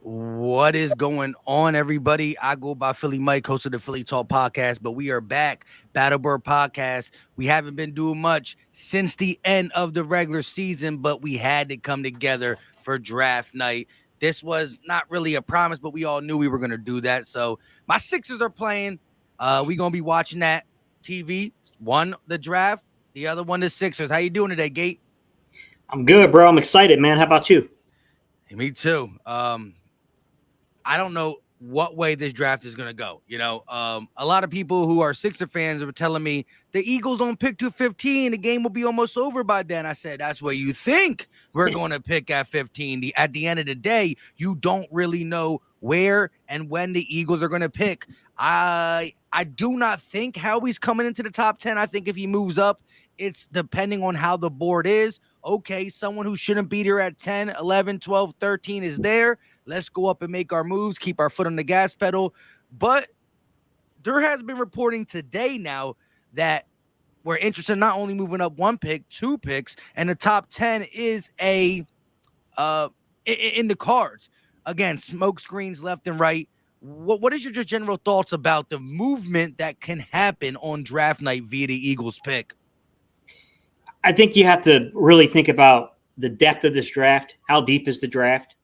What is going on, everybody? I go by Philly Mike, host of the Philly Talk podcast, but we are back. Battlebird podcast. We haven't been doing much since the end of the regular season, but we had to come together for draft night. This was not really a promise, but we all knew we were going to do that. So my Sixers are playing. We're going to be watching that TV. One, the draft. The other one, the Sixers. How you doing today, Gate? I'm good, bro. I'm excited, man. How about you? Hey, me too. I don't know what way this draft is going to go. A lot of people who are Sixer fans were telling me the Eagles don't pick to 15. The game will be almost over by then. I said, that's what you think we're going to pick at 15. At the end of the day, you don't really know where and when the Eagles are going to pick. I do not think Howie's coming into the top 10. I think if he moves up, it's depending on how the board is. Okay, someone who shouldn't be there at 10, 11, 12, 13 is there. Let's go up and make our moves, keep our foot on the gas pedal. But there has been reporting today now that we're interested in not only moving up one pick, two picks, and the top 10 is in the cards. Again, smoke screens left and right. What is your just general thoughts about the movement that can happen on draft night via the Eagles pick? I think you have to really think about the depth of this draft. How deep is the draft?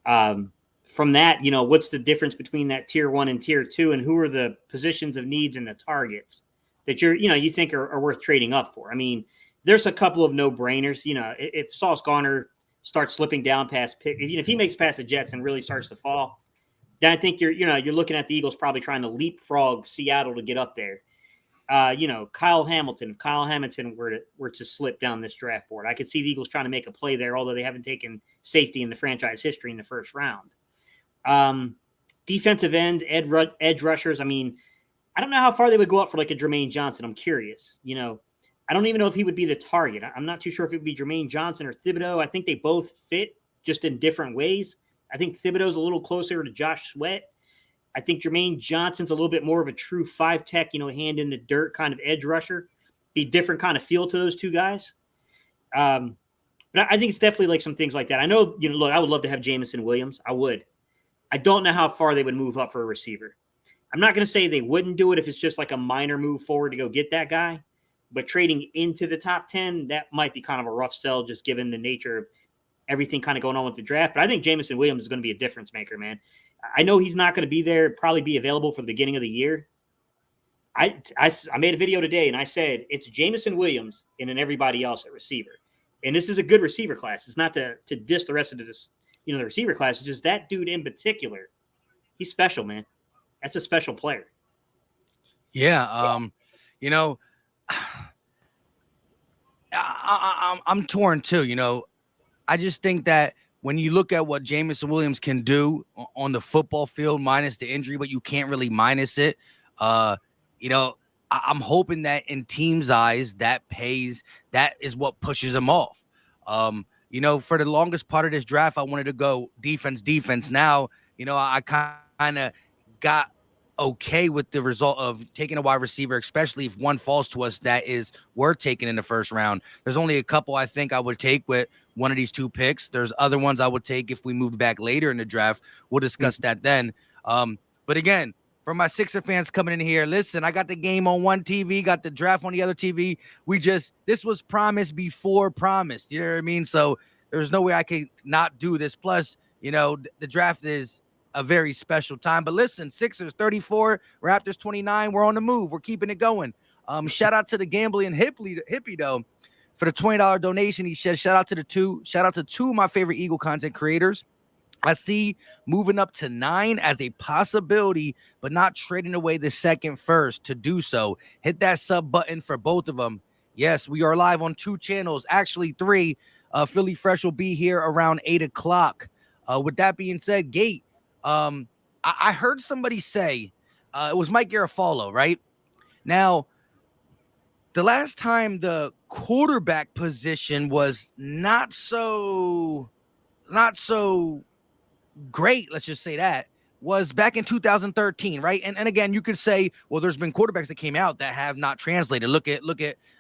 From that, what's the difference between that tier 1 and tier 2, and who are the positions of needs and the targets that you think are worth trading up for? I mean, there's a couple of no-brainers. If Sauce Gardner starts slipping down past pick, if he makes past the Jets and really starts to fall, then I think you're looking at the Eagles probably trying to leapfrog Seattle to get up there. Kyle Hamilton. If Kyle Hamilton were to slip down this draft board, I could see the Eagles trying to make a play there, although they haven't taken safety in the franchise history in the first round. Defensive end, edge rushers. I mean, I don't know how far they would go up for like a Jermaine Johnson. I'm curious. I don't even know if he would be the target. I'm not too sure if it would be Jermaine Johnson or Thibodeau. I think they both fit just in different ways. I think Thibodeau's a little closer to Josh Sweat. I think Jermaine Johnson's a little bit more of a true 5-tech, hand in the dirt kind of edge rusher. Be different kind of feel to those two guys. But I think it's definitely like some things like that. I know, look, I would love to have Jameson Williams. I would. I don't know how far they would move up for a receiver. I'm not going to say they wouldn't do it if it's just like a minor move forward to go get that guy. But trading into the top 10, that might be kind of a rough sell just given the nature of everything kind of going on with the draft. But I think Jameson Williams is going to be a difference maker, man. I know he's not going to be there, probably be available for the beginning of the year. I made a video today, and I said it's Jameson Williams and then everybody else at receiver. And this is a good receiver class. It's not to diss the rest of the receiver class. It's just that dude in particular. He's special, man. That's a special player. Yeah. I'm torn too. I just think that when you look at what Jameson Williams can do on the football field, minus the injury, but you can't really minus it. I'm hoping that in teams' eyes, that pays. That is what pushes them off. For the longest part of this draft, I wanted to go defense. Now, I kind of got okay with the result of taking a wide receiver, especially if one falls to us that is worth taking in the first round. There's only a couple I think I would take with one of these two picks. There's other ones I would take if we moved back later in the draft. We'll discuss that then. But again, for my Sixer fans coming in here, listen, I got the game on one TV, got the draft on the other TV. This was promised before promised. You know what I mean? So there's no way I could not do this. Plus, the draft is a very special time. But listen, Sixers 34, Raptors 29. We're on the move. We're keeping it going. Shout out to the gambling hippie though for the $20 donation. He said, shout out to two of my favorite Eagle content creators. I see moving up to 9 as a possibility, but not trading away the second first to do so. Hit that sub button for both of them. Yes, we are live on 2 channels, actually 3. Philly Fresh will be here around 8 o'clock. With that being said, Gate, I heard somebody say, it was Mike Garafolo, right? Now, the last time the quarterback position was not so great, let's just say that, was back in 2013, right? And again, you could say, well, there's been quarterbacks that came out that have not translated. Look at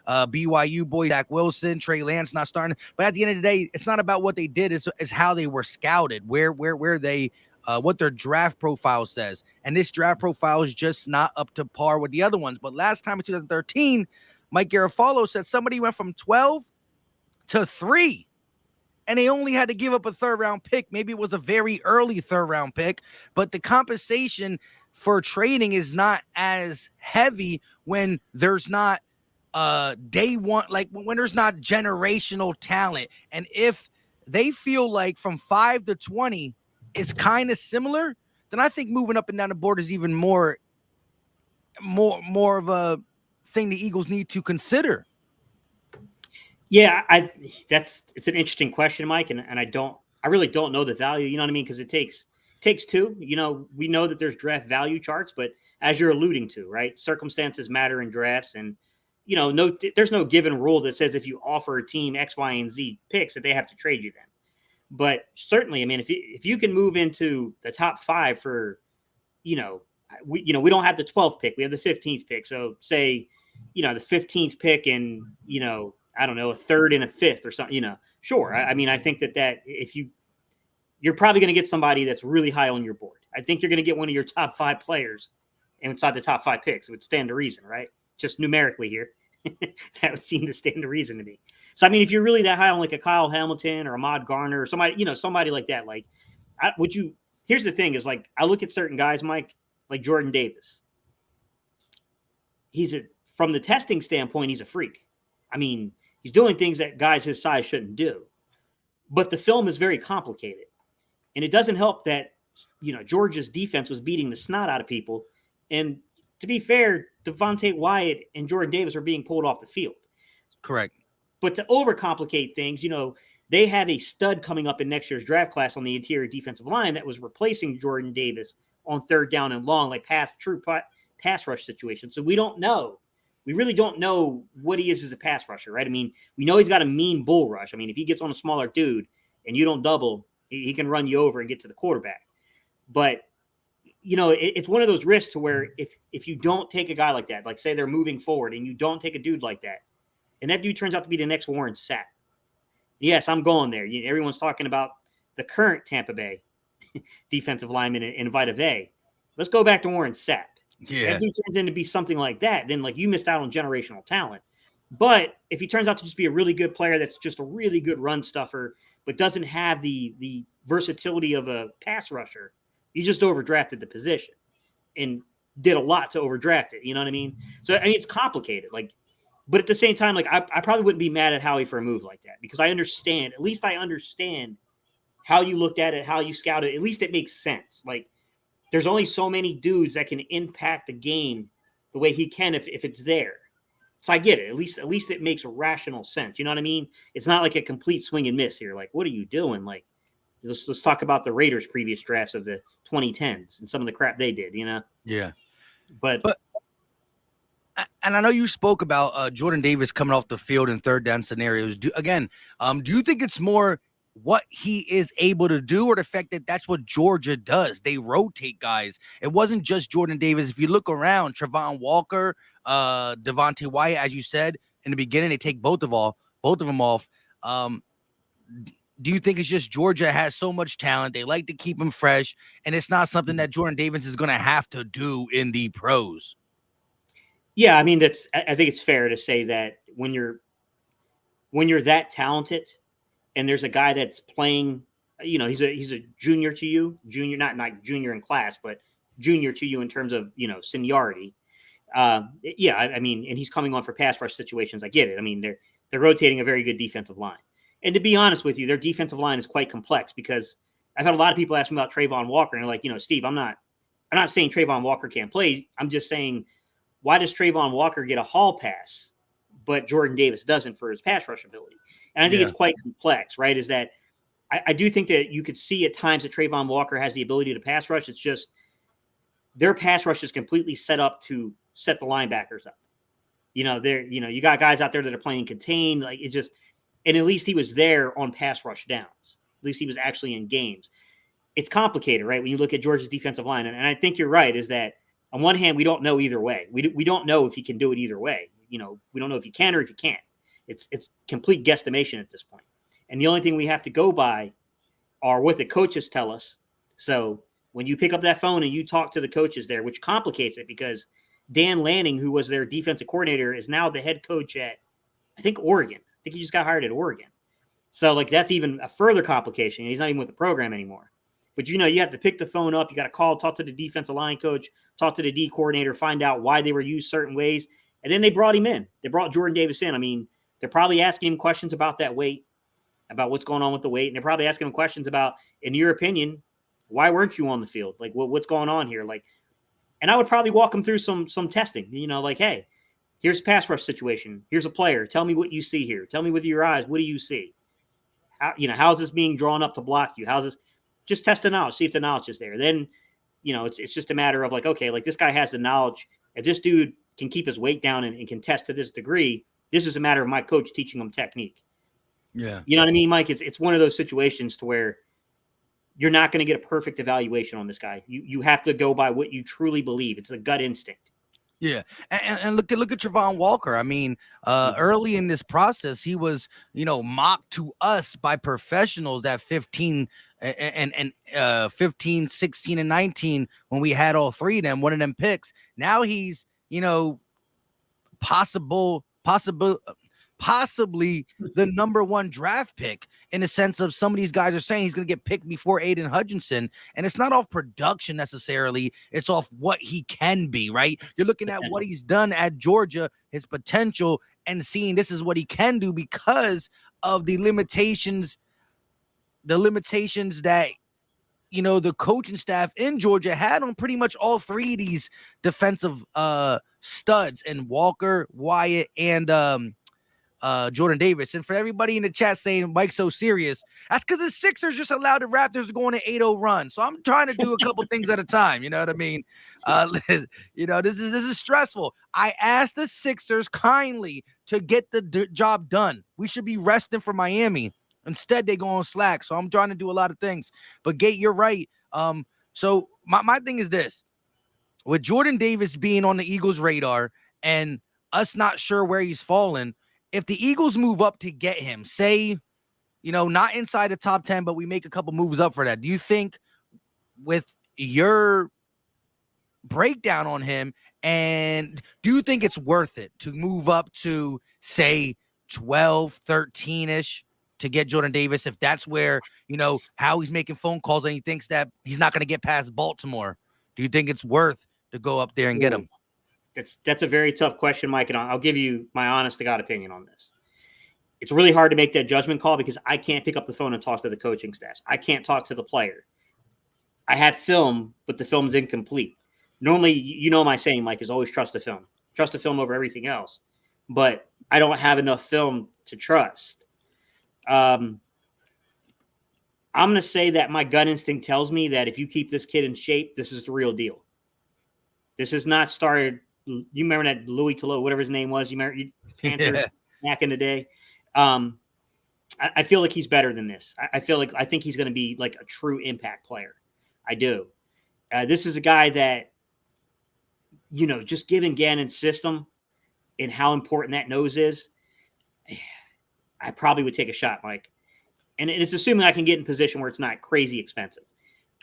BYU boy Zach Wilson, Trey Lance not starting. But at the end of the day, it's not about what they did, it's how they were scouted, where they what their draft profile says. And this draft profile is just not up to par with the other ones. But last time in 2013, Mike Garafolo said somebody went from 12 to 3. And they only had to give up a third-round pick. Maybe it was a very early third-round pick, but the compensation for trading is not as heavy when there's not day one, like when there's not generational talent. And if they feel like from 5 to 20 is kind of similar, then I think moving up and down the board is even more of a thing the Eagles need to consider. Yeah, it's an interesting question, Mike, and I really don't know the value. You know what I mean? Because it takes two. You know, we know that there's draft value charts, but as you're alluding to, right, circumstances matter in drafts, and you know, there's no given rule that says if you offer a team X, Y, and Z picks that they have to trade you them. But certainly, I mean, if you can move into the top 5 for, we don't have the 12th pick, we have the 15th pick. So say, the 15th pick and I don't know, a 3rd and a 5th or something, sure. I mean, I think that if you're probably going to get somebody that's really high on your board. I think you're going to get one of your top 5 players and inside the top 5 picks. It would stand to reason, right? Just numerically here. That would seem to stand to reason to me. So, I mean, if you're really that high on like a Kyle Hamilton or Ahmad Garner or somebody like that, like, here's the thing is like, I look at certain guys, Mike, like Jordan Davis. From the testing standpoint, he's a freak. I mean, he's doing things that guys his size shouldn't do. But the film is very complicated. And it doesn't help that, Georgia's defense was beating the snot out of people. And to be fair, Devontae Wyatt and Jordan Davis were being pulled off the field. Correct. But to overcomplicate things, they have a stud coming up in next year's draft class on the interior defensive line that was replacing Jordan Davis on 3rd down and long, like true pass rush situation. So we don't know. We really don't know what he is as a pass rusher, right? I mean, we know he's got a mean bull rush. I mean, if he gets on a smaller dude and you don't double, he can run you over and get to the quarterback. But, it's one of those risks to where if you don't take a guy like that, like say they're moving forward and you don't take a dude like that, and that dude turns out to be the next Warren Sapp. Yes, I'm going there. Everyone's talking about the current Tampa Bay defensive lineman in Vita Vea. Let's go back to Warren Sapp. Yeah. If he turns into be something like that, then like you missed out on generational talent. But if he turns out to just be a really good player that's just a really good run stuffer, but doesn't have the versatility of a pass rusher, you just overdrafted the position and did a lot to overdraft it. You know what I mean? So I mean, it's complicated. Like, but at the same time, like I probably wouldn't be mad at Howie for a move like that because I understand. At least I understand how you looked at it, how you scouted. At least it makes sense. Like, there's only so many dudes that can impact the game the way he can if it's there. So I get it. At least it makes rational sense. You know what I mean? It's not like a complete swing and miss here. Like, what are you doing? Like, let's talk about the Raiders' previous drafts of the 2010s and some of the crap they did, Yeah. But and I know you spoke about Jordan Davis coming off the field in 3rd down scenarios. Do you think it's more what he is able to do or the fact that that's what Georgia does? They rotate guys. It wasn't just Jordan Davis. If you look around, Travon Walker, Devontae Wyatt, as you said in the beginning, they take both of them off. Do you think it's just Georgia has so much talent? They like to keep him fresh, and it's not something that Jordan Davis is going to have to do in the pros. Yeah, I mean, I think it's fair to say that when you're that talented and there's a guy that's playing, he's a junior to you, not junior in class, but junior to you in terms of, seniority. Yeah, I mean, and he's coming on for pass rush situations. I get it. I mean, they're rotating a very good defensive line. And to be honest with you, their defensive line is quite complex because I've had a lot of people ask me about Trayvon Walker and they're like, Steve, I'm not saying Trayvon Walker can't play. I'm just saying, why does Trayvon Walker get a hall pass, but Jordan Davis doesn't for his pass rush ability? And I think it's quite complex, right? Is that I do think that you could see at times that Trayvon Walker has the ability to pass rush. It's just their pass rush is completely set up to set the linebackers up. You got guys out there that are playing contained. Like it just, and at least he was there on pass rush downs. At least he was actually in games. It's complicated, right? When you look at Georgia's defensive line, and I think you're right, is that on one hand, we don't know either way. We don't know if he can do it either way. We don't know if he can or if he can't. It's complete guesstimation at this point. And the only thing we have to go by are what the coaches tell us. So when you pick up that phone and you talk to the coaches there, which complicates it because Dan Lanning, who was their defensive coordinator, is now the head coach at, I think, Oregon. I think he just got hired at Oregon. So, like, that's even a further complication. He's not even with the program anymore. But, you have to pick the phone up. You got to call, talk to the defensive line coach, talk to the D coordinator, find out why they were used certain ways. And then they brought him in. They brought Jordan Davis in. I mean, they're probably asking him questions about that weight, about what's going on with the weight. And they're probably asking him questions about, in your opinion, why weren't you on the field? Like, what's going on here? Like, and I would probably walk him through some testing, like, hey, here's a pass rush situation. Here's a player. Tell me what you see here. Tell me with your eyes, what do you see? How's this being drawn up to block you? How's this? Just test the knowledge, see if the knowledge is there. Then, it's just a matter of like, okay, like this guy has the knowledge. If this dude can keep his weight down and can test to this degree, this is a matter of my coach teaching him technique. Yeah. You know what I mean, Mike? It's one of those situations to where you're not going to get a perfect evaluation on this guy. You have to go by what you truly believe. It's a gut instinct. Yeah, and look at Trevon Walker. I mean, early in this process, he was mocked to us by professionals at 15 and 15, 16, and 19 when we had all three of them, one of them picks. Now he's possibly the number one draft pick in the sense of some of these guys are saying he's going to get picked before Aiden Hutchinson. And it's not off production necessarily. It's off what he can be, right? You're looking at what he's done at Georgia, his potential, and seeing this is what he can do because of the limitations that, the coaching staff in Georgia had on pretty much all three of these defensive studs in Walker, Wyatt, and Jordan Davis. And for everybody in the chat saying Mike's so serious, that's because the Sixers just allowed the Raptors to go on an 8-0 run. So I'm trying to do a couple things at a time. You know what I mean? This is stressful. I asked the Sixers kindly to get the job done. We should be resting for Miami. Instead, they go on slack. So I'm trying to do a lot of things. But Gate, you're right. So my thing is this. With Jordan Davis being on the Eagles' radar and us not sure where he's fallen, if the Eagles move up to get him, say, not inside the top 10, but we make a couple moves up for that, do you think with your breakdown on him, and do you think it's worth it to move up to, say, 12, 13-ish to get Jordan Davis, if that's where, how he's making phone calls and he thinks that he's not going to get past Baltimore? Do you think it's worth to go up there and get him? That's a very tough question, Mike, and I'll give you my honest to God opinion on this. It's really hard to make that judgment call because I can't pick up the phone and talk to the coaching staff. I can't talk to the player. I have film, but the film's incomplete. Normally, my saying, Mike, is always trust the film. Trust the film over everything else. But I don't have enough film to trust. I'm going to say that my gut instinct tells me that if you keep this kid in shape, this is the real deal. This has not started. You remember that Louis Tolo, whatever his name was? You remember Panthers back in the day? I feel like he's better than this. I think he's going to be like a true impact player. I do. This is a guy that, just given Gannon's system and how important that nose is, I probably would take a shot, Mike. And it's assuming I can get in position where it's not crazy expensive,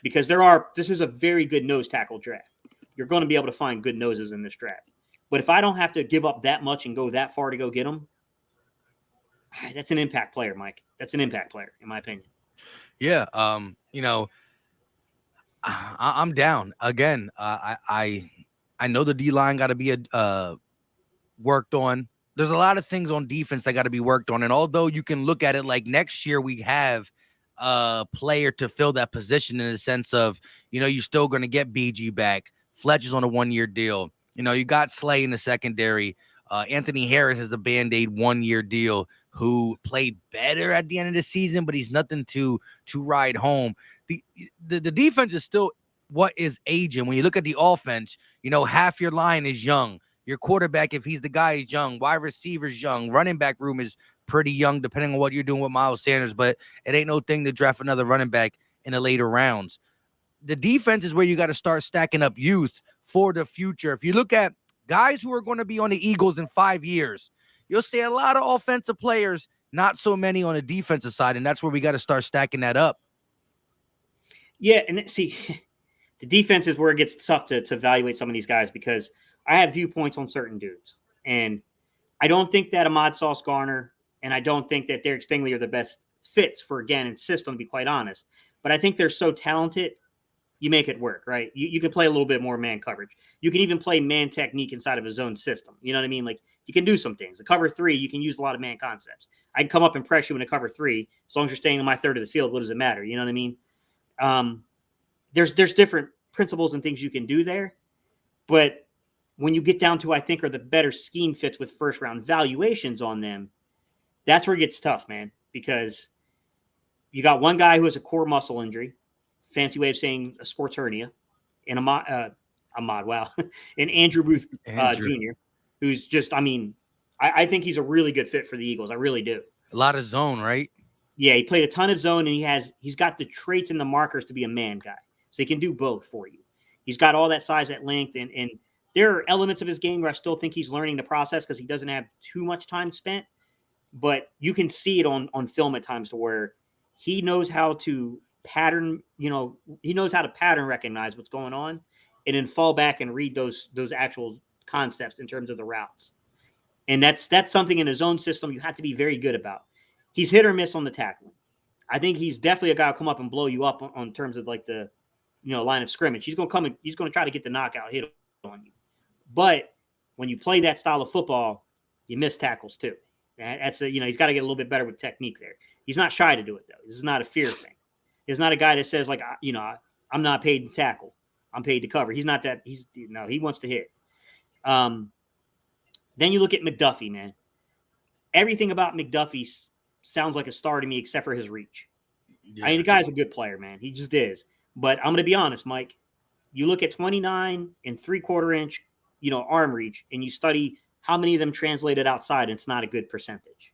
because this is a very good nose tackle draft. You're going to be able to find good noses in this draft. But if I don't have to give up that much and go that far to go get them, that's an impact player, Mike. That's an impact player, in my opinion. Yeah. I'm down. Again, I know the D-line got to be worked on. There's a lot of things on defense that got to be worked on. And although you can look at it like next year we have a player to fill that position in the sense of, you're still going to get BG back. Fletcher's on a 1-year deal. You got Slay in the secondary. Anthony Harris is the Band-Aid 1-year deal who played better at the end of the season, but he's nothing to ride home. The defense is still what is aging. When you look at the offense, half your line is young. Your quarterback, if he's the guy, is young. Wide receiver's young. Running back room is pretty young, depending on what you're doing with Miles Sanders, but it ain't no thing to draft another running back in the later rounds. The defense is where you got to start stacking up youth for the future. If you look at guys who are going to be on the Eagles in 5 years, you'll see a lot of offensive players, not so many on the defensive side, and that's where we got to start stacking that up. Yeah, and see, The defense is where it gets tough to evaluate some of these guys because I have viewpoints on certain dudes. And I don't think that Ahmad Sauce Garner and I don't think that Derek Stingley are the best fits for Gannon's system, to be quite honest. But I think they're so talented, you make it work, right? You can play a little bit more man coverage. You can even play man technique inside of a zone system. You know what I mean? Like you can do some things. The cover 3, you can use a lot of man concepts. I can come up and press you in a cover 3. As long as you're staying in my third of the field, what does it matter? You know what I mean? There's different principles and things you can do there. But when you get down to, I think, are the better scheme fits with first round valuations on them, that's where it gets tough, man, because you got one guy who has a core muscle injury, fancy way of saying a sports hernia, and Ahmad, wow, and Andrew Booth Jr., who's just, I mean, I think he's a really good fit for the Eagles. I really do. A lot of zone, right? Yeah, he played a ton of zone, and he's got the traits and the markers to be a man guy. So he can do both for you. He's got all that size, that length, and there are elements of his game where I still think he's learning the process because he doesn't have too much time spent. But you can see it on film at times to where he knows how to pattern, he knows how to pattern recognize what's going on and then fall back and read those actual concepts in terms of the routes. And that's something in his own system you have to be very good about. He's hit or miss on the tackling. I think he's definitely a guy who'll come up and blow you up on terms of like the, line of scrimmage. He's going to come and he's going to try to get the knockout hit on you. But when you play that style of football, you miss tackles too. That's he's got to get a little bit better with technique there. He's not shy to do it though. This is not a fear thing. He's not a guy that says like, I'm not paid to tackle. I'm paid to cover. He's not that. He wants to hit. Then you look at McDuffie, man. Everything about McDuffie sounds like a star to me except for his reach. Yeah. I mean, the guy's a good player, man. He just is. But I'm going to be honest, Mike. You look at 29 and 3/4 inch, arm reach, and you study how many of them translated outside, and it's not a good percentage.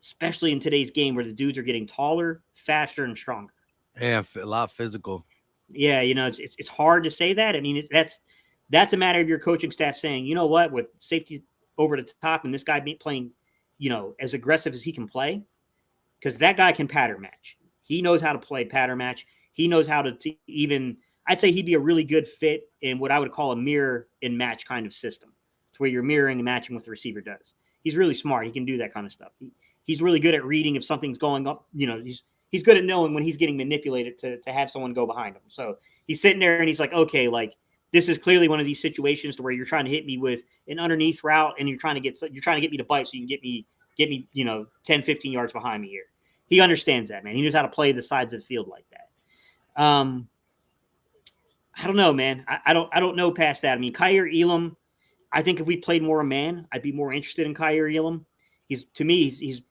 Especially in today's game where the dudes are getting taller, faster, and stronger. Yeah, a lot physical. Yeah, it's hard to say that. I mean, that's a matter of your coaching staff saying, you know what, with safety over the top and this guy playing, as aggressive as he can play, because that guy can pattern match. He knows how to play pattern match. He knows how to even, I'd say he'd be a really good fit in what I would call a mirror and match kind of system. It's where you're mirroring and matching what the receiver does. He's really smart. He can do that kind of stuff. He's really good at reading if something's going up. He's good at knowing when he's getting manipulated to have someone go behind him. So he's sitting there and he's like, okay, like this is clearly one of these situations to where you're trying to hit me with an underneath route and you're trying to get me to bite so you can get me 10, 15 yards behind me here. He understands that, man. He knows how to play the sides of the field like that. I don't know, man. I don't know past that. I mean, Kaiir Elam, I think if we played more man, I'd be more interested in Kaiir Elam. He's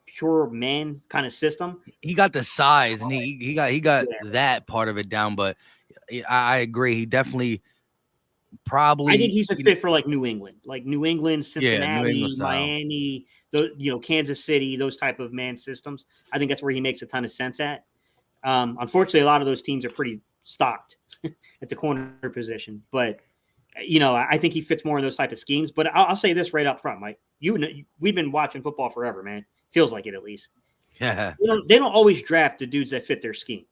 pure man kind of system. He got the size and he got that part of it down, but I agree. He definitely probably. I think he's a fit for like New England, Cincinnati, New England Miami, Kansas City, those type of man systems. I think that's where he makes a ton of sense at. Unfortunately, a lot of those teams are pretty stocked at the corner position, but I think he fits more in those type of schemes. But I'll say this right up front, Mike. We've been watching football forever, man. Feels like it at least. Yeah. They don't always draft the dudes that fit their scheme.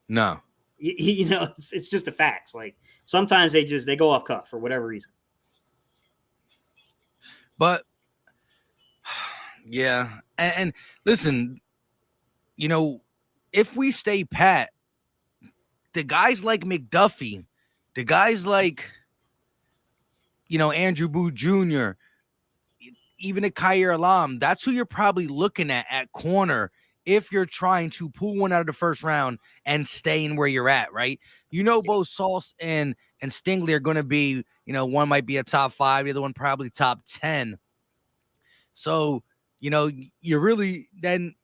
No. It's just a fact. Like sometimes they go off cuff for whatever reason. But yeah, and listen, if we stay pat, the guys like McDuffie, the guys like Andrew Booth Jr., even a Kaiir Elam, that's who you're probably looking at corner if you're trying to pull one out of the first round and stay in where you're at, right? Both Sauce and Stingley are going to be, one might be a top 5, the other one probably top 10. So, you're really then,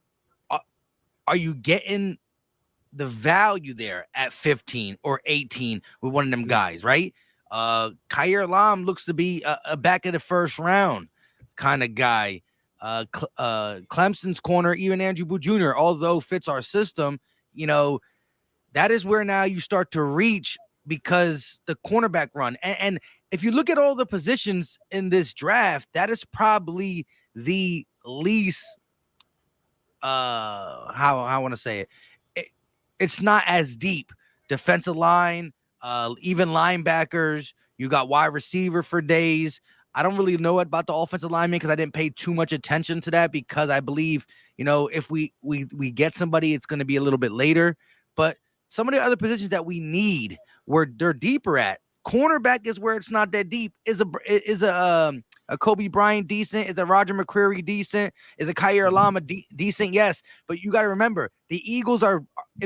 are you getting the value there at 15 or 18 with one of them guys, right? Kaiir Elam looks to be a back of the first round kind of guy. Clemson's corner, even Andrew Booth Jr., although fits our system, that is where now you start to reach because the cornerback run. And if you look at all the positions in this draft, that is probably the least, how I want to say it. It's not as deep. Defensive line, even linebackers. You got wide receiver for days. I don't really know about the offensive lineman because I didn't pay too much attention to that because I believe, if we get somebody, it's going to be a little bit later. But some of the other positions that we need where they're deeper at. Cornerback is where it's not that deep. Is a Kobe Bryant decent? Is a Roger McCreary decent? Is a Kyer Lama decent? Yes, but you got to remember if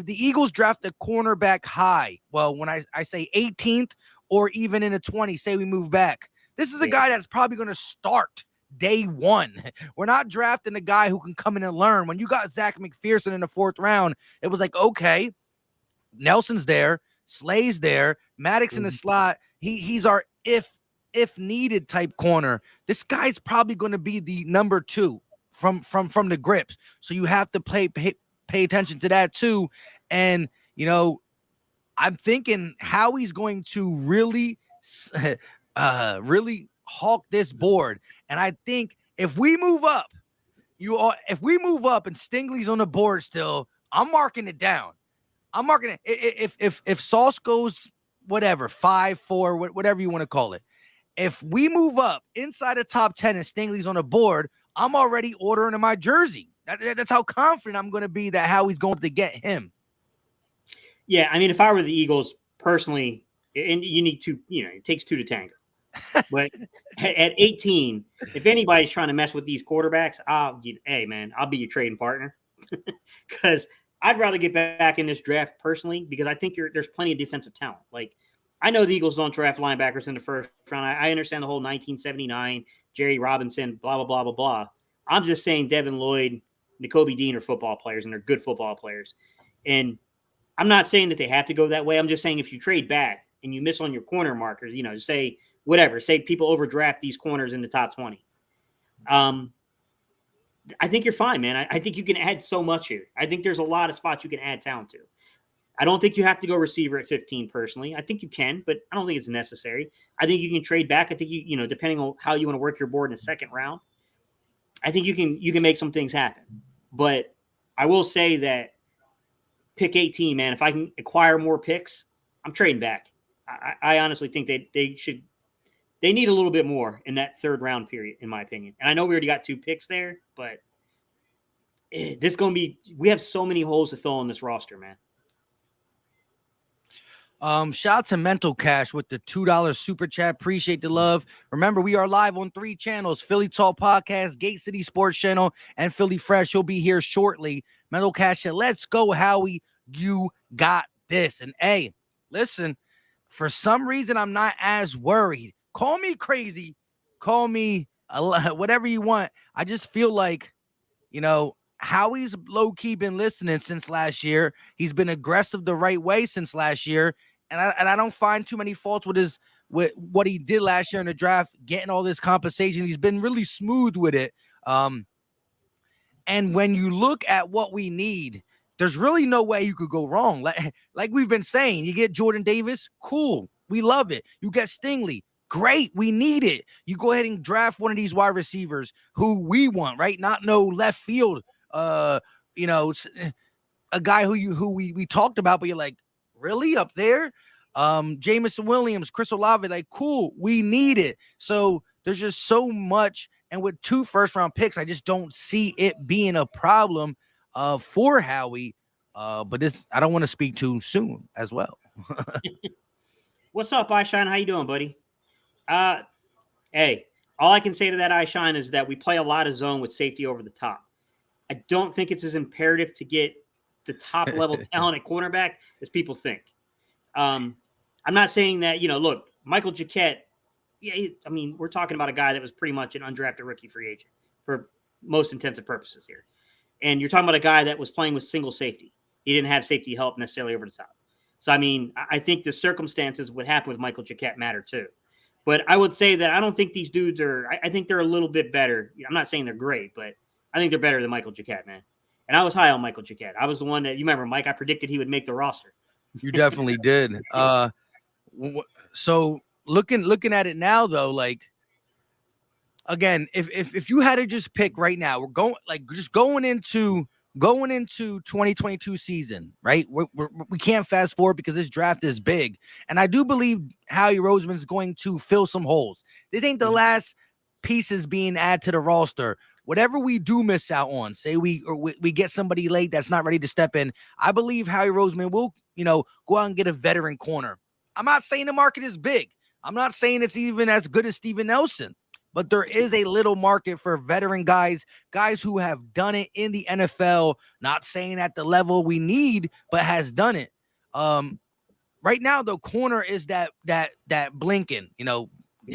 the Eagles draft a cornerback high, well, when I say 18th or even in the 20s, say we move back, this is a guy that's probably going to start day one. We're not drafting a guy who can come in and learn. When you got Zach McPherson in the 4th round, it was like, okay, Nelson's there, Slay's there, Maddox in the slot. He's our if needed type corner. This guy's probably going to be the number 2 from the grips. So you have to pay attention to that too. And I'm thinking Howie's going to really hawk this board. And I think if we move up and Stingley's on the board still, I'm marking it down. I'm marking it. If Sauce goes whatever 5-4, whatever you want to call it, if we move up inside the top 10 and Stingley's on the board, I'm already ordering in my jersey. That's how confident I'm going to be that Howie's going to get him. Yeah, I mean, if I were the Eagles personally, and you need to, it takes 2 to tango. But at 18, if anybody's trying to mess with these quarterbacks, I'll be your trading partner. Because I'd rather get back in this draft personally because I think there's plenty of defensive talent. Like, I know the Eagles don't draft linebackers in the first round. I understand the whole 1979, Jerry Robinson, blah, blah, blah, blah, blah. I'm just saying Devin Lloyd, Nakobe Dean are football players, and they're good football players. And I'm not saying that they have to go that way. I'm just saying if you trade back and you miss on your corner markers, say people overdraft these corners in the top 20. I think you're fine, man. I think you can add so much here. I think there's a lot of spots you can add talent to. I don't think you have to go receiver at 15 personally. I think you can, but I don't think it's necessary. I think you can trade back. I think you depending on how you want to work your board in the second round, I think you can make some things happen. But I will say that pick 18, man, if I can acquire more picks, I'm trading back. I honestly think they need a little bit more in that 3rd round period, in my opinion. And I know we already got 2 picks there, but we have so many holes to fill in this roster, man. Shout out to Mental Cash with the $2 super chat. Appreciate the love. Remember, we are live on 3 channels: Philly Talk Podcast, Gate City Sports Channel, and Philly Fresh. He'll be here shortly. Mental Cash said, let's go, Howie. You got this. And hey, listen, for some reason, I'm not as worried. Call me crazy. Call me whatever you want. I just feel like, Howie's low-key been listening since last year. He's been aggressive the right way since last year. And I don't find too many faults with what he did last year in the draft, getting all this compensation. He's been really smooth with it. And when you look at what we need, there's really no way you could go wrong. Like we've been saying, you get Jordan Davis, cool. We love it. You get Stingley, great. We need it. You go ahead and draft one of these wide receivers who we want, right? Not no left field, a guy who we talked about, but you're like, really up there? Jameson Williams, Chris Olave, like, cool. We need it. So there's just so much. And with 2 first-round picks, I just don't see it being a problem for Howie. But I don't want to speak too soon as well. What's up, iShine? How you doing, buddy? Hey, all I can say to that iShine is that we play a lot of zone with safety over the top. I don't think it's as imperative to get the top-level talent at cornerback as people think. I'm not saying that, look, Michael Jacquet, we're talking about a guy that was pretty much an undrafted rookie free agent for most intents and purposes here. And you're talking about a guy that was playing with single safety. He didn't have safety help necessarily over the top. So, I think the circumstances what happened with Michael Jacquet matter too. But I would say that I don't think these dudes I think they're a little bit better. I'm not saying they're great, but I think they're better than Michael Jacquet, man. And I was high on Michael Jacquet. I was the one that, you remember, Mike, I predicted he would make the roster. You definitely did. So looking at it now, though, like, again, if you had to just pick right now, we're going into going into 2022 season, right? We can't fast forward because this draft is big. And I do believe Howie Roseman is going to fill some holes. This ain't the last pieces being added to the roster. Whatever we do miss out on, say we get somebody late that's not ready to step in, I believe Howie Roseman will, go out and get a veteran corner. I'm not saying the market is big. I'm not saying it's even as good as Steven Nelson, but there is a little market for veteran guys who have done it in the NFL, not saying at the level we need, but has done it. Right now, the corner is that blinking,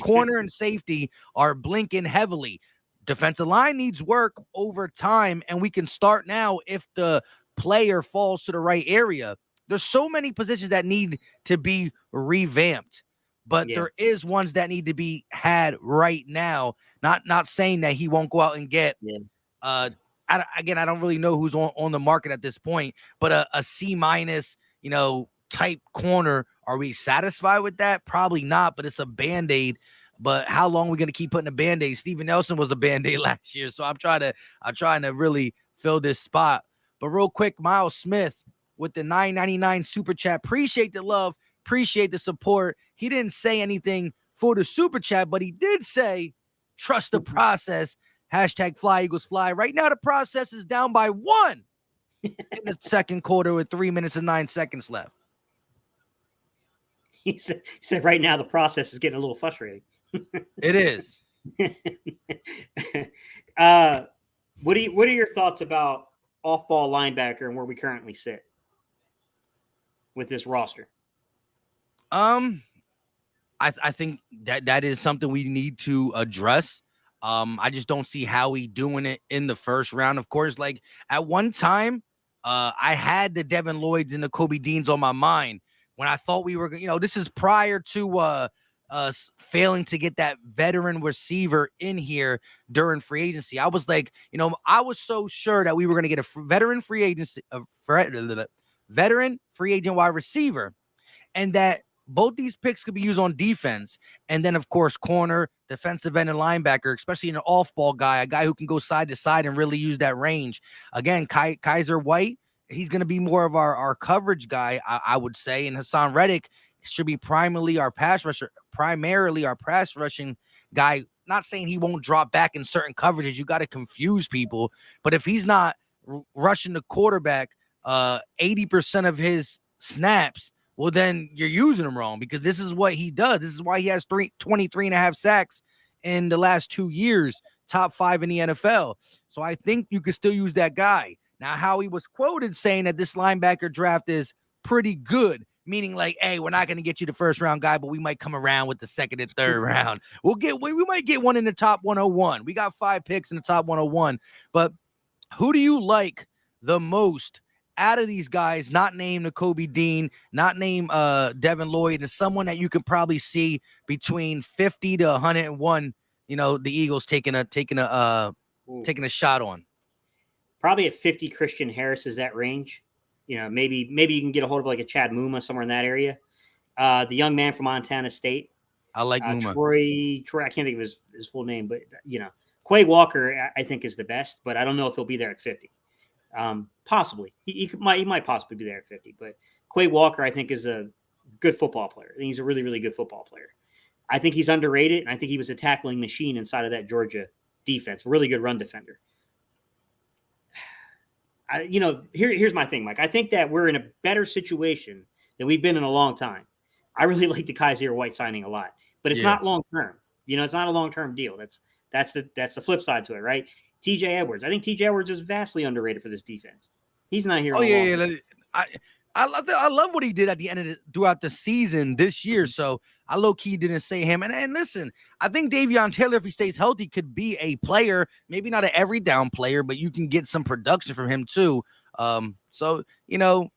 corner and safety are blinking heavily. Defensive line needs work over time, and we can start now if the player falls to the right area. There's so many positions that need to be revamped, but there is ones that need to be had right now. Not saying that he won't go out and get. I don't really know who's on the market at this point, but a C-, type corner. Are we satisfied with that? Probably not, but it's a Band-Aid. But how long are we going to keep putting a Band-Aid? Steven Nelson was a Band-Aid last year, so I'm trying to really fill this spot. But real quick, Miles Smith with the $9.99 super chat. Appreciate the love, appreciate the support. He didn't say anything for the super chat, but he did say, trust the process. Hashtag Fly Eagles Fly. Right now, the process is down by 1 in the second quarter with 3 minutes and 9 seconds left. He said right now the process is getting a little frustrating. It is. What are your thoughts about off-ball linebacker and where we currently sit with this roster? I think that is something we need to address. I just don't see Howie doing it in the first round. Of course, like at one time, I had the Devin Lloyds and the Kobe Deans on my mind when I thought we were, this is prior to us failing to get that veteran receiver in here during free agency. I was like, I was so sure that we were going to get a veteran free agent wide receiver, and that both these picks could be used on defense. And then, of course, corner, defensive end, and linebacker, especially an off-ball guy, a guy who can go side to side and really use that range. Again, Kaiser White, he's going to be more of our coverage guy, I would say. And Hassan Reddick should be primarily our pass rushing guy. Not saying he won't drop back in certain coverages. You got to confuse people. But if he's not rushing the quarterback 80% of his snaps, well, then you're using him wrong, because this is what he does. This is why he has 23 and a half sacks in the last 2 years, top 5 in the NFL. So I think you could still use that guy. Now, Howie was quoted saying that this linebacker draft is pretty good, meaning like, hey, we're not going to get you the first round guy, but we might come around with the second and third round. We might get one in the top 101. We got 5 picks in the top 101. But who do you like the most out of these guys, not named Nakobe Dean, not named Devin Lloyd, and someone that you can probably see between 50 to 101, the Eagles taking a shot on? Probably at 50, Christian Harris is that range. Maybe you can get a hold of like a Chad Muma somewhere in that area. The young man from Montana State. I like Muma. Troy, I can't think of his full name, but Quay Walker, I think, is the best, but I don't know if he'll be there at 50. Possibly. He might possibly be there at 50, but Quay Walker, I think, is a good football player. I think he's a really, really good football player. I think he's underrated, and I think he was a tackling machine inside of that Georgia defense. Really good run defender. Here's my thing, Mike. I think that we're in a better situation than we've been in a long time. I really like the Kaiser White signing a lot, but it's not long term. It's not a long term deal. That's the flip side to it, right? TJ Edwards. I think TJ Edwards is vastly underrated for this defense. He's not here. I love what he did at the end throughout the season this year. So I low key didn't say him. And listen, I think Davion Taylor, if he stays healthy, could be a player. Maybe not an every down player, but you can get some production from him too. So now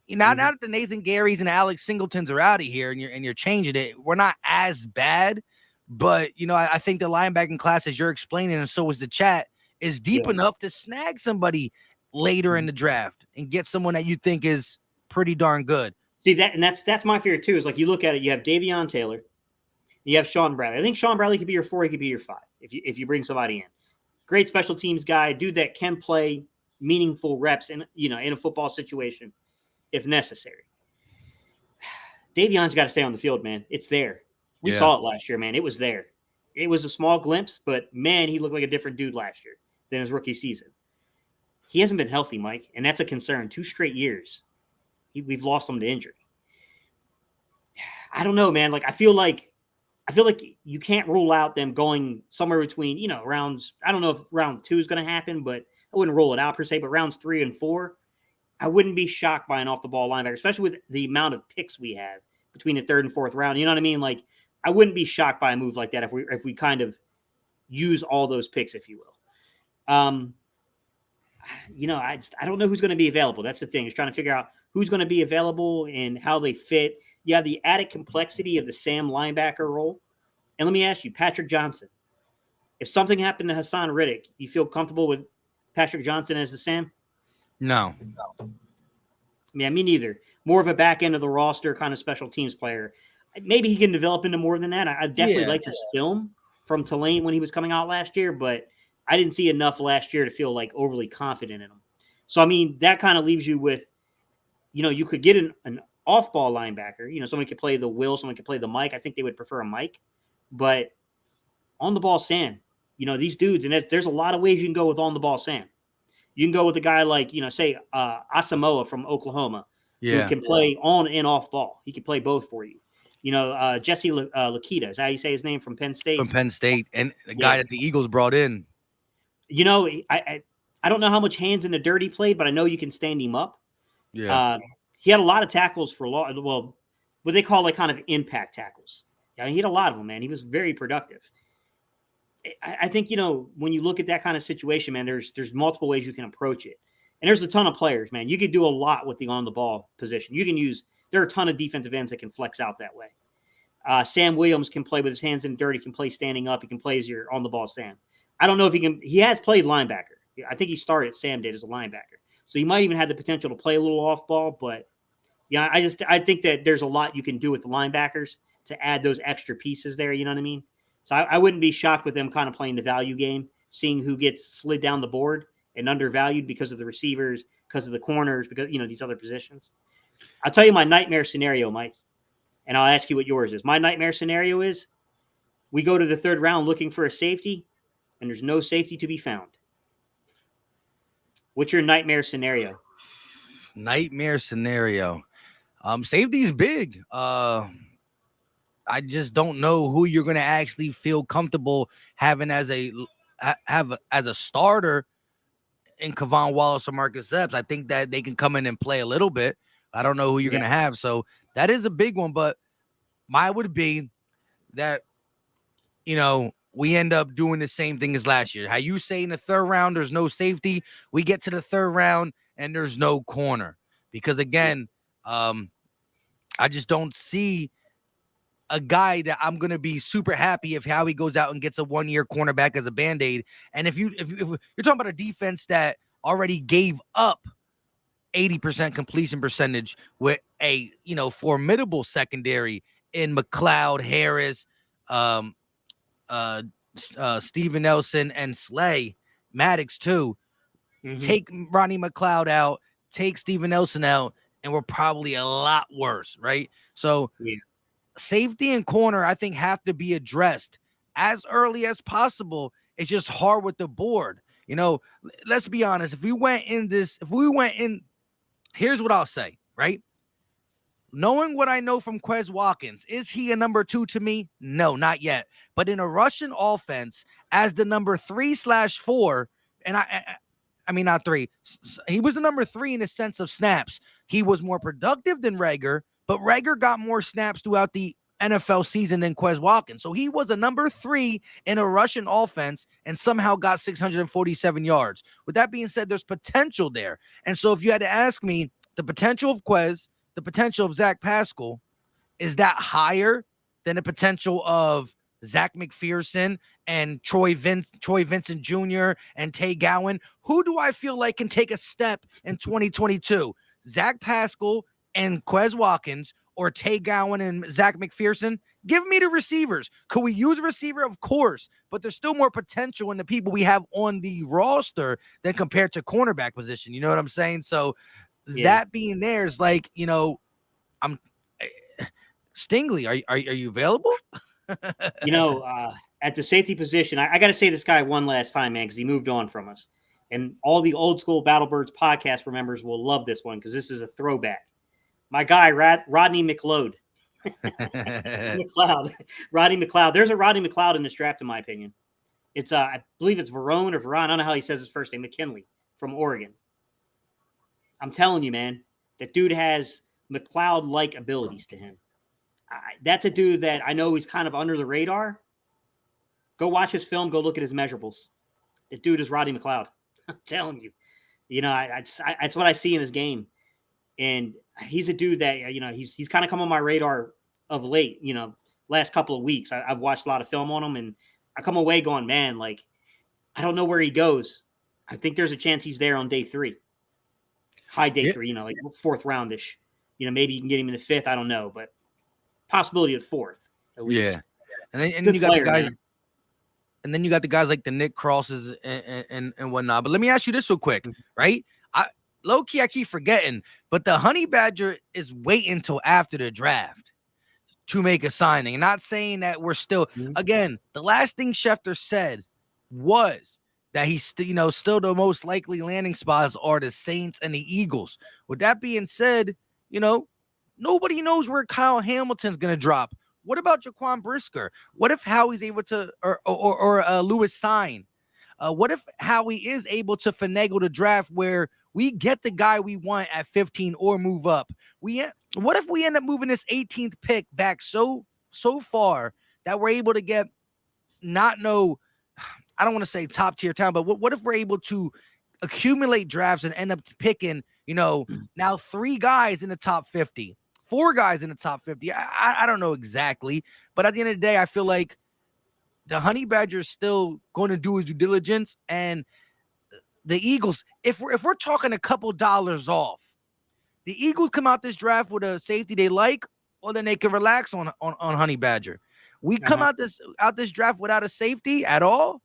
that the Nathan Garys and Alex Singletons are out of here and you're changing it, we're not as bad. But I think the linebacking class, as you're explaining, and so is the chat, is deep enough to snag somebody later in the draft and get someone that you think is pretty darn good. See that, and that's my fear too. Is like you look at it, you have Davion Taylor, you have Sean Bradley. I think Sean Bradley could be your 4, he could be your 5 if you bring somebody in. Great special teams guy, dude that can play, meaningful reps in a football situation if necessary. Davion's got to stay on the field, man. It's there. We saw it last year, man. It was there. It was a small glimpse, but man, he looked like a different dude last year than his rookie season. He hasn't been healthy, Mike, and that's a concern. 2 straight years, we've lost him to injury. I don't know, man. Like I feel like you can't rule out them going somewhere between rounds. I don't know if round 2 is going to happen, but I wouldn't rule it out per se. But rounds 3 and 4, I wouldn't be shocked by an off the ball linebacker, especially with the amount of picks we have between the 3rd and 4th round. You know what I mean? Like I wouldn't be shocked by a move like that if we kind of use all those picks, if you will. I don't know who's going to be available. That's the thing. Is trying to figure out who's going to be available and how they fit. You have the added complexity of the Sam linebacker role. And let me ask you, Patrick Johnson, if something happened to Hassan Riddick, you feel comfortable with Patrick Johnson as the Sam? No. Yeah, me neither. More of a back end of the roster kind of special teams player. Maybe he can develop into more than that. I definitely liked his film from Tulane when he was coming out last year, but I didn't see enough last year to feel like overly confident in him. So, I mean, that kind of leaves you with, you could get an off-ball linebacker. Someone could play the Will, someone could play the Mike. I think they would prefer a Mike. But on-the-ball Sam, these dudes, and there's a lot of ways you can go with on-the-ball Sam. You can go with a guy like, say, Asamoah from Oklahoma, who can play on and off ball. He can play both for you. Jesse Lakita, is that how you say his name, from Penn State? From Penn State, and the guy that the Eagles brought in. I don't know how much hands in the dirt he played, but I know you can stand him up. Yeah. He had a lot of tackles for what they call like kind of impact tackles. I mean, he had a lot of them, man. He was very productive. I think, when you look at that kind of situation, man, there's multiple ways you can approach it. And there's a ton of players, man. You could do a lot with the on-the-ball position. There are a ton of defensive ends that can flex out that way. Sam Williams can play with his hands in dirt. He can play standing up. He can play as your on-the-ball Sam. I don't know if he can – he has played linebacker. I think he started, Sam did, as a linebacker. So he might even have the potential to play a little off-ball. But, I think that there's a lot you can do with the linebackers to add those extra pieces there, you know what I mean? So I wouldn't be shocked with them kind of playing the value game, seeing who gets slid down the board and undervalued because of the receivers, because of the corners, because, these other positions. I'll tell you my nightmare scenario, Mike, and I'll ask you what yours is. My nightmare scenario is we go to the 3rd round looking for a safety, and there's no safety to be found. What's your nightmare scenario? Nightmare scenario. Safety's big. I just don't know who you're going to actually feel comfortable having as a starter in Kavon Wallace or Marcus Epps. I think that they can come in and play a little bit. I don't know who you're going to have. So that is a big one. But mine would be that, we end up doing the same thing as last year. How you say in the 3rd round, there's no safety. We get to the 3rd round and there's no corner. Because, again, I just don't see a guy that I'm going to be super happy if Howie goes out and gets a 1-year cornerback as a Band-Aid. And if you're talking about a defense that already gave up 80% completion percentage with a, formidable secondary in McLeod, Harris, Steven Nelson, and Slay, Maddox too. Mm-hmm. Take Ronnie McLeod out, take Steven Nelson out, and we're probably a lot worse, right? So safety and corner, I think, have to be addressed as early as possible. It's just hard with the board. Let's be honest. If we went in, here's what I'll say, right? Knowing what I know from Quez Watkins, is he a number 2 to me? No, not yet. But in a Russian offense, as the number 3/4, and I mean, not 3. He was the number 3 in the sense of snaps. He was more productive than Reagor, but Reagor got more snaps throughout the NFL season than Quez Watkins. So he was a number 3 in a Russian offense and somehow got 647 yards. With that being said, there's potential there. And so if you had to ask me, the potential of Quez, the potential of Zach Pascal, is that higher than the potential of Zach McPherson and Troy Vincent Jr. and Tay Gowan? Who do I feel like can take a step in 2022? Zach Pascal and Quez Watkins, or Tay Gowan and Zach McPherson. Give me the receivers. Could we use a receiver? Of course, but there's still more potential in the people we have on the roster than compared to cornerback position. You know what I'm saying? So that being there is like, I'm Stingley. Are you available? At the safety position, I got to say this guy one last time, man, because he moved on from us. And all the old school Battlebirds podcast members will love this one because this is a throwback. My guy, Rodney McLeod. McLeod. Rodney McLeod. There's a Rodney McLeod in this draft, in my opinion. It's I believe it's Verone or Veron. I don't know how he says his first name. McKinley from Oregon. I'm telling you, man, that dude has McLeod-like abilities to him. That's a dude that I know he's kind of under the radar. Go watch his film. Go look at his measurables. That dude is Rodney McLeod. I'm telling you. That's what I see in his game. And he's a dude that, he's kind of come on my radar of late, last couple of weeks. I've watched a lot of film on him, and I come away going, man, like, I don't know where he goes. I think there's a chance he's there on day 3. High day 3, like 4th roundish. Maybe you can get him in the 5th. I don't know, but possibility of 4th at least. Yeah. And then you got the guys. Man. And then you got the guys like the Nick Crosses and whatnot. But let me ask you this real quick, right? Low key, I keep forgetting, but the Honey Badger is waiting until after the draft to make a signing. And not saying that we're still, again, the last thing Schefter said was that he's still the most likely landing spots are the Saints and the Eagles. With that being said, nobody knows where Kyle Hamilton's going to drop. What about Jaquan Brisker? What if Howie's able to, or Lewis Sign? What if Howie is able to finagle the draft where we get the guy we want at 15 or move up? What if we end up moving this 18th pick back so far that we're able to get I don't want to say top tier talent, but what if we're able to accumulate drafts and end up picking, now 3 guys in the top 50, 4 guys in the top 50. I don't know exactly, but at the end of the day, I feel like the Honey Badger is still going to do his due diligence, and the Eagles, if we're talking a couple dollars off, the Eagles come out this draft with a safety they like, well, then they can relax on Honey Badger. We come out this draft without a safety at all.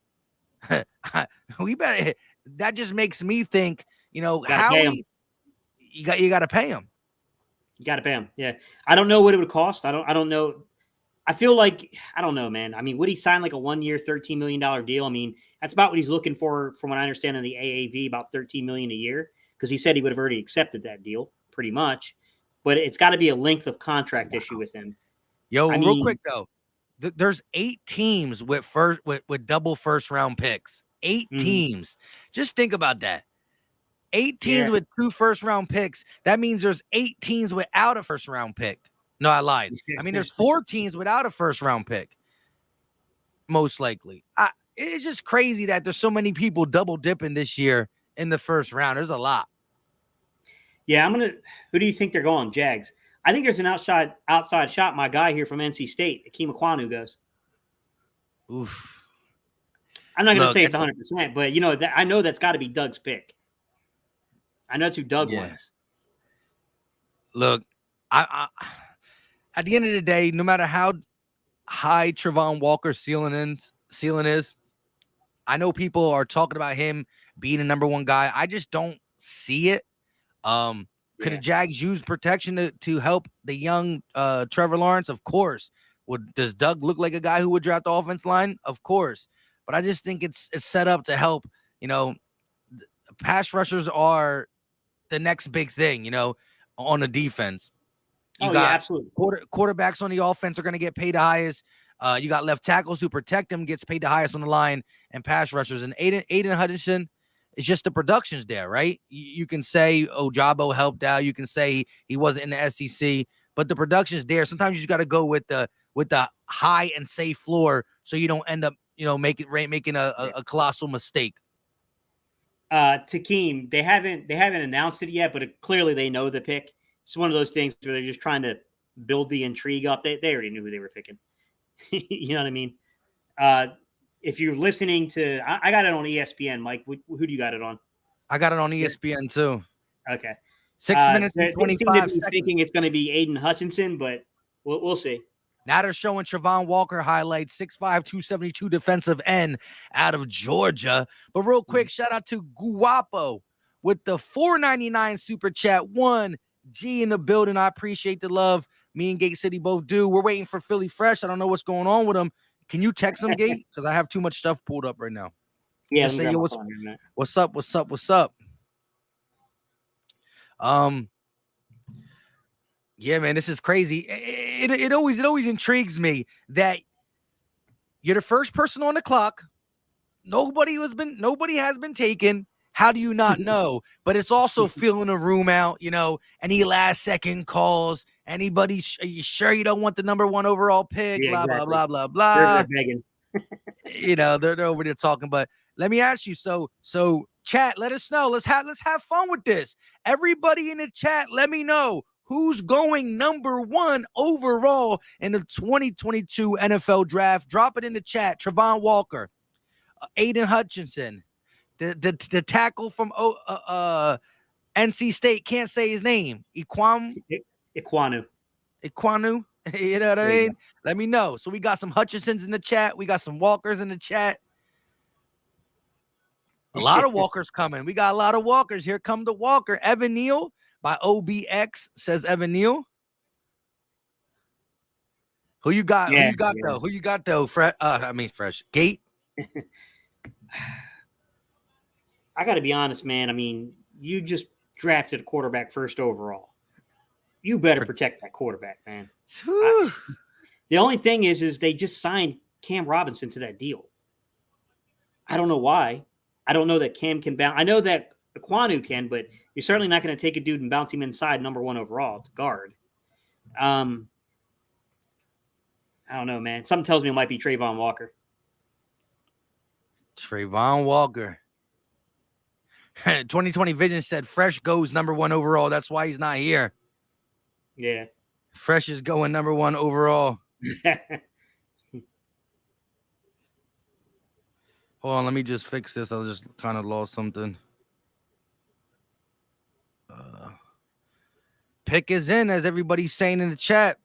We better. That just makes me think, Howie, you got to pay him. You got to pay him. Yeah, I don't know what it would cost. I don't know. I feel like, I don't know, man. I mean, would he sign like a 1-year, $13 million deal? I mean, that's about what he's looking for, from what I understand in the AAV, about $13 million a year, because he said he would have already accepted that deal pretty much. But it's got to be a length of contract issue with him. Real quick though, there's 8 teams with double first round picks. 8 teams. Just think about that. 8 teams with 2 first round picks. That means there's 8 teams without a first round pick. No, I lied. I mean, there's 4 teams without a first round pick. Most likely. It's just crazy that there's so many people double dipping this year in the first round. There's a lot. Yeah, who do you think they're going? Jags. I think there's an outside shot. My guy here from NC State, Akeem Ekwonu, goes. Oof. I'm not going to say it's 100%, but I know that's got to be Doug's pick. I know it's who Doug wants. Look, I at the end of the day, no matter how high Travon Walker's ceiling is, I know people are talking about him being a number 1 guy. I just don't see it. Could the Jags use protection to help the young Trevor Lawrence? Of course. Does Doug look like a guy who would draft the offense line? Of course. But I just think it's set up to help. Pass rushers are the next big thing, on the defense. You got absolutely. Quarterbacks on the offense are going to get paid the highest. You got left tackles who protect them, gets paid the highest on the line, and pass rushers. And Aiden Hutchinson, it's just the production's there, right? You can say, Jabo helped out. You can say he wasn't in the SEC, but the production's there. Sometimes you just got to go with the high and safe floor so you don't end up, making a colossal mistake. Takeem, they haven't announced it yet, but clearly they know the pick. It's one of those things where they're just trying to build the intrigue up. They already knew who they were picking. You know what I mean? If you're listening to, I got it on ESPN, Mike. Who do you got it on? I got it on ESPN too. Okay. 6 minutes They and seem to 25 be seconds. thinking it's going to be Aiden Hutchinson, but we'll see. Now they're showing Travon Walker highlights, 6'5", 272 defensive end out of Georgia. But real quick, shout out to Guapo with the $4.99 super chat. 1G in the building. I appreciate the love. Me and Gate City both do. We're waiting for Philly Fresh. I don't know what's going on with him. Can you text him, Gate? Because I have too much stuff pulled up right now. Yeah, Just say, yo, what's up? Yeah, man, this is crazy. It always intrigues me that you're the first person on the clock. Nobody has been taken. How do you not know? But it's also filling the room out, any last second calls. Anybody, are you sure you don't want the number 1 overall pick? Yeah, blah, exactly. blah, blah, blah, blah. They're They're over there talking. But let me ask you, so chat, let us know. Let's have fun with this. Everybody in the chat, let me know who's going number 1 overall in the 2022 NFL draft. Drop it in the chat. Travon Walker, Aiden Hutchinson, the tackle from NC State, can't say his name. Iquanu. You know what I mean? Let me know. So we got some Hutchinsons in the chat. We got some Walkers in the chat. A lot of Walkers coming. We got a lot of Walkers. Here come the Walker. Evan Neal by OBX says Evan Neal. Who you got? Yeah, Who you got though? Fresh. Gate. I got to be honest, man. I mean, you just drafted a quarterback first overall. You better protect that quarterback, man. The only thing is they just signed Cam Robinson to that deal. I don't know why. I don't know that Cam can bounce. I know that Iquanu can, but you're certainly not going to take a dude and bounce him inside number 1 overall to guard. I don't know, man. Something tells me it might be Travon Walker. Travon Walker. 2020 Vision said Fresh goes number 1 overall. That's why he's not here. Yeah. Fresh is going number 1 overall. Hold on, let me just fix this. I just kind of lost something. Pick is in, as everybody's saying in the chat.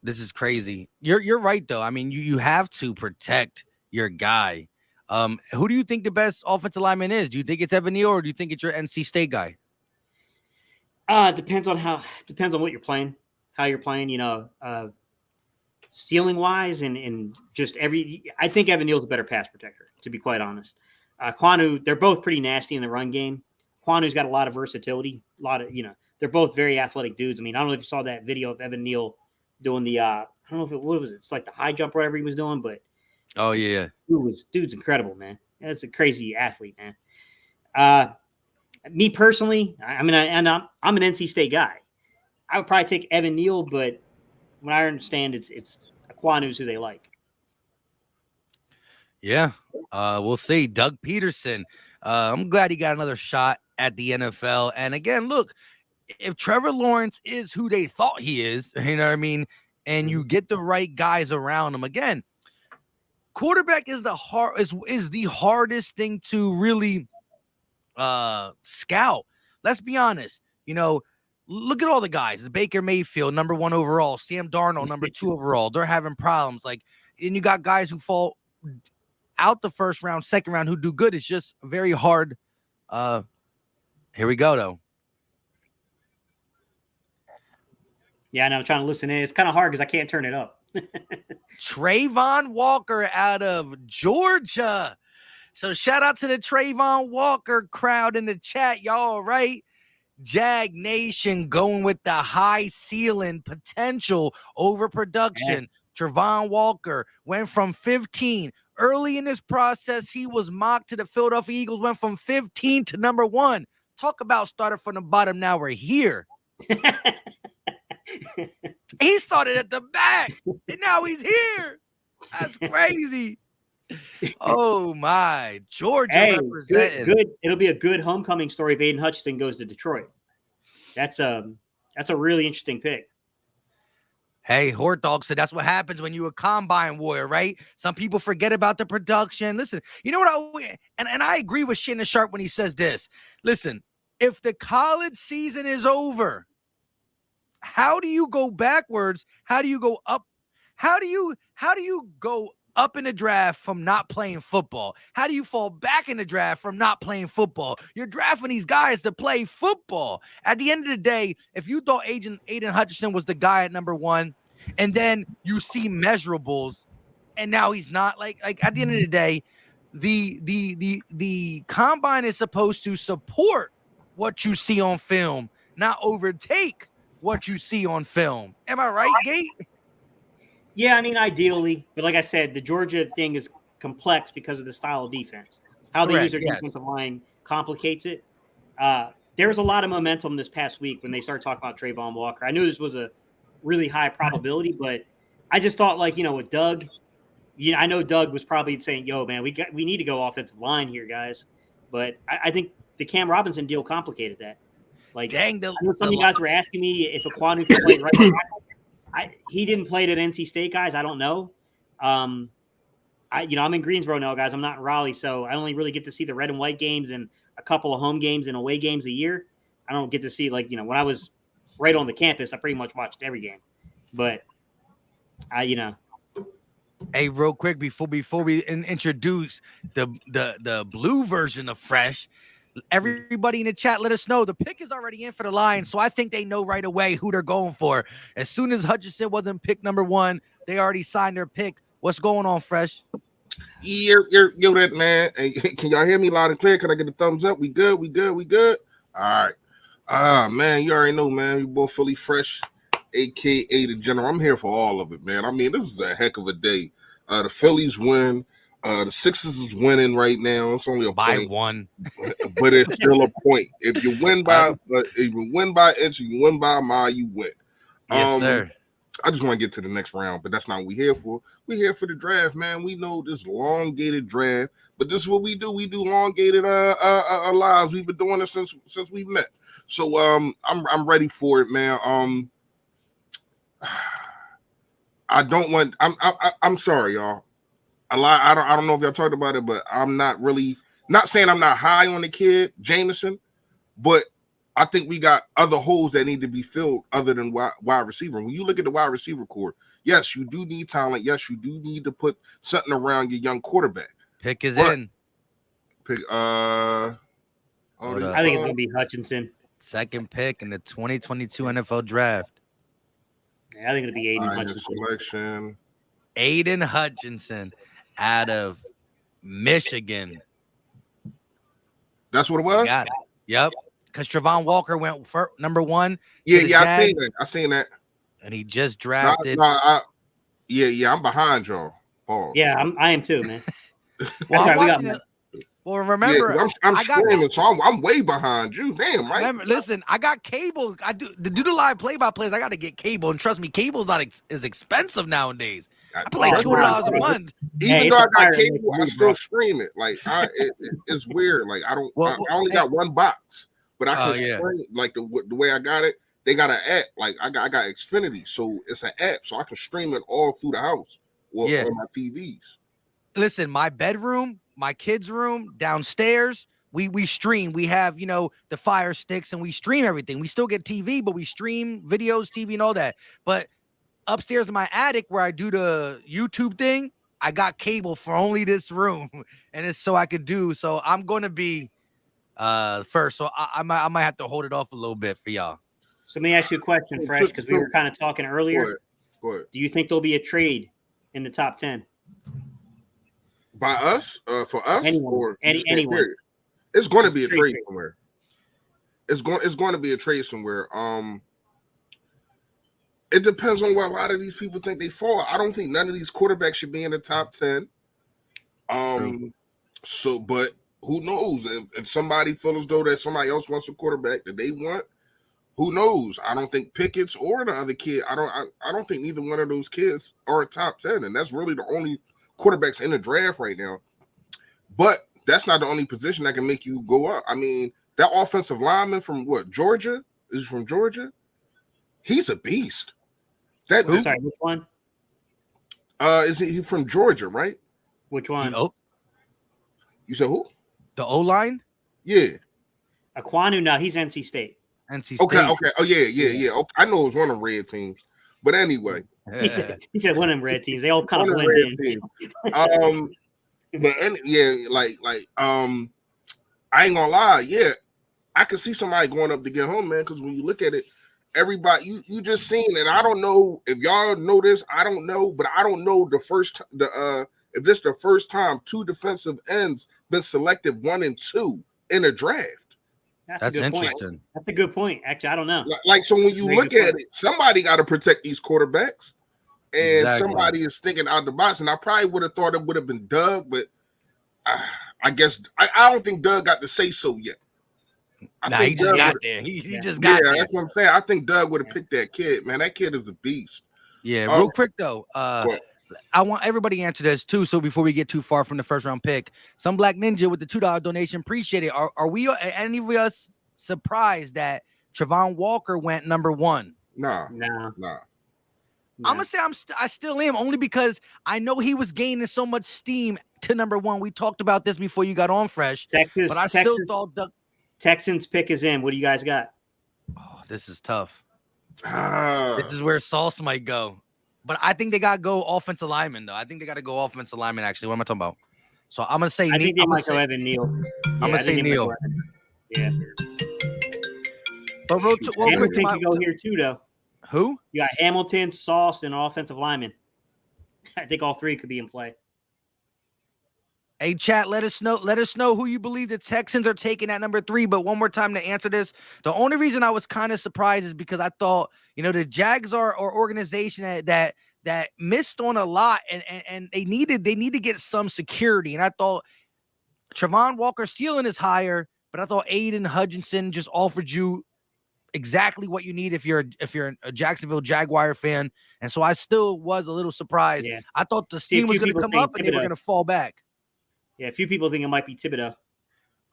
This is crazy. You're right though. I mean, you have to protect your guy. Who do you think the best offensive lineman is? Do you think it's Evan Neal or do you think it's your NC State guy? Depends on what you're playing, how you're playing, ceiling wise and just I think Evan Neal's a better pass protector, to be quite honest. Quanu, they're both pretty nasty in the run game. Quanu's got a lot of versatility, they're both very athletic dudes. I mean, I don't know if you saw that video of Evan Neal doing the, I don't know if what was it? It's like the high jump or whatever he was doing, but oh yeah, dude's incredible, man. That's a crazy athlete, man. Me personally, I'm an NC State guy. I would probably take Evan Neal, but when I understand it's Aquanu's who they like. Yeah, we'll see. Doug Peterson. I'm glad he got another shot at the NFL. And again, look, if Trevor Lawrence is who they thought he is, you know what I mean, and you get the right guys around him, again, quarterback is the hardest thing to really scout. Let's be honest. Look at all the guys. Baker Mayfield, number 1 overall. Sam Darnold, number 2 overall. They're having problems. And you got guys who fall out the first round, second round, who do good. It's just very hard. Here we go, though. Yeah, I know. I'm trying to listen in. It's kind of hard because I can't turn it up. Travon Walker out of Georgia. So shout out to the Travon Walker crowd in the chat. Y'all right? Jag Nation going with the high ceiling potential over production. Yeah. Travon Walker went from 15. Early in this process, he was mocked to the Philadelphia Eagles, went from 15 to number 1. Talk about started from the bottom. Now we're here. He started at the back, and now he's here. That's crazy. Oh my, Georgia representing. Good. It'll be a good homecoming story if Aiden Hutchinson goes to Detroit. That's a really interesting pick. Hey, Hort Dog said that's what happens when you a combine warrior, right? Some people forget about the production. Listen, you know what? And I agree with Shannon Sharp when he says this. Listen, if the college season is over, how do you go backwards? How do you go up? How do you go up in the draft from not playing football? How do you fall back in the draft from not playing football? You're drafting these guys to play football. At the end of the day, if you thought Aiden Hutchinson was the guy at number 1, and then you see measurables, and now he's not, like at the end of the day, the combine is supposed to support what you see on film, not overtake what you see on film. Am I right, Gate? Yeah, I mean, ideally, but like I said, the Georgia thing is complex because of the style of defense. How they use their defensive line complicates it. There was a lot of momentum this past week when they started talking about Trayvon Walker. I knew this was a really high probability, but I just thought, like, with Doug, I know Doug was probably saying, "Yo, man, we need to go offensive line here, guys." But I think the Cam Robinson deal complicated that. Like, dang, I know some of you guys were asking me if Ekwonu could play right back. He didn't play at NC State, guys. I don't know. I'm in Greensboro now, guys. I'm not in Raleigh, so I only really get to see the red and white games and a couple of home games and away games a year. I don't get to see, like, when I was right on the campus, I pretty much watched every game. But Hey, real quick before we introduce the blue version of Fresh, everybody in the chat, let us know the pick is already in for the Lions, so I think they know right away who they're going for. As soon as Hutchinson wasn't pick number 1, they already signed their pick. What's going on, Fresh? Yo, that man. Hey, can y'all hear me loud and clear? Can I get a thumbs up? We good? All right. Man, you already know, man. We both fully fresh, aka the general. I'm here for all of it, man. I mean, this is a heck of a day. The Phillies win. The Sixers is winning right now. It's only a by point. 1, but it's still a point. If you win by inch, you win by a mile, you win. Yes, sir. I just want to get to the next round, but that's not what we're here for. We're here for the draft, man. We know this elongated draft, but this is what we do. We do elongated lives. We've been doing this since we met. So I'm ready for it, man. I'm sorry, y'all. I don't know if y'all talked about it, but I'm not saying I'm not high on the kid, Jameson, but I think we got other holes that need to be filled other than wide receiver. When you look at the wide receiver core, yes, you do need talent. Yes, you do need to put something around your young quarterback. Pick is in. Pick. I think it's gonna be Hutchinson. Second pick in the 2022 NFL Draft. Yeah, I think it'll be Aiden Hutchinson. Selection. Aiden Hutchinson out of Michigan. That's what it was? Got it. Yep. Because Trayvon Walker went for number 1. Yeah, I seen that. And he just drafted. I'm behind y'all. Pause. Yeah, I am too, man. Well, remember, I'm screaming, so I'm way behind you. Damn, right? Listen, I got cable. I do the live play-by-plays. I got to get cable, and trust me, cable's not as expensive nowadays. I pay like $200 a month. Even though I got cable, I still stream it. Like it's weird. Like I only got one box, but I can stream like the way I got it. They got an app. Like I got Xfinity, so it's an app, so I can stream it all through the house or on my TVs. Listen, my bedroom, my kids' room, downstairs, we stream. We have, the Fire Sticks, and we stream everything. We still get TV, but we stream videos, TV, and all that. But upstairs in my attic where I do the YouTube thing, I got cable for only this room, and it's so I could do. So I'm going to be first. So I might have to hold it off a little bit for y'all. So let me ask you a question, Fresh, because we were kind of talking earlier. Go ahead. Do you think there'll be a trade in the top 10? By us? For us? Anyone. Or anyone. It's going to be a trade somewhere. It's going to be a trade somewhere. It depends on where a lot of these people think they fall. I don't think none of these quarterbacks should be in the top 10. So, but who knows? If somebody feels as though that somebody else wants a quarterback that they want, who knows? I don't think Pickett's or the other kid. I don't think neither one of those kids are a top 10, and that's really the only quarterbacks in the draft right now. But that's not the only position that can make you go up. I mean, that offensive lineman from Georgia? Is from Georgia? He's a beast. That Sorry, which one? Is he from Georgia, right? Which one? You said who? The O-line? Yeah. Aquanu, no, he's NC State. NC State. Okay. Oh, yeah. Okay. I know it was one of the red teams. But anyway. He said one of them red teams. They all kind of One blend red in. team. But I ain't gonna lie, yeah. I could see somebody going up to get home, man, because when you look at it, everybody you just seen, and I don't know if y'all know this, I don't know, but I don't know if this the first time 2 defensive ends been selected 1 and 2 in a draft. That's a good interesting. point. That's a good point. Actually, I don't know. Like, so when you look at it, somebody got to protect these quarterbacks, and somebody is thinking out the box. And I probably would have thought it would have been Doug, but I guess I don't think Doug got to say so yet. He just got there. He just got there. That's what I'm saying. I think Doug would have picked that kid, man. That kid is a beast. Yeah, real quick though. I want everybody to answer this too. So before we get too far from the first round pick, some Black Ninja with the $2 donation, appreciate it. Are we any of us surprised that Travon Walker went number 1? Nah. No. I'm gonna say I still am, only because I know he was gaining so much steam to number 1. We talked about this before you got on, Fresh. But I still thought Texans pick is in. What do you guys got? Oh, this is tough. This is where Sauce might go. But I think they got to go offensive lineman, though. I think they got to go offensive lineman, actually. What am I talking about? So I'm going to say I think they might go Evan Neal. I'm going to say Neal. Yeah. But Hamilton can go here, too, though. Who? You got Hamilton, Sauce, and offensive lineman. I think all 3 could be in play. Hey, chat, let us know who you believe the Texans are taking at number 3. But one more time to answer this. The only reason I was kind of surprised is because I thought, the Jags are an organization that missed on a lot, and they need to get some security. And I thought Travon Walker's ceiling is higher, but I thought Aiden Hutchinson just offered you exactly what you need if you're a Jacksonville Jaguar fan. And so I still was a little surprised. Yeah. I thought the steam was going to come up and they were going to fall back. Yeah, a few people think it might be Thibodeau.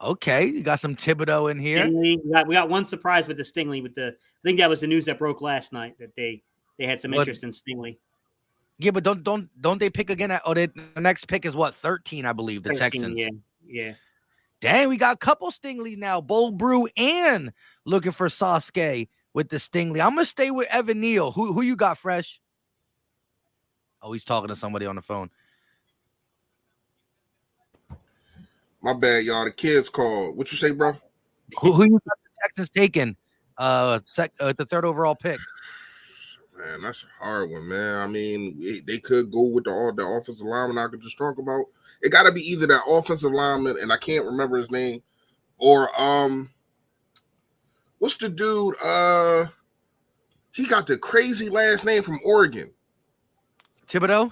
Okay, you got some Thibodeau in here. Stingley. We got one surprise with the Stingley. I think that was the news that broke last night, that they had some interest in Stingley. Yeah, but don't they pick again? The next pick is what, 13, I believe. The 13, Texans. Yeah. Dang, we got a couple Stingley now. Bold Brew and looking for Sasuke with the Stingley. I'm gonna stay with Evan Neal. Who you got, Fresh? Oh, he's talking to somebody on the phone. My bad, y'all. The kids called. What you say, bro? Who you got the Texans taking? The 3rd overall pick. Man, that's a hard one, man. I mean, they could go with the offensive lineman I could just talk about. It got to be either that offensive lineman, and I can't remember his name, or what's the dude? He got the crazy last name from Oregon. Thibodeau.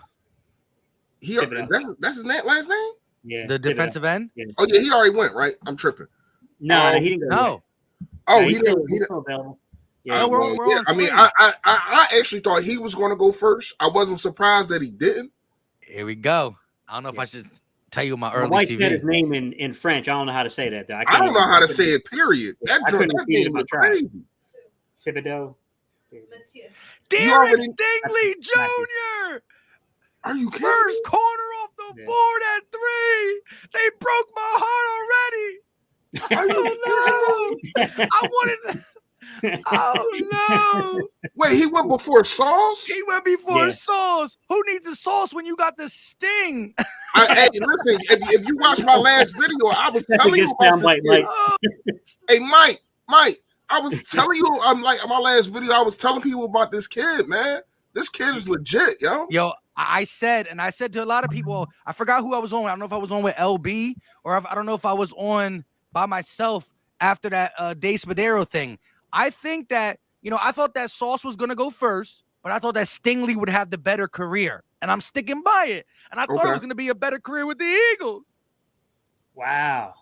Thibodeau. That's his last name. Yeah, the defensive end. Yeah. Oh yeah, he already went, right? I'm tripping. No, he didn't go. No. Oh, he didn't. Available. Yeah, I mean, I actually thought he was going to go first. I wasn't surprised that he didn't. Here we go. I don't know if I should tell you my early. My wife said his name in French. I don't know how to say that. Though. I don't know how to say it. Period. That name was crazy. Thibodeau. Derek Stingley Jr. Are you kidding? First corner off the board at 3. They broke my heart already. Oh no! I wanted. Oh no! Wait, he went before Sauce? He went before Sauce. Who needs a sauce when you got the sting? Hey, listen, if you watch my last video, I was telling you about this. Hey, Mike, I was telling you, my last video, I was telling people about this kid, man. This kid is legit, yo. Yo, I said to a lot of people, I forgot who I was on. I don't know if I was on with LB or I don't know if I was on by myself after that Dave Spadero thing. I think that, I thought that Sauce was going to go first, but I thought that Stingley would have the better career. And I'm sticking by it. And I thought it was going to be a better career with the Eagles. Wow.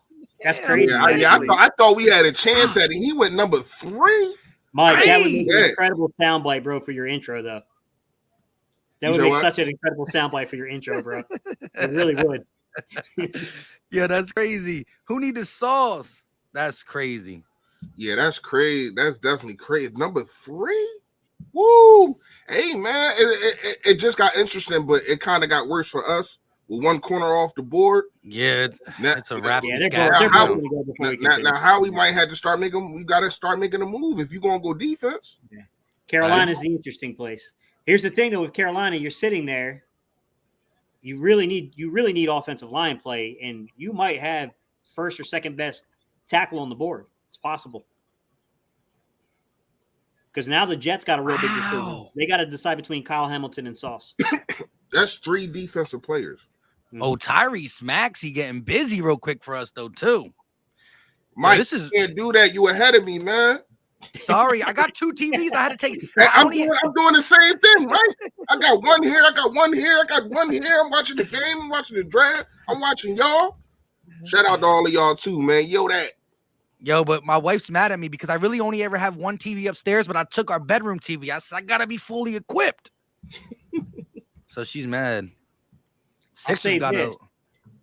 That's crazy. I thought we had a chance at it. He went number 3. Mike, that would be an incredible soundbite, bro, for your intro, though. That would make such an incredible soundbite for your intro, bro. It really would. Yeah, that's crazy. Who need the sauce? That's crazy. Yeah, that's crazy. That's definitely crazy. Number 3? Woo! Hey man, it just got interesting, but it kind of got worse for us with one corner off the board. Yeah, Now, it's a wrap. Yeah, They're they're both going to go before we can now how we might have to start making. We got to start making a move if you're gonna go defense. Yeah. Carolina's the interesting place. Here's the thing though, with Carolina, you're sitting there. You really need offensive line play, and you might have first or second best tackle on the board. It's possible. Because now the Jets got a real big decision. They got to decide between Kyle Hamilton and Sauce. That's 3 defensive players. Oh, Tyrese Maxey getting busy real quick for us though too. Mike, you can't do that. You ahead of me, man. Sorry, I got 2 TVs. I had to take. I'm doing the same thing, right? I got one here. I got one here. I got one here. I'm watching the game. I'm watching the draft. I'm watching y'all. Shout out to all of y'all too, man. Yo, but my wife's mad at me because I really only ever have one TV upstairs, but I took our bedroom TV. I said I gotta be fully equipped. So she's mad. I'll say this.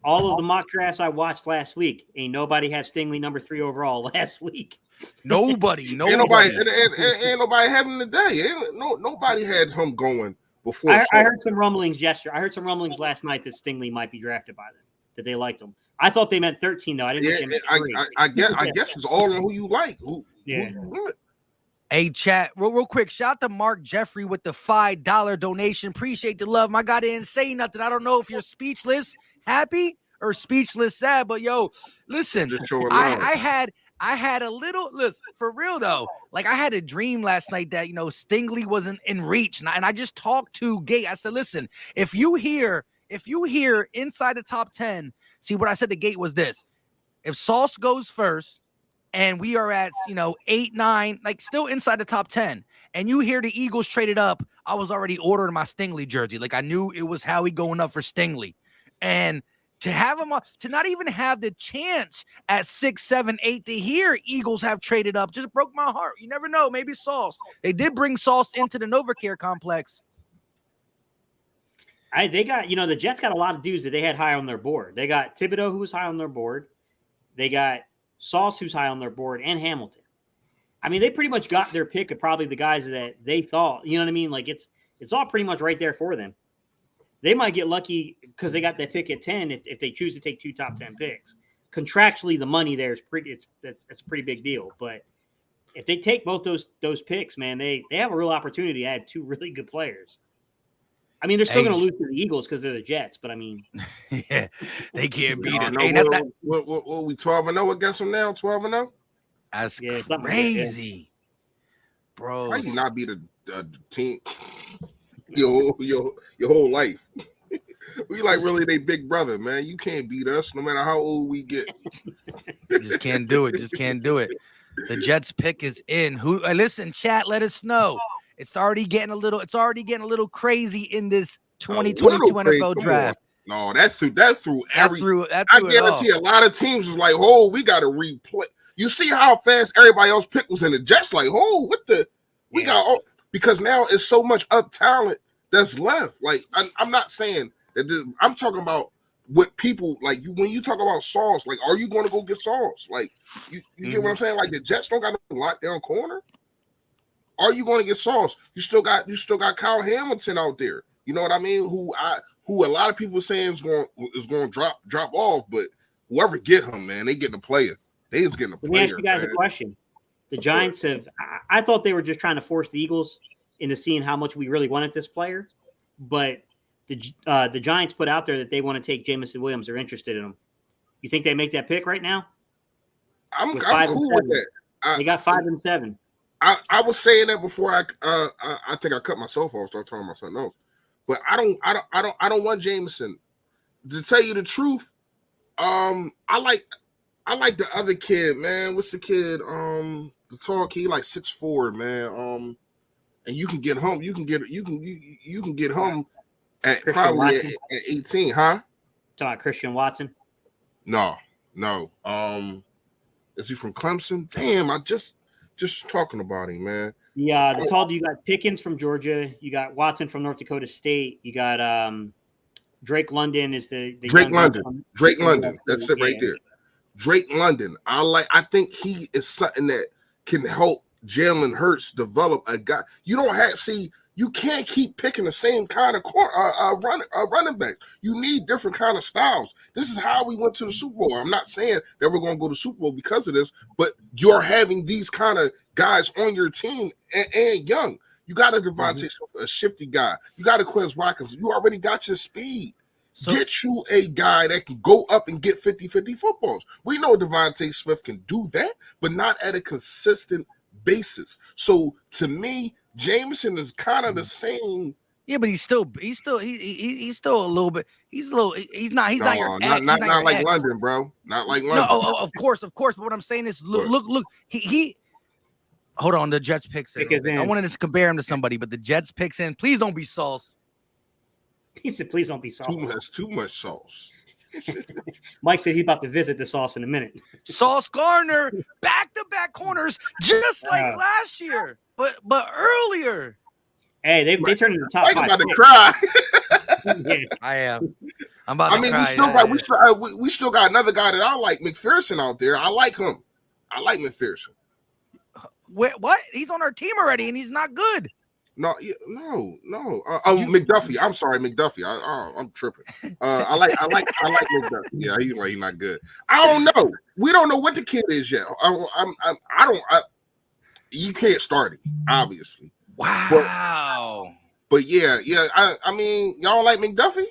All of the mock drafts I watched last week, ain't nobody have Stingley number 3 overall last week. Nobody. Ain't nobody having the day. Nobody had him going before. I heard some rumblings yesterday. I heard some rumblings last night that Stingley might be drafted by them, that they liked him. I thought they meant 13 though. I didn't. I guess it's all on who you like. Who yeah. Hey, chat, real quick. Shout out to Mark Jeffrey with the $5 donation. Appreciate the love. My guy didn't say nothing. I don't know if you're speechless, happy, or speechless, sad. But yo, listen, I had a little listen for real though. Like I had a dream last night that Stingley wasn't in reach, and I just talked to Gate. I said, listen, if you hear inside the top 10, see what I said to Gate was this: if Sauce goes first, and we are at 8, 9, like still inside the top 10, and you hear the Eagles traded up, I was already ordering my Stingley jersey. Like I knew it was Howie going up for Stingley, and to have him to not even have the chance at 6, 7, 8 to hear Eagles have traded up just broke my heart. You never know. Maybe Sauce. They did bring Sauce into the NovaCare complex. They got, the Jets got a lot of dudes that they had high on their board. They got Thibodeau, who was high on their board. They got Sauce, who's high on their board, and Hamilton. I mean, they pretty much got their pick of probably the guys that they thought, you know what I mean? Like it's all pretty much right there for them. They might get lucky because they got that pick at 10 if they choose to take 2 top 10 picks. Contractually, the money there is that's a pretty big deal. But if they take both those picks, man, they have a real opportunity to add 2 really good players. I mean, they're still going to lose to the Eagles because they're the Jets, but I mean, yeah, they can't beat it. What we 12-0 against them now? 12-0? That's crazy, bro. How you not beat a team your whole life? We like really they big brother, man. You can't beat us no matter how old we get. Just can't do it. Just can't do it. The Jets pick is in. Listen, chat, let us know. It's already getting a little crazy in this 2022 NFL draft. No, that threw every. I guarantee a lot of teams was like, "Oh, we got to replay." You see how fast everybody else pick was in the Jets. Like, "Oh, we got?" Because now it's so much up talent that's left. Like, I'm not saying that. I'm talking about what people like. When you talk about Sauce, like, are you going to go get Sauce? Like, you get what I'm saying? Like, the Jets don't got no lockdown corner. Are you going to get Sauce? You still got Kyle Hamilton out there. You know what I mean? Who a lot of people saying is going to drop off, but whoever get him, man, they getting a player. They is getting a player. Let me ask you guys a question. The Giants I thought they were just trying to force the Eagles into seeing how much we really wanted this player, but the Giants put out there that they want to take Jameson Williams. They're interested in him. You think they make that pick right now? I'm cool with that. They got 5 and 7. I was saying that before I think I cut myself off, start talking about something else. But I don't want Jameson. To tell you the truth, I like the other kid, man. What's the kid? The tall kid, like 6'4", man. And you can get him. You can get him at Christian probably Watson. at 18, huh? Talking about Christian Watson. No. Is he from Clemson? Damn, I just talking about him, man. Yeah, the tall. You got Pickens from Georgia. You got Watson from North Dakota State. You got Drake London is the Drake London. Drake London. That's it right there. Drake London. I think he is something that can help Jalen Hurts develop a guy. You don't have you can't keep picking the same kind of running back. You need different kind of styles. This is how we went to the Super Bowl. I'm not saying that we're going to go to the Super Bowl because of this, but you're having these kind of guys on your team and young. You got a Devontae Smith, a shifty guy. You got a Quez Watkins. You already got your speed. So, get you a guy that can go up and get 50-50 footballs. We know Devontae Smith can do that, but not at a consistent basis. So to me, Jameson is kind of the same. Yeah, but he's still a little bit. He's not your ex. Not like ex. London, bro. Not like London. No, of course. But what I'm saying is, look. He. Hold on, the Jets picks in. I wanted to compare him to somebody, but the Jets picks in. Please don't be Sauce. He said, "Please don't be Sauce." That's too much sauce. Mike said he's about to visit the Sauce in a minute. Sauce Gardner, back-to-back corners, just like last year, but earlier. Hey, they turned into the top 5. I'm about to cry. Yeah, I am. I'm about to cry. We still got another guy that I like, McPherson out there. I like him. I like McPherson. What? He's on our team already, and he's not good. No. McDuffie. I'm sorry, McDuffie. I'm tripping. I like McDuffie. Yeah, he's not good. I don't know. We don't know what the kid is yet. You can't start it, obviously. Wow. But yeah. I mean, y'all don't like McDuffie?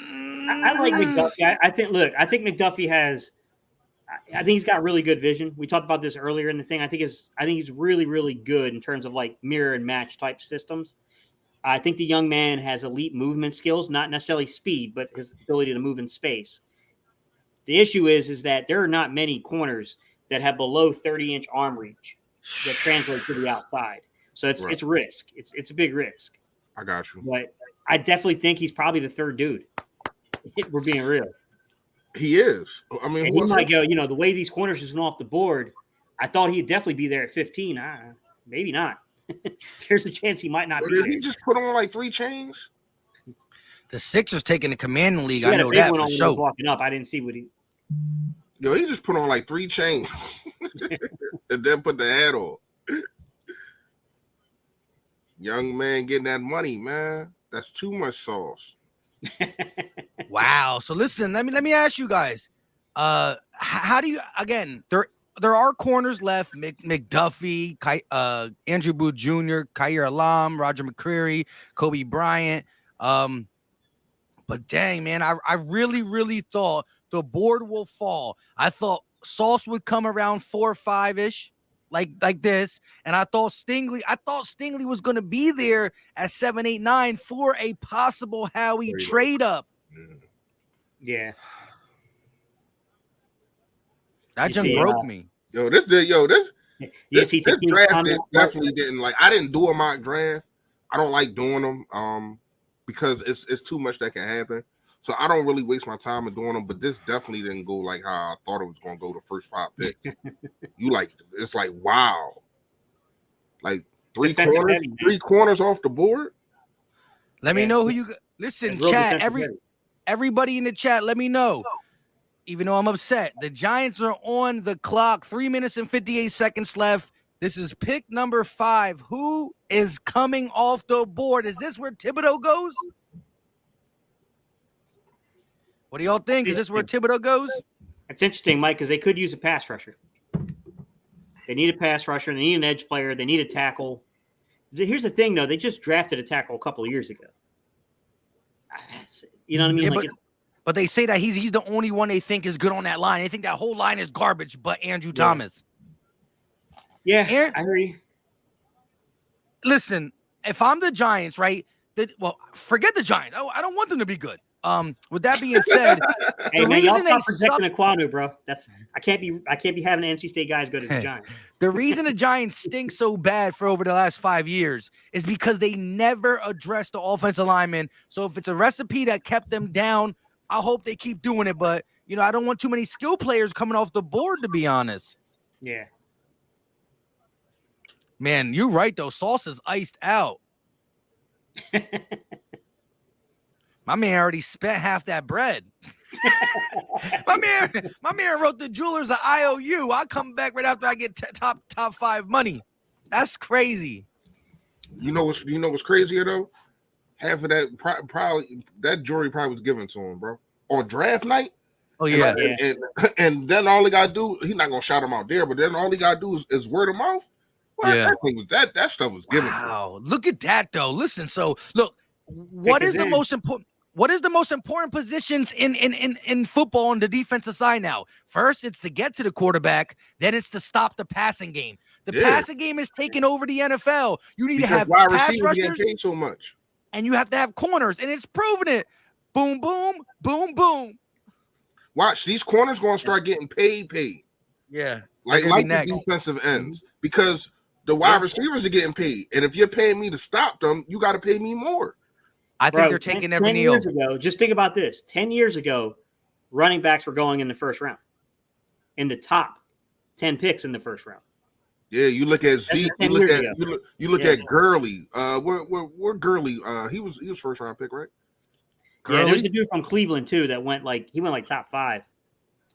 I like McDuffie. I think McDuffie has. I think he's got really good vision. We talked about this earlier in the thing. I think he's really, really good in terms of like mirror and match type systems. I think the young man has elite movement skills, not necessarily speed, but his ability to move in space. The issue is that there are not many corners that have below 30-inch arm reach that translate to the outside. So it's risk. It's a big risk. I got you. But I definitely think he's probably the third dude. We're being real. He is. I mean, he might go, the way these corners just went off the board, I thought he'd definitely be there at 15. Maybe not. There's a chance he might not be there. Did he just put on like 3 chains? The Sixers taking the commanding league. I know that for sure. Walking up, I didn't see what he. He just put on like 3 chains and then put the hat on. Young man getting that money, man. That's too much sauce. Wow. So listen, let me ask you guys. How do you again? There are corners left: McDuffie, Andrew Booth Jr., Khair Alam, Roger McCreary, Kobe Bryant. But dang, man, I really, really thought the board will fall. I thought Sauce would come around 4 or 5-ish. Like this, and I thought Stingley was going to be there at 7, 8, 9 for a possible Howie trade up. Yeah, that just broke me. This draft definitely didn't like. I didn't do a mock draft. I don't like doing them because it's too much that can happen. So I don't really waste my time in doing them, but this definitely didn't go like how I thought it was going to go the first 5 picks. It's like, wow. Like 3 corners off the board. Let me know who you listen, chat. Everybody in the chat, let me know. Even though I'm upset, the Giants are on the clock. 3 minutes and 58 seconds left. This is pick number 5. Who is coming off the board? Is this where Thibodeau goes? What do y'all think? Is this where Thibodeau goes? It's interesting, Mike, because they could use a pass rusher. They need a pass rusher. They need an edge player. They need a tackle. Here's the thing, though. They just drafted a tackle a couple of years ago. You know what I mean? Yeah, but they say that he's the only one they think is good on that line. They think that whole line is garbage, but Andrew Thomas. Yeah, I hear you. Listen, if I'm the Giants, right? Forget the Giants. I don't want them to be good. With that being said, hey man, y'all stop projecting Aquanu, bro. I can't be having NC State guys go to the Giants. The reason the Giants stink so bad for over the last 5 years is because they never addressed the offensive linemen. So if it's a recipe that kept them down, I hope they keep doing it. But I don't want too many skill players coming off the board, to be honest. Yeah. Man, you're right though. Sauce is iced out. My man already spent half that bread. my man wrote the jewelers an IOU. I'll come back right after I get top 5 money. That's crazy. You know what's crazier though? Half of that probably that jewelry probably was given to him, bro, on draft night. Oh yeah, and then all he gotta do, he's not gonna shout him out there, but then all he gotta do is word of mouth. Well, yeah, that stuff was given. Wow, look at that though. Listen, so look, what is the most important? What is the most important positions in football on the defensive side now? First, it's to get to the quarterback. Then it's to stop the passing game. The passing game is taking over the NFL. You need to have wide pass receivers rushers, getting paid so much, and you have to have corners, and it's proven it. Boom, boom, boom, boom. Watch, these corners going to start getting paid. Yeah. Like the defensive ends, because the wide receivers are getting paid. And if you're paying me to stop them, you got to pay me more. I think they're taking every 10 years ago, just think about this. 10 years ago, running backs were going in the first round. In the top 10 picks in the first round. Yeah, you look at Zeke, you look at Gurley. Where Gurley? He was first round pick, right? Yeah, there's a dude from Cleveland too that went top 5.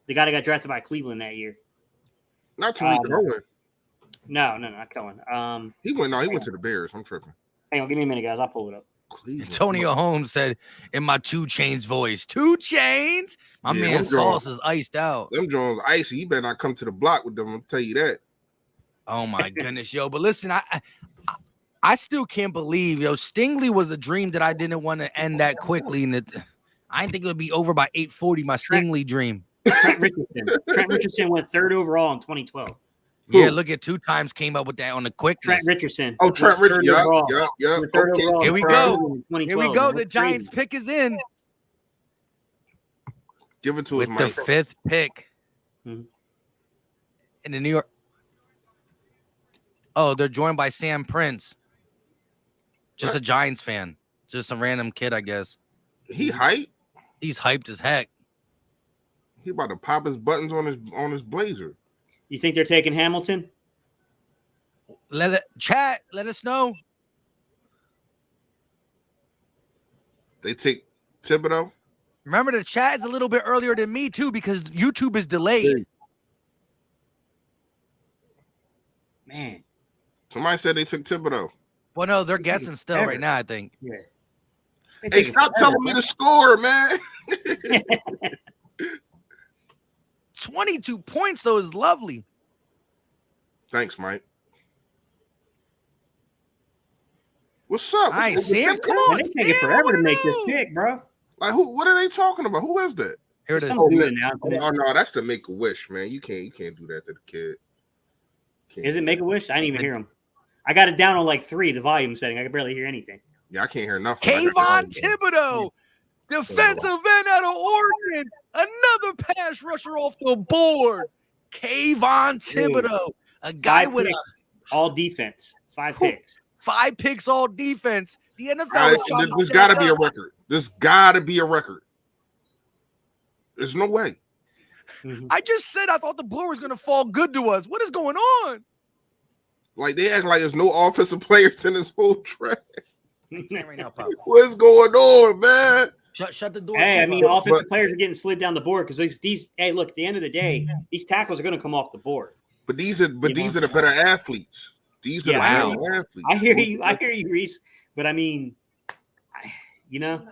The guy that got drafted by Cleveland that year. Not Tariq Cohen. No, not Cohen. He went to the Bears. I'm tripping. Hang on, give me a minute, guys. I'll pull it up. Cleveland. Antonio Holmes said in my 2 Chainz voice, 2 Chainz. My man Sauce is iced out. Them Jones icy. He better not come to the block with them. I'll tell you that. Oh my goodness, yo! But listen, I still can't believe, Stingley was a dream that I didn't want to end that quickly, and I didn't think it would be over by 8:40. My Stingley dream. Trent Richardson went 3rd overall in 2012. Yeah, look at 2 times came up with that on the quick. Trent Richardson. Oh, Trent Richardson. Yeah. Okay. Here we go. Here we go. The Giants pick is in. Give it to with us, the Mike. 5th pick in the New York. Oh, they're joined by Sam Prince. Just a Giants fan. Just some random kid, I guess. He hyped. He's hyped as heck. He about to pop his buttons on his blazer. You think they're taking Hamilton? Let us know. They take Thibodeau. Remember, the chat is a little bit earlier than me too because YouTube is delayed. Man. Somebody said they took Thibodeau. Well, no, they're guessing still right now, I think. Yeah. Hey, stop telling me to score, man. 22 points, though, is lovely. Thanks, Mike. What's up? All right, Sam, come on. It's taking forever to make this pick, bro. Like, what are they talking about? Who is that? Here it is. Oh, no, that's the Make-A-Wish, man. You can't do that to the kid. Is it Make-A-Wish? I didn't even hear him. I got it down on 3, the volume setting. I could barely hear anything. Yeah, I can't hear nothing. Kayvon Thibodeau, defensive end out of Oregon. Another pass rusher off the board. Kayvon Thibodeau, a guy with all defense. 5 picks. 5 picks, all defense. The NFL. There's got to be a record. There's got to be a record. There's no way. I just said I thought the blue was going to fall good to us. What is going on? Like, they act like there's no offensive players in this whole draft. Right now, what's going on, man? Shut the door. Hey, I mean, offensive players are getting slid down the board because these. Hey, look, at the end of the day, these tackles are going to come off the board. But these are the better athletes. These are the better athletes. I hear you, Reese. But I mean, No,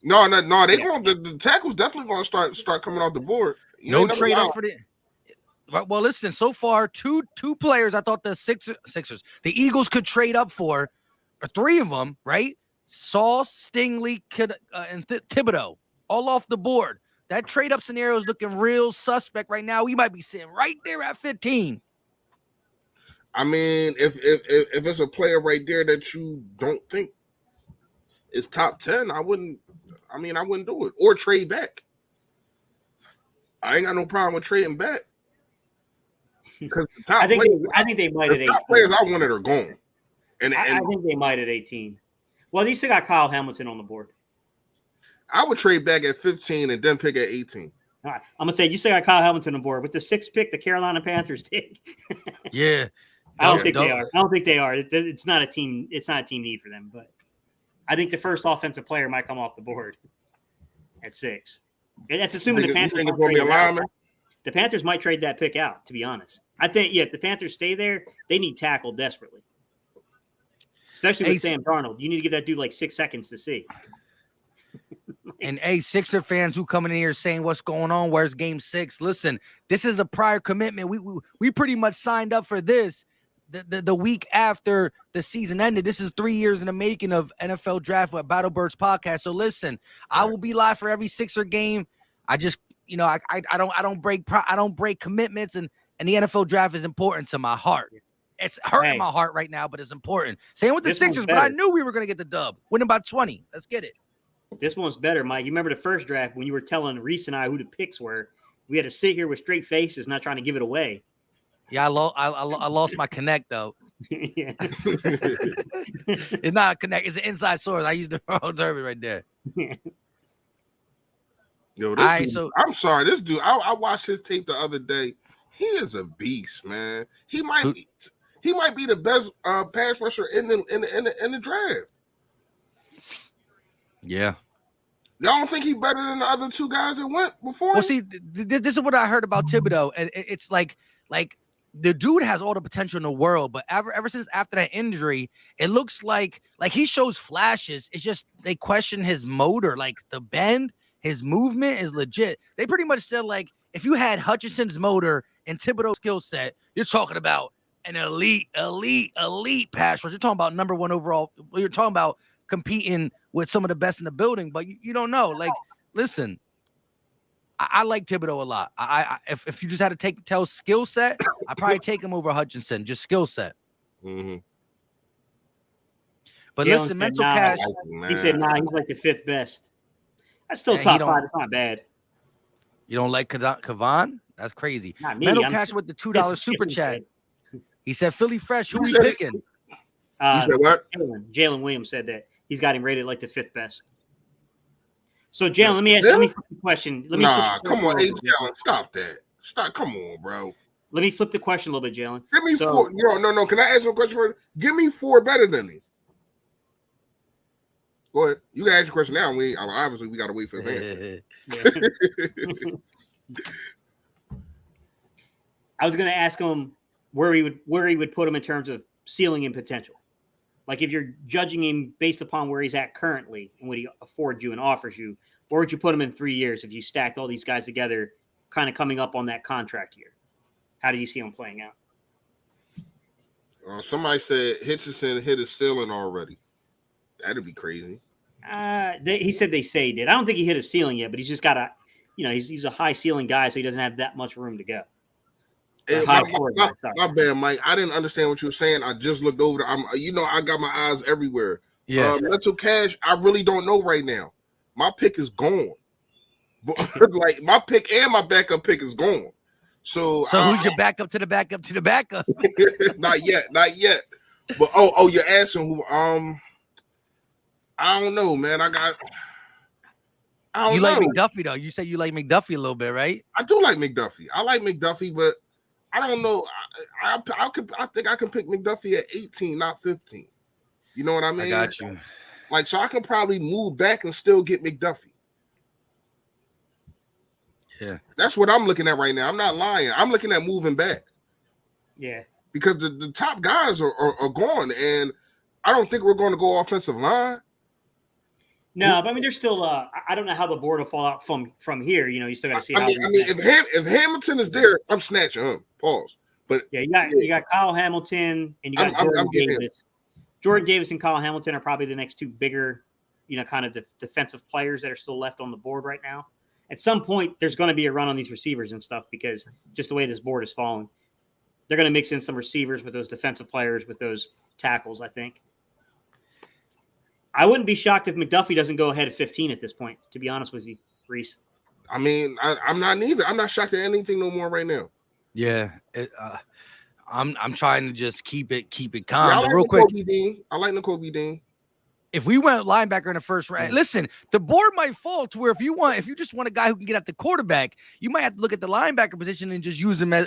they going. The tackles definitely going to start coming off the board. No trade up for the. Well, listen. So far, two players. I thought the Sixers, the Eagles could trade up for, or 3 of them, right? Sauce, Stingley, and Thibodeau, all off the board. That trade up scenario is looking real suspect right now. We might be sitting right there at 15. I mean, if it's a player right there that you don't think is top 10, I wouldn't do it or trade back. I ain't got no problem with trading back. Because I think they might at 18. Top players I wanted are gone. And I think they might at 18. Well, they still got Kyle Hamilton on the board. I would trade back at 15 and then pick at 18. All right. I'm gonna say you still got Kyle Hamilton on the board with the 6th pick. The Carolina Panthers did. Yeah, I don't think they are. I don't think they are. It's not a team. It's not a team need for them. But I think the first offensive player might come off the board. at 6. And that's assuming You the Panthers think it's don't going to trade be a it out. lineman? The Panthers might trade that pick out, to be honest. I think, if the Panthers stay there, they need tackle desperately. Especially with Sam Darnold. You need to give that dude like 6 seconds to see. And Sixer fans who coming in here saying what's going on, where's game 6? Listen, this is a prior commitment. We pretty much signed up for this the week after the season ended. This is 3 years in the making of NFL Draft with Battle Birds podcast. So listen, I will be live for every Sixer game. I just, I don't break commitments, and the NFL Draft is important to my heart. It's hurting my heart right now, but it's important. Same with the Sixers, but I knew we were going to get the dub. Winning by 20. Let's get it. This one's better, Mike. You remember the first draft when you were telling Reese and I who the picks were? We had to sit here with straight faces, not trying to give it away. Yeah, I lost my connect, though. Yeah. It's not a connect. It's an inside source. I used the wrong term right there. Yo, this dude, I'm sorry. This dude, I watched his tape the other day. He is a beast, man. He might be the best pass rusher in the draft. Yeah. Y'all don't think he's better than the other 2 guys that went before? Well, see, this is what I heard about Thibodeau, and it's like the dude has all the potential in the world, but ever since after that injury, it looks like he shows flashes. It's just they question his motor, like the bend, his movement is legit. They pretty much said, like, if you had Hutchinson's motor and Thibodeau's skill set, you're talking about an elite pass rush. You're talking about number 1 overall. You're talking about competing with some of the best in the building, but you don't know. Like, listen, I like Thibodeau a lot. If you just had to tell skill set, I'd probably take him over Hutchinson, just skill set. Mm-hmm. But listen, mental cash. He said, he's like the 5th best. That's still top 5. It's not bad. You don't like Kavan? That's crazy. Not me. Mental cash with the $2 super chat. He said, Philly Fresh, who we picking? You said what? Jalen Williams said that. He's got him rated like the 5th best. So, Jalen, let me flip the question. Come on, hey, Jalen, stop that. Come on, bro. Let me flip the question a little bit, Jalen. Give me 4. No. Can I ask you a question first? Give me 4 better than me. Go ahead. You can ask your question now. Obviously we got to wait for his answer. I was going to ask him where he would put him in terms of ceiling and potential. Like, if you're judging him based upon where he's at currently and what he affords you and offers you, where would you put him in 3 years if you stacked all these guys together, kind of coming up on that contract year? How do you see him playing out? Somebody said Hutchinson hit his ceiling already. That'd be crazy. He said they say he did. I don't think he hit his ceiling yet, but he's just got he's a high ceiling guy, so he doesn't have that much room to go. Hey, my bad, Mike. I didn't understand what you were saying. I just looked over. I got my eyes everywhere. Yeah. Mental cash, I really don't know right now. My pick is gone. Like, my pick and my backup pick is gone. So who's your backup to the backup to the backup? Not yet. But you're asking who? I don't know, man. I don't know. Like McDuffie though. You said you like McDuffie a little bit, right? I do like McDuffie. I like McDuffie, but I don't know. I think I can pick McDuffie at 18, not 15. You know what I mean? I got you. Like, so I can probably move back and still get McDuffie. Yeah. That's what I'm looking at right now. I'm not lying. I'm looking at moving back. Yeah. Because the top guys are gone, and I don't think we're going to go offensive line. No, but I mean, there's still. I don't know how the board will fall out from here. You still got to see. If Hamilton is there, I'm snatching him. Pause. But yeah, you got Kyle Hamilton and you got Jordan Davis. Jordan Davis and Kyle Hamilton are probably the next 2 bigger, kind of defensive players that are still left on the board right now. At some point, there's going to be a run on these receivers and stuff because just the way this board is falling, they're going to mix in some receivers with those defensive players with those tackles. I think. I wouldn't be shocked if McDuffie doesn't go ahead of 15 at this point, to be honest with you, Reese. I mean, I'm not neither. I'm not shocked at anything no more right now. Yeah. I'm trying to just keep it calm. Yeah, I like real quick. I like Nakobe Dean. If we went linebacker in the first round, listen, the board might fall to where if you just want a guy who can get at the quarterback, you might have to look at the linebacker position and just use him as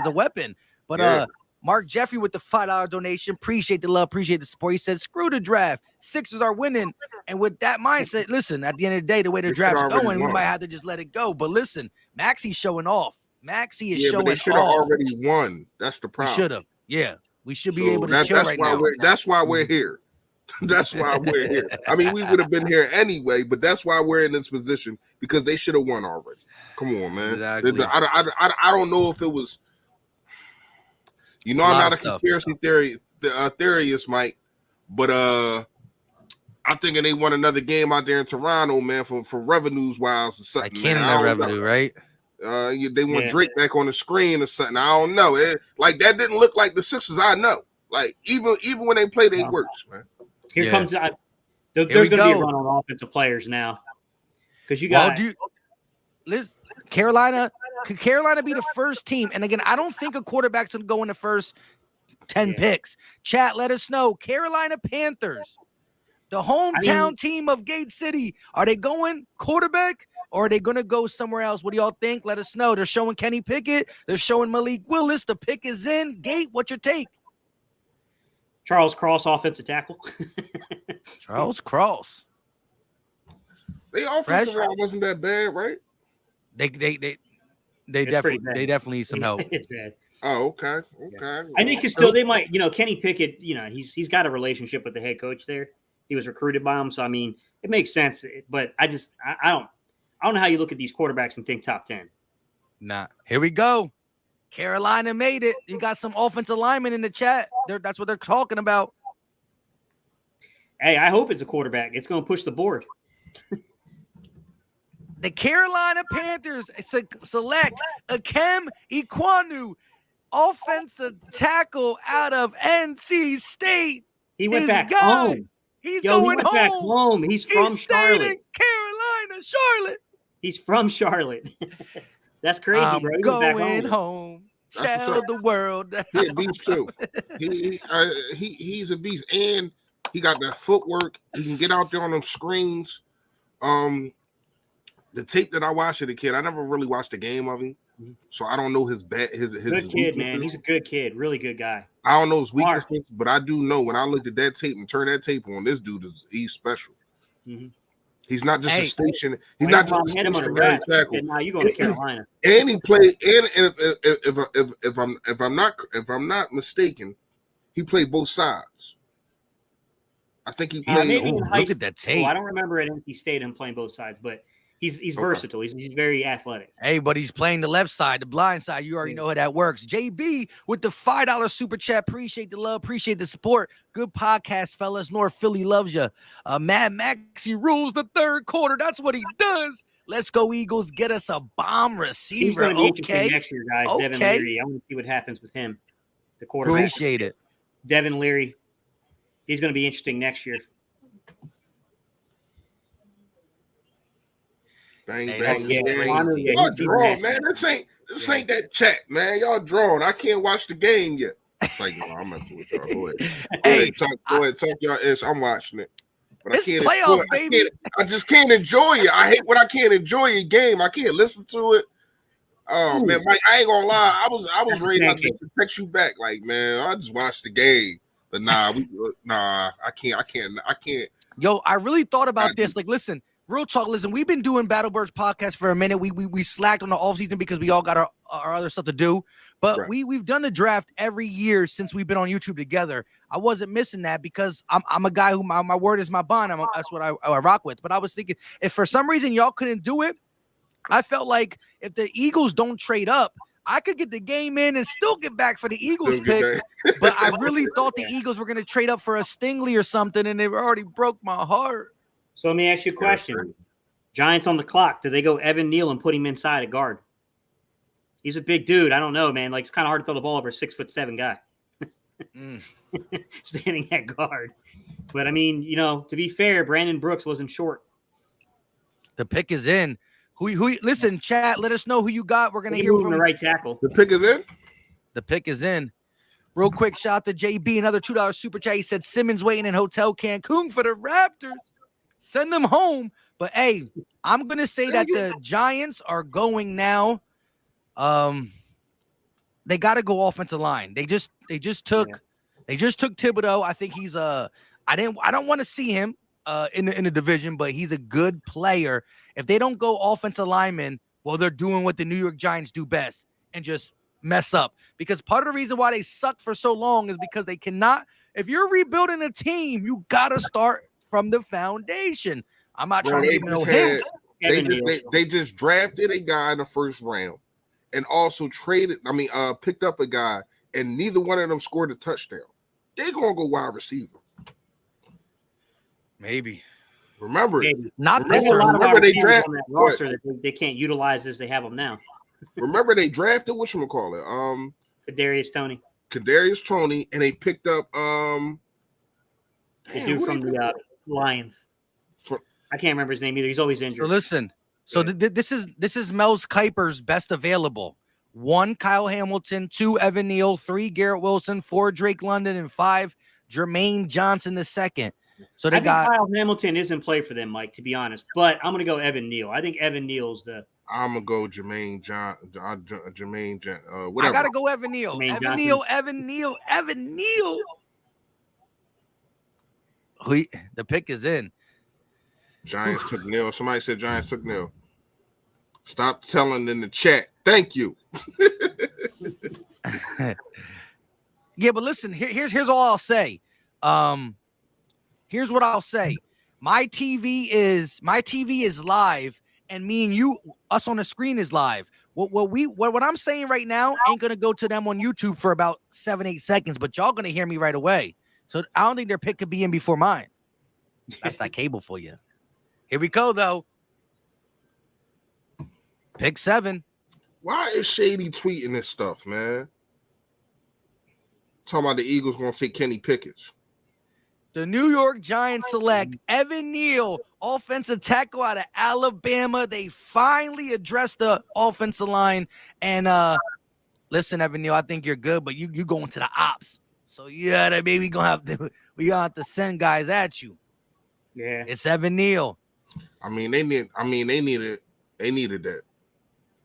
a weapon. But Mark Jeffrey with the $5 donation. Appreciate the love, appreciate the support. He said, screw the draft. Sixers are winning. And with that mindset, listen, at the end of the day, the way the draft's going, we might have to just let it go. But listen, Maxey's showing off. Maxey is showing off. But they should have already won. That's the problem. We should have. Yeah. We should be able to chill right now. That's why we're here. That's why we're here. I mean, we would have been here anyway, but that's why we're in this position, because they should have won already. Come on, man. Exactly. I don't know if it was, I'm not a conspiracy theorist, Mike, but I'm thinking they won another game out there in Toronto, man, for revenues wise or something. Like Canada revenue, right? They want Drake back on the screen or something. I don't know. Like that didn't look like the Sixers I know. Like even when they play, they works, man. Here comes there's going to be a run on offensive players now, because you got Carolina. Could Carolina be the first team? And again, I don't think a quarterback's going to go in the first 10 picks. Chat, let us know. Carolina Panthers, the hometown team of Gate City. Are they going quarterback, or are they going to go somewhere else? What do y'all think? Let us know. They're showing Kenny Pickett. They're showing Malik Willis. The pick is in. Gate, what's your take? Charles Cross, offensive tackle. Charles Cross. They offensive line wasn't that bad, right? They definitely need some help. It's bad. Oh, okay. I think they might, Kenny Pickett, he's got a relationship with the head coach there. He was recruited by him, so I mean, it makes sense. But I don't know how you look at these quarterbacks and think top 10. Nah, here we go. Carolina made it. You got some offensive linemen in the chat. That's what they're talking about. Hey, I hope it's a quarterback. It's going to push the board. The Carolina Panthers select Akem Ikwanu, offensive tackle out of NC State. He went back home. He went back home. He's from Charlotte. Carolina, Charlotte. He's from Charlotte. That's crazy, I'm bro. Going home. Tell the world. He's a beast too. He's a beast, and he got that footwork. He can get out there on them screens. The tape that I watched as a kid, I never really watched a game of him, so I don't know his good kid, man. He's a good kid, really good guy. I don't know his weaknesses, but I do know when I looked at that tape and turned that tape on, this dude he's special. Mm-hmm. He's not just a station. He's not just a stationary tackle. Now you going to Carolina? And he played. And if I'm not mistaken, he played both sides. I think he played. Maybe in high look at that tape. I don't remember at NC State him playing both sides, but he's versatile. He's very athletic. Hey, but he's playing the left side, the blind side. You already know how that works. JB with the $5 super chat. Appreciate the love. Appreciate the support. Good podcast, fellas. North Philly loves you. Mad Maxey rules the third quarter. That's what he does. Let's go, Eagles. Get us a bomb receiver. He's going to be interesting next year, guys. Okay. Devin Leary. I want to see what happens with him. The quarterback. Appreciate it. Devin Leary. He's going to be interesting next year. Bang, bang. Y'all drawn, man. This ain't that chat, man. Y'all drawn. I can't watch the game yet. It's like, no, I'm messing with y'all. Go ahead. Go ahead, talk y'all ish. I'm watching it. But I can't playoffs, baby. I just can't enjoy it. I hate when I can't enjoy a game. I can't listen to it. Oh man, Mike, I ain't gonna lie. I was ready to text you back. Like, man, I just watched the game. But I can't. Yo, I really thought about this. Like, listen. Real talk, listen, we've been doing Battle Birds podcast for a minute. We slacked on the offseason because we all got our other stuff to do. But we've done the draft every year since we've been on YouTube together. I wasn't missing that because I'm a guy who my word is my bond. That's what I rock with. But I was thinking, if for some reason y'all couldn't do it, I felt like if the Eagles don't trade up, I could get the game in and still get back for the Eagles pick. But I really thought the Eagles were going to trade up for a Stingley or something, and they already broke my heart. So let me ask you a question. Giants on the clock. Do they go Evan Neal and put him inside at guard? He's a big dude. I don't know, man. Like, it's kind of hard to throw the ball over a 6'7" guy. Standing at guard. But, I mean, to be fair, Brandon Brooks wasn't short. The pick is in. Listen, chat, let us know who you got. We're going to hear from the right tackle. The pick is in? The pick is in. Real quick, shout out to JB, another $2 super chat. He said Simmons waiting in Hotel Cancun for the Raptors. Send them home. But, hey, I'm going to say that the Giants are going now. The they got to go offensive line. They just took Thibodeau. I think he's I don't want to see him in the division, but he's a good player. If they don't go offensive lineman, well, they're doing what the New York Giants do best and just mess up. Because part of the reason why they suck for so long is because they cannot. If you're rebuilding a team, you got to start from the foundation. I'm not trying to give no hints. They just drafted a guy in the first round and also picked up a guy, and neither one of them scored a touchdown. They're going to go wide receiver. Maybe. Remember, not this. Remember they drafted on that roster that they can't utilize as they have them now. Remember they drafted whatchamacallit? Kadarius Toney, and they picked up the dude from the Lions. I can't remember his name either. He's always injured. So listen. So this is Mel Kiper's best available. 1, Kyle Hamilton. 2, Evan Neal. 3, Garrett Wilson. 4, Drake London. And 5, Jermaine Johnson II. So they got Kyle Hamilton is in play for them, Mike, to be honest. But I'm going to go Evan Neal. I think Evan Neal's I'm going to go Jermaine whatever. I got to go Evan Neal. Evan Neal. The pick is in. Giants took Neal. Somebody said Giants took Neal. Stop telling in the chat. Thank you. Yeah, but listen, here's all I'll say. Here's what I'll say. My TV is live, and me and you, us on the screen is live. What I'm saying right now ain't gonna go to them on YouTube for about 7-8 seconds, but y'all gonna hear me right away. So I don't think their pick could be in before mine. That's not cable for you. Here we go, though. Pick 7. Why is Shady tweeting this stuff, man? Talking about the Eagles going to take Kenny Pickett. The New York Giants select Evan Neal, offensive tackle out of Alabama. They finally addressed the offensive line. And listen, Evan Neal, I think you're good, but you going to the ops. So yeah, maybe we gonna have to send guys at you. Yeah, it's Evan Neal. I mean, they needed that.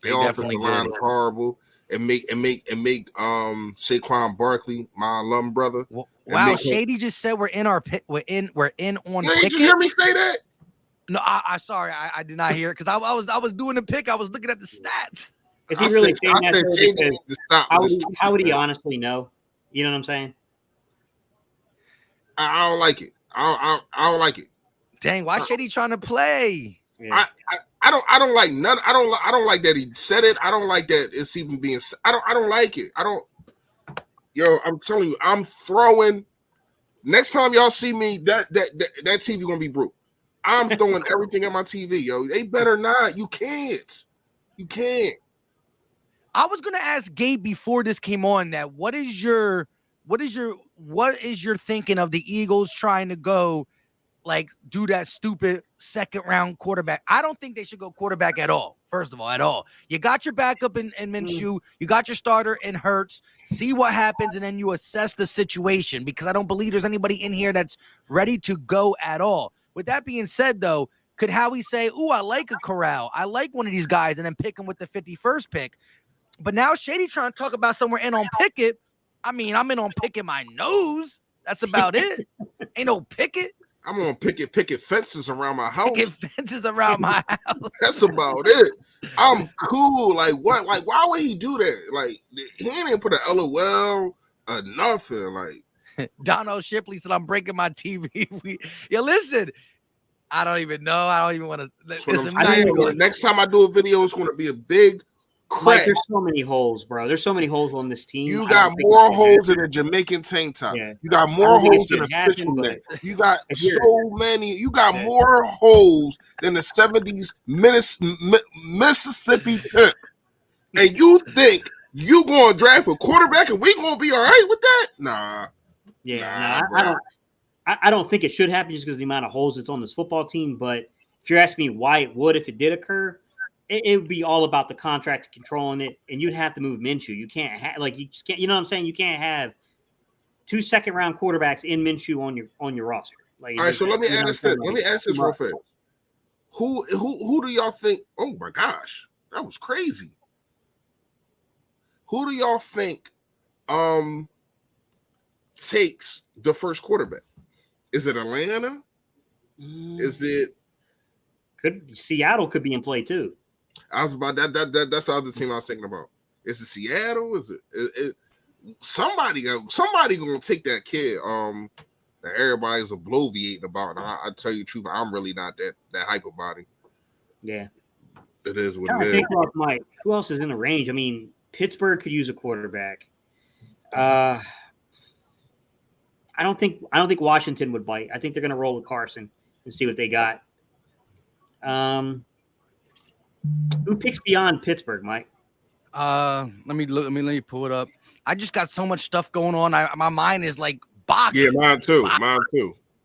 They definitely offensive line is horrible. And make Saquon Barkley, my alum brother. Wow, Shady just said we're in on Pickett. Did you hear me say that? No, I sorry, I did not hear it because I was doing the pick. I was looking at the stats. Is he really saying that? How would he honestly know? You know what I'm saying? I don't like it. I don't like it. Dang, why Shady trying to play? Yeah. I don't like none. I don't like that he said it. I don't like that it's even being. I don't like it. Yo, I'm telling you, I'm throwing. Next time y'all see me, that TV gonna be broke. I'm throwing everything at my TV, yo. They better not. You can't. I was gonna ask Gabe before this came on that what is your thinking of the Eagles trying to go like do that stupid second round quarterback? I don't think they should go quarterback at all. First of all, at all. You got your backup in Minshew. You got your starter in Hurts. See what happens, and then you assess the situation because I don't believe there's anybody in here that's ready to go at all. With that being said, though, could Howie say, "Ooh, I like a Corral. I like one of these guys," and then pick him with the 51st pick? But now Shady trying to talk about somewhere in on Pickett. I mean, I'm in on Pickett my nose. That's about it. Ain't no Pickett. I'm gonna picket fences around my house. Picket fences around my house. That's about it. I'm cool. Like what? Like why would he do that? Like he ain't even put an LOL or nothing. Like Dono Shipley said, "I'm breaking my TV." Listen. I don't even know. I don't even want to. Next time I do a video, it's going to be a big crack. Mike, there's so many holes, bro. There's so many holes on this team. You got more holes in a Jamaican tank top. Yeah. You got more holes in a fishing net. You got so many. You got more holes than the 70s Mississippi Pimp. And you think you going to draft a quarterback and we going to be all right with that? Nah. Yeah, I don't think it should happen just because of the amount of holes that's on this football team. But if you're asking me why it would if it did occur, it would be all about the contract controlling it, and you'd have to move Minshew. You can't have you just can't. You know what I'm saying? You can't have 2 second-round quarterbacks in Minshew on your roster. Like, all right, so let me ask this. Let me ask this real fast. Who do y'all think? Oh my gosh, that was crazy. Who do y'all think takes the first quarterback? Is it Atlanta? Is it Seattle could be in play too? I was about that. That's the other team I was thinking about. Is it Seattle? Is it somebody gonna take that kid? That everybody's bloviating about. And I tell you the truth, I'm really not that hype about him. Yeah, it is what I it think is. about Mike. Who else is in the range? I mean, Pittsburgh could use a quarterback. I don't think Washington would bite. I think they're going to roll with Carson and see what they got. Who picks beyond Pittsburgh, Mike? Let me pull it up. I just got so much stuff going on. My mind is like boxing. Yeah, mine too.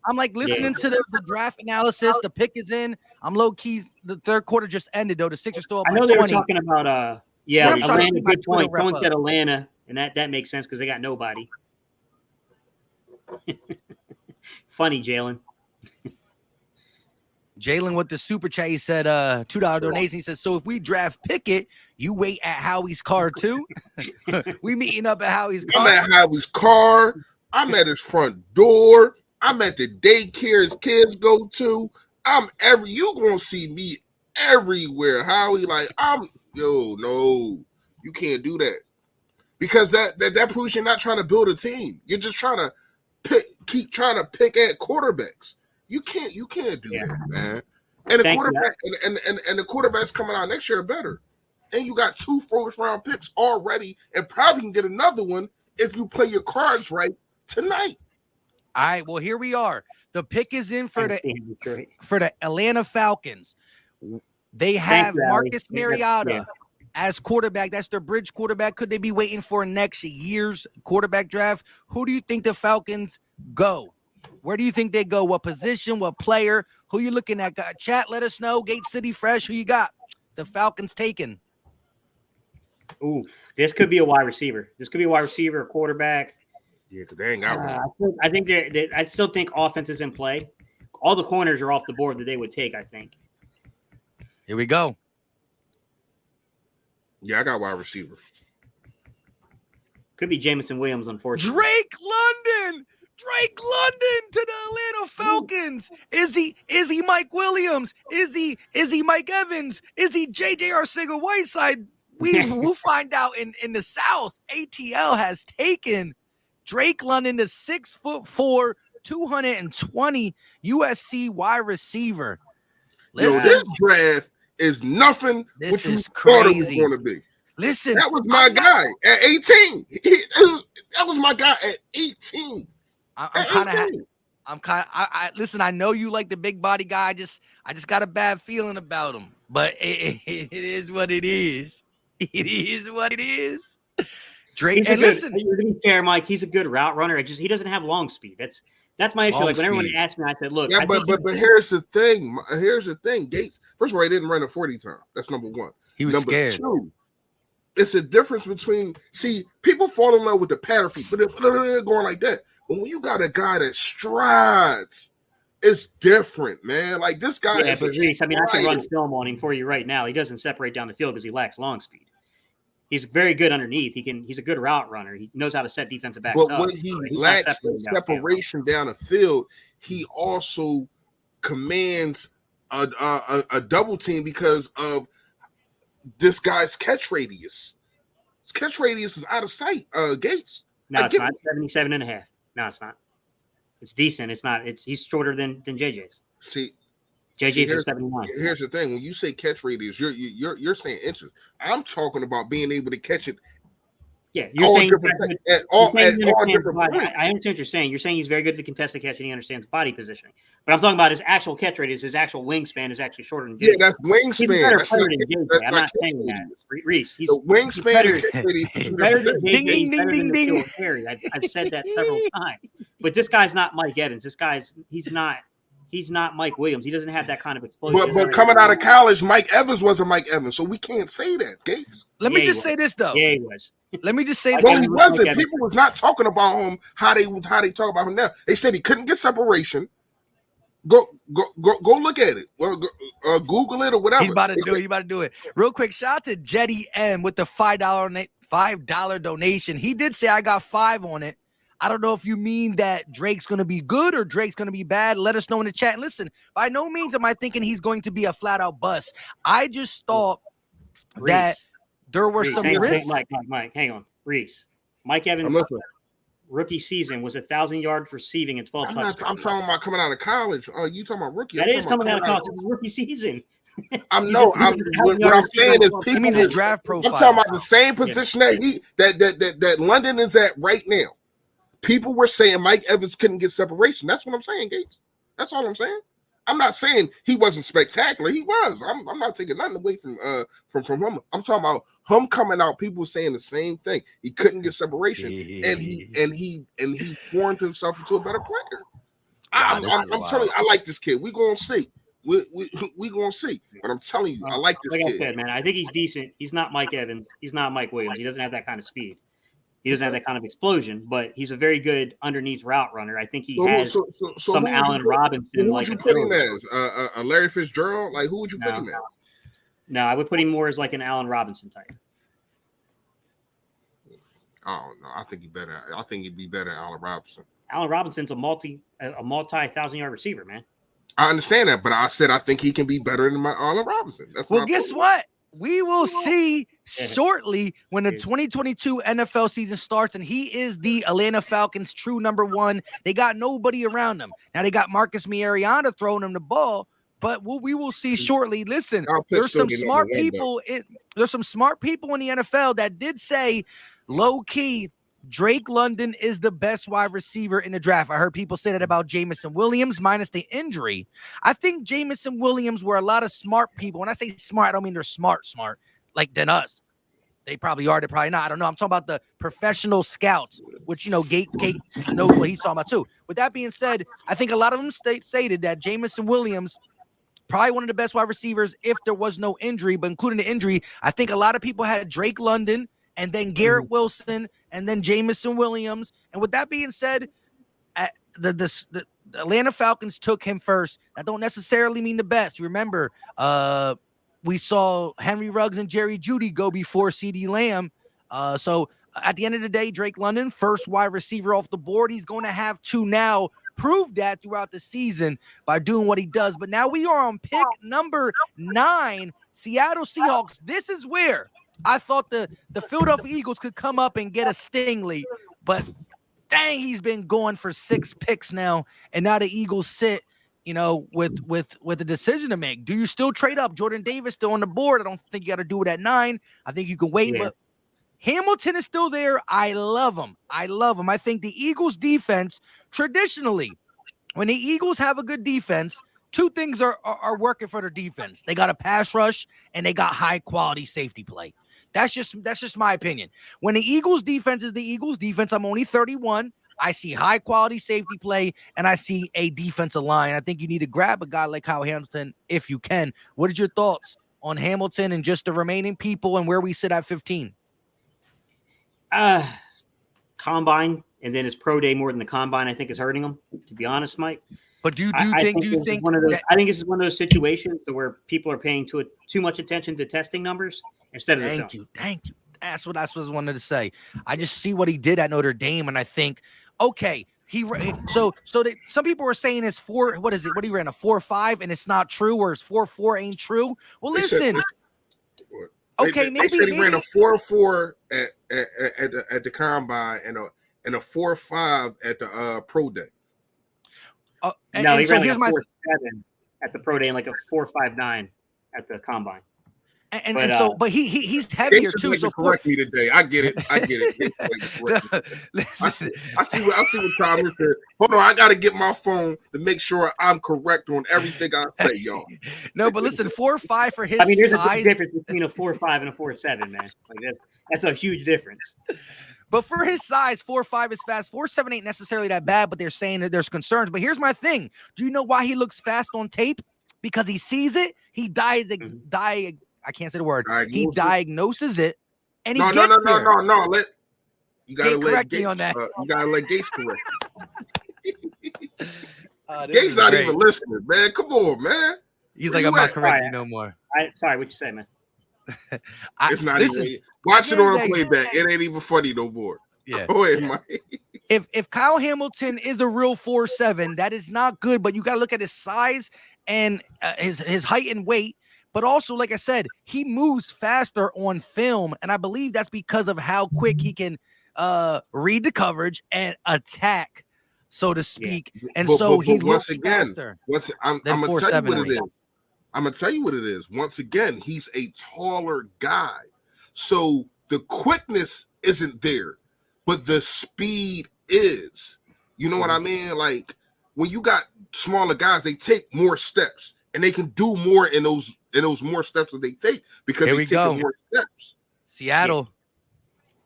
I'm like listening to the draft analysis. The pick is in. I'm low key. The third quarter just ended though. The Sixers still up by 20. I know they were talking about Atlanta. Good point. Someone said up. Atlanta, and that makes sense because they got nobody. Funny, Jalen. Jalen with the super chat, he said $2 donation. He said, so if we draft Pickett, you wait at Howie's car too? We meeting up at Howie's car. I'm at Howie's car. I'm at his front door. I'm at the daycare his kids go to. You gonna see me everywhere, Howie. Like no, you can't do that. Because that proves you're not trying to build a team. You're just trying to keep trying to pick at quarterbacks. You can't do that, man. And the quarterbacks coming out next year are better. And you got 2 first-round picks already, and probably can get another one if you play your cards right tonight. All right, well, here we are. The pick is in for the Atlanta Falcons. They have Marcus Mariota as quarterback. That's their bridge quarterback. Could they be waiting for next year's quarterback draft? Who do you think the Falcons go? Where do you think they go? What position? What player? Who you looking at? Chat, let us know. Gate City Fresh, who you got? The Falcons taken. Ooh, this could be a wide receiver. This could be a wide receiver, a quarterback. Yeah, because they ain't got one. I think I still think offense is in play. All the corners are off the board that they would take, I think. Here we go. Yeah, I got wide receiver. Could be Jameson Williams, unfortunately. Drake London to the Atlanta Falcons. Is he Mike Williams? Is he Mike Evans? Is he JJ Arcega-Whiteside? We'll find out in the South. ATL has taken Drake London, the 6'4", 220 USC wide receiver. Listen, this draft is nothing what you thought it was going to be. Listen, that was my guy at 18. That was my guy at 18. Listen, I know you like the big body guy. I just got a bad feeling about him. But it is what it is. It is what it is. Drake, and listen, you're to be fair, Mike. He's a good route runner. He doesn't have long speed. That's my issue. Like when everyone asked me, I said, "Look, yeah, but here's the thing. Here's the thing. Gates. First of all, he didn't run a 40 time. That's number one. He was scared. 2, it's a difference between people fall in love with the pattern feet, but they're going like that. But when you got a guy that strides, it's different, man. Like this guy. Yeah, but Reese, I mean, I can run film on him for you right now. He doesn't separate down the field because he lacks long speed. He's very good underneath. He's a good route runner. He knows how to set defensive backs up. But when he lacks separation down the field, he also commands a double team because of this guy's catch radius. His catch radius is out of sight. Gates. No, it's not 77.5. No, it's not. It's decent. It's not. He's shorter than JJ's. JJ's are 79. Here's the thing: when you say catch radius, you're saying inches. I'm talking about being able to catch it. Yeah, you're saying at all different points. I understand what you're saying. You're saying he's very good at the contested catch and he understands body positioning. But I'm talking about his actual catch radius. His actual wingspan is actually shorter than JJ. Yeah, that's wingspan. He's a better player than JJ. I'm not saying that. Reese, he's the wingspan. He's better than JJ. He's better than the field carry. I've said that several times. But this guy's not Mike Evans. He's not Mike Williams. He doesn't have that kind of explosion. But coming out of college, Mike Evans wasn't Mike Evans, so we can't say that, Gates. Let me just say this though. Yeah, he was. Let me just say no, he wasn't. People was not talking about him how they talk about him now. They said he couldn't get separation. Go look at it. Well, Google it or whatever. He's about to do it. Real quick, shout out to Jetty M with the $5 $5 donation. He did say I got 5 on it. I don't know if you mean that Drake's going to be good or Drake's going to be bad. Let us know in the chat. And listen, by no means am I thinking he's going to be a flat-out bust. I just thought that there were some risks. Mike, hang on. Reese. Mike Evans' rookie season was 1,000 yards receiving and 12 touchdowns. I'm talking about coming out of college. Oh, you talking about rookie? That is coming out of college. It's a rookie season. What I'm saying is people. means his draft profile. I'm talking about the same position that London is at right now. People were saying Mike Evans couldn't get separation. That's what I'm saying, Gates. That's all I'm saying. I'm not saying he wasn't spectacular. He was. I'm not taking nothing away from him. I'm talking about him coming out. People saying the same thing. He couldn't get separation, and he formed himself into a better player. I'm telling you, I like this kid. We gonna see. We gonna see. But I'm telling you, I like this kid. Like I said, man, I think he's decent. He's not Mike Evans. He's not Mike Williams. He doesn't have that kind of speed. He doesn't have that kind of explosion, but he's a very good underneath route runner. I think he has some Allen Robinson. Who would you put him as? A Larry Fitzgerald? Like, who would you put him as? No, I would put him more as like an Allen Robinson type. Oh no, I think he'd be better than Allen Robinson. Allen Robinson's a multi 1,000-yard receiver, man. I understand that, but I said I think he can be better than my Allen Robinson. Guess what? We will see shortly when the 2022 NFL season starts, and he is the Atlanta Falcons' true number 1. They got nobody around him. Now they got Marcus Mariota throwing him the ball, but we will see shortly. Listen, there's some smart people. There's some smart people in the NFL that did say, low key, Drake London is the best wide receiver in the draft. I heard people say that about Jamison Williams minus the injury. I think Jamison Williams were a lot of smart people. When I say smart, I don't mean they're smart, like than us. They probably are, they're probably not. I don't know. I'm talking about the professional scouts, which, Gate knows what he's talking about too. With that being said, I think a lot of them stated that Jamison Williams, probably one of the best wide receivers if there was no injury, but including the injury, I think a lot of people had Drake London and then Garrett Wilson, and then Jamison Williams. And with that being said, the Atlanta Falcons took him first. That don't necessarily mean the best. You remember, we saw Henry Ruggs and Jerry Jeudy go before CeeDee Lamb. So at the end of the day, Drake London, first wide receiver off the board. He's going to have to now prove that throughout the season by doing what he does. But now we are on pick number 9, Seattle Seahawks. This is where I thought the Philadelphia Eagles could come up and get a Stingley, but dang, he's been going for 6 picks now, and now the Eagles sit, with a decision to make. Do you still trade up? Jordan Davis still on the board. I don't think you got to do it at 9. I think you can wait, but Hamilton is still there. I love him. I think the Eagles defense, traditionally, when the Eagles have a good defense, 2 things are working for their defense. They got a pass rush and they got high quality safety play. That's just my opinion. When the Eagles defense is the Eagles defense, I'm only 31. I see high quality safety play and I see a defensive line. I think you need to grab a guy like Kyle Hamilton if you can. What is your thoughts on Hamilton and just the remaining people and where we sit at 15? Combine and then his pro day more than the combine, I think, is hurting him, to be honest, Mike. But do you think one of those? I think this is one of those situations where people are paying too much attention to testing numbers instead of the film. Thank you. That's what I wanted to say. I just see what he did at Notre Dame, and I think, okay, some people were saying it's 4. What is it? What he ran a 4.5, and it's not true, or his 4.4 ain't true. Well, listen. They said he ran a 4.4 at the combine and a 4.5 at the pro day. He ran like a 4.7 at the pro day and like a 4.59 at the combine. But he's heavier too. So correct me today. I get it. I see what Tommy said. Hold on, I got to get my phone to make sure I'm correct on everything I say, y'all. No, but listen, 4.5 for his. There's a big difference between a 4.5 and a 4.7, man. Like that's a huge difference. But for his size, 4.5 is fast. 4.7 ain't necessarily that bad, but they're saying that there's concerns. But here's my thing. Do you know why he looks fast on tape? Because he sees it. He I can't say the word. He diagnoses it, and he gets there. No. You gotta let Gates on that. You gotta let Gates correct. Gates not even listening, man. Come on, man. He's like, I'm not correcting you no more. Sorry, what you say, man? It's not listen, even. Watch it on a here's playback. It ain't even funny no more. Yeah. Go ahead, Mike. If Kyle Hamilton is a real 4.7, that is not good. But you got to look at his size and his height and weight. But also, like I said, he moves faster on film, and I believe that's because of how quick he can read the coverage and attack, so to speak. Yeah. And but he once looks again, faster. I'm than gonna tell you what 4.7 it is. I'm gonna tell you what it is. Once again, he's a taller guy, so the quickness isn't there, but the speed is. You know what I mean? Like when you got smaller guys, they take more steps and they can do more in those more steps that they take because Here they we take go. more steps. Seattle.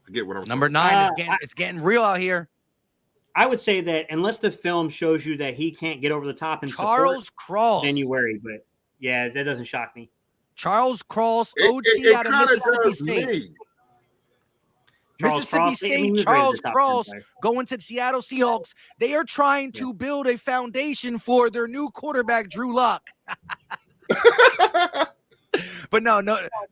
Forget what I'm Number talking 9 about. it's getting real out here. I would say that unless the film shows you that he can't get over the top and Charles Cross. then you worry. But yeah, that doesn't shock me. Charles Cross, OT It out of kinda Mississippi does State. me. Mississippi State, Charles Cross going to the Seattle Seahawks. They are trying to build a foundation for their new quarterback, Drew Lock. But no.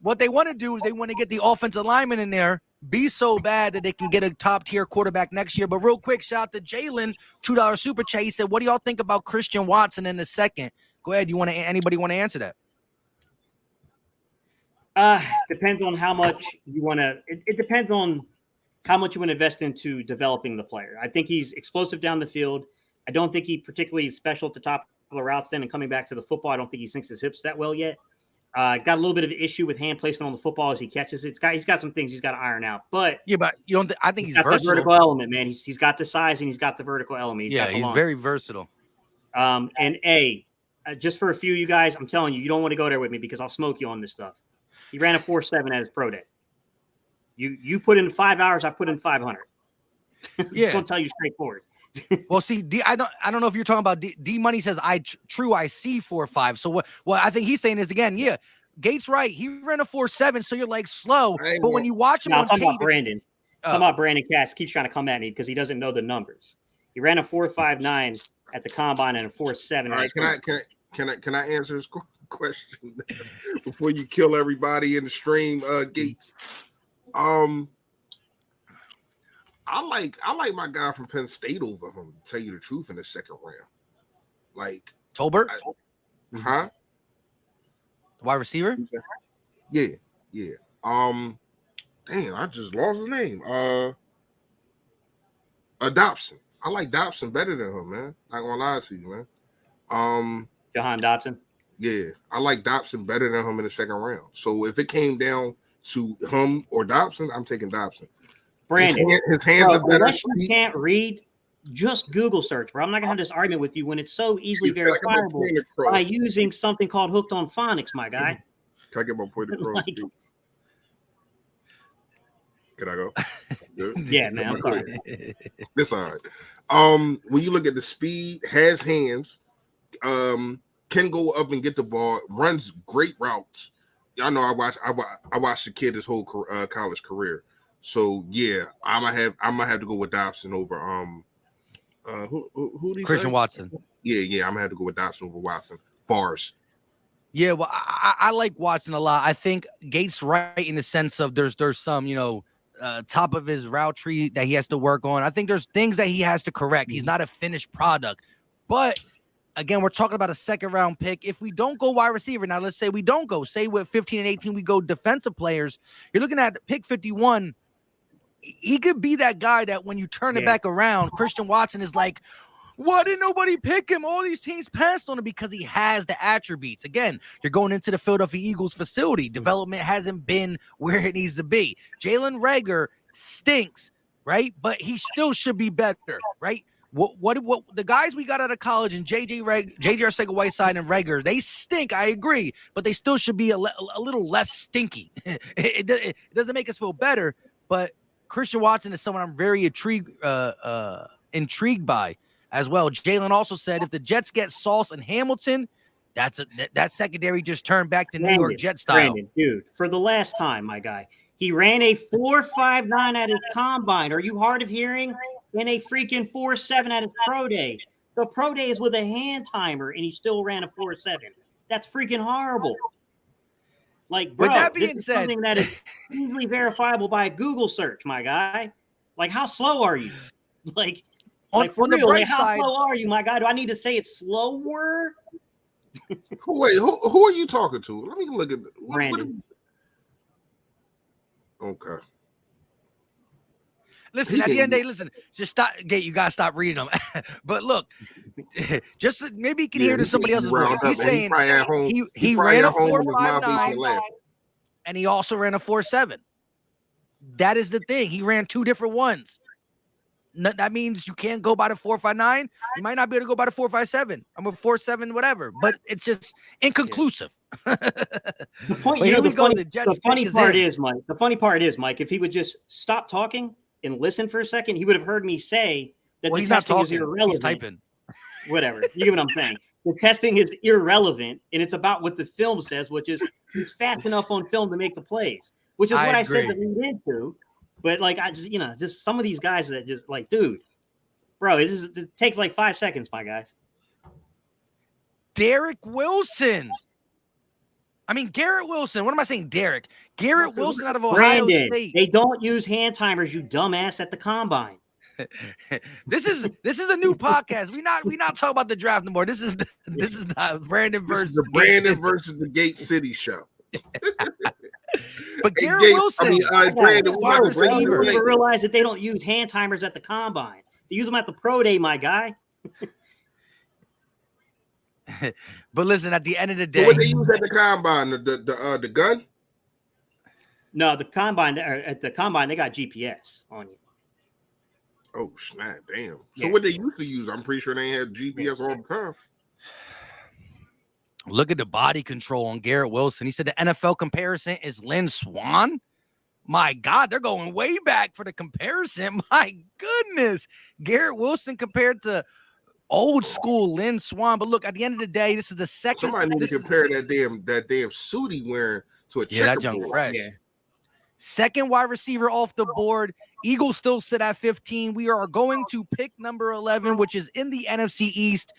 What they want to do is they want to get the offensive lineman in there, be so bad that they can get a top-tier quarterback next year. But real quick, shout out to Jalen, $2 super chat. He said, what do y'all think about Christian Watson in the second? Go ahead. Anybody want to answer that? Depends on how much you want to. It depends on how much you want to invest into developing the player. I think he's explosive down the field. I don't think he particularly is special at the top of the routes. Then and coming back to the football, I don't think he sinks his hips that well yet. Got a little bit of an issue with hand placement on the football as he catches it. He's got some things he's got to iron out. But yeah, but you don't. I think he's got versatile. The vertical element, man. He's got the size and he's got the vertical element. He's very versatile. And just for a few of you guys, I'm telling you, you don't want to go there with me because I'll smoke you on this stuff. He ran a 4.7 at his pro day. You put in 5 hours, I put in 500. I'm just gonna tell you straightforward. Well, see, I don't know if you're talking about D Money says I see 4.5. So what I think he's saying is again, Gates right. He ran a 4.7, so you're like slow. But when you watch him on tape, about Brandon. Talking about Brandon Katz keeps trying to come at me because he doesn't know the numbers. He ran a 4.59 at the combine and a 4.7. All right, can I answer this question before you kill everybody in the stream, Gates? I like my guy from Penn State over him, to tell you the truth, in the second round. Like Tolbert? Huh? Wide receiver? Yeah. Damn, I just lost his name. Dobson. I like Dobson better than him, man. Not gonna lie to you, man. Jahan Dotson. Yeah, I like Dobson better than him in the second round. So if it came down to him or Dobson, I'm taking Dobson. Brandon, his hands are better. Unless you can't read, just Google search, bro. I'm not gonna have this argument with you when it's so easily verifiable by using something called Hooked on Phonics, my guy. Can I get my point across? Can I go? Yeah, man. I'm sorry. It's all right. When you look at the speed, has hands, can go up and get the ball, runs great routes. Y'all know I watched the kid his whole college career. So yeah, I'm gonna have to go with Dobson over who Christian Watson. Yeah, I'm gonna have to go with Dobson over Watson. Bars. Yeah, well, I like Watson a lot. I think Gates right in the sense of there's some top of his route tree that he has to work on. I think there's things that he has to correct. He's not a finished product, but again, we're talking about a second round pick. If we don't go wide receiver, now let's say we don't go, say with 15 and 18, we go defensive players. You're looking at pick 51. He could be that guy that when you turn it back around, Christian Watson is like, why didn't nobody pick him? All these teams passed on him because he has the attributes. Again, you're going into the Philadelphia Eagles facility. Development hasn't been where it needs to be. Jalen Reagor stinks, right? But he still should be better, right? What the guys we got out of college and JJ Arcega-Whiteside and Reagor, they stink. I agree, but they still should be a little less stinky. It doesn't make us feel better, but Christian Watson is someone I'm very intrigued by as well. Jalen also said if the Jets get Sauce and Hamilton, that secondary just turned back to New York Jet style. Brandon, dude, for the last time, my guy, he ran a 4.59 at his combine. Are you hard of hearing? And a freaking 4.7 at his pro day. The pro day is with a hand timer, and he still ran a 4.7. That's freaking horrible. Like, bro, With that this being is said, something that is easily verifiable by a Google search, my guy. Like, how slow are you? Like for on the real, bright like, how side, slow are you, my guy? Do I need to say it slower? Wait, who are you talking to? Let me look at Brandon. Okay. listen, at the end of the day, listen, just stop. Gate, you gotta stop reading them. But look, just maybe you can hear it in somebody else's voice. He's saying he ran a 4.59, and he also ran a 4.7. That is the thing. He ran two different ones. That means you can't go by the 4.59. You might not be able to go by the 4.57. I'm a 4.7, whatever. But it's just inconclusive. The point, the funny part is, Mike. The funny part is, Mike, if he would just stop talking and listen for a second, he would have heard me say that the testing is irrelevant. He's typing. Whatever. You get what I'm saying? The testing is irrelevant, and it's about what the film says, which is he's fast enough on film to make the plays, which is what I said to lead into. But like, I just, just some of these guys that just like, dude, bro, it takes like 5 seconds, my guys. Garrett Wilson. What am I saying? Garrett Wilson out of Ohio State. They don't use hand timers, you dumbass, at the combine. This is a new podcast. We not talking about the draft anymore. This is not Brandon versus the Gate City show. But Garrett Wilson, Brandon, people realize that they don't use hand timers at the combine. They use them at the pro day, my guy. But listen, at the end of the day, so what they use at the combine, the gun? No, the combine. At the combine, they got GPS on you. Oh snap! Damn. So what they used to use? I'm pretty sure they had GPS all the time. Look at the body control on Garrett Wilson. He said the NFL comparison is Lynn Swann. My God, they're going way back for the comparison. My goodness. Garrett Wilson compared to old school Lynn Swann. But look, at the end of the day, this is the second. Somebody need to compare that damn suit he wearing to a that young fresh. Yeah. Second wide receiver off the board. Eagles still sit at 15. We are going to pick number 11, which is in the NFC East.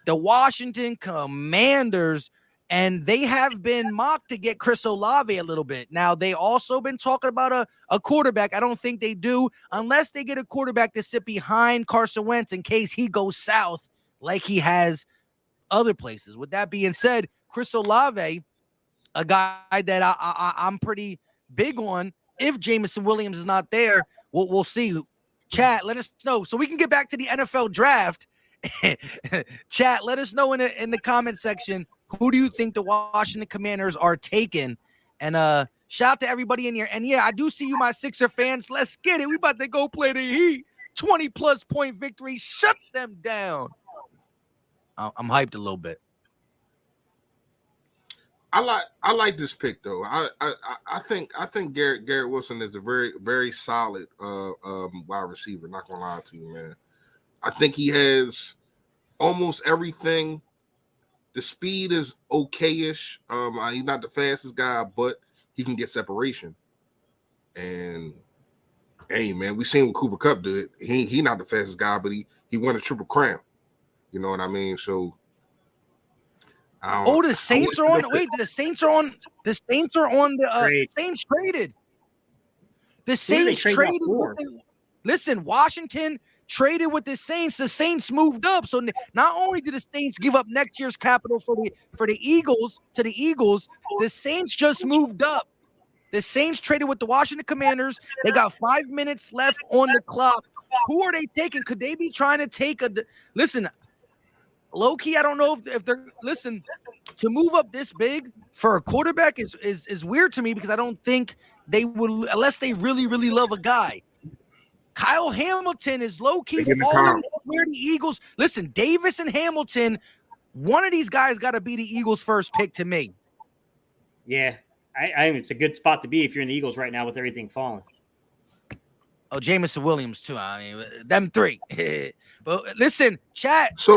The Washington Commanders, and they have been mocked to get Chris Olave a little bit. Now, they also been talking about a quarterback. I don't think they do unless they get a quarterback to sit behind Carson Wentz in case he goes south like he has other places. With that being said, Chris Olave, a guy that I'm pretty big on. If Jameson Williams is not there, we'll see. Chat, let us know so we can get back to the NFL draft. Chat, let us know in the comment section, who do you think the Washington Commanders are taking? And shout out to everybody in here. And yeah, I do see you, my Sixer fans. Let's get it. We about to go play the Heat. 20+ point victory. Shut them down. I'm hyped a little bit. I like this pick though. I think Garrett Wilson is a very, very solid wide receiver. Not gonna lie to you, man. I think he has almost everything. The speed is okay-ish. He's not the fastest guy, but he can get separation. And hey, man, we seen what Cooper Kupp did. He not the fastest guy, but he won a triple crown. You know what I mean? So. The Saints are on. Wait, the Saints are on. The Saints are on the Saints traded. The Saints traded. Listen, Washington traded with the Saints. The Saints moved up. So not only did the Saints give up next year's capital for the Eagles to the Eagles, the Saints just moved up. The Saints traded with the Washington Commanders. They got 5 minutes left on the clock. Who are they taking? Could they be trying to take listen? Low key, I don't know if they're to move up this big for a quarterback is weird to me because I don't think they would unless they really, really love a guy. Kyle Hamilton is low key falling where the Eagles. Listen, Davis and Hamilton, one of these guys got to be the Eagles' first pick to me. Yeah, I it's a good spot to be if you're in the Eagles right now with everything falling. Oh, Jameson Williams too. I mean, them three. But listen, chat. So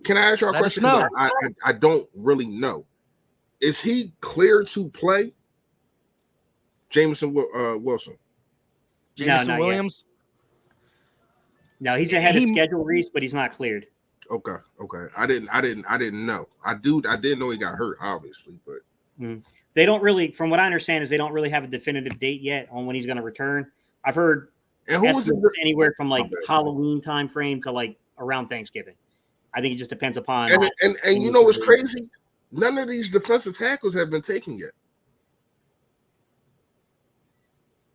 can I ask you a question? No. I don't really know. Is he clear to play? Jameson Wilson. Jameson Williams. No, he's ahead of schedule, Reese, but he's not cleared. Okay. I didn't know. I did know he got hurt, obviously, but They don't really, from what I understand, is they don't really have a definitive date yet on when he's going to return. I've heard anywhere from like Halloween time frame to like around Thanksgiving. I think it just depends upon. And you know what's crazy? None of these defensive tackles have been taken yet.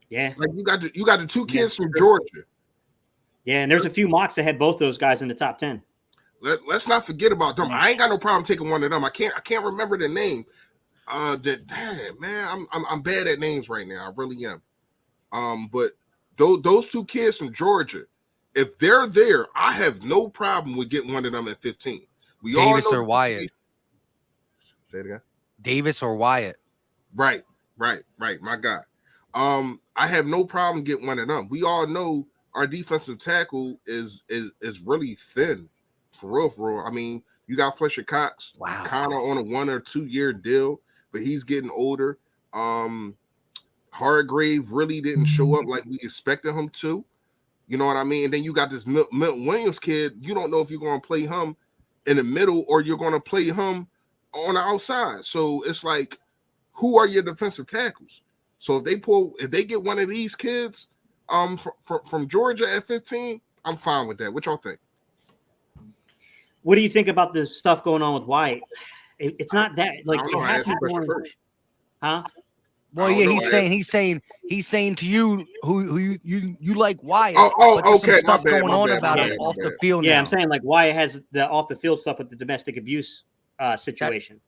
Yeah, like you got the two kids from Georgia. Yeah, and there's a few mocks that had both those guys in the top 10. Let's not forget about them. I ain't got no problem taking one of them. I can't remember the name. Damn, man, I'm bad at names right now. I really am. But those two kids from Georgia, if they're there, I have no problem with getting one of them at 15. We Davis all know or Wyatt. Say it again. Davis or Wyatt. Right. My God. I have no problem getting one of them. We all know our defensive tackle is really thin, for real. I mean, you got Fletcher Cox, kind of on a 1 or 2 year deal, but he's getting older. Hargrave really didn't show up like we expected him to. You know what I mean? And then you got this Milton Williams kid. You don't know if you're going to play him in the middle or you're going to play him on the outside. So it's like, who are your defensive tackles? So if they get one of these kids from Georgia at 15, I'm fine with that. What y'all think? What do you think about the stuff going on with Wyatt? It's not that like it has to be first. Huh? Well, yeah, he's saying to you who you like Wyatt. Okay. Stuff going on about him off the field. Yeah, now. I'm saying like Wyatt has the off the field stuff with the domestic abuse situation.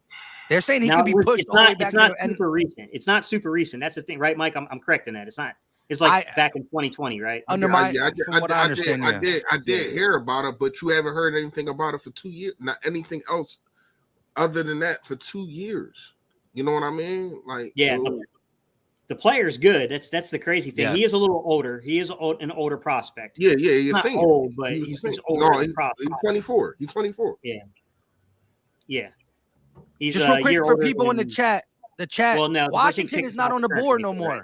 They're saying he could be pushed. It's not super recent. It's not super recent. That's the thing, right, Mike? I'm correcting that. It's not. It's like back in 2020, right? From what I understand, I did hear about it, but you haven't heard anything about it for 2 years. Not anything else other than that for 2 years. You know what I mean? Like, yeah. So, the player's good. That's the crazy thing. Yes. He is a little older. He is an older prospect. Yeah. He's not old, but he's older. No, he's 24. He's 24. Yeah. He's just real quick for people in the chat. Well, no, Washington is not on the board no more. Right?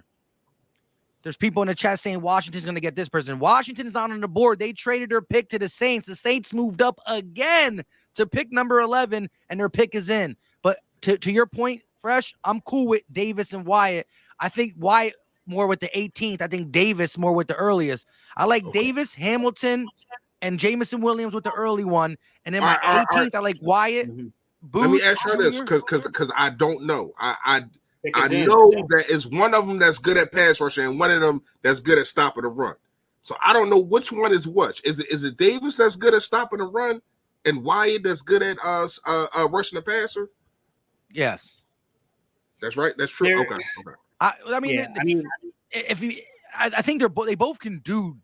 There's people in the chat saying Washington's going to get this person. Washington is not on the board. They traded their pick to the Saints. The Saints moved up again to pick number 11, and their pick is in. But to your point, Fresh, I'm cool with Davis and Wyatt. I think Wyatt more with the 18th. I think Davis more with the earliest. I like Davis, Hamilton, and Jamison Williams with the early one. And then my 18th, I like Wyatt. Booth, let me ask you this, because I don't know. I know that it's one of them that's good at pass rushing and one of them that's good at stopping the run. So I don't know which one is which. Is it Davis that's good at stopping the run and Wyatt that's good at rushing the passer? Yes, that's right. That's true. Okay. I mean, if you, I think they both can do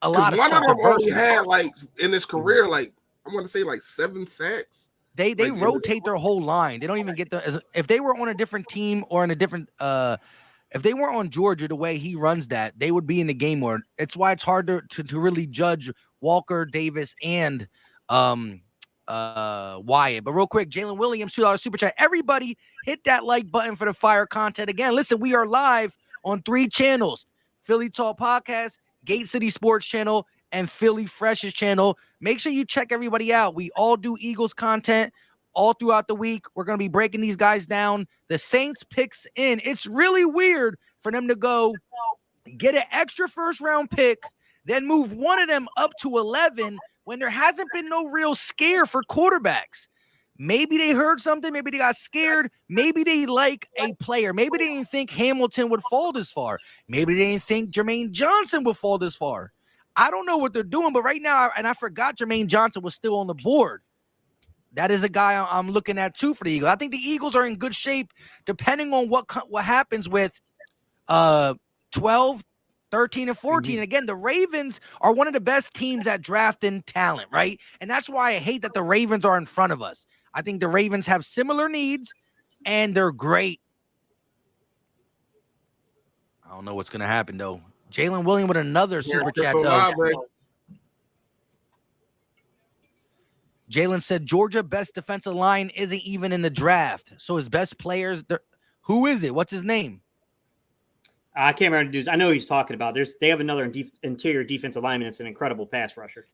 a lot of stuff. One of them only had like in his career, like I want to say like 7 sacks. They rotate their whole line. They don't even get if they were on a different team or in a different if they weren't on Georgia the way he runs that, they would be in the game more. It's why it's hard to really judge Walker, Davis, and Wyatt. But real quick, Jalen Williams, $2 super chat. Everybody hit that like button for the fire content. Again, listen, we are live on 3 channels: Philly Talk Podcast, Gate City Sports Channel, and Philly Fresh's channel. Make sure you check everybody out. We all do Eagles content all throughout the week. We're going to be breaking these guys down. The Saints picks in. It's really weird for them to go get an extra first-round pick, then move one of them up to 11 when there hasn't been no real scare for quarterbacks. Maybe they heard something. Maybe they got scared. Maybe they like a player. Maybe they didn't think Hamilton would fall this far. Maybe they didn't think Jermaine Johnson would fall this far. I don't know what they're doing, but right now, and I forgot Jermaine Johnson was still on the board. That is a guy I'm looking at too for the Eagles. I think the Eagles are in good shape, depending on what happens with 12, 13, and 14. Mm-hmm. Again, the Ravens are one of the best teams at drafting talent, right? And that's why I hate that the Ravens are in front of us. I think the Ravens have similar needs, and they're great. I don't know what's going to happen, though. Jalen Williams with another super chat, though. Jalen said Georgia best defensive line isn't even in the draft. So his best players, who is it? What's his name? I can't remember the dudes. I know he's talking about. They have another interior defensive lineman. It's an incredible pass rusher.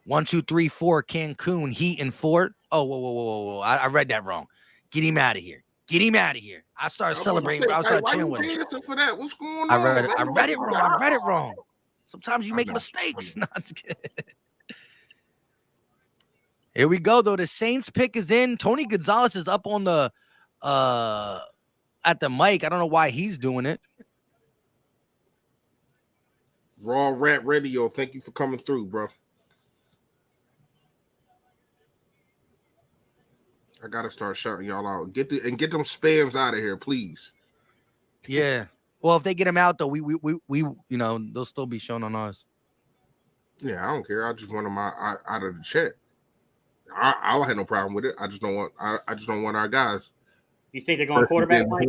1, 2, 3, 4, Cancun, Heat, and Fort. Oh, whoa. I read that wrong. Get him out of here. Get him out of here. I started celebrating. I started cheering with him. For that? What's going on? I read it wrong. Sometimes you make mistakes. No, I'm just kidding. Here we go, though. The Saints pick is in. Tony Gonzalez is up on the at the mic. I don't know why he's doing it. Raw Rat Radio. Thank you for coming through, bro. I gotta start shouting y'all out. Get them spams out of here, please. Yeah. Well, if they get them out though, we they'll still be shown on ours. Yeah, I don't care. I just want them out of the chat. I'll have no problem with it. I just don't want our guys. You think they're going quarterback, Mike?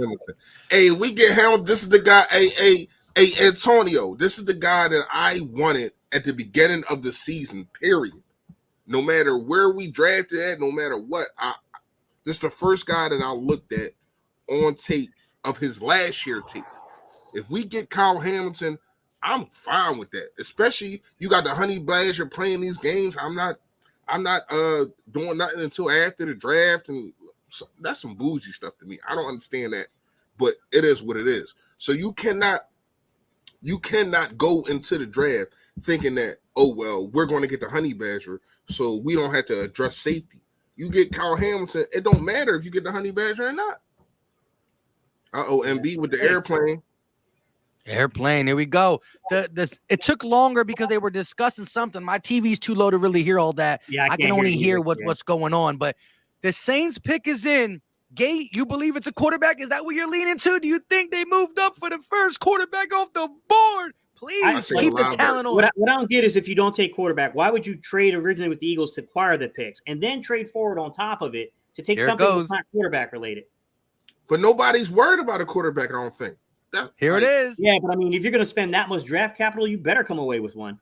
Hey, we get Hamilton. This is the guy. Hey, Antonio. This is the guy that I wanted at the beginning of the season. Period. No matter where we drafted at, no matter what, this is the first guy that I looked at on tape of his last year tape. If we get Kyle Hamilton, I'm fine with that. Especially you got the Honey Badger playing these games. I'm not doing nothing until after the draft, and that's some bougie stuff to me. I don't understand that, but it is what it is. So you cannot go into the draft thinking that, oh well, we're going to get the Honey Badger, so we don't have to address safety. You get Kyle Hamilton, it don't matter if you get the Honey Badger or not. MB with the airplane. Airplane, here we go. It took longer because they were discussing something. My TV's too low to really hear all that. Yeah, I can only hear what's going on. But the Saints pick is in. Gate, you believe it's a quarterback? Is that what you're leaning to? Do you think they moved up for the first quarterback off the board? Please keep the talent on. What I don't get is if you don't take quarterback, why would you trade originally with the Eagles to acquire the picks and then trade forward on top of it to take something that's not quarterback related? But nobody's worried about a quarterback, I don't think. Here it is. Yeah, but I mean, if you're going to spend that much draft capital, you better come away with one.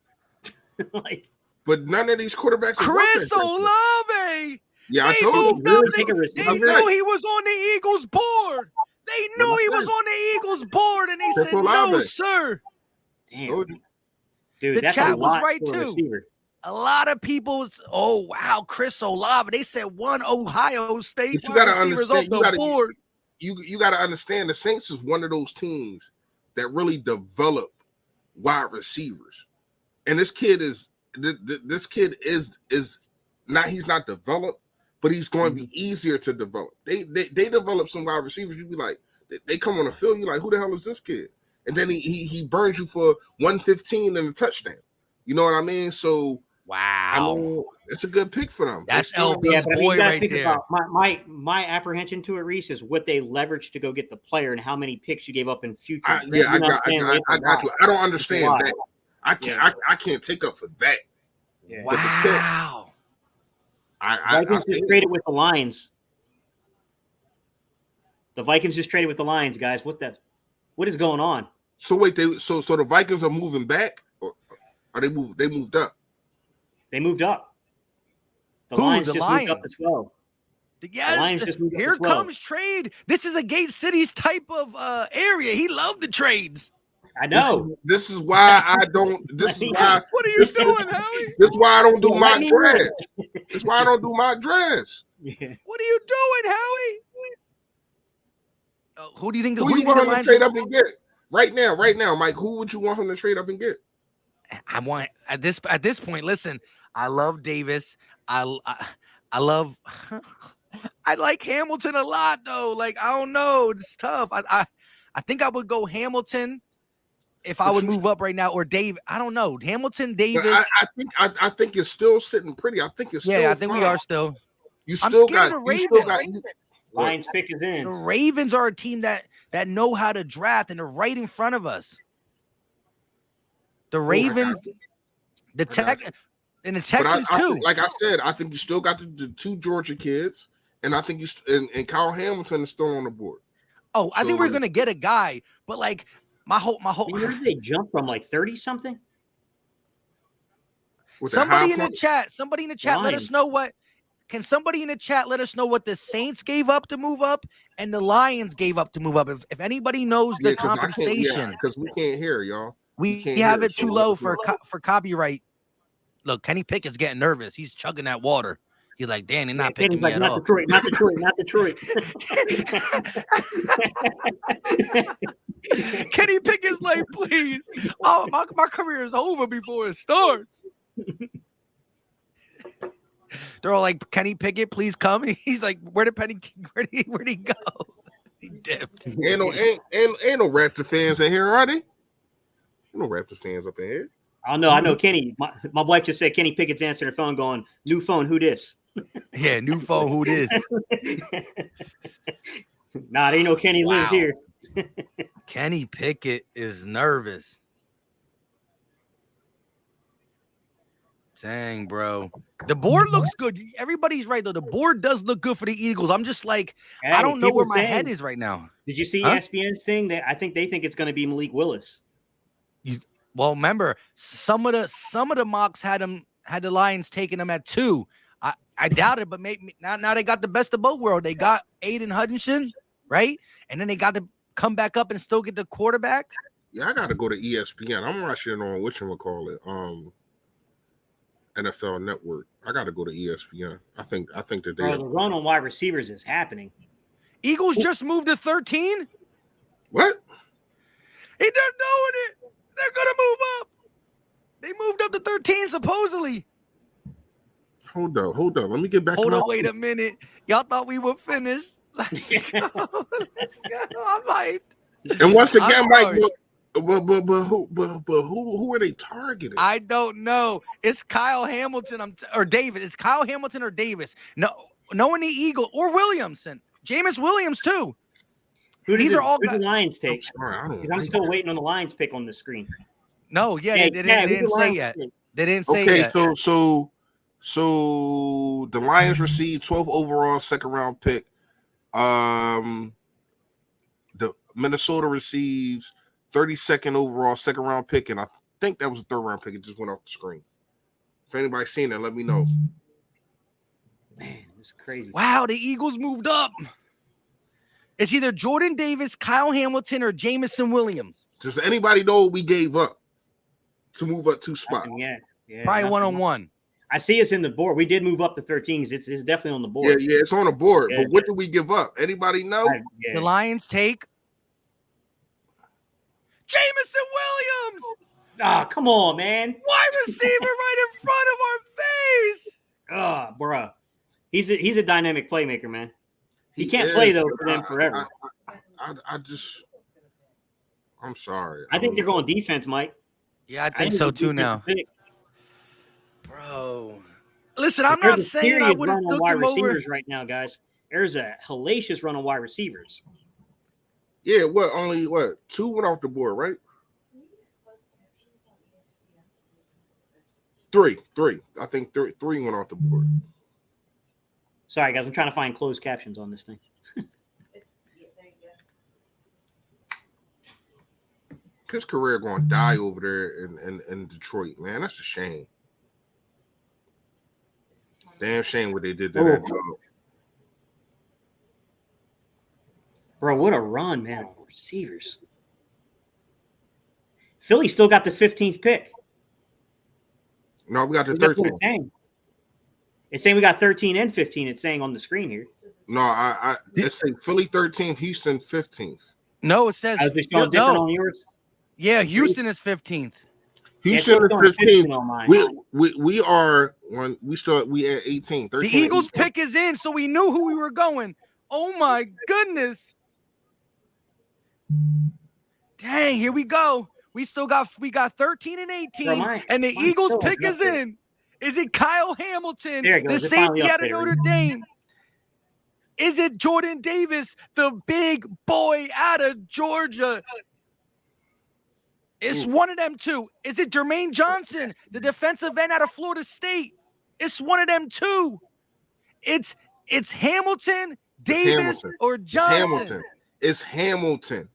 But none of these quarterbacks. Chris Olave. Yeah, I told you. They knew he was on the Eagles board. They knew he was on the Eagles board, and they said, "No, sir." Damn, dude, the that's chat a lot was right for a too. receiver. A lot of people's. Oh wow, Chris Olave. They said one Ohio State. But you got to understand. You got to understand. The Saints is one of those teams that really develop wide receivers, and this kid is not. He's not developed, but he's going to be easier to develop. They develop some wide receivers. You'd be like, they come on the field. You're like, who the hell is this kid? And then he burns you for 115 and a touchdown. You know what I mean? So wow, I mean, it's a good pick for them. That's LB's boy right there. About my apprehension to it, Reese, is what they leveraged to go get the player and how many picks you gave up in future. I got you. I don't understand that. I can't take up for that. Yeah. Wow. Vikings just traded with the Lions. The Vikings just traded with the Lions, guys. What is going on? So wait, so the Vikings are moving back, or they moved up? They moved up. The Lions just moved up to 12. Yes, the Lions just moved up to 12. Here comes trade. This is a Gate City's type of area. He loved the trades. I know. This is why I don't. This is why. What are you doing, Howie? This is why I don't do my dress. This is why I don't do my dress. Yeah. What are you doing, Howie? Who do you think? Who do you want him to trade up and get right now, Mike? Who would you want him to trade up and get? I want at this point. Listen, I love Davis. I love. I like Hamilton a lot, though. Like I don't know, it's tough. I think I would go Hamilton if I would move up right now, or Dave. I don't know, Hamilton, Davis. I think it's still sitting pretty. I think it's still. I think we are still. You still got. Lions pick is in. The Ravens are a team that know how to draft, and they're right in front of us. The Ravens, the Texans too. Like I said, I think you still got the two Georgia kids, and I think and Kyle Hamilton is still on the board. Oh, I think we're gonna get a guy, but like my whole. Where did they jump from? Like 30 something. Somebody in the chat. Let us know what. Can somebody in the chat let us know what the Saints gave up to move up and the Lions gave up to move up? If anybody knows the compensation, because we can't hear y'all. We have it too low for copyright. look, Kenny Pickett's getting nervous. He's chugging that water. He's like, Dan, they're not picking me like, at not all. Detroit, not Detroit, not Detroit. Kenny Pickett's like, please. Oh, my career is over before it starts. They're all like, Kenny Pickett, please come. He's like, where'd he go? He dipped. Ain't no Raptor fans in here, are they? No Raptor fans up in here. I know Kenny. My wife just said Kenny Pickett's answering her phone going, new phone, who this? Yeah, new phone, who this? Nah, there ain't no Kenny lives here. Kenny Pickett is nervous. Dang, bro. The board looks good. Everybody's right, though. The board does look good for the Eagles. I'm just like, hey, I don't know where my head is right now. Did you see ESPN's thing? I think they think it's going to be Malik Willis. Well, remember, some of the mocks had the Lions taking them at 2. I doubt it, but maybe now they got the best of both worlds. They got Aiden Hutchinson, right? And then they got to come back up and still get the quarterback. Yeah, I got to go to ESPN. I'm watching it on NFL Network. I got to go to ESPN. I think that the run on wide receivers is happening. Eagles just moved to 13. What? They're doing it. They're gonna move up. They moved up to 13 supposedly. Hold on. Let me get back. Hold on, wait a minute. Y'all thought we were finished. Let's go. Let's go. I'm hyped. And once again, Mike, but who are they targeting? I don't know. It's Kyle Hamilton or Davis. It's Kyle Hamilton or Davis. No one the Eagle or Williamson. Jameis Williams too. Who's the Lions take? I'm still waiting on the Lions pick on the screen. No, they didn't say yet. They didn't say yet. Okay, so the Lions received 12th overall second round pick. The Minnesota receives 32nd overall second round pick, and I think that was a third round pick. It just went off the screen. If anybody's seen that, let me know. Man, it's crazy. Wow, the Eagles moved up. It's either Jordan Davis, Kyle Hamilton, or Jameson Williams. Does anybody know what we gave up to move up 2 spots? Yeah. Probably 1-on-1. I see it's in the board. We did move up to 13. It's definitely on the board. Yeah, it's on the board. Yeah. But what did we give up? Anybody know? The Lions take Jameson Williams. Ah, come on, man. Wide receiver right in front of our face. Bruh. He's a dynamic playmaker, man. He can't play though for them forever. I'm sorry. I think they're going defense, Mike. Yeah, I think so too now. Bro, listen, I'm not saying I would have took wide them receivers over right now, guys. There's a hellacious run on wide receivers. Yeah, only 2 went off the board, right? 3. I think 3 went off the board. Sorry, guys. I'm trying to find closed captions on this thing. His career going to die over there in Detroit, man. That's a shame. Damn shame what they did to that dog. Bro, what a run, man, on receivers. Philly still got the 15th pick. No, we got the 13th. It's saying we got 13 and 15. It's saying on the screen here. No, it's saying Philly 13th, Houston 15th. No, it says different on yours. Yeah, Houston is 15th. Houston is 15th. We are when we at 18. 13, the Eagles pick is in, so we knew who we were going. Oh my goodness. Dang, here we go. We got 13 and 18, and the Eagles pick is in. Is it Kyle Hamilton, the safety out of Notre Dame? Is it Jordan Davis, the big boy out of Georgia? It's one of them two. Is it Jermaine Johnson, the defensive end out of Florida State? It's one of them two. It's Hamilton, Davis, or Johnson. It's Hamilton.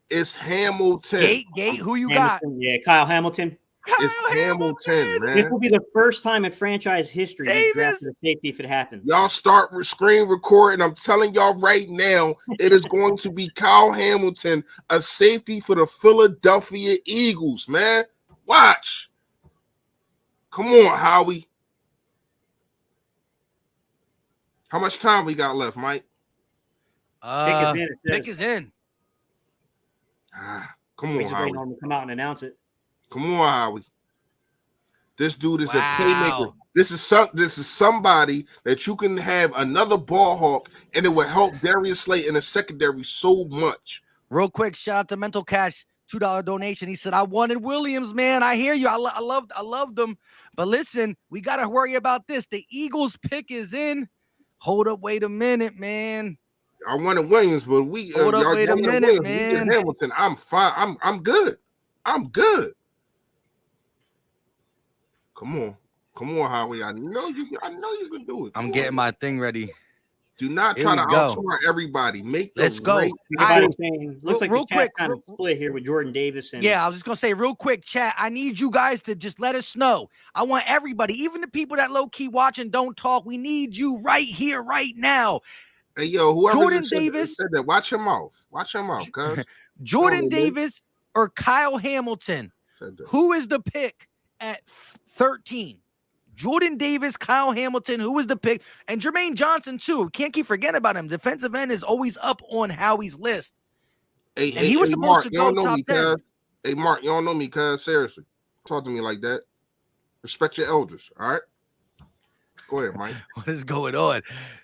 Gate, who you got? Yeah, Kyle Hamilton. It's Hamilton, man. This will be the first time in franchise history we drafted a safety if it happens. Y'all start screen recording. I'm telling y'all right now, it is going to be Kyle Hamilton, a safety for the Philadelphia Eagles, man. Watch. Come on, Howie. How much time we got left, Mike? Pick is in. Come on, We just waiting Howie. on him to come out and announce it. Come on, Howie. This dude is a Wow. playmaker. This is somebody that you can have another ball hawk, and it will help Darius Slay in the secondary so much. Real quick, shout out to Mental Cash, $2 donation. He said, "I wanted Williams, man. I hear you. I loved them. But listen, we gotta worry about this. The Eagles pick is in. Hold up, wait a minute, man. I wanted Williams, but we Hold up, wait a minute, man. Hamilton, I'm fine. I'm good. I'm good. Come on, Howie. I know you can do it. I'm getting my thing ready. Do not Here try we to go. outsmart everybody. Let's go. Looks like real the chat quick, kind of split here with Jordan Davis. And yeah, I was just gonna say real quick, chat. I need you guys to just let us know. I want everybody, even the people that low key watch and don't talk. We need you right here, right now. Hey, yo, whoever Jordan said Davis said that, watch him off. Watch him off, cuz. Jordan Davis or Kyle Hamilton. Who is the pick at 13? Jordan Davis, Kyle Hamilton, who is the pick? And Jermaine Johnson, too. Can't keep forgetting about him. Defensive end is always up on Howie's list. Hey, and he was supposed to go top 10. Hey, Mark, you don't know me, cuz. Seriously. Talk to me like that. Respect your elders, all right? Go ahead, Mike. What is going on?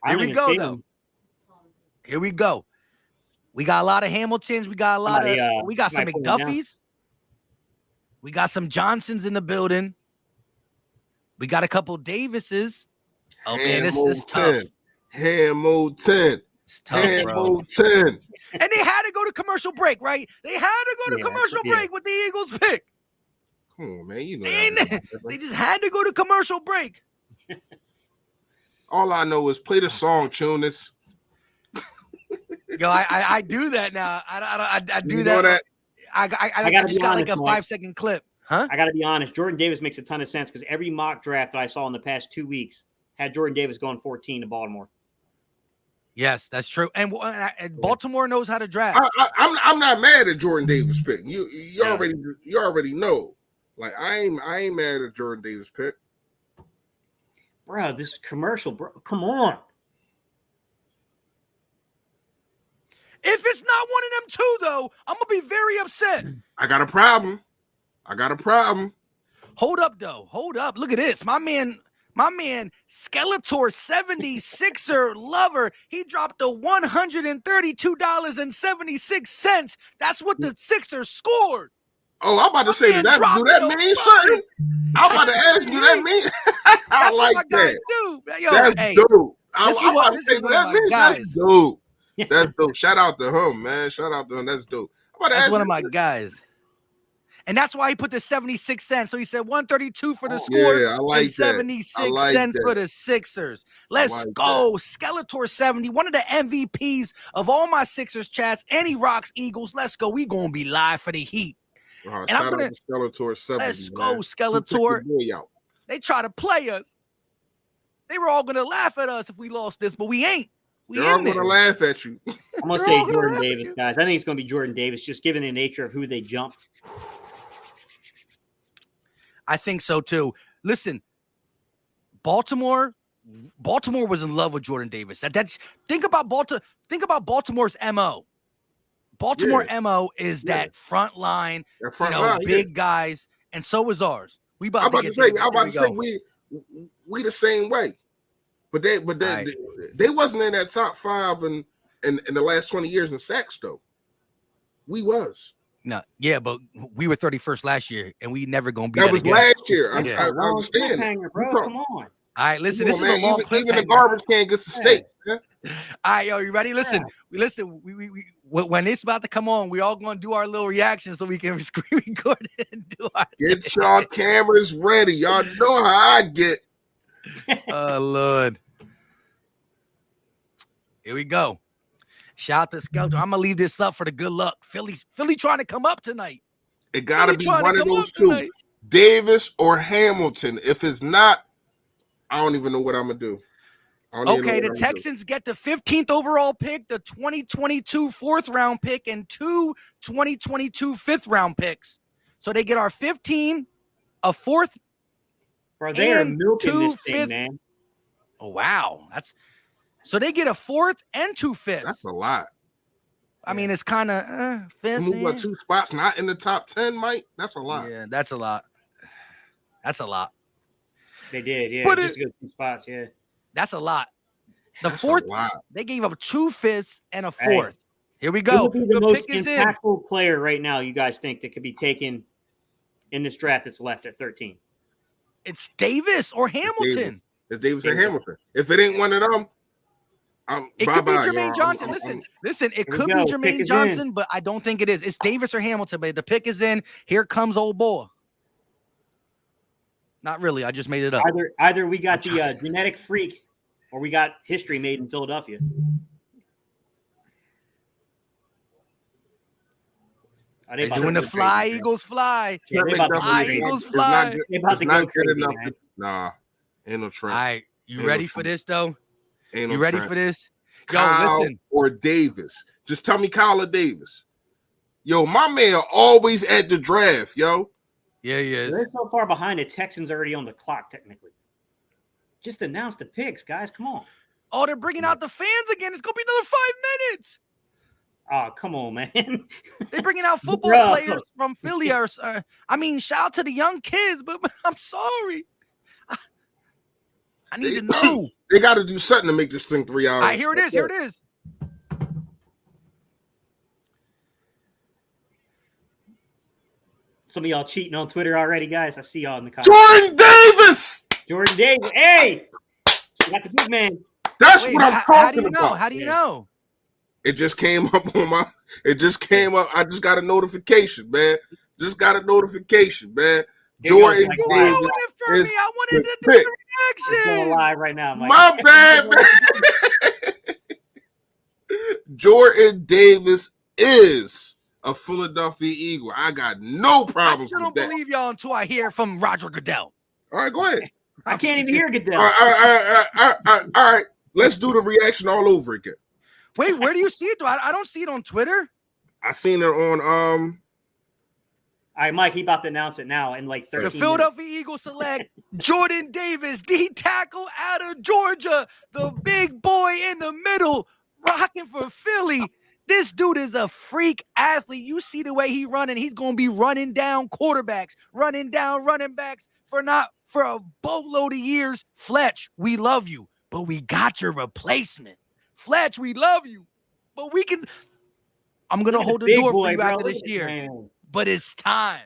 Here we go, though. Here we go. We got a lot of Hamiltons. We got a lot of we got some McDuffies. We got some Johnsons in the building. We got a couple Davises. Oh, man, this is tough. Hamilton. It's tough, bro. Hamilton. And they had to go to commercial break, right? They had to go to commercial break with the Eagles pick. Come on, man. You know they just had to go to commercial break. All I know is play the song, Tunis. Yo, I do that now. I do you that. Know that. I just got like a 5-second clip. Huh? I got to be honest. Jordan Davis makes a ton of sense because every mock draft that I saw in the past 2 weeks had Jordan Davis going 14 to Baltimore. Yes, that's true. And Baltimore knows how to draft. I'm not mad at Jordan Davis pick. You already know. Like I ain't mad at Jordan Davis pick. Bro, this commercial, bro. Come on. If it's not one of them two, though, I'm gonna be very upset. I got a problem. Hold up, though. Hold up. Look at this. My man Skeletor 76er lover. He dropped the $132.76. That's what the Sixers scored. Oh, I'm about to say do that mean something? I'm about to ask you that mean. I like that. Yo, that's dope. I'm about to say do that mean. That's dope. That's dope. Shout out to him, man. Shout out to him. That's dope. That's one of my guys. And that's why he put the 76 cents. So he said 132 for the score. Yeah, I like and 76 cents for the Sixers. Let's go. Skeletor 70, one of the MVPs of all my Sixers chats. And he rocks Eagles. Let's go. We gonna be live for the Heat. And I'm gonna Skeletor 70. Let's go, Skeletor. They try to play us. They were all gonna laugh at us if we lost this, but we ain't. They're all gonna laugh at you. I'm gonna say Jordan Davis, guys. I think it's gonna be Jordan Davis, just given the nature of who they jumped. I think so too. Listen, Baltimore was in love with Jordan Davis. Think about Baltimore's MO. MO is that front line, big guys, and so is ours. I'm about to say we the same way. But they wasn't in that top 5 in the last 20 years in sacks though. We was. No, yeah, but we were 31st last year, and we never gonna be. That was again. Last year. I understand, bro. Come on. All right, listen. This is a long even the garbage can gets the steak. All right, yo, you ready? Listen, we when it's about to come on, we all gonna do our little reaction so we can screen record it and do our. Get your cameras ready. Y'all know how I get. Oh Lord. Here we go. Shout out to Skeletor. I'm gonna leave this up for the good luck. Philly trying to come up tonight. It gotta be one of those two. Davis or Hamilton. If it's not, I don't even know what I'm gonna do. Okay, the Texans get the 15th overall pick, the 2022 4th round pick, and 2 2022 5th round picks. So they get our 15, a 4th Bro, they are and milking this 2 thing, fifths. man. Oh, wow. So they get a 4th and 2 fifths. That's a lot. I mean, it's kind of To fifth. move up 2 spots, not in the top 10, Mike. That's a lot. Yeah, that's a lot. That's a lot. They did, yeah. But just to go 2 spots, yeah. That's a lot. The That's a 4th, lot. they gave up 2 fifths and a 4th. Hey. Here we Who go. would be the The most pick is in. impactful player right now, you guys think, that could be taken in this draft that's left at 13? It's Davis or Hamilton. It's Davis and Hamilton. If it ain't one of them, It could be Jermaine Johnson. Listen, it could be go. Jermaine Johnson, but I don't think it is. It's Davis or Hamilton, but the pick is in. Here comes old boy. Not really. I just made it up. Either we got the genetic freak or we got history made in Philadelphia. They're doing the fly, Eagles fly. Yeah, fly, Eagles fly. It's not good enough. Nah, ain't no Trent. All right, you ready for this, though? Ain't no You ready Trent. for this? Yo, Kyle listen. or Davis. Just tell me Kyle or Davis. Yo, my man always at the draft, yo. Yeah, he is. They're so far behind. The Texans are already on the clock, technically. Just announce the picks, guys. Come on. Oh, they're bringing out the fans again. It's going to be another 5 minutes. Oh, come on, man. They're bringing out football players from Philly. Shout out to the young kids, but I'm sorry. I need to know. They got to do something to make this thing 3 hours. All right, here it is. Here it is. Some of y'all cheating on Twitter already, guys. I see y'all in the comments. Jordan Davis. Jordan Davis. Hey, you got the big man. That's what I'm talking about. How do you know? It just came up on my. It just came up. I just got a notification, man. Just got a notification, man. Jordan Davis. I wanted to do the reaction. I'm going live right now, Mike. My bad, man. Jordan Davis is a Philadelphia Eagle. I got no problems I still with don't that. believe y'all until I hear from Roger Goodell. All right, go ahead. I can't even hear Goodell. All right. Let's do the reaction all over again. Wait, where do you see it, though? I don't see it on Twitter. I seen it on All right, Mike, he about to announce it now in like 13 The Philadelphia Eagles select Jordan Davis, D tackle out of Georgia, the big boy in the middle, rocking for Philly. This dude is a freak athlete. You see the way he running. He's going to be running down quarterbacks, running down running backs for a boatload of years. Fletch, we love you, but we got your replacement. Fletch, we love you, but I'm going to hold the door for you after this year. Man. But it's time.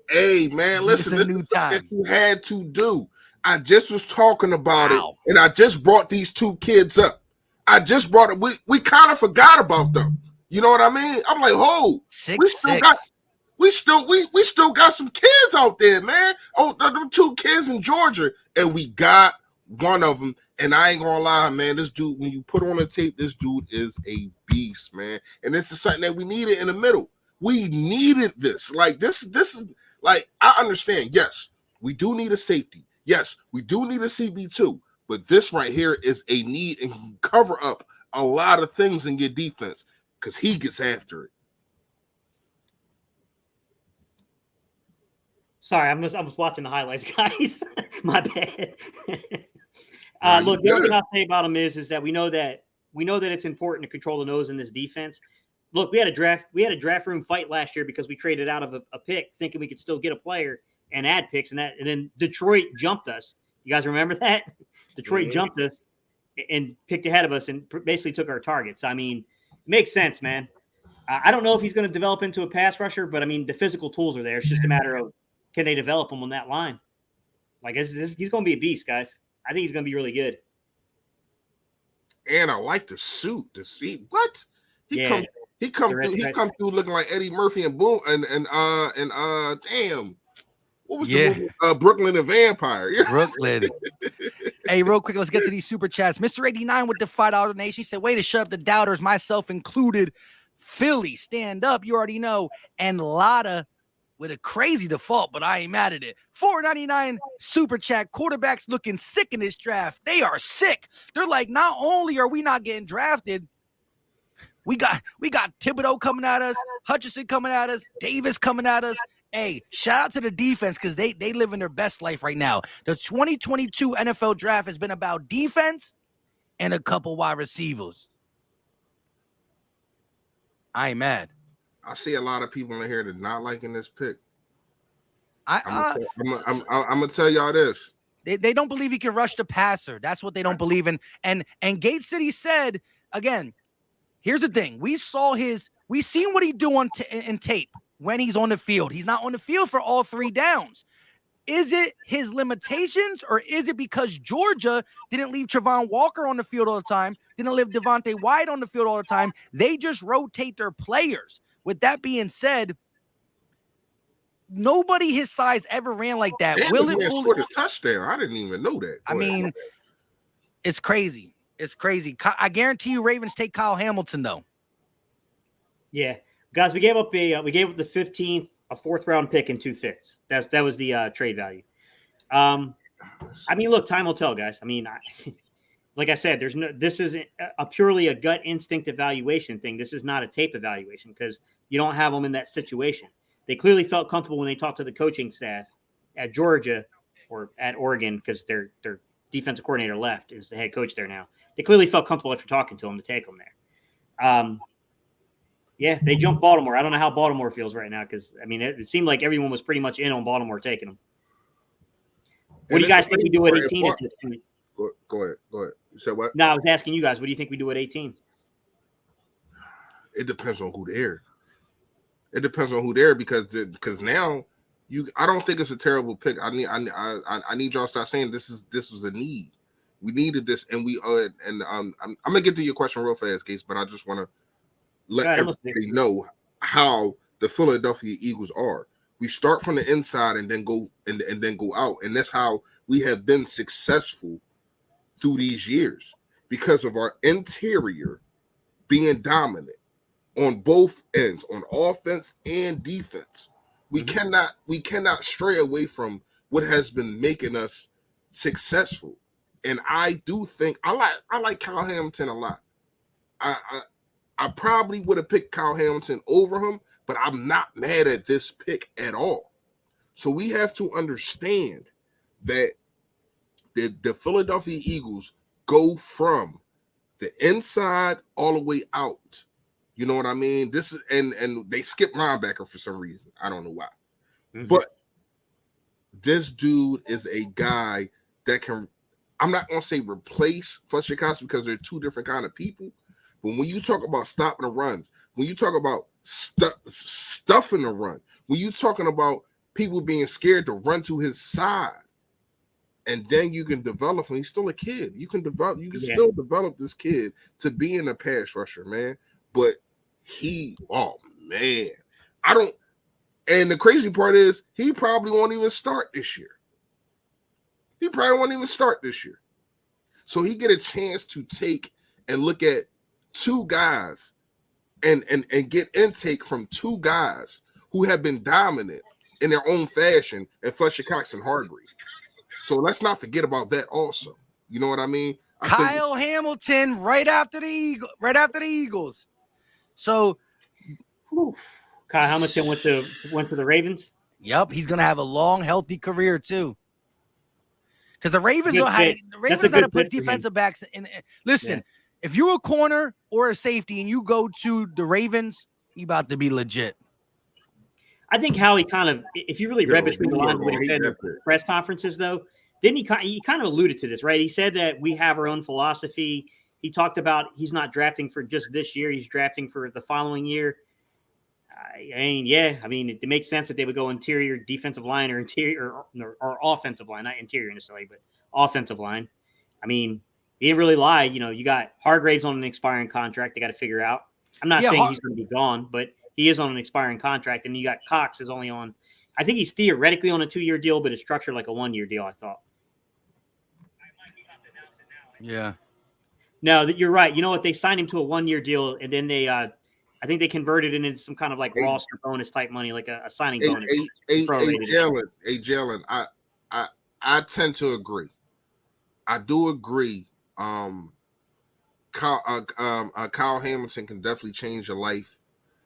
Hey, man, listen, this is something you had to do. I just was talking about it, and I just brought these 2 kids up. I just brought it. We kind of forgot about them. You know what I mean? I'm like, we still got some kids out there, man. Oh, them 2 kids in Georgia, and we got one of them. And I ain't gonna lie, man. This dude, when you put on the tape, this dude is a beast, man. And this is something that we needed in the middle. We needed this. Like this is like, I understand. Yes, we do need a safety. Yes, we do need a CB2. But this right here is a need and can cover up a lot of things in your defense because he gets after it. Sorry, I was watching the highlights, guys. My bad. Look, the only thing I'll say about him is that we know that it's important to control the nose in this defense. Look, we had a draft room fight last year because we traded out of a pick thinking we could still get a player and add picks, and then Detroit jumped us. You guys remember that? Detroit jumped us and picked ahead of us and basically took our targets. I mean, it makes sense, man. I don't know if he's going to develop into a pass rusher, but I mean, the physical tools are there. It's just a matter of can they develop him on that line? Like, he's going to be a beast, guys. I think he's going to be really good. And I like the suit. The seat. What? He come through looking like Eddie Murphy and Boom and damn. What was the movie? Brooklyn and Vampire? Brooklyn. Hey, real quick, let's get to these super chats. Mr. 89 with the $5 donation said, way to shut up the doubters, myself included. Philly, stand up. You already know. And Lotta with a crazy default, but I ain't mad at it. $4.99 super chat. Quarterbacks looking sick in this draft. They are sick. They're like, not only are we not getting drafted, we got Thibodeau coming at us, Hutchinson coming at us, Davis coming at us, Hey, shout out to the defense because they live in their best life right now. The 2022 NFL draft has been about defense and a couple wide receivers. I ain't mad. I see a lot of people in here that not liking this pick. I'm gonna tell y'all this. They don't believe he can rush the passer. That's what they don't believe in. And Gate City said, again, here's the thing. We seen what he do in tape when he's on the field. He's not on the field for all 3 downs. Is it his limitations or is it because Georgia didn't leave Travon Walker on the field all the time, didn't leave Devontae White on the field all the time? They just rotate their players. With that being said, nobody his size ever ran like that. Will it scored a touchdown? I didn't even know that. I mean, it's crazy. It's crazy. I guarantee you Ravens take Kyle Hamilton, though. Yeah. Guys, we gave up the 15th, a 4th round pick and 2 5ths. That was the trade value. I mean, look, time will tell, guys. I mean, like I said, this is a purely a gut instinct evaluation thing. This is not a tape evaluation because you don't have them in that situation. They clearly felt comfortable when they talked to the coaching staff at Georgia or at Oregon because their defensive coordinator left, is the head coach there now. They clearly felt comfortable after talking to him to take him there. Yeah, they jumped Baltimore. I don't know how Baltimore feels right now because, I mean, it seemed like everyone was pretty much in on Baltimore taking them. What do you guys think we do at 18 at this point? Go ahead. You said what? No, I was asking you guys, what do you think we do at 18? It depends on who they're. It depends on who they're because now I don't think it's a terrible pick. I need y'all to stop saying this was a need. We needed this, and I'm gonna get to your question real fast, Gates, but I just want to let everybody know how the Philadelphia Eagles are. We start from the inside and then go and then go out, and that's how we have been successful through these years because of our interior being dominant on both ends, on offense and defense. We cannot stray away from what has been making us successful. And I do think I like Kyle Hamilton a lot. I probably would have picked Kyle Hamilton over him, but I'm not mad at this pick at all. So we have to understand that the Philadelphia Eagles go from the inside all the way out. You know what I mean? This is and they skip linebacker for some reason. I don't know why. Mm-hmm. But this dude is a guy that can, I'm not going to say replace Fletcher Cox because they're 2 different kind of people. But when you talk about stopping the runs, when you talk about stuffing the run, when you're talking about people being scared to run to his side, and then you can develop him. He's still a kid. You can still develop this kid to being a pass rusher, man. But and the crazy part is he probably won't even start this year. So he get a chance to take and look at 2 guys and get intake from 2 guys who have been dominant in their own fashion and Fletcher Cox and Hargrave. So let's not forget about that also. You know what I mean? Kyle Hamilton right after the Eagles. So Kyle Hamilton went to the Ravens. Yep, he's gonna have a long, healthy career too. Because the Ravens had to put defensive backs in. Listen, if you're a corner or a safety and you go to the Ravens, you about to be legit. I think Howie kind of, if you really read between the lines of what he said in the press conferences, though, didn't he kind of alluded to this, right? He said that we have our own philosophy. He talked about he's not drafting for just this year. He's drafting for the following year. I mean, it makes sense that they would go interior defensive line or interior or offensive line, not interior necessarily, but offensive line. I mean, he didn't really lie. You know, you got Hargraves on an expiring contract. They got to figure out. I'm not saying he's going to be gone, but he is on an expiring contract. And you got Cox is only on, I think he's theoretically on a 2-year deal, but it's structured like a 1-year deal, I thought. Yeah. No, you're right. You know what? They signed him to a 1-year deal, and then they, I think they converted it into some kind of like roster bonus type money, like a signing bonus. Jalen, I tend to agree. I do agree. Kyle Hamilton can definitely change your life.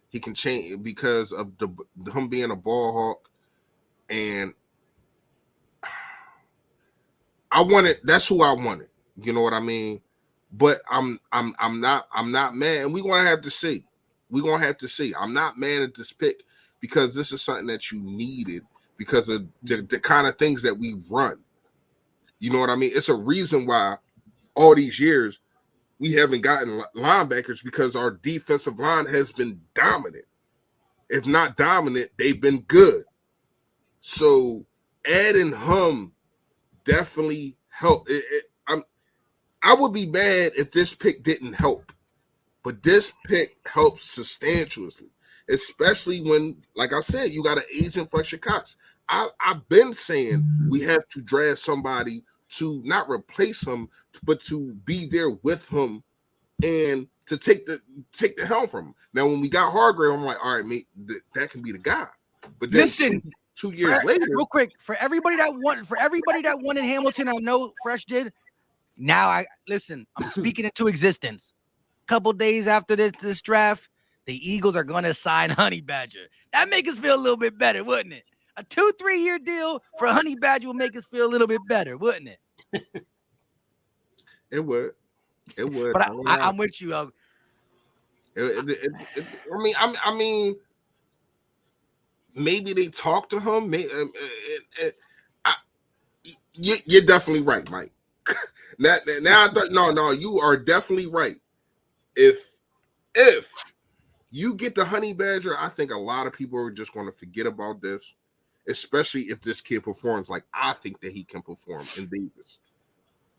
He can change because of him being a ball hawk. And I wanted, that's who I wanted. You know what I mean? But I'm not mad, and we're gonna have to see. We're gonna have to see. I'm not mad at this pick because this is something that you needed because of the kind of things that we've run. You know what I mean? It's a reason why all these years we haven't gotten linebackers because our defensive line has been dominant. If not dominant, they've been good. So adding him definitely helped. I would be mad if this pick didn't help, but this pick helps substantially, especially when, like I said, you got an agent Fletcher Cox. I've been saying we have to draft somebody to not replace him, but to be there with him and to take the helm from him. Now, when we got Hargrave, I'm like, all right, mate, that can be the guy. But then Listen, 2 years later, real quick, for everybody that won in Hamilton, I know Fresh did. Now I'm speaking into existence. A couple days after this draft, the Eagles are going to sign Honey Badger. That make us feel a little bit better, wouldn't it? A 2-3 year deal for Honey Badger will make us feel a little bit better, wouldn't it? It would. But I'm with you. I mean, maybe they talk to him. You're definitely right, Mike. No, you are definitely right. If you get the Honey Badger, I think a lot of people are just going to forget about this, especially if this kid performs like I think that he can perform in Davis.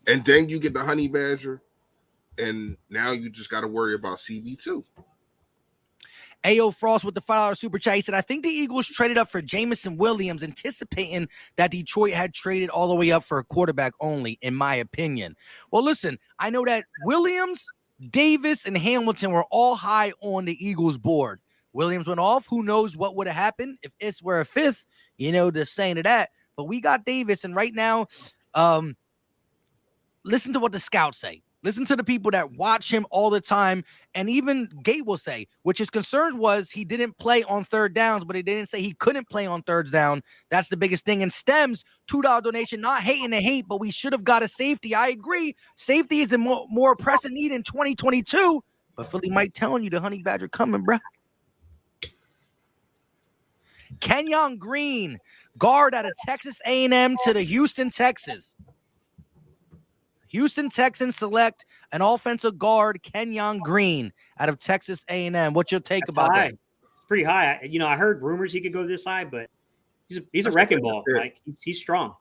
And then you get the Honey Badger, and now you just got to worry about CB2. A.O. Frost with the $5 super chat. He said, I think the Eagles traded up for Jameson Williams, anticipating that Detroit had traded all the way up for a quarterback only, in my opinion. Well, listen, I know that Williams, Davis, and Hamilton were all high on the Eagles board. Williams went off. Who knows what would have happened if it's were a fifth, the saying of that. But we got Davis, and right now, listen to what the scouts say. Listen to the people that watch him all the time. And even Gate will say, which his concern was he didn't play on third downs, but he didn't say he couldn't play on third down. That's the biggest thing. And Stems, $2 donation, not hating the hate, but we should have got a safety. I agree. Safety is a more pressing need in 2022. But Philly Mike telling you the Honey Badger coming, bro. Kenyon Green, guard out of Texas A&M to the Houston Texans. Houston Texans select an offensive guard, Kenyon Green, out of Texas A&M. What's your take about that? It's pretty high. I heard rumors he could go this high, but he's a wrecking ball. Like he's strong.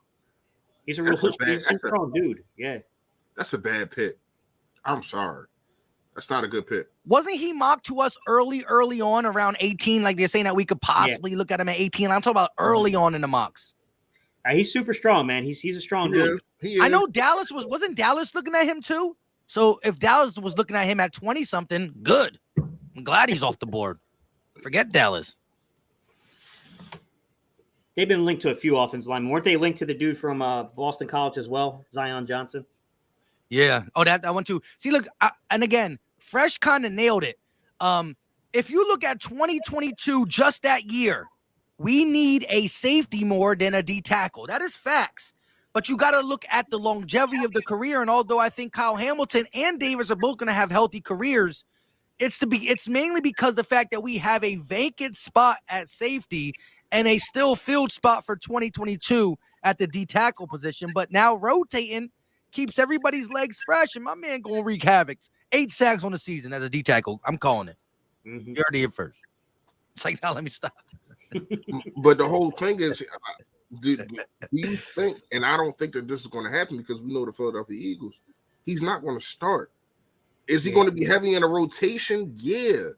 He's a strong dude. Yeah, that's a bad pick. I'm sorry, that's not a good pick. Wasn't he mocked to us early on, around 18? Like they're saying that we could possibly look at him at 18. I'm talking about early on in the mocks. He's super strong, man. He's a strong dude. I know Dallas wasn't Dallas looking at him too? So if Dallas was looking at him at 20-something, good. I'm glad he's off the board. Forget Dallas. They've been linked to a few offensive linemen. Weren't they linked to the dude from Boston College as well, Zion Johnson? Yeah. Oh, that one too. See, look, and again, Fresh kind of nailed it. If you look at 2022, just that year, we need a safety more than a D tackle. That is facts. But you got to look at the longevity of the career. And although I think Kyle Hamilton and Davis are both going to have healthy careers, it's mainly because the fact that we have a vacant spot at safety and a still filled spot for 2022 at the D tackle position. But now rotating keeps everybody's legs fresh, and my man going to wreak havoc. 8 sacks on the season as a D tackle. I'm calling it. Mm-hmm. You heard it here first. It's like, now let me stop. But the whole thing is, do you think, and I don't think that this is going to happen because we know the Philadelphia Eagles, he's not going to start. Is he going to be heavy in a rotation? Yeah,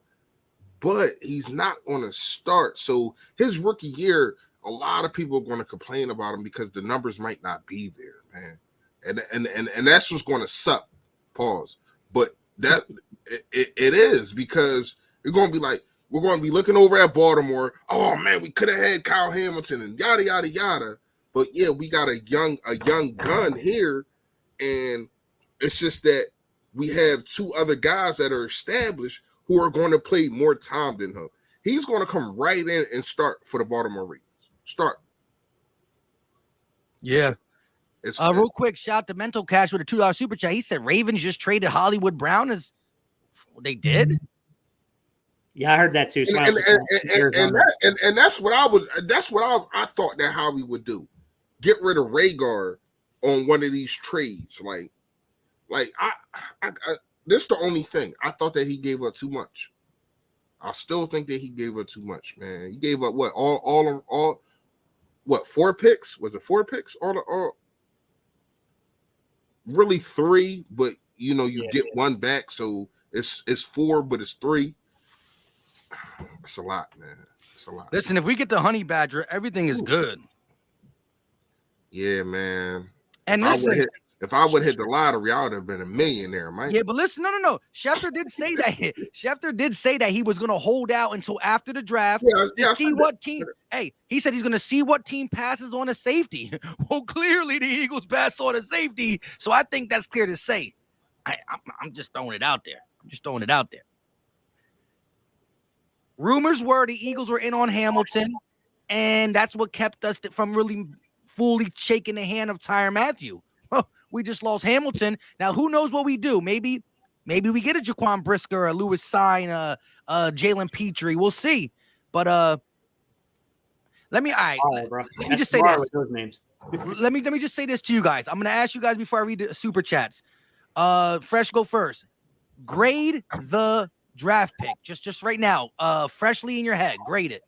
but he's not going to start. So his rookie year, a lot of people are going to complain about him because the numbers might not be there, man. And that's what's going to suck. Pause. But that it is, because you're going to be like, we're going to be looking over at Baltimore. Oh man, we could have had Kyle Hamilton and yada yada yada. But yeah, we got a young gun here, and it's just that we have 2 other guys that are established who are going to play more time than him. He's going to come right in and start for the Baltimore Ravens. Start. Yeah. It's Real quick, shout out to Mental Cash with a $2 super chat. He said Ravens just traded Hollywood Brown. They did? Yeah, I heard that too. And that's what I thought that Howie would do. Get rid of Rhaegar on one of these trades. Like I this is the only thing. I thought that he gave up too much. I still think that he gave up too much, man. He gave up what? All what, 4 picks? Was it 4 picks? All really 3, but you get one back, so it's 4, but it's 3. It's a lot, man. It's a lot. Listen, if we get the Honey Badger, everything is good. Yeah, man. And listen, if I would hit the lottery, I would have been a millionaire, man. Yeah, but listen, no. Schefter did say that. Schefter did say that he was going to hold out until after the draft to see what team. Hey, he said he's going to see what team passes on a safety. Well, clearly the Eagles passed on a safety, so I think that's clear to say. I'm just throwing it out there. Rumors were the Eagles were in on Hamilton, and that's what kept us from really fully shaking the hand of Tyrann Mathieu. We just lost Hamilton. Now, who knows what we do? Maybe we get a Jaquan Brisker, a Lewis Sign, Jalen Petrie. We'll see. But let me just say this. Those names. let me just say this to you guys. I'm gonna ask you guys before I read the super chats. Fresh, go first. Grade the draft pick. Just right now. Freshly in your head. Grade it.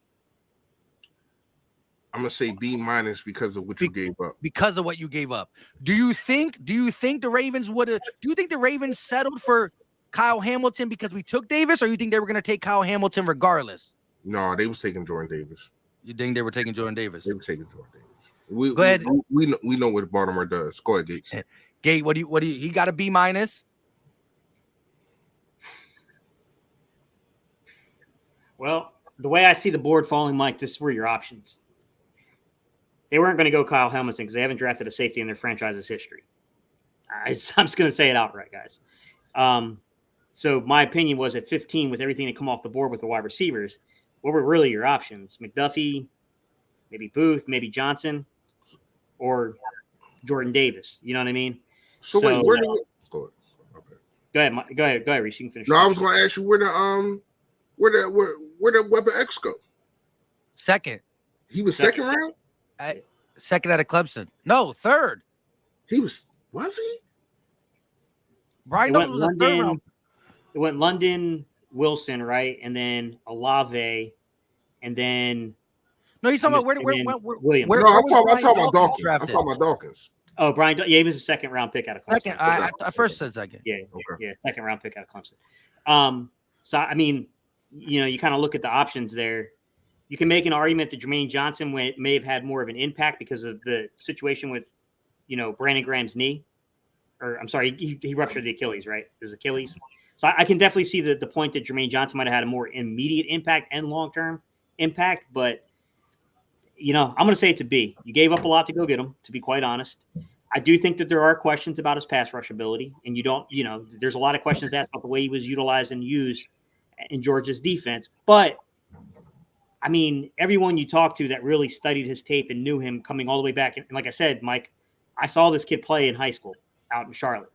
I'm gonna say B- because of what you gave up. Because of what you gave up. Do you think the Ravens would have? Do you think the Ravens settled for Kyle Hamilton because we took Davis, or you think they were going to take Kyle Hamilton regardless? No, they was taking Jordan Davis. You think they were taking Jordan Davis? They were taking Jordan Davis. Go ahead. We know what Baltimore does. Go ahead, Gates. Gate, what do you? He got a B-. Well, the way I see the board falling, Mike, this were your options. They weren't going to go Kyle Hamilton because they haven't drafted a safety in their franchise's history. I'm just going to say it outright, guys. So my opinion was at 15, with everything that come off the board with the wide receivers, what were really your options? McDuffie, maybe Booth, maybe Johnson, or Jordan Davis. You know what I mean? So wait, where did go ahead, Reese. You can finish. No, I was going to ask you where the Weapon X go? Second. He was second round? Second out of Clemson. No, third. Was he? Brian Douglas was a third round. It went London, Wilson, right? And then Olave, and then no, he's talking about where Williams. No, I'm talking about Dawkins. I'm talking about Dawkins. Oh, Brian, he was a second round pick out of Clemson. Second, I first said second. Yeah, okay. Yeah, second round pick out of Clemson. So I mean, you kind of look at the options there. You can make an argument that Jermaine Johnson may have had more of an impact because of the situation with, Brandon Graham's knee. Or I'm sorry, he ruptured the Achilles, right? His Achilles. So I can definitely see the point that Jermaine Johnson might have had a more immediate impact and long-term impact. But, I'm going to say it's a B. You gave up a lot to go get him, to be quite honest. I do think that there are questions about his pass rush ability. And there's a lot of questions asked about the way he was utilized and used in Georgia's defense. But, I mean, everyone you talk to that really studied his tape and knew him coming all the way back. And like I said, Mike, I saw this kid play in high school out in Charlotte.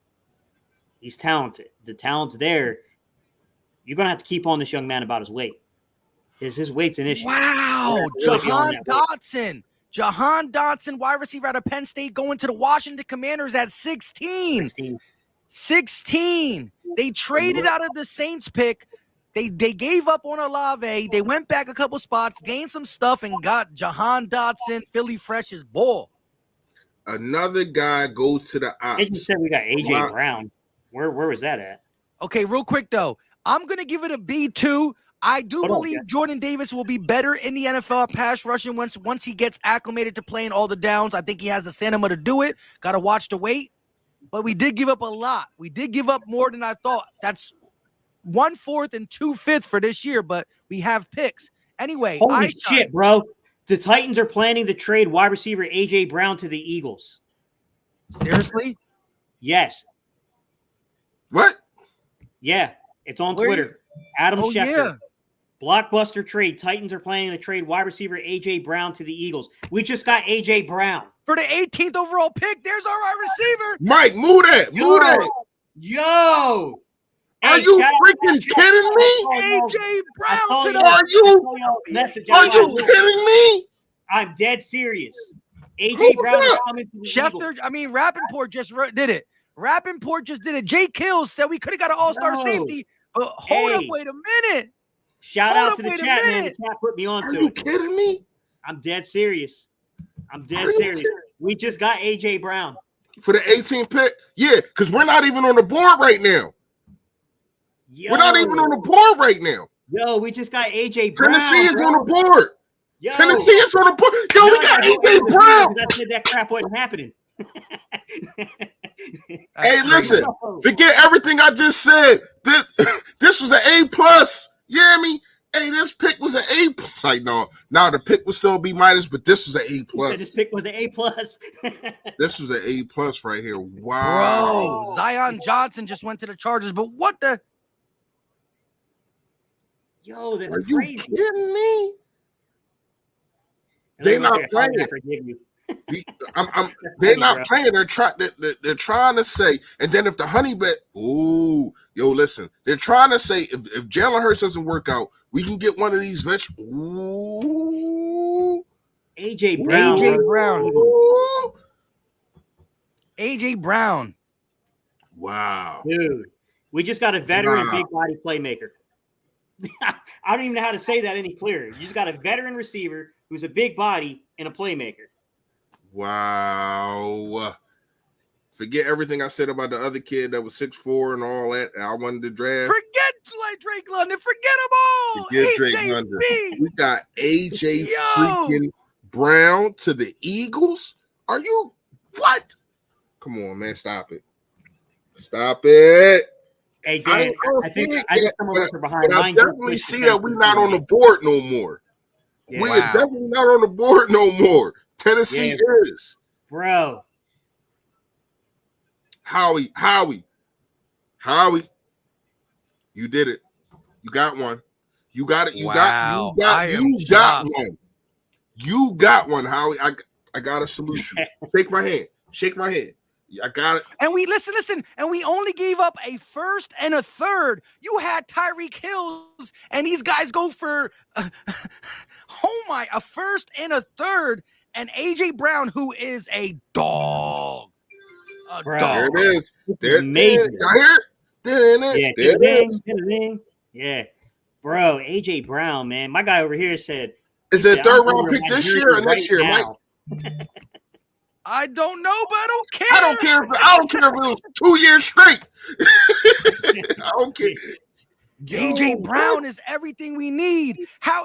He's talented. The talent's there. You're going to have to keep on this young man about his weight. His weight's an issue. Wow. Jahan Dotson. Jahan Dotson, wide receiver out of Penn State, going to the Washington Commanders at 16. 16. They traded out of the Saints pick. They gave up on Olave. They went back a couple spots, gained some stuff, and got Jahan Dotson, Philly Fresh's ball. Another guy goes to the ops. They just said we got A.J. Brown. Where was that at? Okay, real quick, though. I'm going to give it a B, too. I do believe Jordan Davis will be better in the NFL pass rushing once he gets acclimated to playing all the downs. I think he has the stamina to do it. Got to watch the weight. But we did give up a lot. We did give up more than I thought. That's 1/4 and 2/5 for this year, but we have picks. Anyway. Holy shit, bro. The Titans are planning to trade wide receiver A.J. Brown to the Eagles. Seriously? Yes. What? Yeah. It's on Twitter. Adam Schefter. Yeah. Blockbuster trade. Titans are planning to trade wide receiver A.J. Brown to the Eagles. We just got A.J. Brown. For the 18th overall pick, there's our wide receiver. Mike, move that. Move that. Yo. Are you freaking kidding me? A.J. Brown to the Are you kidding me? I'm dead serious. A.J. Brown is coming to the Schefter, Rappaport just did it. Rappaport just did it. Jay Kills said we could have got an all-star safety. But hold up, wait a minute. Shout out to the chat, man. The chat put me on to it. Are you kidding me? I'm dead serious. We just got A.J. Brown. For the 18th pick? Yeah, because we're not even on the board right now. We're not even on the board right now. Yo, we just got A.J. Brown. Tennessee is on the board. Tennessee is on the board. Yo, we got A.J. Brown. I said that crap wasn't happening. Hey, listen, forget everything I just said. This was an A+. You hear me? Hey, this pick was an A+. Like, no, the pick would still B-, but this was an A+. This pick was an A+. This was an A+ right here. Wow. Bro, Zion Johnson just went to the Chargers, but what the? Yo, that's crazy. Are you kidding me? They're not playing. They're not playing. They're trying to say, and then if the honey bet, listen, they're trying to say if Jalen Hurts doesn't work out, we can get one of these vets. A.J. Brown. A.J. Brown. Wow, dude, we just got a veteran big body playmaker. I don't even know how to say that any clearer. You just got a veteran receiver who's a big body and a playmaker. Wow. Forget everything I said about the other kid that was 6'4" and all that. I wanted to draft. Forget Drake London. Forget them all. Forget Drake London. We got A.J. freaking Brown to the Eagles. Are you what? Come on, man. Stop it. Stop it. Hey, Dan, I think some of us are behind. I definitely see that we're not on the board no more. Yeah, we're definitely not on the board no more. Tennessee is. Bro. Howie. You did it. You got one. You got it. You got one. You got one, Howie. I got to salute you. Shake my hand. I got it. And we listen, and we only gave up a first and a third. You had Tyreek Hills, and these guys go for a first and a third, and A.J. Brown, who is a dog. Dog. There it is. There amazing. It is. Yeah. Bro, A.J. Brown, man. My guy over here said. Is it a third round pick this year or next year, Mike? I don't know, but I don't care. I don't care if it was 2 years straight. I don't care. A.J. Brown is everything we need.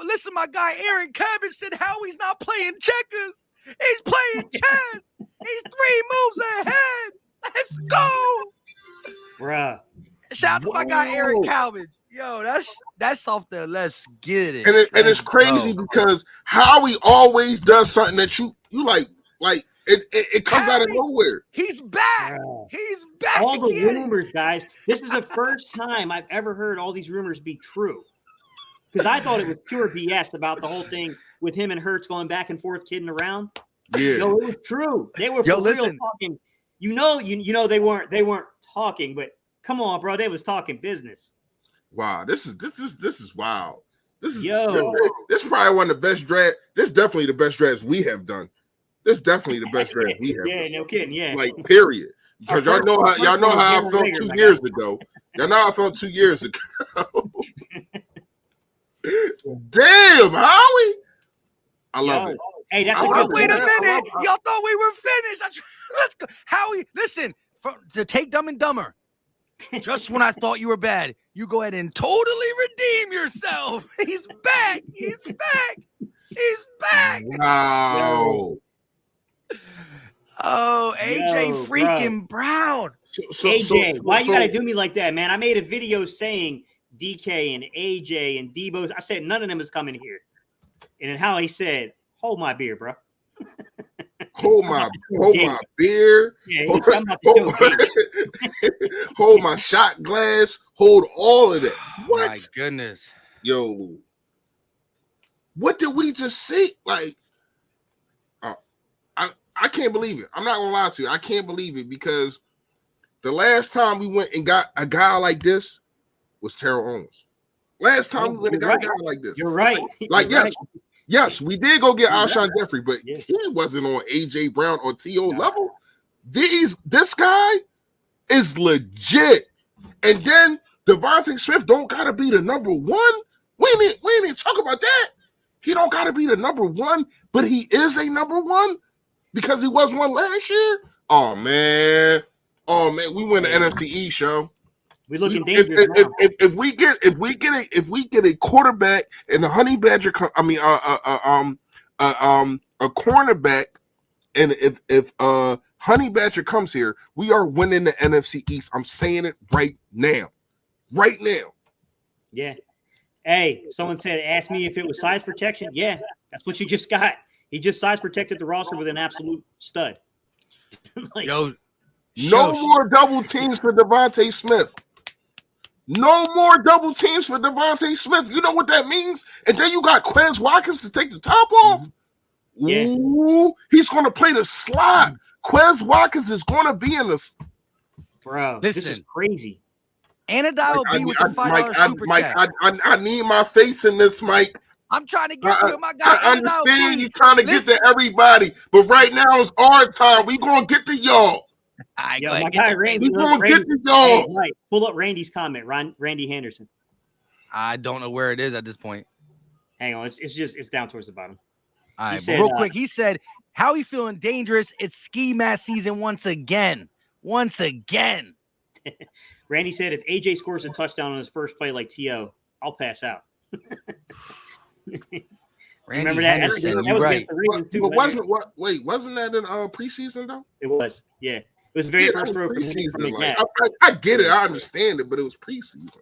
Listen, my guy Aaron Cabbage said Howie's not playing checkers. He's playing chess. He's 3 moves ahead. Let's go. Bruh. Shout out to my guy Aaron Cabbage. Yo, that's off there. Let's get it. And it's crazy because Howie always does something that you like it comes out of nowhere. He's back. He's back. All the rumors, guys. This is the first time I've ever heard all these rumors be true. Because I thought it was pure BS about the whole thing with him and Hurts going back and forth, kidding around. Yeah. No, it was true. They were real talking. You know, they weren't talking, but come on, bro. They was talking business. Wow, this is wild. This is this is probably one of the best drafts. This is definitely the best drafts we have done. This is definitely the best draft we have. Yeah, no kidding. Yeah, like period. Because y'all know how I felt 2 years ago. Y'all know how I felt 2 years ago. Damn, Howie. I love it. Hey, that's wait a minute. Y'all thought we were finished. Let's go. Howie, listen, to take Dumb and Dumber. Just when I thought you were bad, you go ahead and totally redeem yourself. He's back. He's back. Wow. Oh, AJ freaking Brown. AJ, why you got to do me like that, man? I made a video saying DK and AJ and Debo. I said none of them is coming here. And then Howie said, hold my beer, bro. Hold my beer. Yeah, hold my shot glass. Hold all of that. What? My goodness. Yo, What did we just see? Like, I can't believe it. I'm not gonna lie to you. I can't believe it because the last time we went and got a guy like this was Terrell Owens. Last time we went and got a guy like this. You're right. Like, You're yes, we did go get You're Alshon right. Jeffrey, but Yeah. he wasn't on AJ Brown or T.O. level. This guy is legit. And then Devontae Smith don't gotta be the number one. We ain't even talk about that. He don't gotta be the number one, but he is a number one because he was one last year. Oh man, we win the NFC East, show. We looking dangerous now. If we get a quarterback and a honey badger, a cornerback, and if honey badger comes here, we are winning the NFC East. I'm saying it right now. Yeah. Hey, someone said, ask me if it was size protection. Yeah, that's what you just got. He just size protected the roster with an absolute stud. Like, no more double teams for Devontae Smith. No more double teams for Devontae Smith. You know what that means? And then you got Quez Watkins to take the top off. Yeah. Ooh, he's going to play the slot. Quez Watkins is going to be in this. Bro, listen, this is crazy. Anadai will be with the $5 super chat. I need my face in this, Mike. I'm trying to get to my guy. I understand you're trying to get to everybody, but right now it's our time. We going to get to y'all. Yo, my guy Randy. We going to get to y'all. Hey, Mike, pull up Randy's comment, Randy Henderson. I don't know where it is at this point. Hang on. It's down towards the bottom. All right, but real quick, he said, how he feeling dangerous? It's ski mask season once again. Randy said, if AJ scores a touchdown on his first play like T.O., I'll pass out. Remember that? Henderson, that was right. against the Ravens too. But wasn't that in preseason though? It was, yeah. It was the very first throw from preseason. Like, I get it, I understand it, but it was preseason.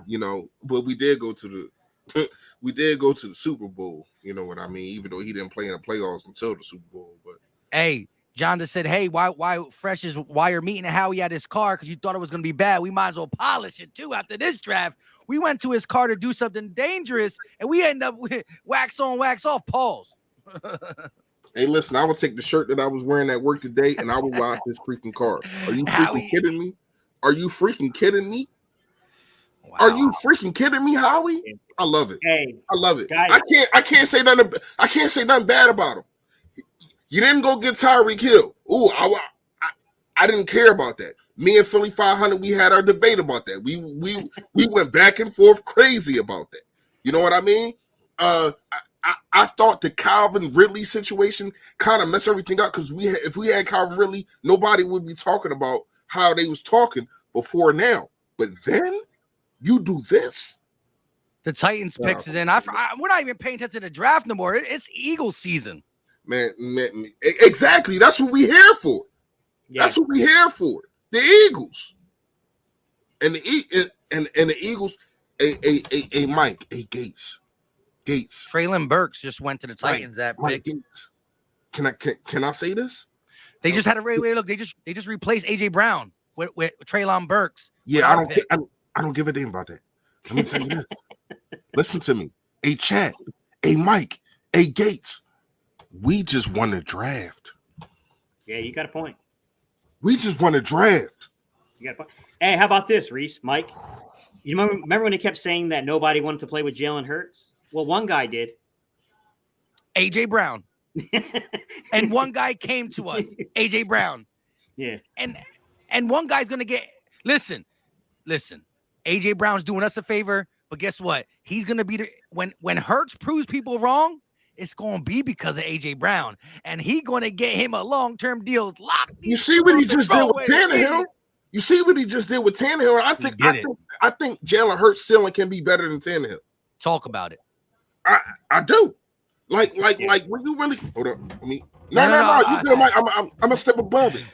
You know, but we did go to the Super Bowl. You know what I mean? Even though he didn't play in the playoffs until the Super Bowl. But hey, John just said, hey, why Fresh is why you're meeting Howie at his car because you thought it was gonna be bad. We might as well polish it too after this draft. We went to his car to do something dangerous, and we end up with wax on, wax off. Pause. Hey, listen, I would take the shirt that I was wearing at work today, and I would wash this freaking car. Are you freaking kidding me? Are you freaking kidding me? Wow. Are you freaking kidding me, Howie? I love it. Hey, I love it. Guys. I can't say nothing. I can't say nothing bad about him. You didn't go get Tyreek Hill. Ooh, I didn't care about that. Me and Philly 500, we had our debate about that. We went back and forth crazy about that. You know what I mean? I thought the Calvin Ridley situation kind of messed everything up because if we had Calvin Ridley, nobody would be talking about how they was talking before now. But then you do this. The Titans picks is in. We're not even paying attention to the draft no more. It's Eagles season. Man, exactly. That's what we here for. Yeah. That's what we here for. The Eagles. And the Eagles, a Mike, a Gates. Traylon Burks just went to the Titans. That Mike Gates. Can I say this? They just had a look. They just replaced AJ Brown with Traylon Burks. Yeah, I don't give a damn about that. Let me tell you this. Listen to me. A Chad, a Mike, a Gates. We just won the draft. Yeah, you got a point. We just won a draft. You got a point. Hey, how about this, Reese, Mike? You remember when they kept saying that nobody wanted to play with Jalen Hurts? Well, one guy did. AJ Brown. And one guy came to us, AJ Brown. Yeah. And one guy's gonna get listen. AJ Brown's doing us a favor, but guess what? He's gonna be when Hurts proves people wrong, it's gonna be because of AJ Brown, and he's gonna get him a long-term deal. You see what he just did with Tannehill? You see what he just did with Tannehill? I think Jalen Hurts ceiling can be better than Tannehill. Talk about it. I do. Like when you really hold on. I mean, no. You feel like I'm a step above it.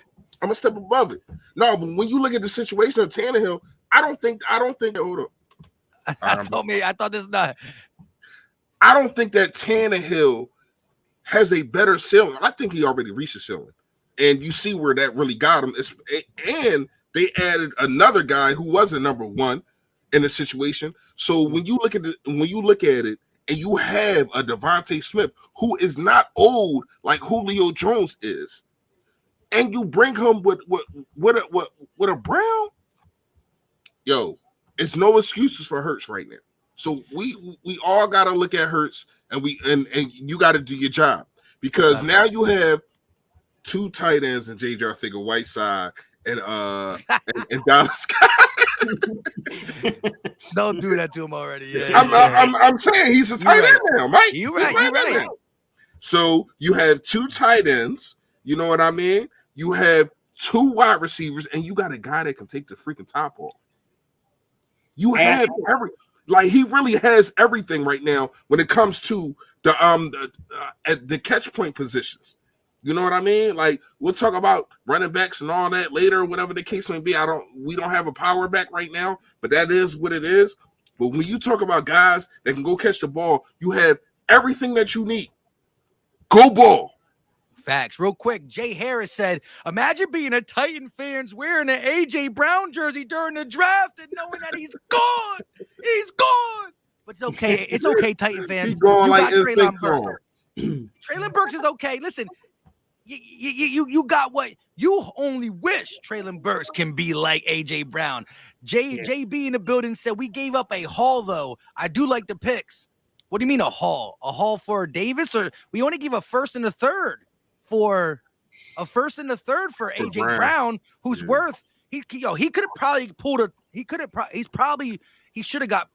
No, but when you look at the situation of Tannehill, I don't think. Hold up. I thought this not. I don't think that Tannehill has a better ceiling. I think he already reached the ceiling, and you see where that really got him. And they added another guy who wasn't number one in the situation. So when you look at it, and you have a Devontae Smith who is not old like Julio Jones is, and you bring him with a Brown, yo, it's no excuses for Hurts right now. So we all got to look at Hurts, and you got to do your job, because now you have two tight ends in J.J. Arcega-Whiteside and Dallas Scott. Don't do that to him already. Yeah, I'm saying he's a tight end now, Mike. You're right. So you have two tight ends. You know what I mean? You have two wide receivers, and you got a guy that can take the freaking top off. You have he really has everything right now when it comes to the catch point positions. You know what I mean? Like, we'll talk about running backs and all that later, whatever the case may be. We don't have a power back right now, but that is what it is. But when you talk about guys that can go catch the ball, you have everything that you need. Go ball. Facts. Real quick, Jay Harris said, imagine being a Titan fans wearing an A.J. Brown jersey during the draft and knowing that he's gone. He's gone. But it's okay. It's okay, Titan fans. He's gone like Treylon Burks. Treylon Burks is okay. Listen, you got what you only wish Treylon Burks can be like AJ Brown. JB in the building said we gave up a haul though. I do like the picks. What do you mean a haul? A haul for Davis, or we only give a first and a third for AJ Brown, who's worth he could have probably pulled a he should have got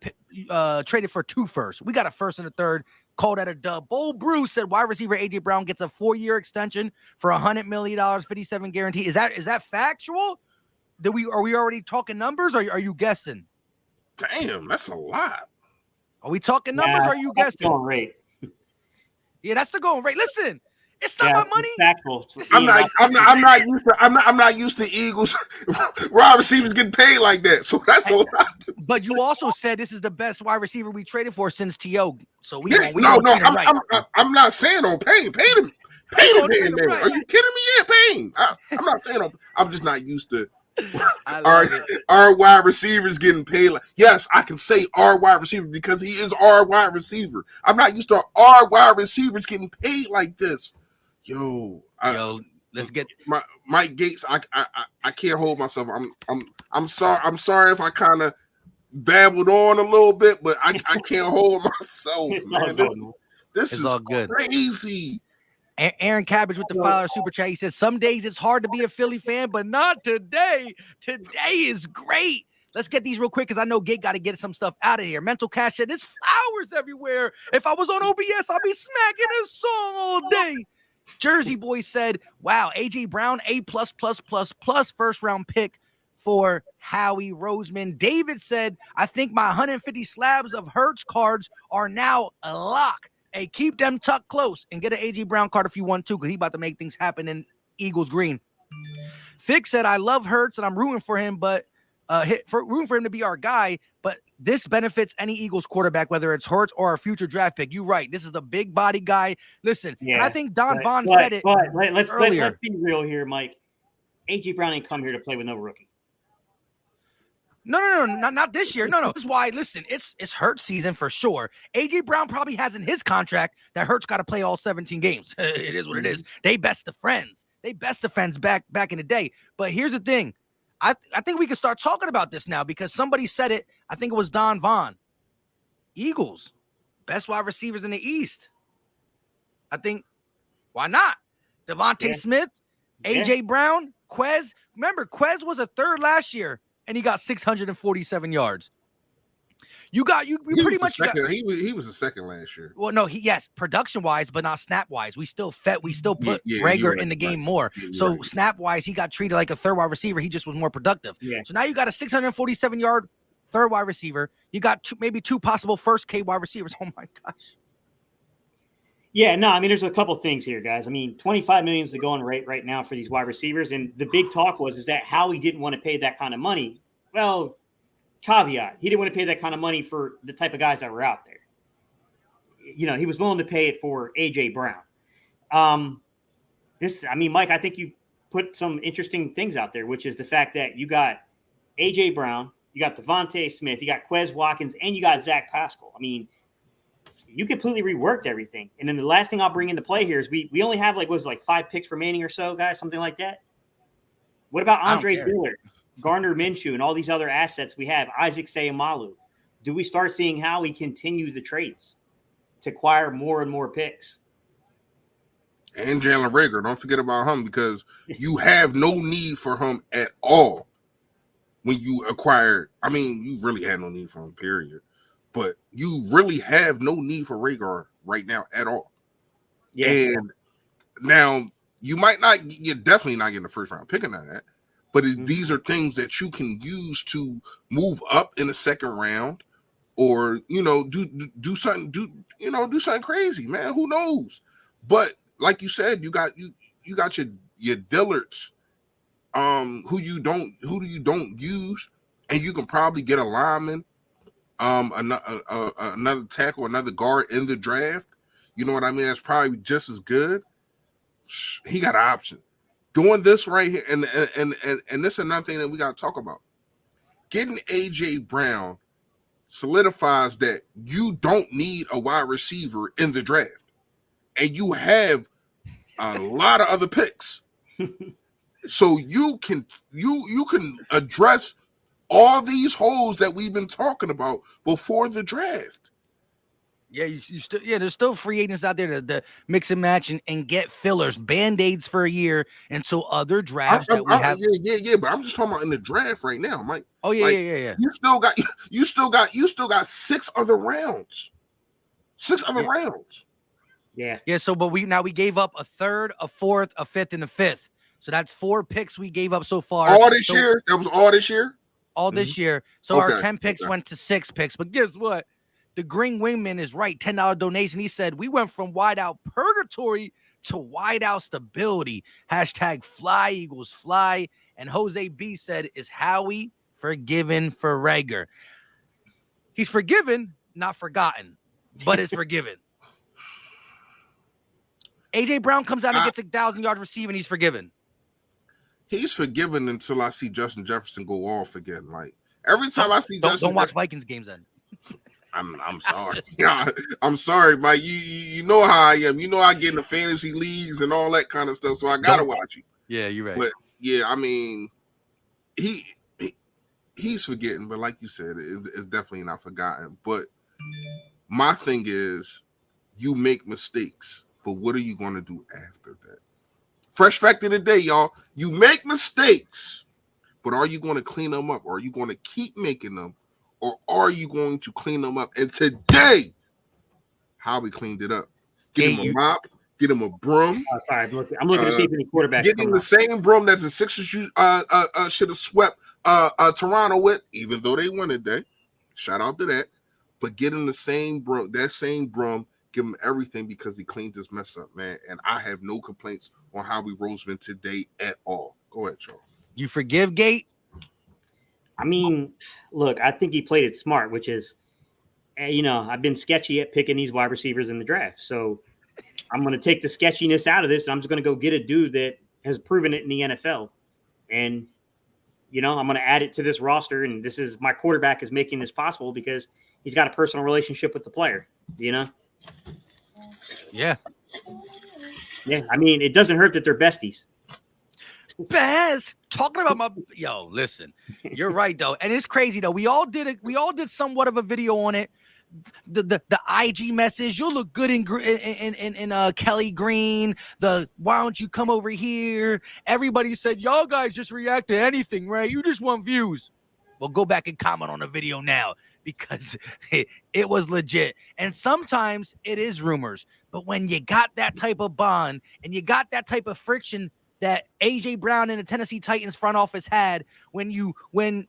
traded for 2 firsts. We got a first and a third. Called that a dub. Bo Bruce said wide receiver AJ Brown gets a 4-year extension for $100 million, 57 guarantee. Is that factual? Are we already talking numbers, or are you guessing? Damn, that's a lot. Are we talking numbers, or are you guessing? Going rate. Yeah, that's the going rate. Listen, it's not my money. Factual. I'm not used to Eagles wide receivers getting paid like that. So that's a lot. But you also said this is the best wide receiver we traded for since T.O. So I'm not saying on Payne. Payne him. Right. Are you kidding me? Yeah, Payne. I'm not saying I'm just not used to our wide receivers getting paid. Yes, I can say our wide receiver because he is our wide receiver. I'm not used to our wide receivers getting paid like this. Let's get Mike Gates. I can't hold myself. I'm sorry if I kind of babbled on a little bit, but I can't hold myself, man. This is all good. Crazy. Aaron Cabbage with the $5 super chat. He says, some days it's hard to be a Philly fan, but not today. Today is great. Let's get these real quick because I know Gate got to get some stuff out of here. Mental Cash said, there's flowers everywhere. If I was on OBS, I'd be smacking this song all day. Jersey Boy said, wow, AJ Brown, A++++, first round pick for Howie Roseman. David said, I think my 150 slabs of Hurts cards are now a lock. Hey, keep them tucked close and get an AJ Brown card if you want to, because he about to make things happen in Eagles green. Fix said, I love Hurts and I'm rooting for him, but rooting for him to be our guy, but this benefits any Eagles quarterback, whether it's Hurts or a future draft pick. You're right. This is a big body guy. Listen, and I think Don Vaughn said it earlier. Let's be real here, Mike. AJ Brown ain't come here to play with no rookie. No, not this year. No. This is why, listen, it's Hurts season for sure. AJ Brown probably has in his contract that Hurts got to play all 17 games. It is what it is. They best of friends. Back in the day. But here's the thing. I think we can start talking about this now because somebody said it. I think it was Don Vaughn. Eagles, best wide receivers in the East. I think, why not? Devontae Smith, AJ Brown, Quez. Remember, Quez was a third last year, and he got 647 yards. You pretty much he was a second last year. Well, no, production wise, but not snap wise. We still put Rager in the game more. So snap wise, he got treated like a third wide receiver. He just was more productive. Yeah. So now you got a 647 yard third wide receiver. You got maybe 2 possible first K wide receivers. Oh my gosh. Yeah, no, I mean, there's a couple things here, guys. I mean, $25 million is the going rate right now for these wide receivers. And the big talk is that Howie didn't want to pay that kind of money. Well, caveat, he didn't want to pay that kind of money for the type of guys that were out there. You know, he was willing to pay it for AJ Brown. Mike, I think you put some interesting things out there, which is the fact that you got AJ Brown, you got Devontae Smith, you got Quez Watkins, and you got Zach Pascal. I mean, you completely reworked everything. And then the last thing I'll bring into play here is we only have like 5 picks remaining or so, guys, something like that. What about Andre Dillard, Gardner Minshew, and all these other assets we have? Isaac Seumalo. Do we start seeing how we continue the trades to acquire more and more picks? And Jalen Reagor, don't forget about him, because you have no need for him at all when you acquire. I mean, you really had no need for him, period. But you really have no need for Reagor right now at all. Yeah. And now you might not, you're definitely not getting the first round pick on that. But these are things that you can use to move up in the second round, or do something crazy, man. Who knows? But like you said, you got your Dillards, who you don't use, and you can probably get a lineman, another tackle, another guard in the draft. You know what I mean? That's probably just as good. He got an option. Doing this right here, and this is another thing that we got to talk about. Getting AJ Brown solidifies that you don't need a wide receiver in the draft, and you have a lot of other picks, so you can address all these holes that we've been talking about before the draft. Yeah, there's still free agents out there to mix and match and get fillers, band-aids for a year until other drafts that we have. Yeah, but I'm just talking about in the draft right now, Mike. Oh yeah. You still got 6 other rounds. 6 other rounds. Yeah. So, but we gave up a third, a fourth, a fifth, and a fifth. So that's 4 picks we gave up so far. All this year? That was all this year? All this year. So our 10 picks went to 6 picks. But guess what? The Green Wingman is right. $10 donation. He said, we went from wide out purgatory to wide out stability. # fly Eagles fly. And Jose B said, is Howie forgiven for Reagor? He's forgiven, not forgotten, but it's forgiven. AJ Brown comes out and gets 1,000 yards receiving. He's forgiven. He's forgiven until I see Justin Jefferson go off again. Like every time I see Justin, don't watch Vikings games then. I'm sorry. I'm sorry, Mike. You know how I am. You know I get in the fantasy leagues and all that kind of stuff, so I gotta watch you. Yeah, you're right. But yeah, I mean, he's forgetting, but like you said, it's definitely not forgotten. But my thing is, you make mistakes, but what are you going to do after that? Fresh fact of the day, y'all. You make mistakes, but are you going to clean them up, or are you going to keep making them? Or are you going to clean them up? And today, Howie cleaned it up. Get him a mop, get him a broom. Oh, sorry, I'm looking to see if any quarterback. Get him the same broom that the Sixers should have swept Toronto with, even though they won today. Shout out to that. But get him the same broom, give him everything, because he cleaned this mess up, man. And I have no complaints on Howie Roseman today at all. Go ahead, Charles. You forgive Gate? I mean, look, I think he played it smart, which is, I've been sketchy at picking these wide receivers in the draft. So I'm going to take the sketchiness out of this, and I'm just going to go get a dude that has proven it in the NFL. And, I'm going to add it to this roster, and my quarterback is making this possible because he's got a personal relationship with the player, Yeah. Yeah, I mean, it doesn't hurt that they're besties. Baz, talking about listen, you're right though, and it's crazy though. We all did somewhat of a video on it. The IG message, you'll look good in Kelly Green. Why don't you come over here? Everybody said y'all guys just react to anything, right? You just want views. Well, go back and comment on the video now, because it was legit. And sometimes it is rumors, but when you got that type of bond and you got that type of friction that AJ Brown and the Tennessee Titans front office had, when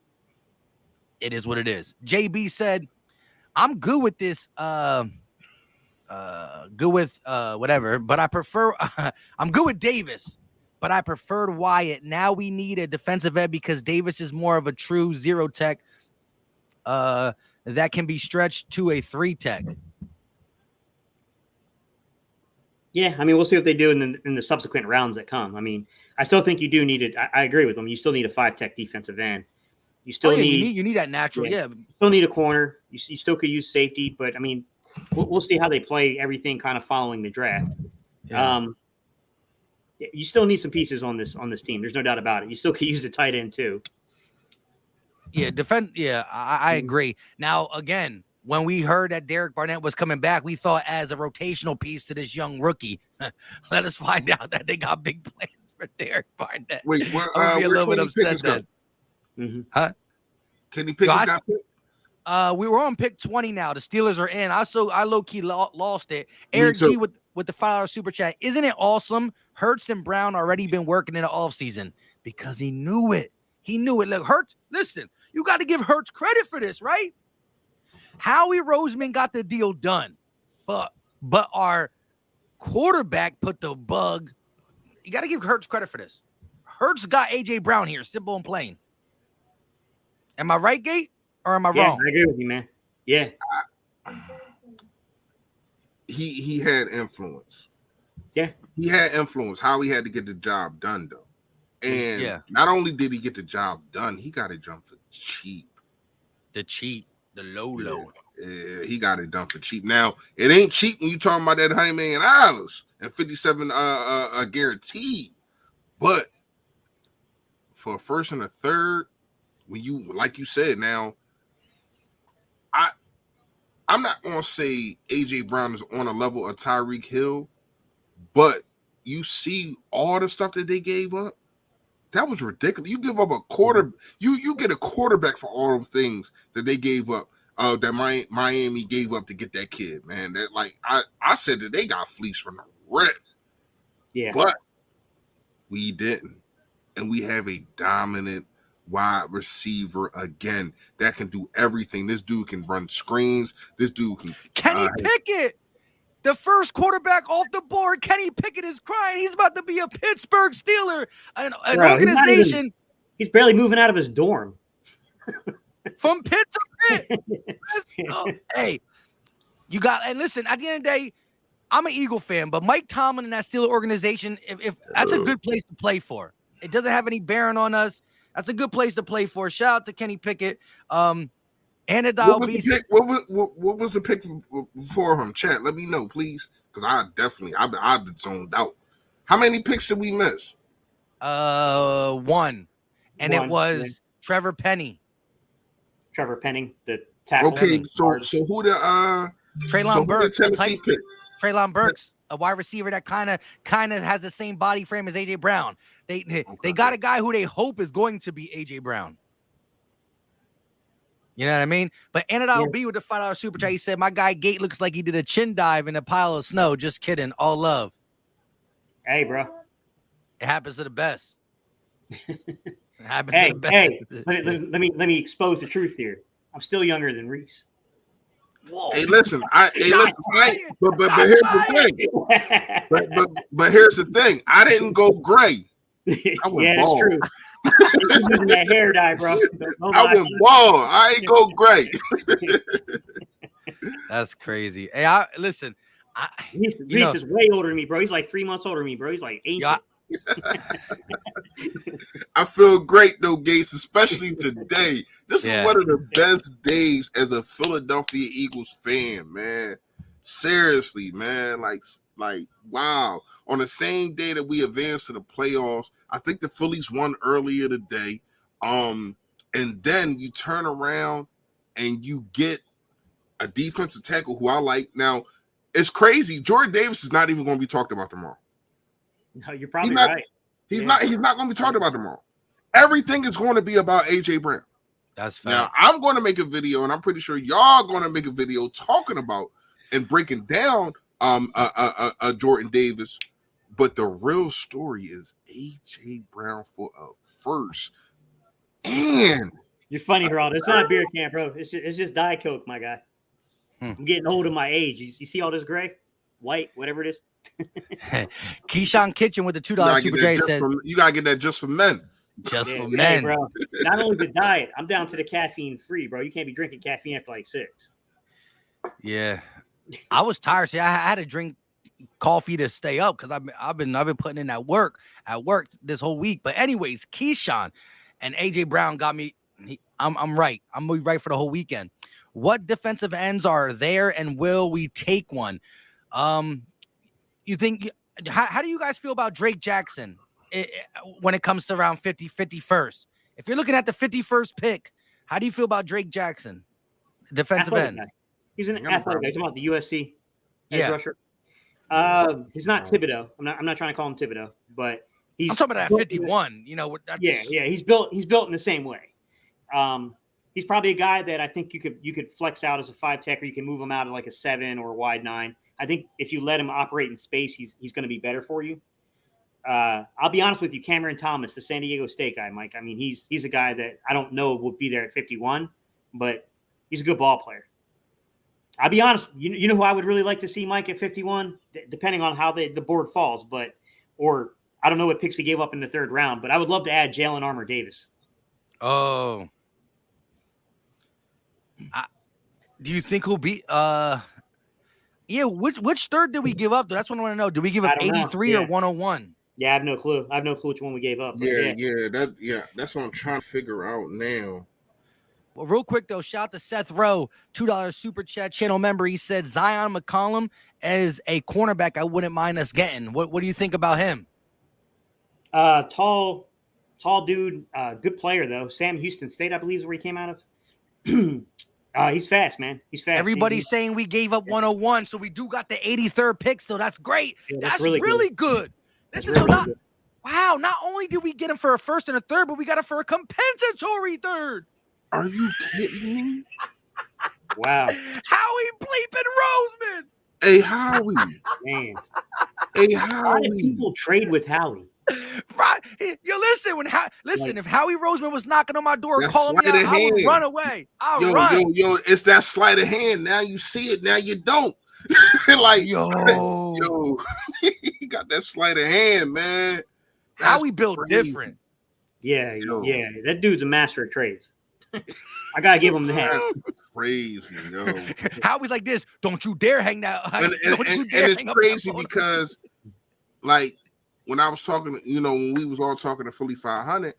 it is what it is. JB said, I'm good with this, whatever, but I prefer, I'm good with Davis, but I preferred Wyatt. Now we need a defensive end because Davis is more of a true 0 tech that can be stretched to a 3 tech. Yeah, I mean, we'll see what they do in the subsequent rounds that come. I mean, I still think you do need it. I agree with them. You still need a 5-tech defensive end. You still need that natural. Yeah. You still need a corner. You still could use safety, but I mean, we'll see how they play everything kind of following the draft. Yeah. You still need some pieces on this team. There's no doubt about it. You still could use a tight end too. Yeah, I agree. Now, again, when we heard that Derek Barnett was coming back, we thought as a rotational piece to this young rookie. Let us find out that they got big plans for Derek Barnett. Wait, I'm be a little bit upset then. Huh? Kenny Pickett got picked? We were on pick 20 now. The Steelers are in. I low-key lost it. Eric G with the $5 super chat. Isn't it awesome? Hurts and Brown already been working in the offseason because he knew it. He knew it. Look, Hurts, listen, you got to give Hurts credit for this, right? Howie Roseman got the deal done, but our quarterback put the bug. You got to give Hurts credit for this. Hurts got A.J. Brown here, simple and plain. Am I right, Gate, or am I wrong? I agree with you, man. Yeah. He had influence. Yeah. He had influence. How he had to get the job done, though. And not only did he get the job done, he got it done for cheap. The low. Yeah, he got it done for cheap. Now, it ain't cheap when you talking about that $100 million and 57 guaranteed. But for a first and a third, when you, like you said, now, I'm not gonna say AJ Brown is on a level of Tyreek Hill, but you see all the stuff that they gave up. That was ridiculous. You give up a quarter, you get a quarterback for all the things that they gave up. That Miami gave up to get that kid, man. That, like, I said that they got fleeced from the rip. Yeah, but we didn't, and we have a dominant wide receiver again that can do everything. This dude can run screens. This dude can. Kenny Pickett, the first quarterback off the board. Kenny Pickett is crying. He's about to be a Pittsburgh Steeler, an organization. He's barely moving out of his dorm. From pit to pit. Hey, you got, and listen, at the end of the day, I'm an Eagle fan, but Mike Tomlin and that Steeler organization, if that's a good place to play for. It doesn't have any bearing on us. That's a good place to play for. Shout out to Kenny Pickett. What was the pick for him? Chat, let me know, please. Because I've been zoned out. How many picks did we miss? One. And it was Trevor Penny. Trevor Penning, the tackle. Okay, so who the Treylon Burks, Tennessee pick? Treylon Burks, a wide receiver that kind of has the same body frame as AJ Brown. They got a guy who they hope is going to be AJ Brown. You know what I mean? But Anadol B with the $5 super chat, he said, my guy Gate looks like he did a chin dive in a pile of snow. Just kidding. All love. Hey, bro. It happens to the best. Hey, let me expose the truth here. I'm still younger than Reese. Whoa. But here's the thing. But here's the thing. I didn't go gray. It's true. Using that hair dye, bro. I went bald. I ain't go gray. That's crazy. Hey, listen. Reese is way older than me, bro. He's like 3 months older than me, bro. He's like ancient. I feel great though, Gates, especially today. This is one of the best days as a Philadelphia Eagles fan, man. Seriously, man. Like wow. On the same day that we advanced to the playoffs, I think the Phillies won earlier today. And then you turn around and you get a defensive tackle who I like. Now, it's crazy. Jordan Davis is not even going to be talked about tomorrow. No, you're probably right. He's not going to be talked about tomorrow. Everything is going to be about AJ Brown. That's fair. Now, I'm going to make a video, and I'm pretty sure y'all going to make a video talking about and breaking down Jordan Davis. But the real story is AJ Brown for a first. And you're funny, Geraldo. It's not a beer can, bro. It's just Diet Coke, my guy. I'm getting old in my age. You see all this gray, white, whatever it is. Keyshawn Kitchen with the $2 super chat said, "You gotta get that just for men." For men, bro. Not only the diet, I'm down to the caffeine free, bro. You can't be drinking caffeine after like 6. Yeah, I was tired. See, I had to drink coffee to stay up because I've been putting in that work this whole week. But anyways, Keyshawn and AJ Brown got me. I'm right. I'm gonna be right for the whole weekend. What defensive ends are there, and will we take one? You think? How do you guys feel about Drake Jackson when it comes to around 51st? If you're looking at the 51st pick, how do you feel about Drake Jackson, defensive Athletic end? guy. He's an athletic guy. You're talking about the USC edge rusher. He's not Thibodeau. I'm not trying to call him Thibodeau, but I'm talking about at 51. You know, yeah. He's built in the same way. He's probably a guy that I think you could flex out as a 5 tech, or you can move him out at like a 7 or a wide 9. I think if you let him operate in space, he's going to be better for you. I'll be honest with you, Cameron Thomas, the San Diego State guy, Mike. I mean, he's a guy that I don't know will be there at 51, but he's a good ball player. I'll be honest. You know who I would really like to see, Mike, at 51, depending on how the board falls, or I don't know what picks we gave up in the 3rd round, but I would love to add Jalen Armour Davis. Oh, do you think he'll be? Yeah, which third did we give up? That's what I want to know. Did we give up 83 or 101? Yeah, I have no clue. I have no clue which one we gave up. That's what I'm trying to figure out now. Well, real quick though, shout out to Seth Rowe, $2 super chat channel member. He said Zion McCollum as a cornerback, I wouldn't mind us getting. What do you think about him? Tall dude, good player though. Sam Houston State, I believe, is where he came out of. He's fast, man. He's fast. Everybody's saying we gave up 101, so we do got the 83rd pick still. That's great. Yeah, that's really good. This is good. Wow, not only did we get him for a 1st and a 3rd, but we got him for a compensatory 3rd. Are you kidding me? Wow. Howie bleeping Roseman. Hey, Howie. Man. Hey, Howie. Why did people trade with Howie? Right. Yo, listen, if Howie Roseman was knocking on my door calling me out, I would run away. I'll run. Yo, it's that sleight of hand. Now you see it, now you don't. Like, yo, he got that sleight of hand, man. Howie built different. Yeah, that dude's a master of trades. I gotta give him that. Crazy, yo. Howie's like this. Don't you dare hang that. And it's crazy because, like, when I was talking, when we was all talking to Philly 500,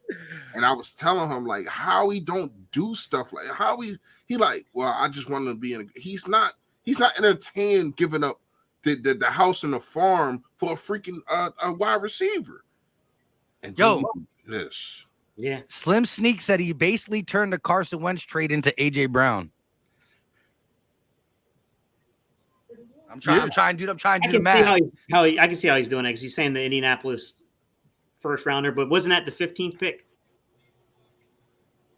and I was telling him like how he don't do stuff like how he like, well, I just want to be in. He's not entertained giving up the house and the farm for a freaking a wide receiver. And this. Yeah. Slim Sneak said he basically turned the Carson Wentz trade into AJ Brown. I'm trying to do the math. I can see how he's doing it because he's saying the Indianapolis 1st rounder, but wasn't that the 15th pick?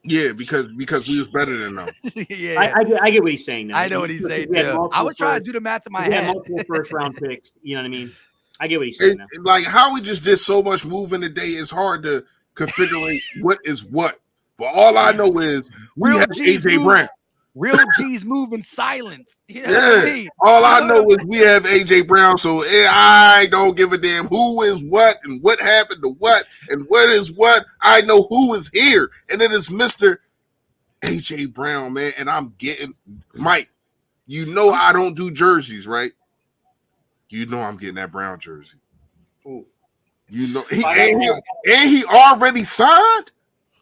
Yeah, because we was better than them. Yeah, I get what he's saying. Now. I know what he's saying too. I was trying to do the math in my head. Multiple 1st round picks. You know what I mean? I get what he's saying. Like how we just did so much moving today, it's hard to configure what is what. But all I know is we have AJ Brown. Real G's move in silence. All I know is we have AJ Brown, so I don't give a damn who is what and what happened to what and what is what. I know who is here, and it is Mr. AJ Brown, man. And I'm getting Mike. I don't do jerseys, right? I'm getting that Brown jersey. Ooh. He already signed.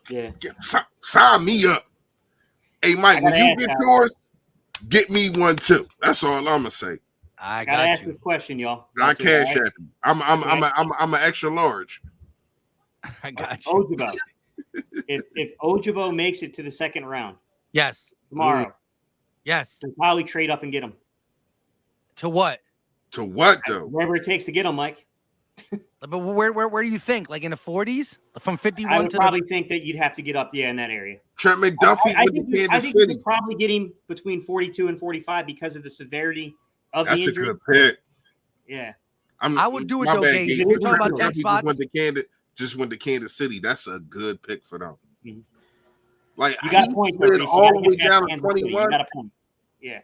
Yeah, sign me up. Hey, Mike, when you get yours, get me one too. That's all I'm gonna say. I gotta ask this question, y'all. I cash app you. I'm an extra large. I got you. Ojabo. if Ojabo makes it to the 2nd round, yes, tomorrow, yes, then probably trade up and get him. To what? To what though? Whatever it takes to get him, Mike. But where do you think? Like in the 40s, from 51 I would probably think that you'd have to get up, in that area. Trent McDuffie I with think the Kansas you City. could probably get him between 42 and 45 because of the severity of That's the injury. That's a good pick. Yeah. I would do it though, Gage. Trent We're talking about 10 spots. Just went to Kansas City. That's a good pick for them. Mm-hmm. Like you got a point there, Reese. all the way down to 21. You got a point. Yeah.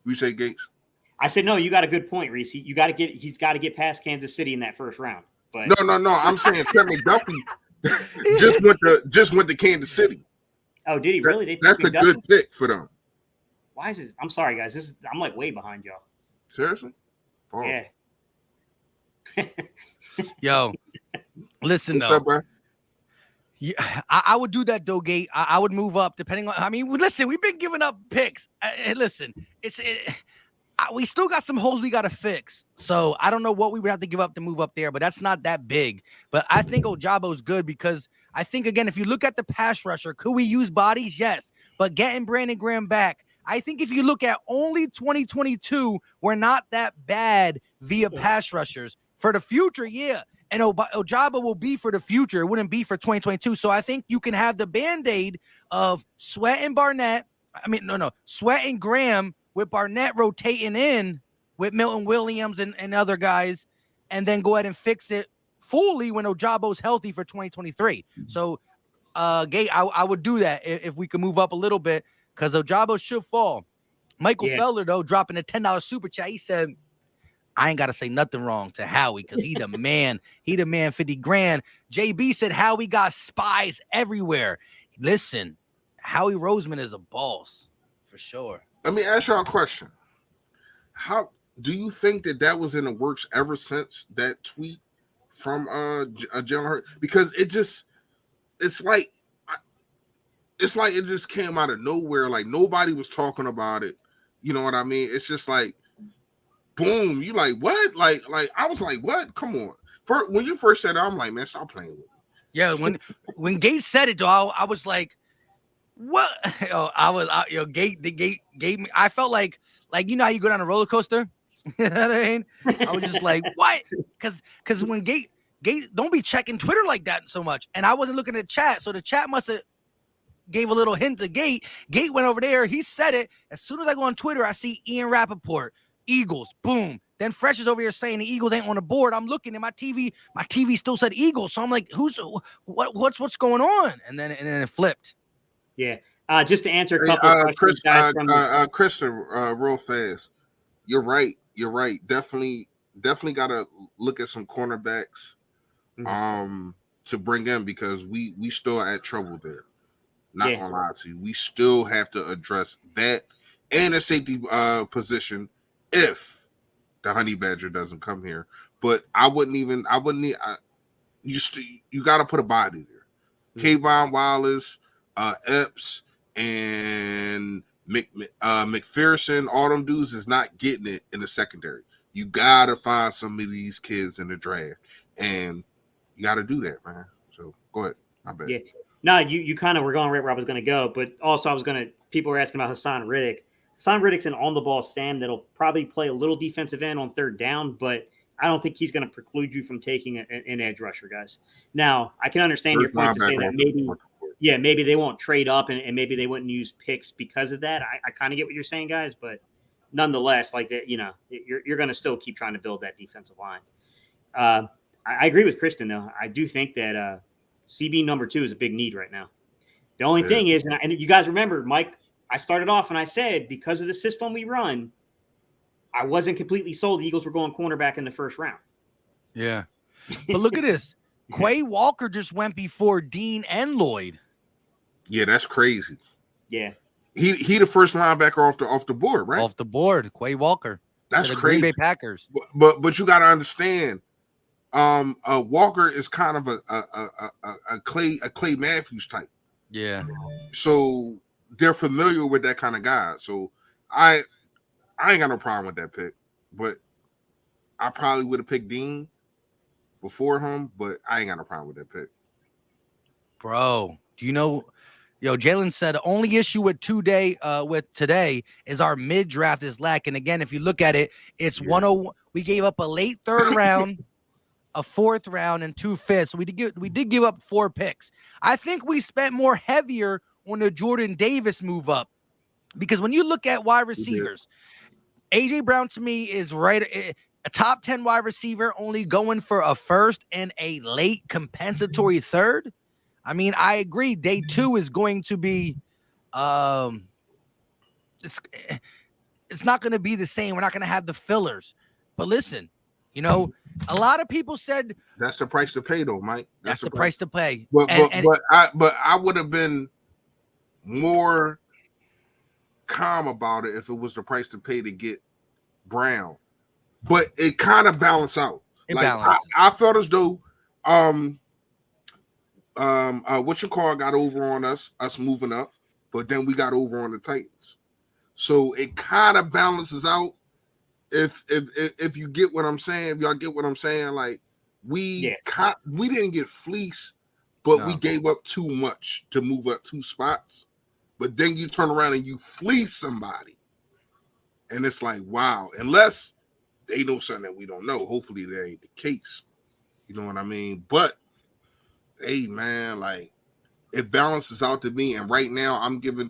We say Gates. I said no. You got a good point, Reese. He's got to get past Kansas City in that 1st round. But no. I'm saying Trent McDuffie just went to Kansas City. Oh, did he really? That's a good pick for them. Why is this? I'm sorry, guys. I'm like way behind y'all. Seriously? Oh. Yeah. Yo, listen What's though. up, bro? Yeah, I would do that though, Gate. I would move up depending on. I mean, listen, we've been giving up picks. Listen, we still got some holes we got to fix. So I don't know what we would have to give up to move up there, but that's not that big. But I think Ojabo's good because I think, again, if you look at the pass rusher, could we use bodies? Yes. But getting Brandon Graham back, I think if you look at only 2022, we're not that bad via pass rushers. For the future, yeah. And Ojabo will be for the future. It wouldn't be for 2022. So I think you can have the Band-Aid of Sweat and Barnett. Sweat and Graham with Barnett rotating in with Milton Williams and other guys, and then go ahead and fix it fully when Ojabo's healthy for 2023. So, Gate, I would do that if we could move up a little bit because Ojabo should fall. Michael Felder, though, dropping a $10 super chat. He said, I ain't got to say nothing wrong to Howie because he the man. He the man, 50 grand. JB said Howie got spies everywhere. Listen, Howie Roseman is a boss for sure. Let me ask y'all a question. How do you think that was in the works ever since that tweet from Jalen Hurts? Because it's like it just came out of nowhere. Like nobody was talking about it. You know what I mean? It's just like, boom. You like what? Like I was like, what? Come on. When you first said it, I'm like, man, stop playing with me. Yeah, when Gates said it, though, I was like, what? Gate gave me. I felt like you know how you go down a roller coaster. You know what I mean? I was just like, what? Because when Gate don't be checking Twitter like that so much, and I wasn't looking at chat, so the chat must have gave a little hint to Gate. Gate went over there. He said it. As soon as I go on Twitter, I see Ian Rappaport, Eagles, boom. Then Fresh is over here saying the Eagles ain't on the board. I'm looking at my TV. My TV still said Eagles, so I'm like, what's going on? And then it flipped. Yeah. Just to answer a couple of questions, Kristen, real fast. You're right. Definitely got to look at some cornerbacks to bring in because we still at trouble there. Not gonna lie to you. We still have to address that and a safety position if the Honey Badger doesn't come here. But you got to put a body there. Kayvon Wallace, Epps, and McPherson, all them dudes is not getting it in the secondary. You got to find some of these kids in the draft, and you got to do that, man. So go ahead. My bad. Yeah. No, you kind of were going right where I was going to go, but also people were asking about Hassan Riddick. Hassan Riddick's an on-the-ball Sam that'll probably play a little defensive end on third down, but I don't think he's going to preclude you from taking an edge rusher, guys. Now, I can understand your point to say that maybe they won't trade up and maybe they wouldn't use picks because of that. I kind of get what you're saying, guys, but nonetheless, like that, you know, you're going to still keep trying to build that defensive line. I agree with Kristen, though. I do think that CB number 2 is a big need right now. The only thing is, and you guys remember, Mike, I started off and I said, because of the system we run, I wasn't completely sold the Eagles were going cornerback in the first round. Yeah. But look at this. Quay Walker just went before Dean and Lloyd. Yeah, that's crazy. Yeah. He the first linebacker off the board, right? Off the board, Quay Walker. That's the crazy. Green Bay Packers. But you got to understand, Walker is kind of a Clay Matthews type. Yeah. So they're familiar with that kind of guy. So I ain't got no problem with that pick, but I probably would have picked Dean before him, but I ain't got no problem with that pick. Bro, do you know? Jalen said the only issue with today is our mid-draft is lacking. Again, if you look at it, it's 101. We gave up a late third round, a fourth round, and 2 fifths. So we did give up 4 picks. I think we spent more heavier on the Jordan Davis move up because when you look at wide receivers, AJ Brown to me is right a top 10 wide receiver, only going for a first and a late compensatory third. I mean, I agree. Day 2 is going to be, it's not going to be the same. We're not going to have the fillers. But listen, a lot of people said that's the price to pay, though, Mike. That's the price to pay. But I would have been more calm about it if it was the price to pay to get Brown. But it kind of balanced out. I felt as though what you call got over on us moving up, but then we got over on the Titans. So it kind of balances out. If you get what I'm saying, if y'all get what I'm saying, like we didn't get fleeced, but we gave up too much to move up 2 spots. But then you turn around and you fleece somebody, and it's like, wow. Unless they know something that we don't know. Hopefully that ain't the case. You know what I mean? But hey, man, like it balances out to me. And right now, I'm giving.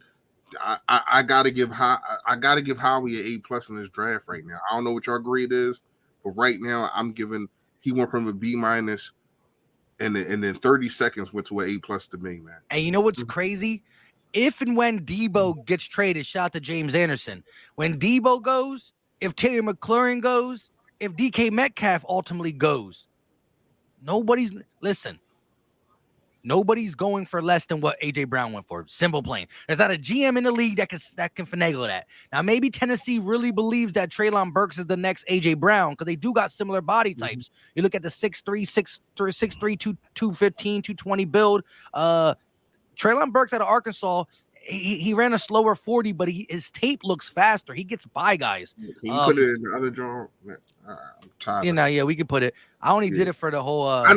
I gotta give Howie an A+ in this draft right now. I don't know what your grade is, but right now I'm giving. He went from a B-, and then 30 seconds went to an A+ to me, man. And you know what's crazy? If and when Debo gets traded, shout out to James Anderson. When Debo goes, if Terry McLaurin goes, if DK Metcalf ultimately goes, nobody's going for less than what AJ Brown went for. Simple, plain. There's not a GM in the league that can finagle that. Now, maybe Tennessee really believes that Treylon Burks is the next AJ Brown because they do got similar body types. You look at the 6'3", 215, 220 build. Treylon Burks out of Arkansas, he ran a slower 40, but his tape looks faster. He gets by guys. Can you put it in the other drawer? I'm tired. Yeah, we could put it. I only did it for the whole. I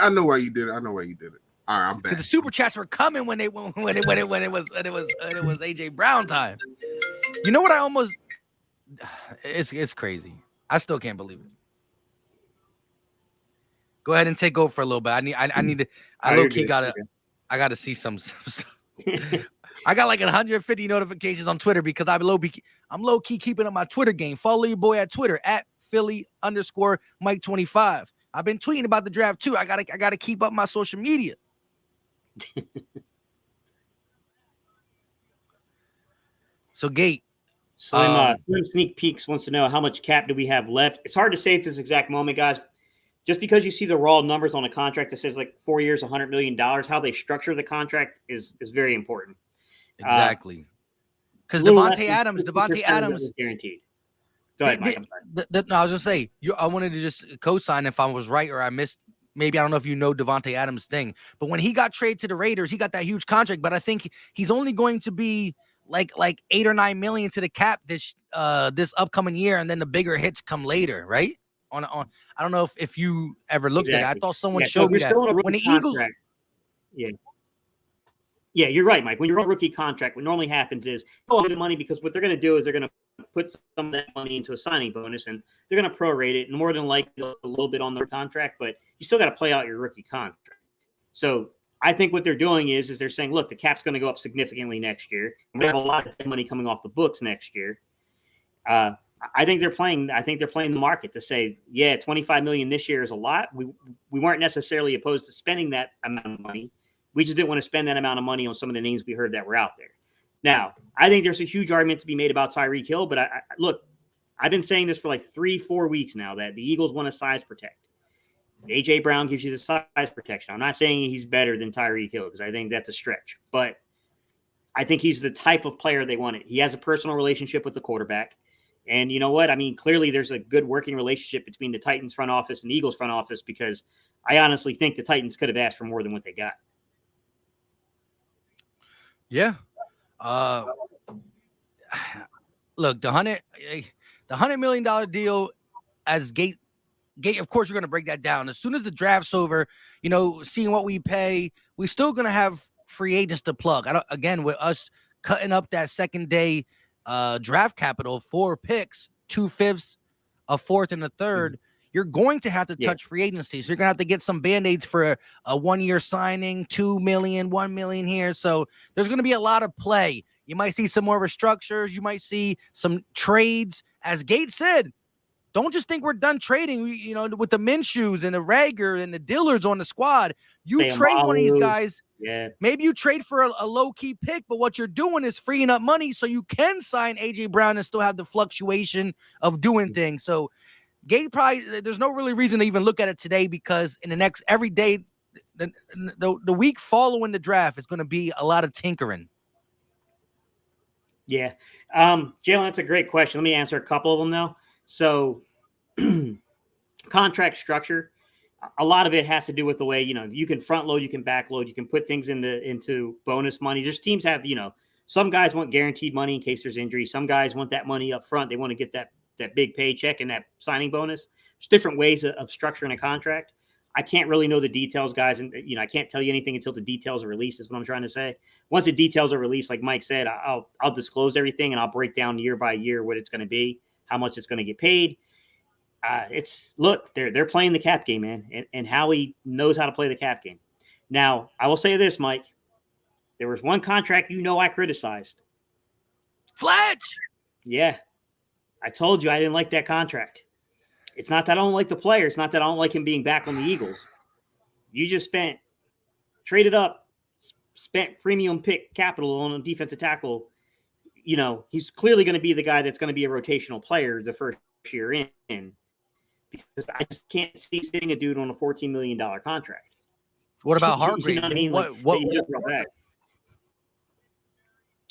know why you did it. I know why you did it. All right, I'm back. Because the super chats were coming when it was AJ Brown time. You know what? It's crazy. I still can't believe it. Go ahead and take over for a little bit. I gotta see some stuff. I got like 150 notifications on Twitter because I'm low key keeping up my Twitter game. Follow your boy at Twitter at Philly_Mike25. I've been tweeting about the draft too. I gotta keep up my social media. So Gate. Slim Sneak Peeks wants to know how much cap do we have left. It's hard to say at this exact moment, guys. Just because you see the raw numbers on a contract that says like 4 years, $100 million, how they structure the contract is very important. Exactly. Because Devontae Adams is guaranteed. Go ahead, Mike. No, I was gonna say I wanted to just co-sign if I was right or I missed. Maybe I don't know if you know Devontae Adams' thing, but when he got traded to the Raiders, he got that huge contract. But I think he's only going to be like 8 or 9 million to the cap this upcoming year, and then the bigger hits come later, right? On I don't know if you ever looked at it. I thought someone showed me that when the Eagles. Yeah, you're right, Mike. When you're on a rookie contract, what normally happens is a bit of money because what they're going to do is they're going to put some of that money into a signing bonus and they're going to prorate it, and more than likely a little bit on their contract, but you still got to play out your rookie contract. So I think what they're doing is they're saying, look, the cap's going to go up significantly next year. We have a lot of money coming off the books next year. I think they're playing the market to say, yeah, 25 million this year is a lot. We weren't necessarily opposed to spending that amount of money. We just didn't want to spend that amount of money on some of the names we heard that were out there. Now, I think there's a huge argument to be made about Tyreek Hill, but look, I've been saying this for like 3-4 weeks now that the Eagles want to size protect. A.J. Brown gives you the size protection. I'm not saying he's better than Tyreek Hill because I think that's a stretch, but I think he's the type of player they wanted. He has a personal relationship with the quarterback. And you know what? I mean, clearly there's a good working relationship between the Titans front office and the Eagles front office because I honestly think the Titans could have asked for more than what they got. Yeah. Look, the $100 million deal as Gate, of course, you're going to break that down. As soon as the draft's over, seeing what we pay, we're still going to have free agents to plug. Again, with us cutting up that second day draft capital, 4 picks, 2/5, a 4th, and a 3rd, you're going to have to touch free agency. So you're going to have to get some Band-Aids for a 1-year signing, 2 million, 1 million here. So there's going to be a lot of play. You might see some more restructures. You might see some trades. As Gates said, don't just think we're done trading. With the Minshews and the Rager and the Dillards on the squad, you trade one of these guys. Yeah. Maybe you trade for a low-key pick, but what you're doing is freeing up money so you can sign A.J. Brown and still have the fluctuation of doing things. So Gate probably, there's no really reason to even look at it today because in the next every day, the week following the draft is going to be a lot of tinkering. Yeah. Jalen, that's a great question. Let me answer a couple of them though. So contract structure, a lot of it has to do with the way, you can front load, you can back load, you can put things into bonus money. Just teams have, some guys want guaranteed money in case there's injury. Some guys want that money up front. They want to get that big paycheck and that signing bonus. There's different ways of structuring a contract. I can't really know the details, guys. And, I can't tell you anything until the details are released is what I'm trying to say. Once the details are released, like Mike said, I'll disclose everything and I'll break down year by year what it's going to be, how much it's going to get paid. They're playing the cap game, man, and Howie knows how to play the cap game. Now, I will say this, Mike. There was one contract I criticized. Fletch. Yeah, I told you I didn't like that contract. It's not that I don't like the player. It's not that I don't like him being back on the Eagles. You just traded up, spent premium pick capital on a defensive tackle. He's clearly going to be the guy that's going to be a rotational player the first year in. Because I just can't see sitting a dude on a $14 million contract. What about Hargrave? You know what I mean?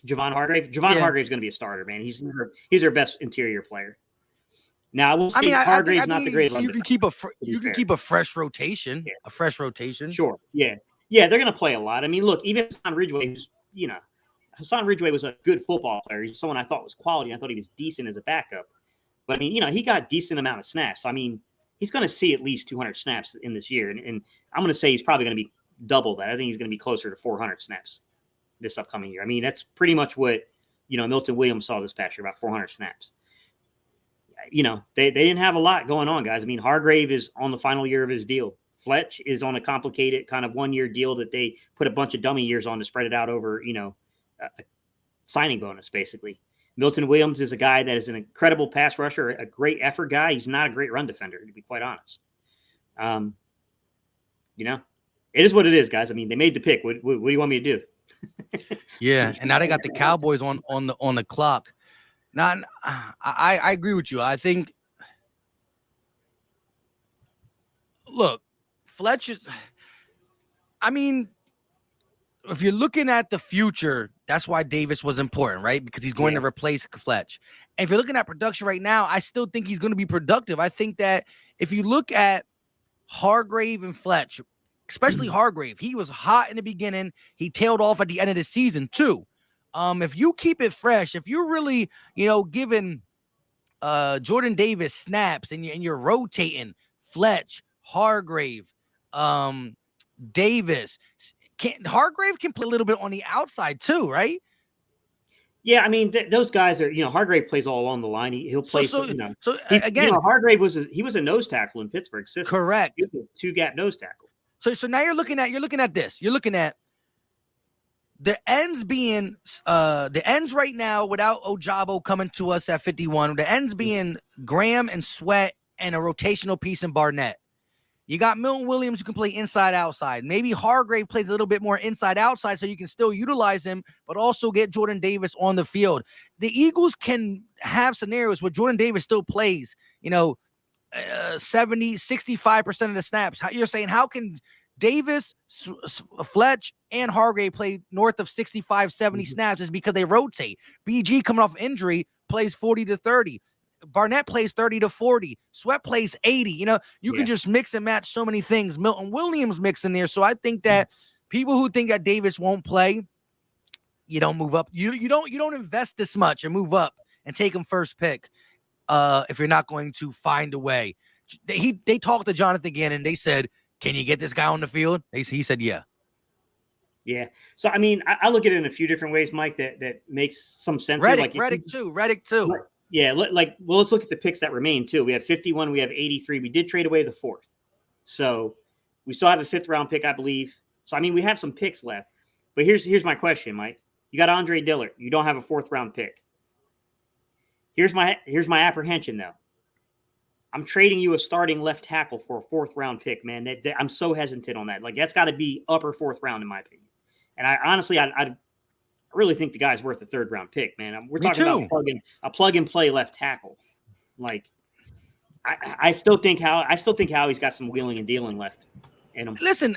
Javon Hargrave. Hargrave's going to be a starter, man. He's their best interior player. Now, I will say Hargrave's not the greatest. You can keep a fresh rotation. Yeah. A fresh rotation. Sure. Yeah. Yeah, they're going to play a lot. I mean, look, even Hassan Ridgeway, Hassan Ridgeway was a good football player. He's someone I thought was quality. I thought he was decent as a backup. But, I mean, he got a decent amount of snaps. I mean, he's going to see at least 200 snaps in this year. And I'm going to say he's probably going to be double that. I think he's going to be closer to 400 snaps this upcoming year. I mean, that's pretty much what, Milton Williams saw this past year, about 400 snaps. They didn't have a lot going on, guys. I mean, Hargrave is on the final year of his deal. Fletch is on a complicated kind of 1-year deal that they put a bunch of dummy years on to spread it out over, a signing bonus, basically. Milton Williams is a guy that is an incredible pass rusher, a great effort guy. He's not a great run defender, to be quite honest. It is what it is, guys. I mean, they made the pick. What do you want me to do? Yeah, and now they got the Cowboys on the clock. Now, I agree with you. I think, look, Fletch is, I mean, if you're looking at the future, that's why Davis was important, right? Because he's going to replace Fletch. And if you're looking at production right now, I still think he's going to be productive. I think that if you look at Hargrave and Fletch, especially Hargrave, he was hot in the beginning. He tailed off at the end of the season too. If you keep it fresh, if you're really, giving Jordan Davis snaps and you're rotating Fletch, Hargrave, Davis, Hargrave can play a little bit on the outside too, right? Yeah, I mean those guys are. Hargrave plays all along the line. He'll play. So again, Hargrave was a nose tackle in Pittsburgh system. Correct. He was a 2-gap nose tackle. So now you're looking at this. You're looking at the ends being the ends right now without Ojabo coming to us at 51. The ends being Graham and Sweat and a rotational piece in Barnett. You got Milton Williams who can play inside outside. Maybe Hargrave plays a little bit more inside outside so you can still utilize him, but also get Jordan Davis on the field. The Eagles can have scenarios where Jordan Davis still plays, 70, 65% of the snaps. You're saying, how can Davis, Fletch, and Hargrave play north of 65, 70 snaps? Is because they rotate. BG coming off injury plays 40 to 30. Barnett plays 30 to 40. Sweat plays 80. You can just mix and match so many things. Milton Williams mix in there. So I think that people who think that Davis won't play, you don't move up. You don't invest this much and move up and take him first pick if you're not going to find a way. They talked to Jonathan Gannon. They said, can you get this guy on the field? He said, yeah. Yeah. So, I mean, I look at it in a few different ways, Mike, that makes some sense. Reddick too. Yeah, let's look at the picks that remain, too. We have 51, we have 83. We did trade away the 4th. So we still have a 5th round pick, I believe. So, I mean, we have some picks left. But here's my question, Mike. You got Andre Dillard. You don't have a 4th round pick. Here's my apprehension, though. I'm trading you a starting left tackle for a 4th round pick, man. I'm so hesitant on that. That's got to be upper 4th round, in my opinion. And I honestly really think the guy's worth a 3rd round pick, man. We're talking about a plug and play left tackle. I still think Howie's got some wheeling and dealing left in him. Listen,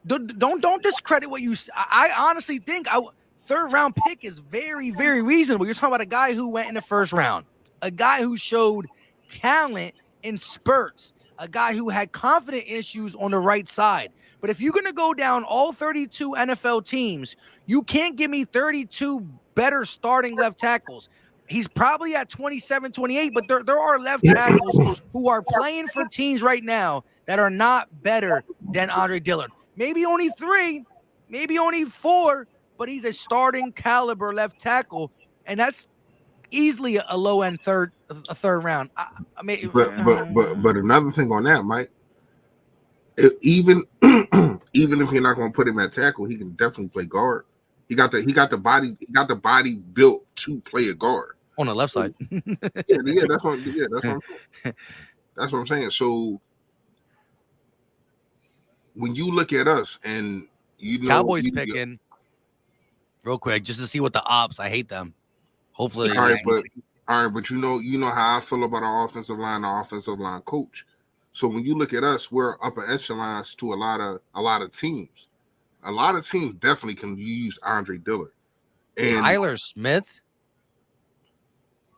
don't discredit what you. I honestly think 3rd round pick is very, very reasonable. You're talking about a guy who went in the 1st round, a guy who showed talent in spurts, a guy who had confident issues on the right side. But if you're going to go down all 32 NFL teams, you can't give me 32 better starting left tackles. He's probably at 27, 28, but there are left tackles who are playing for teams right now that are not better than Andre Dillard. Maybe only 3, maybe only 4, but he's a starting caliber left tackle, and that's easily a low end third round. I mean, but another thing on that, Mike. Even if you're not going to put him at tackle, he can definitely play guard. He got the body built to play a guard on the left side. That's what I'm saying. So when you look at us and Cowboys picking real quick just to see what the ops. I hate them. Hopefully, all right, but you know how I feel about our offensive line coach. So when you look at us, we're upper echelons to a lot of teams. A lot of teams definitely can use Andre Dillard. And Tyler Smith,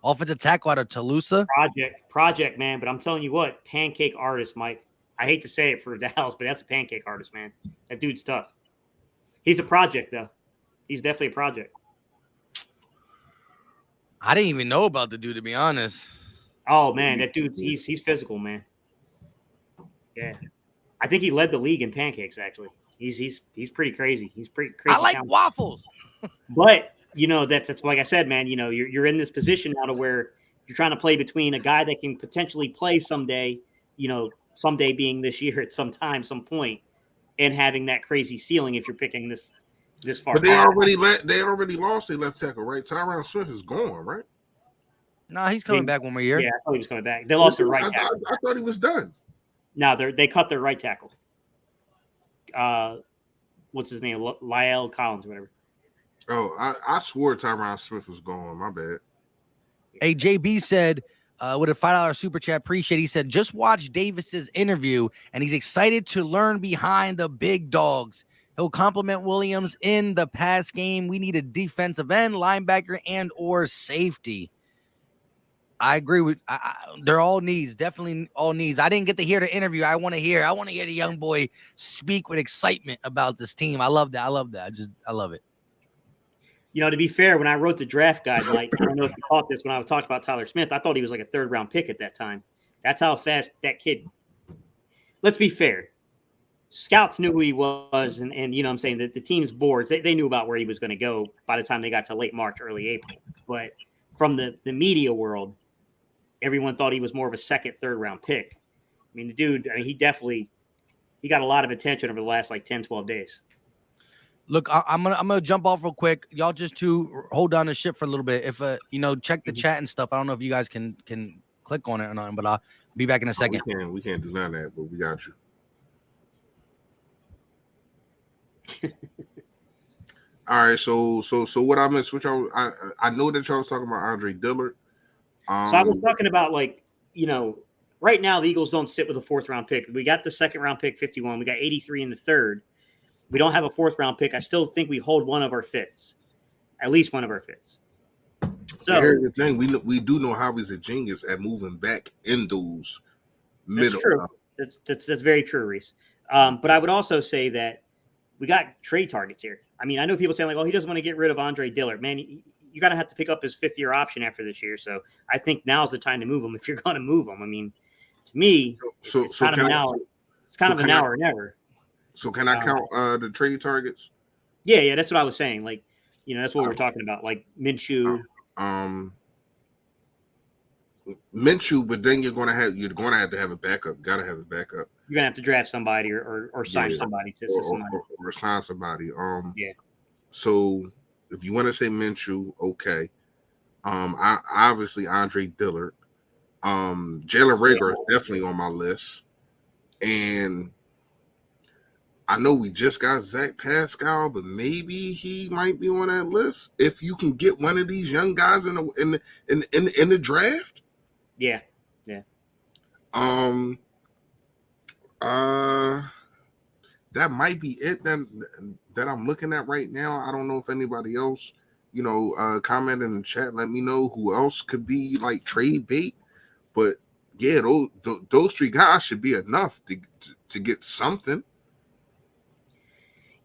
offensive tackle out of Toulouse. Project, man. But I'm telling you what, pancake artist, Mike. I hate to say it for Dallas, but that's a pancake artist, man. That dude's tough. He's a project, though. He's definitely a project. I didn't even know about the dude, to be honest. Oh man, that dude, he's physical, man. Yeah, I think he led the league in pancakes. Actually, he's pretty crazy. He's pretty crazy. I like waffles, but that's like I said, man. You're in this position now to where you're trying to play between a guy that can potentially play someday. Someday being this year at some point, and having that crazy ceiling if you're picking this far. But they already lost their left tackle, right? Tyron Smith is gone, right? No, he's coming back one more year. Yeah, I thought he was coming back. They lost their right tackle. I thought he was done. No, they cut their right tackle. What's his name? Lyle Collins or whatever. Oh, I swore Tyron Smith was gone. My bad. Hey, JB said with a $5 super chat, appreciate. He said just watch Davis's interview and he's excited to learn behind the big dogs. He'll compliment Williams in the pass game. We need a defensive end, linebacker, and or safety. I agree with. They're all needs, definitely all needs. I didn't get to hear the interview. I want to hear the young boy speak with excitement about this team. I love that. I love it. To be fair, when I wrote the draft guide, like I don't know if you caught this when I talked about Tyler Smith, I thought he was like a 3rd round pick at that time. That's how fast that kid. Let's be fair. Scouts knew who he was, and what I'm saying, that the team's boards, they knew about where he was going to go by the time they got to late March, early April. But from the media world, everyone thought he was more of a 2nd, 3rd round pick. I mean, the dude, he got a lot of attention over the last like 10, 12 days. Look, I'm gonna jump off real quick. Y'all just hold down the ship for a little bit. If check the chat and stuff. I don't know if you guys can click on it or not, but I'll be back in a second. We can't do none of that, but we got you. All right, so what I missed, I know that y'all was talking about Andre Dillard. So I was talking about right now the Eagles don't sit with a 4th round pick. We got the 2nd round pick, 51. We got 83 in the 3rd. We don't have a 4th round pick. I still think we hold one of our 5ths, at least one of our 5ths. So here's the thing: we do know how he's a genius at moving back in those middle. That's true. That's very true, Reese. But I would also say that we got trade targets here. I mean, I know people saying like, "Oh, he doesn't want to get rid of Andre Dillard." Man, you're gonna have to pick up his 5th-year option after this year. So I think now's the time to move him if you're going to move him. I mean, to me, it's kind of an hour. It's kind of an hour or never. So can I count the trade targets? Yeah, that's what I was saying. Like, that's what we're talking about. Like Minshew. Minshew, but then you're gonna have to have a backup. Got to have a backup. You're gonna have to draft somebody or sign somebody to or sign somebody. Yeah. So if you want to say Minshew, okay. I obviously Andre Dillard. Jalen Reagor is definitely on my list, and I know we just got Zach Pascal, but maybe he might be on that list if you can get one of these young guys in the draft. Yeah. That might be it that I'm looking at right now. I don't know if anybody else, comment in the chat. Let me know who else could be like trade bait. But yeah, those three guys should be enough to get something.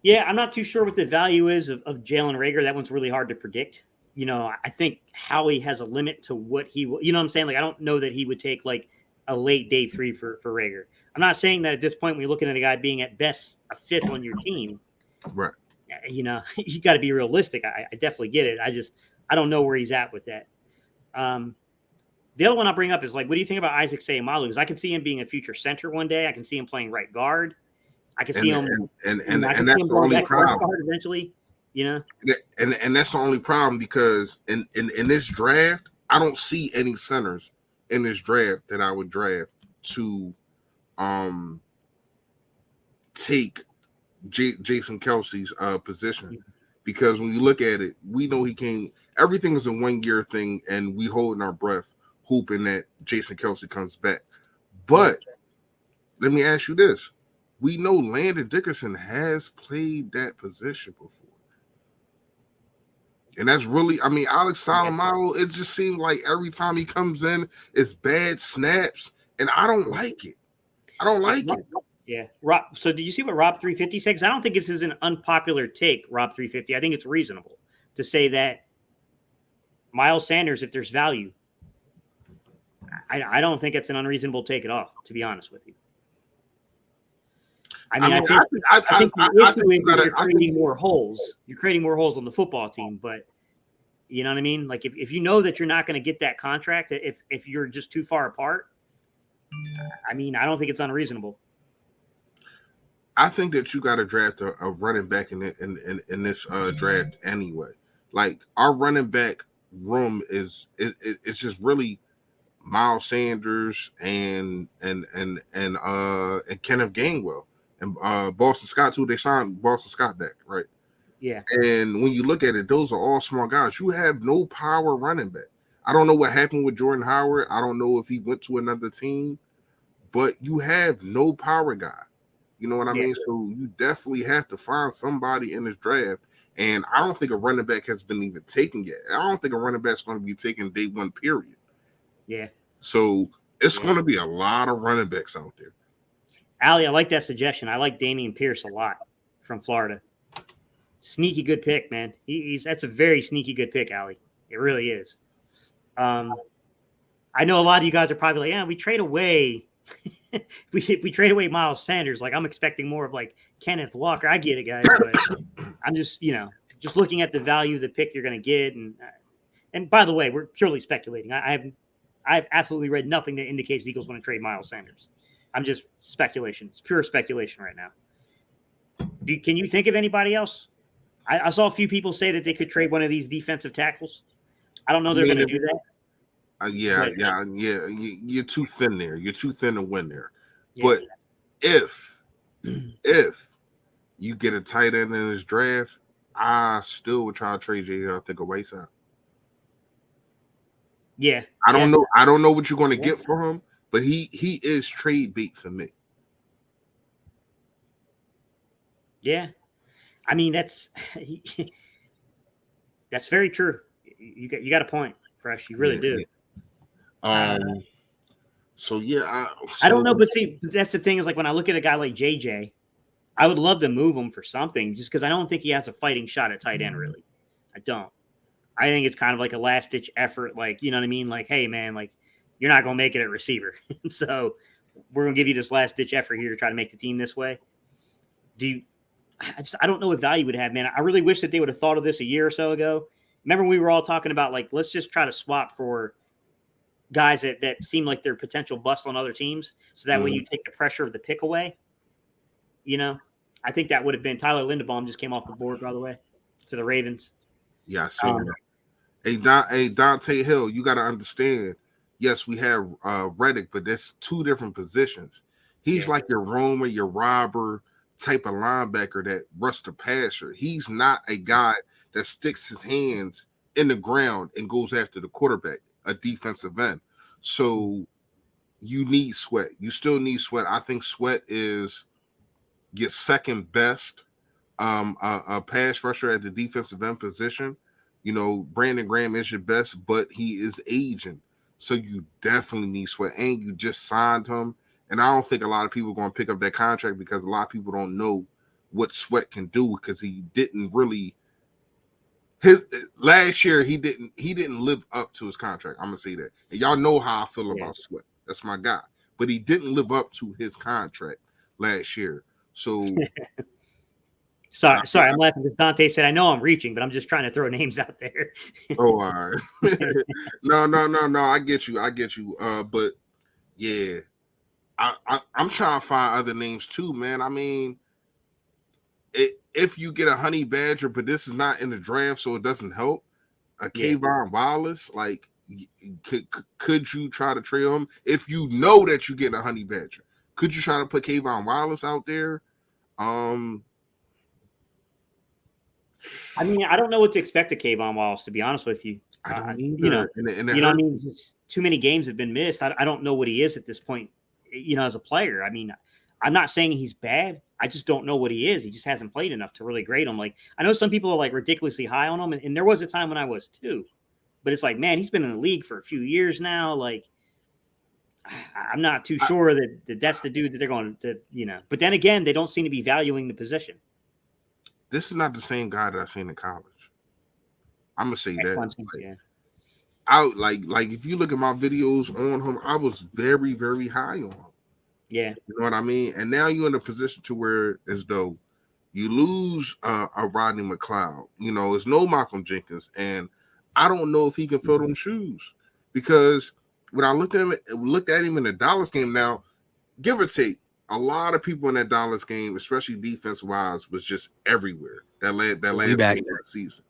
Yeah, I'm not too sure what the value is of Jalen Reagor. That one's really hard to predict. You know, I think Howie has a limit to what he will. You know what I'm saying? Like, I don't know that he would take like a late day 3 for Reagor. I'm not saying that at this point when you're looking at a guy being at best a 5th on your team. Right. You know, you got to be realistic. I definitely get it. I don't know where he's at with that. The other one I'll bring up is like, what do you think about Isaac Seumalo? Because I can see him being a future center one day. I can see him playing right guard. I can see him, and that's the only problem eventually. You know, and that's the only problem because in this draft, I don't see any centers in this draft that I would draft to take Jason Kelsey's position, because when you look at it, we know he came. Everything is a 1-year thing, and we holding our breath, hoping that Jason Kelsey comes back. But let me ask you this. We know Landon Dickerson has played that position before. And that's really, I mean, Alex Seumalo, it just seemed like every time he comes in, it's bad snaps, and I don't like it. I don't like it. Yeah. Rob, so did you see what Rob 350 said? Because I don't think this is an unpopular take, Rob 350. I think it's reasonable to say that Miles Sanders, if there's value, I don't think it's an unreasonable take at all, to be honest with you. I think the issue is you're creating more holes. You're creating more holes on the football team, but you know what I mean? Like if you know that you're not going to get that contract, if you're just too far apart, I mean, I don't think it's unreasonable. I think that you got to draft a running back in this draft anyway. Like our running back room it's just really Miles Sanders and Kenneth Gainwell. And Boston Scott too. They signed Boston Scott back, right? Yeah. And when you look at it, those are all small guys. You have no power running back. I don't know what happened with Jordan Howard. I don't know if he went to another team, but you have no power guy. You know what I mean? So you definitely have to find somebody in this draft. And I don't think a running back has been even taken yet. I don't think a running back's going to be taken day 1, period. Yeah. So it's going to be a lot of running backs out there. Allie, I like that suggestion. I like Dameon Pierce a lot from Florida. Sneaky good pick, man. That's a very sneaky good pick, Allie. It really is. I know a lot of you guys are probably like, yeah, we trade away. if we trade away Miles Sanders, like I'm expecting more of like Kenneth Walker. I get it, guys, but I'm just looking at the value of the pick you're going to get. And by the way, we're purely speculating. I've absolutely read nothing that indicates the Eagles want to trade Miles Sanders. I'm just speculation. It's pure speculation right now. Can you think of anybody else? I saw a few people say that they could trade one of these defensive tackles. I don't know they're going to do that. You're too thin there. You're too thin to win there. Yeah. But if you get a tight end in this draft, I still would try to trade J.J. I think a Whiteside. Yeah. I don't know. I don't know what you're going to get for him, but he is trade bait for me. Yeah. I mean, that's very true. You got a point, Fresh. You really do. Yeah. I don't know, but see, that's the thing is like when I look at a guy like JJ, I would love to move him for something just because I don't think he has a fighting shot at tight end, really. I don't. I think it's kind of like a last-ditch effort, like, you know what I mean? Like, hey, man, like, you're not going to make it at receiver. So we're going to give you this last-ditch effort here to try to make the team this way. I don't know what value would have, man. I really wish that they would have thought of this a year or so ago. Remember we were all talking about, like, let's just try to swap for guys that seem like they're potential bust on other teams so that way you take the pressure of the pick away. You know, I think that would have been Tyler Linderbaum just came off the board, by the way, to the Ravens. Yeah, I see that. Hey, Dante Hill, you got to understand, yes, we have Reddick, but that's two different positions. He's like your roamer, your robber type of linebacker that rush the passer. He's not a guy that sticks his hands in the ground and goes after the quarterback, a defensive end. So you need Sweat. You still need Sweat. I think Sweat is your second best a pass rusher at the defensive end position. You know, Brandon Graham is your best, but he is aging. So you definitely need Sweat, and you just signed him. And I don't think a lot of people are going to pick up that contract because a lot of people don't know what Sweat can do because he didn't really. His last year he didn't live up to his contract. I'm gonna say that, and y'all know how I feel about Sweat. That's my guy, but he didn't live up to his contract last year. So. Sorry, I'm laughing because Dante said, I know I'm reaching, but I'm just trying to throw names out there. Oh, all right. No. I get you. But yeah, I'm trying to find other names too, man. I mean, if you get a Honey Badger, but this is not in the draft, so it doesn't help. Kayvon Wallace, like, could you try to trade him if you know that you get a Honey Badger? Could you try to put Kayvon Wallace out there? I mean, I don't know what to expect of Kayvon Wallace, to be honest with you. I don't either. You know what I mean? Just too many games have been missed. I don't know what he is at this point, as a player. I mean, I'm not saying he's bad. I just don't know what he is. He just hasn't played enough to really grade him. Like, I know some people are like ridiculously high on him, and there was a time when I was too. But it's like, man, he's been in the league for a few years now. Like, I'm not too sure that that's the dude that they're going to, But then again, they don't seem to be valuing the position. This is not the same guy that I seen in college. I'm gonna say that. Like if you look at my videos on him, I was very, very high on him. Yeah, you know what I mean. And now you're in a position to where, as though you lose a Rodney McLeod. It's no Malcolm Jenkins, and I don't know if he can fill them shoes because when I looked at him in the Dallas game, now give or take. A lot of people in that Dallas game, especially defense-wise, was just everywhere. That last game of the season.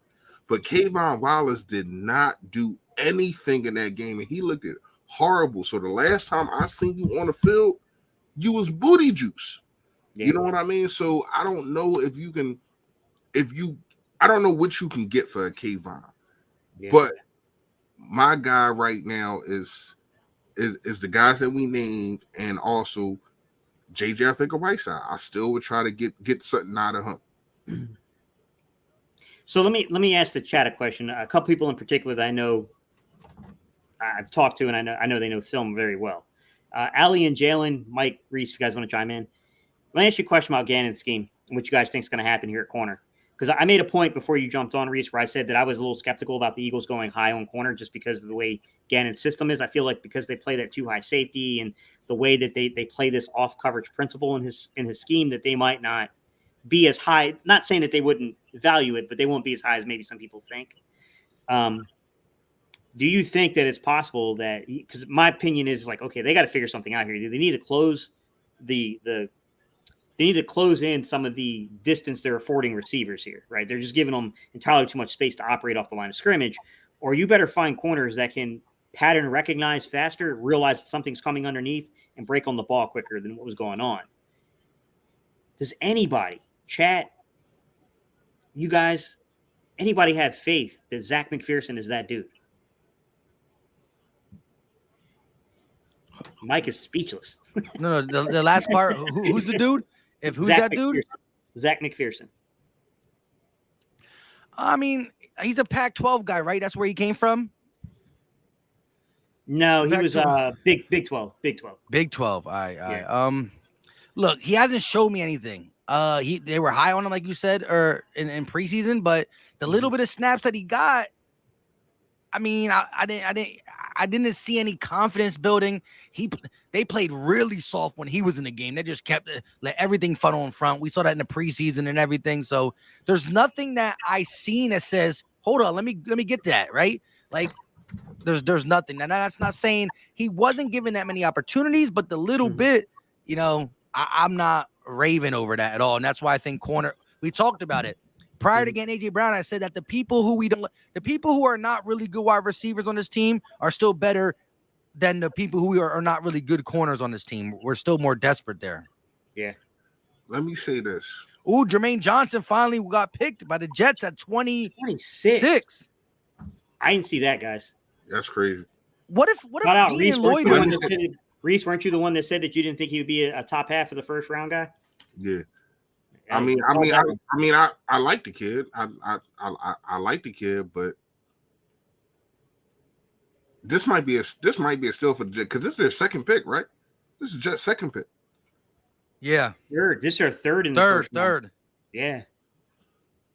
But Kayvon Wallace did not do anything in that game, and he looked horrible. So the last time I seen you on the field, you was booty juice. Yeah. You know what I mean? So I don't know if you can I don't know what you can get for a Kayvon. Yeah. But my guy right now is the guys that we named, and also JJ, I think, a Whiteside. I still would try to get something out of him. So let me ask the chat a question. A couple people in particular that I know I've talked to, and I know they know film very well. Ali and Jalen, Mike, Reese, if you guys want to chime in. Let me ask you a question about Gannon's scheme and what you guys think is going to happen here at corner. Because I made a point before you jumped on, Reese, where I said that I was a little skeptical about the Eagles going high on corner just because of the way Gannon's system is. I feel like because they play that too high safety and the way that they play this off coverage principle in his scheme, that they might not be as high. Not saying that they wouldn't value it, but they won't be as high as maybe some people think. Do you think that it's possible that, because my opinion is like, okay, they got to figure something out here. Do they need to close they need to close in some of the distance they're affording receivers here, right? They're just giving them entirely too much space to operate off the line of scrimmage. Or you better find corners that can pattern recognize faster, realize that something's coming underneath, and break on the ball quicker than what was going on. Does anybody, chat, you guys, anybody have faith that Zach McPherson is that dude? Mike is speechless. No, the last part, who's the dude? Who's that dude? Zach McPherson. I mean, he's a Pac-12 guy, right? That's where he came from? No, he was Big 12. Big 12. All right. Look, he hasn't shown me anything. They were high on him, like you said, or in preseason, but the little bit of snaps that he got, I mean, I didn't see any confidence building. They played really soft when he was in the game. They just let everything funnel in front. We saw that in the preseason and everything. So there's nothing that I seen that says, hold on, let me get that, right? Like there's nothing. Now that's not saying he wasn't given that many opportunities, but the little bit, I'm not raving over that at all. And that's why I think corner, we talked about it. Prior to getting AJ Brown, I said that the people who are not really good wide receivers on this team are still better than the people who are not really good corners on this team. We're still more desperate there. Yeah. Let me say this. Ooh, Jermaine Johnson finally got picked by the Jets at 26. I didn't see that, guys. That's crazy. What if Reese, Lloyd Reese, weren't you the one that said that you didn't think he would be a top half of the first round guy? Yeah. I like the kid. I like the kid, but This might be a steal for the Jets because this is their second pick, right? This is Jets' second pick. Yeah. Third. This is their third in the first round. Third. Yeah.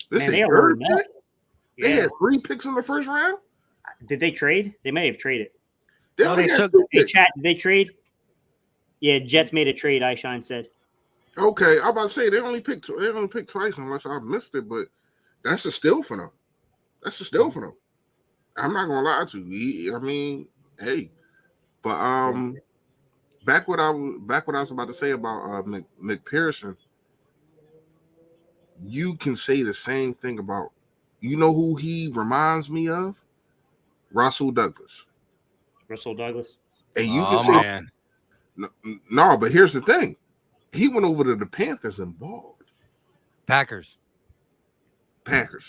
This Man, is they are third loading up. pick? They Yeah. had 3 picks in the first round? Did they trade? They may have traded. They No, only they had took- 2 Hey, picks. chat, did they trade? Yeah, Jets made a trade, Ishine said. Okay, I'm about to say they only picked twice unless I missed it, but that's a steal for them. That's a steal for them. I'm not gonna lie to you. I mean, hey, but back what I was about to say about McPherson. You can say the same thing about, you know who he reminds me of? Russell Douglas. Russell Douglas. And you Oh can say man. no, but here's the thing. He went over to the Panthers and balled. Packers.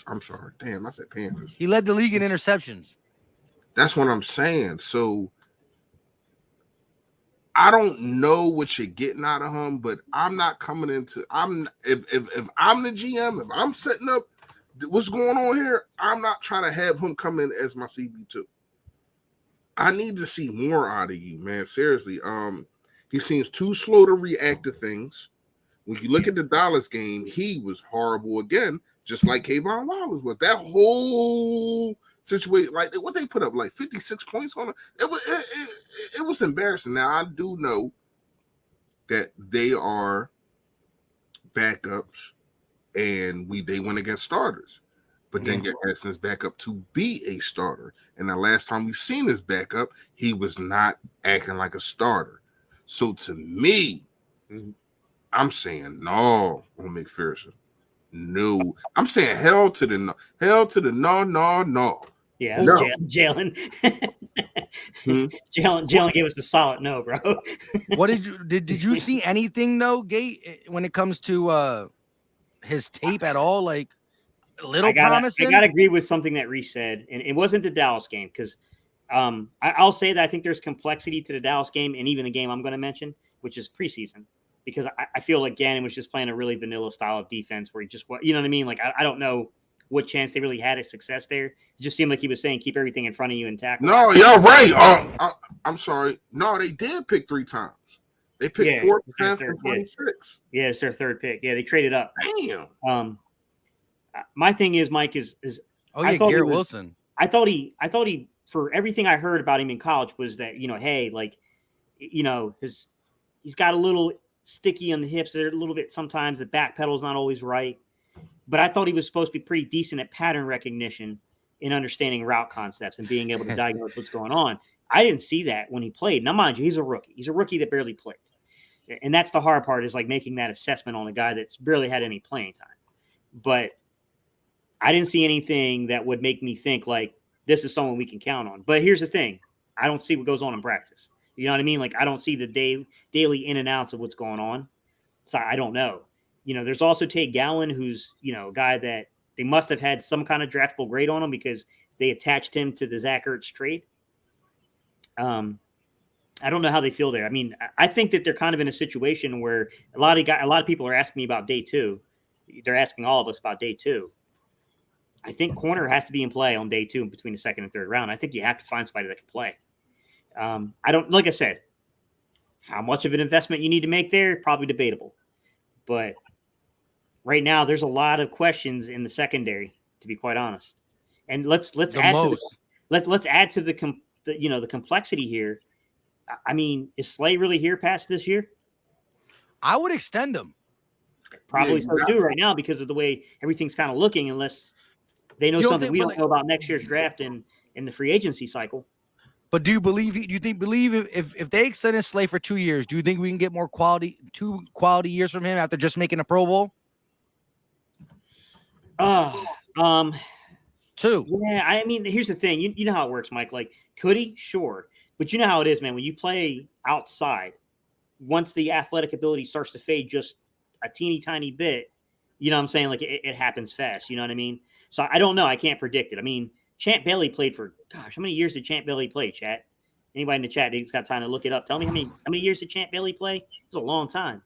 I'm sorry. Damn, I said Panthers. He led the league in interceptions. That's what I'm saying. So I don't know what you're getting out of him, but I'm not coming into if I'm the GM, if I'm setting up what's going on here, I'm not trying to have him come in as my CB2. I need to see more out of you, man. Seriously. He seems too slow to react to things. When you look at the Dallas game, he was horrible again, just like Kayvon Wallace was. That whole situation, like what they put up, like 56 points on it. It was embarrassing. Now I do know that they are backups, and they went against starters. But then get Essence back up to be a starter. And the last time we seen his backup, he was not acting like a starter. So to me, I'm saying no on McPherson. No. I'm saying hell to the no. No. Yeah, No. Jalen. Hmm? Jalen gave us the solid no, bro. What did you see anything though, Gate, when it comes to his tape at all? Like a little promising? I gotta agree with something that Reese said, and it wasn't the Dallas game because I'll say that I think there's complexity to the Dallas game and even the game I'm going to mention, which is preseason, because I feel like Gannon was just playing a really vanilla style of defense where he just, you know what I mean? Like, I don't know what chance they really had of success there. It just seemed like he was saying, keep everything in front of you and tackle. No, you're right. I'm sorry. No, they did pick 3 times. They picked 4th, 5th, and 26. Yeah, it's their third pick. Yeah, they traded up. Damn. My thing is, Mike, is oh yeah, Garrett Wilson. I thought he for everything I heard about him in college was that, hey, like, he's got a little sticky on the hips. They're a little bit, sometimes the back pedal's not always right. But I thought he was supposed to be pretty decent at pattern recognition in understanding route concepts and being able to diagnose what's going on. I didn't see that when he played. Now, mind you, he's a rookie. He's a rookie that barely played. And that's the hard part, is like making that assessment on a guy that's barely had any playing time. But I didn't see anything that would make me think like this is someone we can count on. But here's the thing. I don't see what goes on in practice. You know what I mean? Like, I don't see the daily in and outs of what's going on. So I don't know. There's also Tate Gowan, who's, a guy that they must have had some kind of draftable grade on him because they attached him to the Zach Ertz trade. I don't know how they feel there. I mean, I think that they're kind of in a situation where a lot of people are asking me about day 2. They're asking all of us about day 2. I think corner has to be in play on day 2 between the second and third round. I think you have to find somebody that can play. I don't, like I said, how much of an investment you need to make there, probably debatable. But right now, there's a lot of questions in the secondary, to be quite honest. And let's add to the complexity here. I mean, is Slay really here past this year? I would extend him. Probably so too right now because of the way everything's kind of looking, unless they know something we don't know about next year's draft and in the free agency cycle. But do you believe if they extended Slay for 2 years, do you think we can get more two quality years from him after just making a Pro Bowl? 2. Yeah, I mean, here's the thing. You know how it works, Mike. Like, could he? Sure. But you know how it is, man. When you play outside, once the athletic ability starts to fade just a teeny tiny bit, you know what I'm saying? Like, it happens fast. You know what I mean? So I don't know. I can't predict it. I mean, Champ Bailey played for, gosh, how many years did Champ Bailey play, chat? Anybody in the chat who's got time to look it up? Tell me how many years did Champ Bailey play? It was a long time.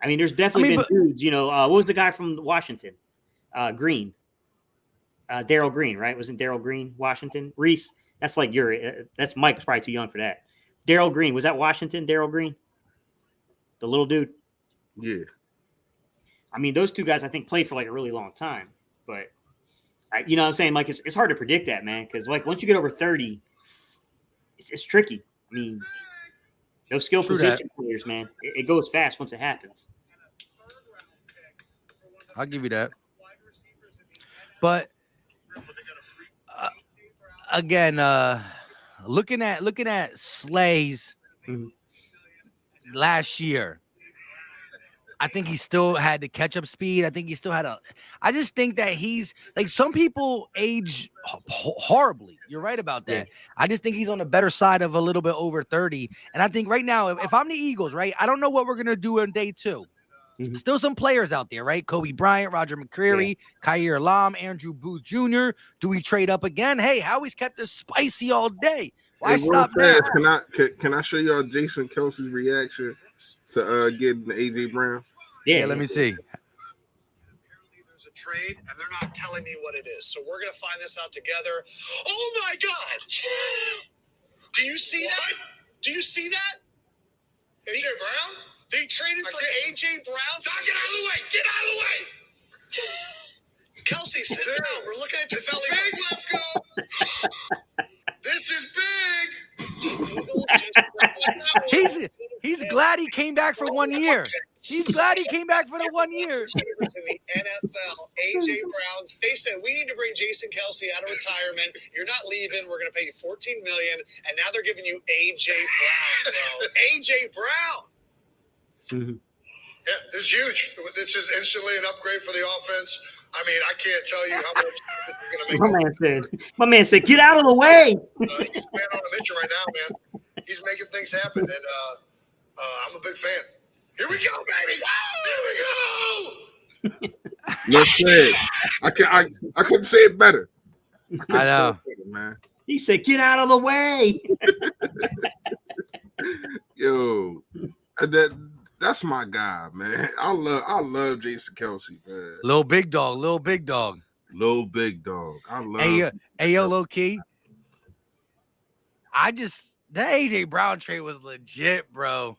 I mean, there's definitely been dudes, what was the guy from Washington? Green. Darryl Green, right? Wasn't Darryl Green, Washington? Reese, That's like that's Mike's probably too young for that. Darryl Green, was that Washington? Darryl Green, the little dude. Yeah. I mean, those two guys I think played for like a really long time, but you know what I'm saying? Like it's hard to predict that, man, because like once you get over 30, it's tricky. I mean, those skill position players, man, it goes fast once it happens. I'll give you that. But again, looking at Slay's last year, I think he still had the catch-up speed. I think he still had I just think that he's like some people age horribly. You're right about that. Yeah. I just think he's on the better side of a little bit over 30. And I think right now, if I'm the Eagles, right, I don't know what we're going to do on day 2. Mm-hmm. Still some players out there, right? Kobe Bryant, Roger McCreary, Khair Lam, Andrew Booth Jr. Do we trade up again? Hey, Howie's kept this spicy all day. Why stop now? Can I show y'all Jason Kelsey's reaction to getting the AJ Brown? Yeah, let me see. There's a trade, and they're not telling me what it is. So we're gonna find this out together. Oh my God! Do you see that? Do you see that? AJ Brown? They traded for AJ Brown. Get out of the way! Get out of the way! Kelsey, sit down. We're looking at your belly. Big, let's go. This is big. He's glad he came back for 1 year. He's glad he came back for the 1 year. In the NFL, AJ Brown. They said we need to bring Jason Kelsey out of retirement. You're not leaving. We're going to pay you $14 million, and now they're giving you AJ Brown, bro. AJ Brown. Mm-hmm. Yeah, this is huge. This is instantly an upgrade for the offense. I mean, I can't tell you how much this is going to make. My man said, get out of the way. He's man on a mission right now, man. He's making things happen, and I'm a big fan. Here we go, baby. Here we go. Let's say it. I couldn't say it better. I know, man. He said, "Get out of the way." Yo, that's my guy, man. I love Jason Kelsey, man. Little big dog. I love. Hey, yo, low key. That AJ Brown trade was legit, bro.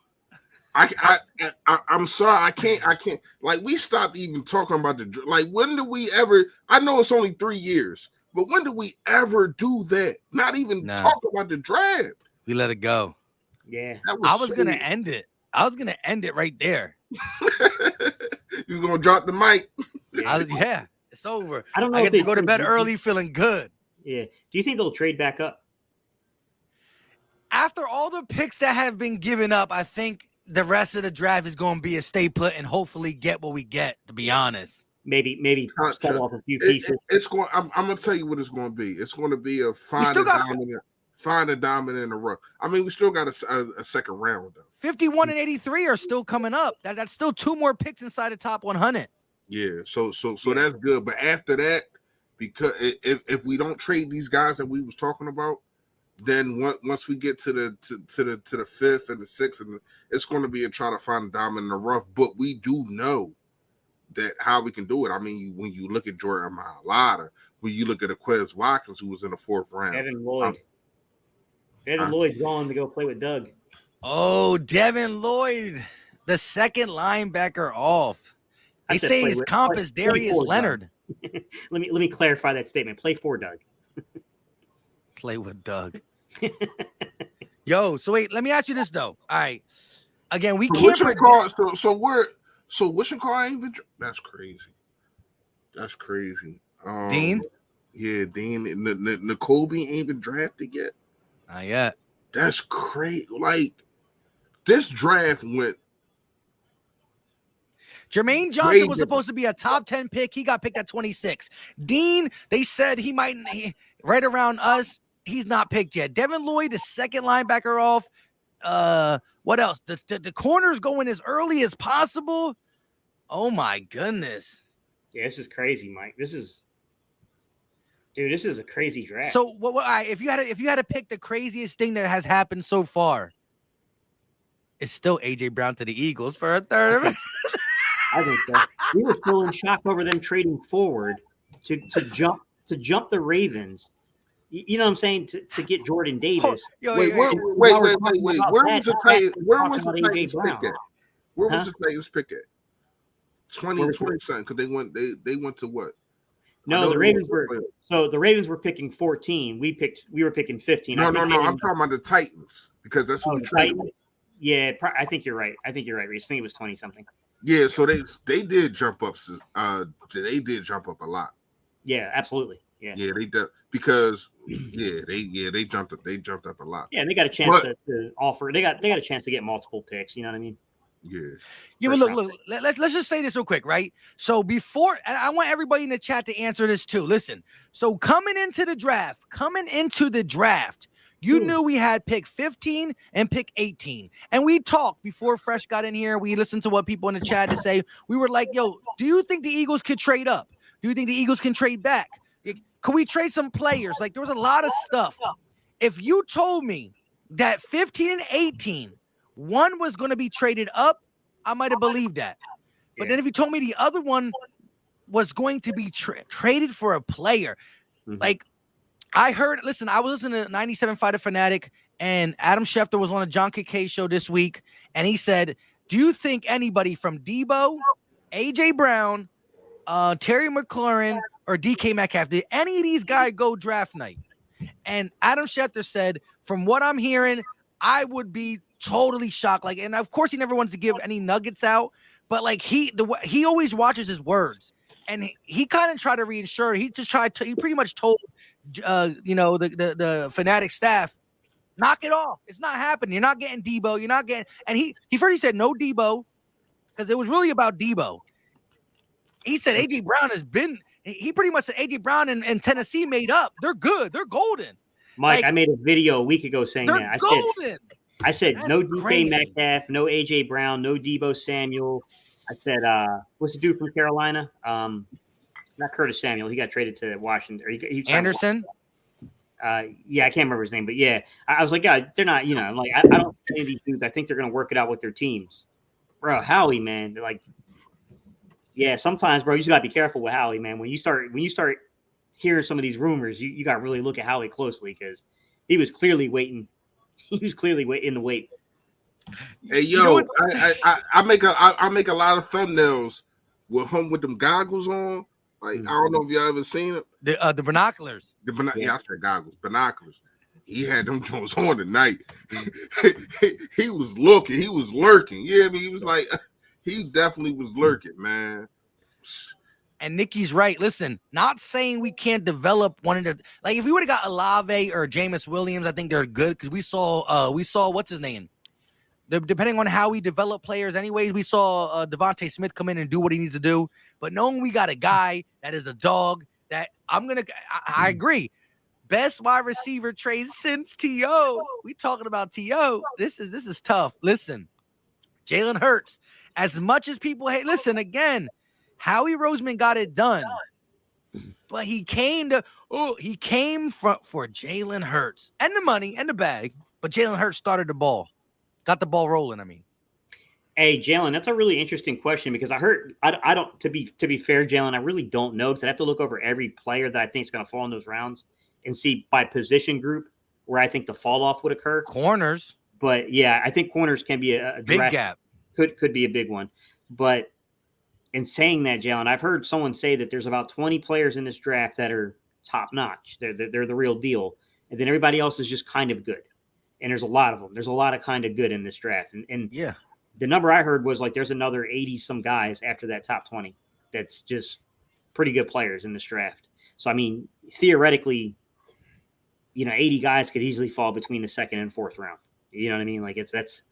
I'm sorry. I can't. Like, we stopped even talking about when do we ever? I know it's only 3 years, but when do we ever do that? Not even talk about the draft. We let it go. Yeah, I was gonna end it. I was gonna end it right there. You gonna drop the mic? Yeah, it's over. I don't know. I get to go to bed early, feeling good. Yeah. Do you think they'll trade back up? After all the picks that have been given up, I think the rest of the draft is going to be a stay put and hopefully get what we get, to be honest. Maybe sell off a few pieces. I'm going to tell you what it's going to be. It's going to be a find a diamond in the rough. I mean, we still got a second round, though. 51 and 83 are still coming up. That's still 2 more picks inside the top 100. Yeah, so that's good. But after that, because if we don't trade these guys that we was talking about, then once we get to the 5th and the 6th, and it's going to be a try to find a diamond in the rough. But we do know that how we can do it. I mean, when you look at Jordan Mailata, when you look at Quez Watkins, who was in the 4th round, Devin Lloyd. Devin Lloyd's gone to go play with Doug. Oh, Devin Lloyd, the second linebacker off. They say his comp is Darius Leonard. Let me clarify that statement. Play for Doug. Play with Doug. Yo, so wait, let me ask you this though. All right, again, we can't. So wishing call ain't been. That's crazy. That's crazy. Dean. Yeah, Dean. N'Kobe ain't been drafted yet. Not yet. That's crazy. Like, this draft went. Jermaine Johnson was supposed to be a top 10 pick. He got picked at 26. Dean, they said he might right around us. He's not picked yet. Devin Lloyd, the second linebacker off. What else? The corners going as early as possible. Oh my goodness. Yeah, this is crazy, Mike. This is a crazy draft. So if you had to pick the craziest thing that has happened so far, it's still AJ Brown to the Eagles for a third. I think so. We were still in shock over them trading forward to jump the Ravens You know what I'm saying? To get Jordan Davis. Wait. Where was the Titans? Where was the Titans pick at? Where was the Titans pick at? 20 something, because they went to what? No, the Ravens were picking 14. We were picking 15. No. I'm talking about the Titans, because that's who we traded with. Yeah, I think you're right. Reese. I think it was 20 something. Yeah, so they did jump up. They did jump up a lot. Yeah, absolutely. Yeah, they did, because they jumped up. They jumped up a lot. Yeah, they got a chance to offer. They got a chance to get multiple picks. You know what I mean? Yeah, but look. Let's just say this real quick, right? So before, and I want everybody in the chat to answer this too. Listen, so coming into the draft, you knew we had pick 15 and pick 18, and we talked before Fresh got in here. We listened to what people in the chat to say. We were like, "Yo, do you think the Eagles could trade up? Do you think the Eagles can trade back? Could we trade some players?" Like, there was a lot of stuff. If you told me that 15 and 18. One was going to be traded up, I might have believed that. But then if you told me the other one was going to be traded for a player, like I heard, listen, I was listening to 97 Fighter Fanatic, and Adam Schefter was on a John KK show this week, and he said, do you think anybody from Debo, A.J. Brown, Terry McLaurin, or DK Metcalf, did any of these guys go draft night? And Adam Schefter said, from what I'm hearing, I would be totally shocked. Like, and of course he never wants to give any nuggets out, but like he always watches his words, and he kind of tried to reinsure. He pretty much told the Fanatic staff, knock it off. It's not happening. You're not getting Debo. You're not getting. And he first said no Debo, because it was really about Debo. He said AJ Brown has been. He pretty much said AJ Brown and Tennessee made up. They're good. They're golden. Mike, like, I made a video a week ago saying that. I said no DK Metcalf, no AJ Brown, no Debo Samuel. I said, what's the dude from Carolina? Not Curtis Samuel. He got traded to Washington. Or he Anderson? Yeah, I can't remember his name, but yeah, I was like, God, they're not. I'm like, I don't think any of these dudes. I think they're going to work it out with their teams, bro. Howie, man, they're like, yeah. Sometimes, bro, you just got to be careful with Howie, man. When you start hearing some of these rumors, you got to really look at Howie closely, because he was clearly waiting. He was clearly in the wait. Hey, yo, I make a lot of thumbnails with him with them goggles on. Like, I don't know if y'all ever seen it. The binoculars. Yeah, I said goggles, binoculars. He had them Jones on tonight. He was looking. He was lurking. Yeah, I mean, he was like, he definitely was lurking, man. And Nikki's right. Listen, not saying we can't develop one of the, like, if we would have got Olave or Jameis Williams, I think they're good, because we saw what's his name. Depending on how we develop players, anyways, we saw Devontae Smith come in and do what he needs to do. But knowing we got a guy that is a dog, that I agree. Best wide receiver trade since T.O. We talking about T.O. This is tough. Listen, Jalen Hurts, as much as people hate, listen, again, Howie Roseman got it done, but he came for Jalen Hurts and the money and the bag, but Jalen Hurts started the ball, got the ball rolling. I mean, hey, Jalen, that's a really interesting question, because I don't, to be fair, Jalen, I really don't know, because I have to look over every player that I think is going to fall in those rounds and see by position group where I think the fall off would occur. Corners, but yeah, I think corners can be a big gap, could be a big one, but. In saying that, Jalen, I've heard someone say that there's about 20 players in this draft that are top notch. They're the real deal. And then everybody else is just kind of good. And there's a lot of them. There's a lot of kind of good in this draft. And yeah, the number I heard was like there's another 80 some guys after that top 20 that's just pretty good players in this draft. So, I mean, theoretically, 80 guys could easily fall between the second and fourth round. You know what I mean? Like that's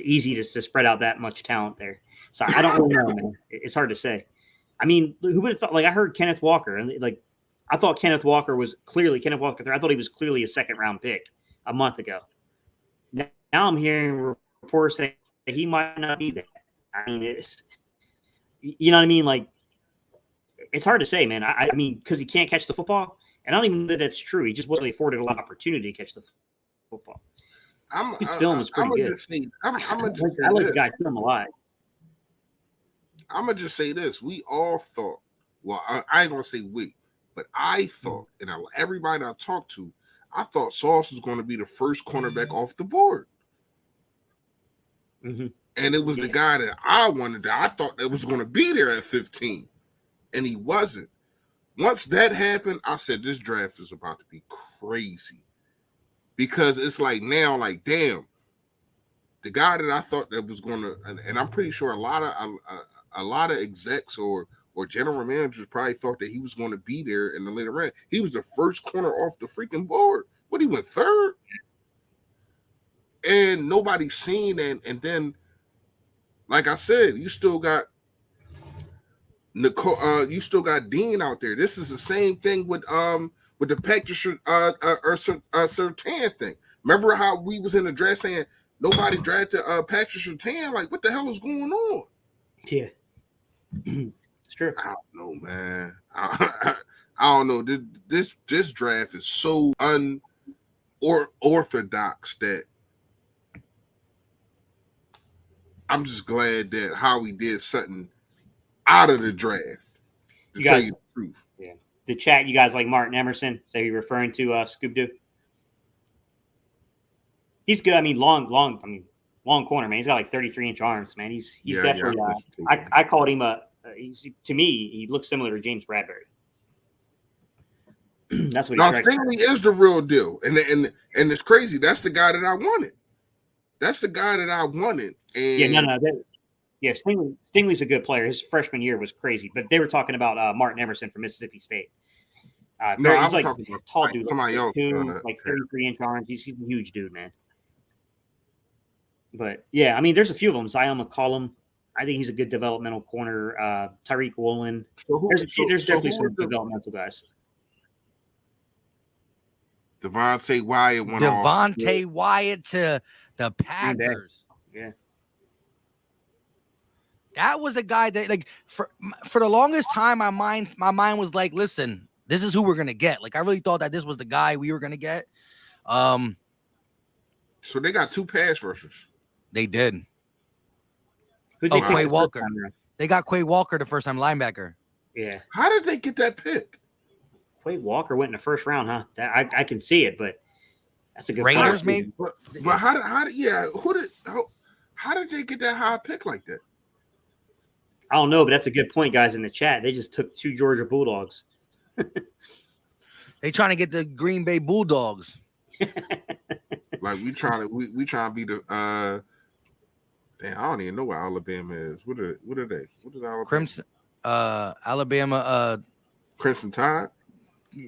easy to spread out that much talent there. So I don't really know, man. It's hard to say. I mean, who would have thought? Like, I heard Kenneth Walker, and like I thought Kenneth Walker was clearly I thought he was clearly a second round pick a month ago. Now I'm hearing reports saying that he might not be that. I mean, it's, you know what I mean? Like, it's hard to say, man. I mean, because he can't catch the football, and I don't even know that that's true. He just wasn't afforded a lot of opportunity to catch the football. His film was pretty good. I like the guy film a lot. I'm gonna just say this: we all thought. Well, I ain't gonna say we. But I thought, and everybody I talked to, I thought Sauce was going to be the first cornerback off the board. Mm-hmm. And it was the guy that I wanted. That I thought that was going to be there at 15, and he wasn't. Once that happened, I said this draft is about to be crazy, because it's like now, like damn, the guy that I thought that was going to, and I'm pretty sure a lot of execs or general managers probably thought that he was going to be there in the later round. He was the first corner off the freaking board. What, he went third, and nobody's seen that, and then. Like I said, you still got Nicole. You still got Dean out there. This is the same thing with the Patrick Surtain thing. Remember how we was in the draft saying nobody drafted Patrick Surtain? Like, what the hell is going on? Yeah, it's true. I don't know, man. I don't know. This draft is so unorthodox that. I'm just glad that Howie did something out of the draft. To tell you the truth. Yeah. The chat, you guys like Martin Emerson? So you're referring to Scoop Doo? He's good. I mean, long corner, man. He's got like 33-inch arms, man. He's definitely. Yeah, I called him to me, he looks similar to James Bradbury. That's what. Now Stingley is the real deal, and it's crazy. That's the guy that I wanted. And Stingley's a good player. His freshman year was crazy, but they were talking about Martin Emerson from Mississippi State. He's like a tall dude, somebody else, like 33-inch arms. He's a huge dude, man. But yeah, I mean, there's a few of them. Zion McCollum, I think he's a good developmental corner. Tyreek Woolen. There's definitely some developmental guys. Devontae Wyatt went Devontae Wyatt to the Packers. Yeah. That was the guy that, like, for the longest time, my mind was like, listen, this is who we're gonna get. Like, I really thought that this was the guy we were gonna get. So they got 2 pass rushers. They did. Quay Walker. They got Quay Walker the first time, linebacker. Yeah. How did they get that pick? Quay Walker went in the first round, huh? I can see it, but that's a good Raiders, player. maybe. But how did they get that high pick like that? I don't know, but that's a good point, guys, in the chat. They just took 2 Georgia Bulldogs. They trying to get the Green Bay Bulldogs. Like we trying to be the damn, I don't even know what Alabama is. What are they? What is Alabama? Crimson Alabama Crimson Tide?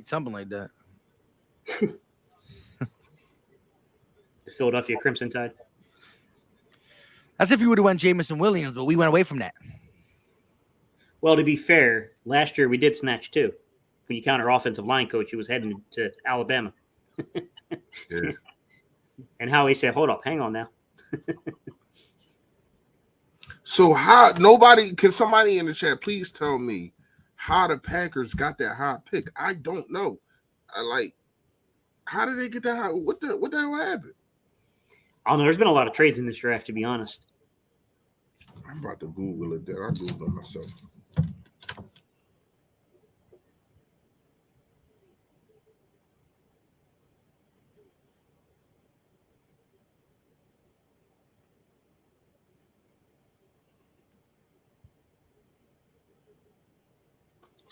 Something like that. The Philadelphia Crimson Tide. That's if you would have went Jamison Williams, but we went away from that. Well, to be fair, last year we did snatch 2. When you count our offensive line coach, who was heading to Alabama. Yeah. And Howie said, hold up, hang on now. So can somebody in the chat please tell me how the Packers got that high pick? I don't know. How did they get that high? What the hell happened? I don't know. There's been a lot of trades in this draft, to be honest. I'm about to Google it then. I'll Google it myself.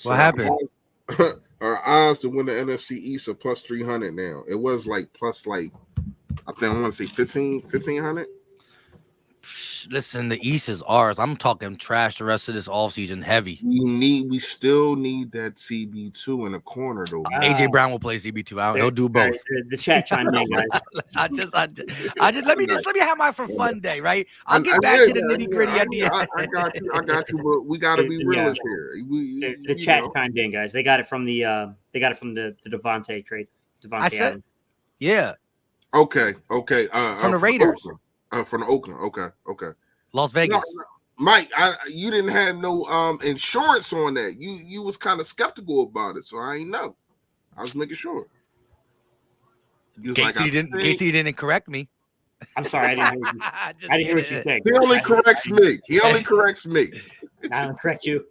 What happened? Our odds to win the NFC East are plus 300 now. It was like plus I want to say 1,500. Listen, the East is ours. I'm talking trash the rest of this offseason heavy. We still need that CB2 in the corner though. AJ Brown will play CB2. He'll do both. The chat chimed in, guys. I just let me have my for fun day, right? I'll get back to the nitty gritty at the end. I got you, but we got to be realistic here. The chat chimed in, guys. They got it from the Devontae trade. I said, yeah. Okay. From the Raiders. From Oakland. Okay. Las Vegas. No, Mike, you didn't have no insurance on that. You was kind of skeptical about it, so I ain't know. I was making sure. Casey didn't correct me. I'm sorry, I didn't hear what you said. He only corrects me. I don't correct you.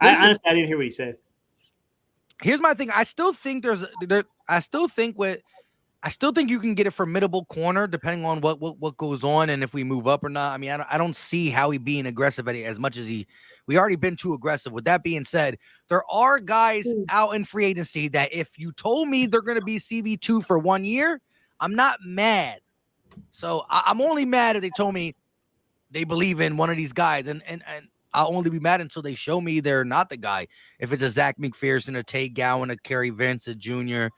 Honestly, I didn't hear what he said. here's my thing. I still think I still think you can get a formidable corner depending on what goes on and if we move up or not. I mean, I don't see Howie being aggressive at it as much as we already been too aggressive. With that being said, there are guys out in free agency that if you told me they're going to be CB2 for 1 year, I'm not mad. So I'm only mad if they told me they believe in one of these guys, and I'll only be mad until they show me they're not the guy. If it's a Zach McPherson, a Tate Gowan, a Kerry Vince, a Junior,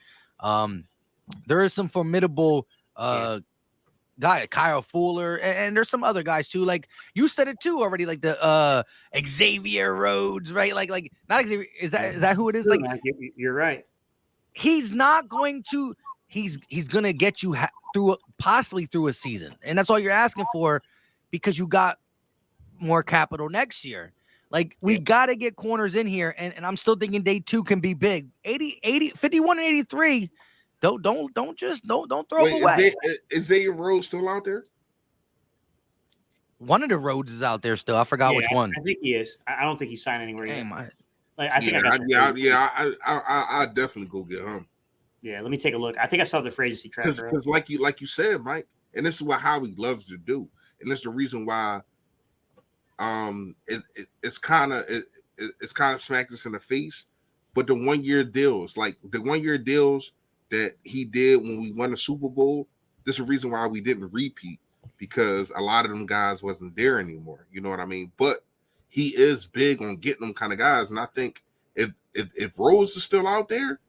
there is some formidable guy, Kyle Fuller, and there's some other guys too. Like you said it too already, like the Xavier Rhodes, right? Like not Xavier. Is that who it is? True, like man. You're right. He's not going to. He's gonna get you possibly through a season, and that's all you're asking for, because you got more capital next year. Like we got to get corners in here, and I'm still thinking day 2 can be big. 51 and 83. Don't throw them away. Is Xavier Rhodes still out there? One of the Rhodes is out there still. I forgot which one. I think he is. I don't think he's signed anywhere yet. I definitely go get him. Yeah, let me take a look. I think I saw the free agency tracker. Because like you said, Mike, and this is what Howie loves to do, and that's the reason why it's kind of smacked us in the face. But the 1 year deals, like the 1 year deals that he did when we won the Super Bowl, this is the reason why we didn't repeat, because a lot of them guys wasn't there anymore. You know what I mean? But he is big on getting them kind of guys, and I think if Rose is still out there,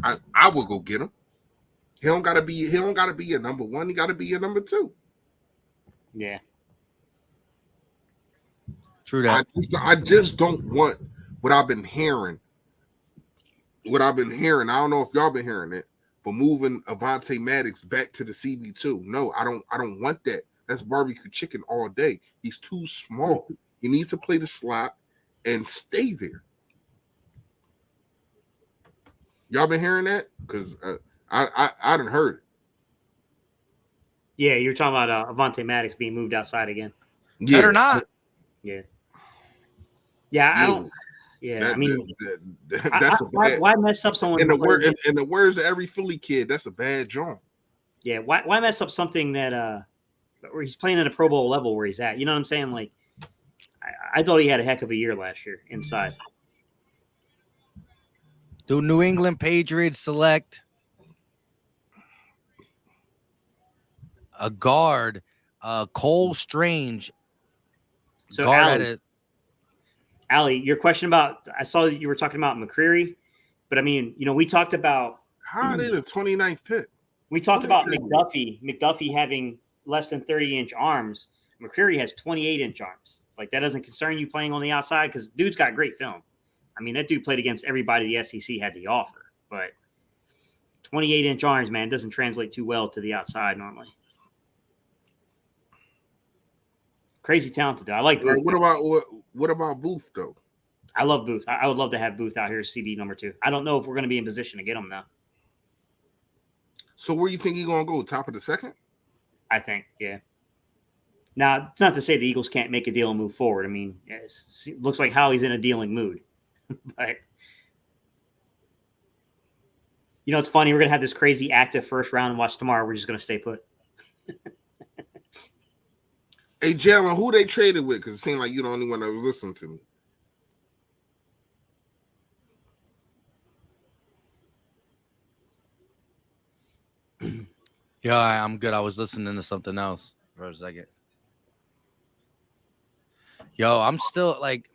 I will go get him. He don't gotta be a number 1. He gotta be a number 2. Yeah. True that. I just don't want what I've been hearing. I don't know if y'all been hearing it, but moving Avonte Maddox back to the CB2. No, I don't want that. That's barbecue chicken all day. He's too small. He needs to play the slot and stay there. Y'all been hearing that? Because I done heard it. Yeah, you're talking about Avonte Maddox being moved outside again. Yeah. Better not. Yeah. Yeah, I don't. Yeah, I mean, that's why mess up someone? In the words of every Philly kid, that's a bad joint. Yeah, why mess up something that where he's playing at a Pro Bowl level where he's at? You know what I'm saying? Like, I thought he had a heck of a year last year inside. Do New England Patriots select a guard, Cole Strange? So, guard Allie, your question about, I saw that you were talking about McCreary, but I mean, we talked about how did the 29th pick? We talked about McDuffie having less than 30-inch arms. McCreary has 28-inch arms. Like, that doesn't concern you playing on the outside, because dude's got great film. I mean, that dude played against everybody the SEC had to offer, but 28-inch arms, man, doesn't translate too well to the outside normally. Crazy talented, though. I like Booth. What about Booth, though? I love Booth. I would love to have Booth out here as CB number 2. I don't know if we're going to be in position to get him, though. So where you think he's going to go? Top of the second? I think, yeah. Now, it's not to say the Eagles can't make a deal and move forward. I mean, it looks like Howie's in a dealing mood. But, it's funny. We're going to have this crazy active first round and watch tomorrow. We're just going to stay put. Hey, Jalen, who they traded with? Because it seemed like you're the only one that was listening to me. Yeah, I'm good. I was listening to something else for a second. Yo, I'm still like,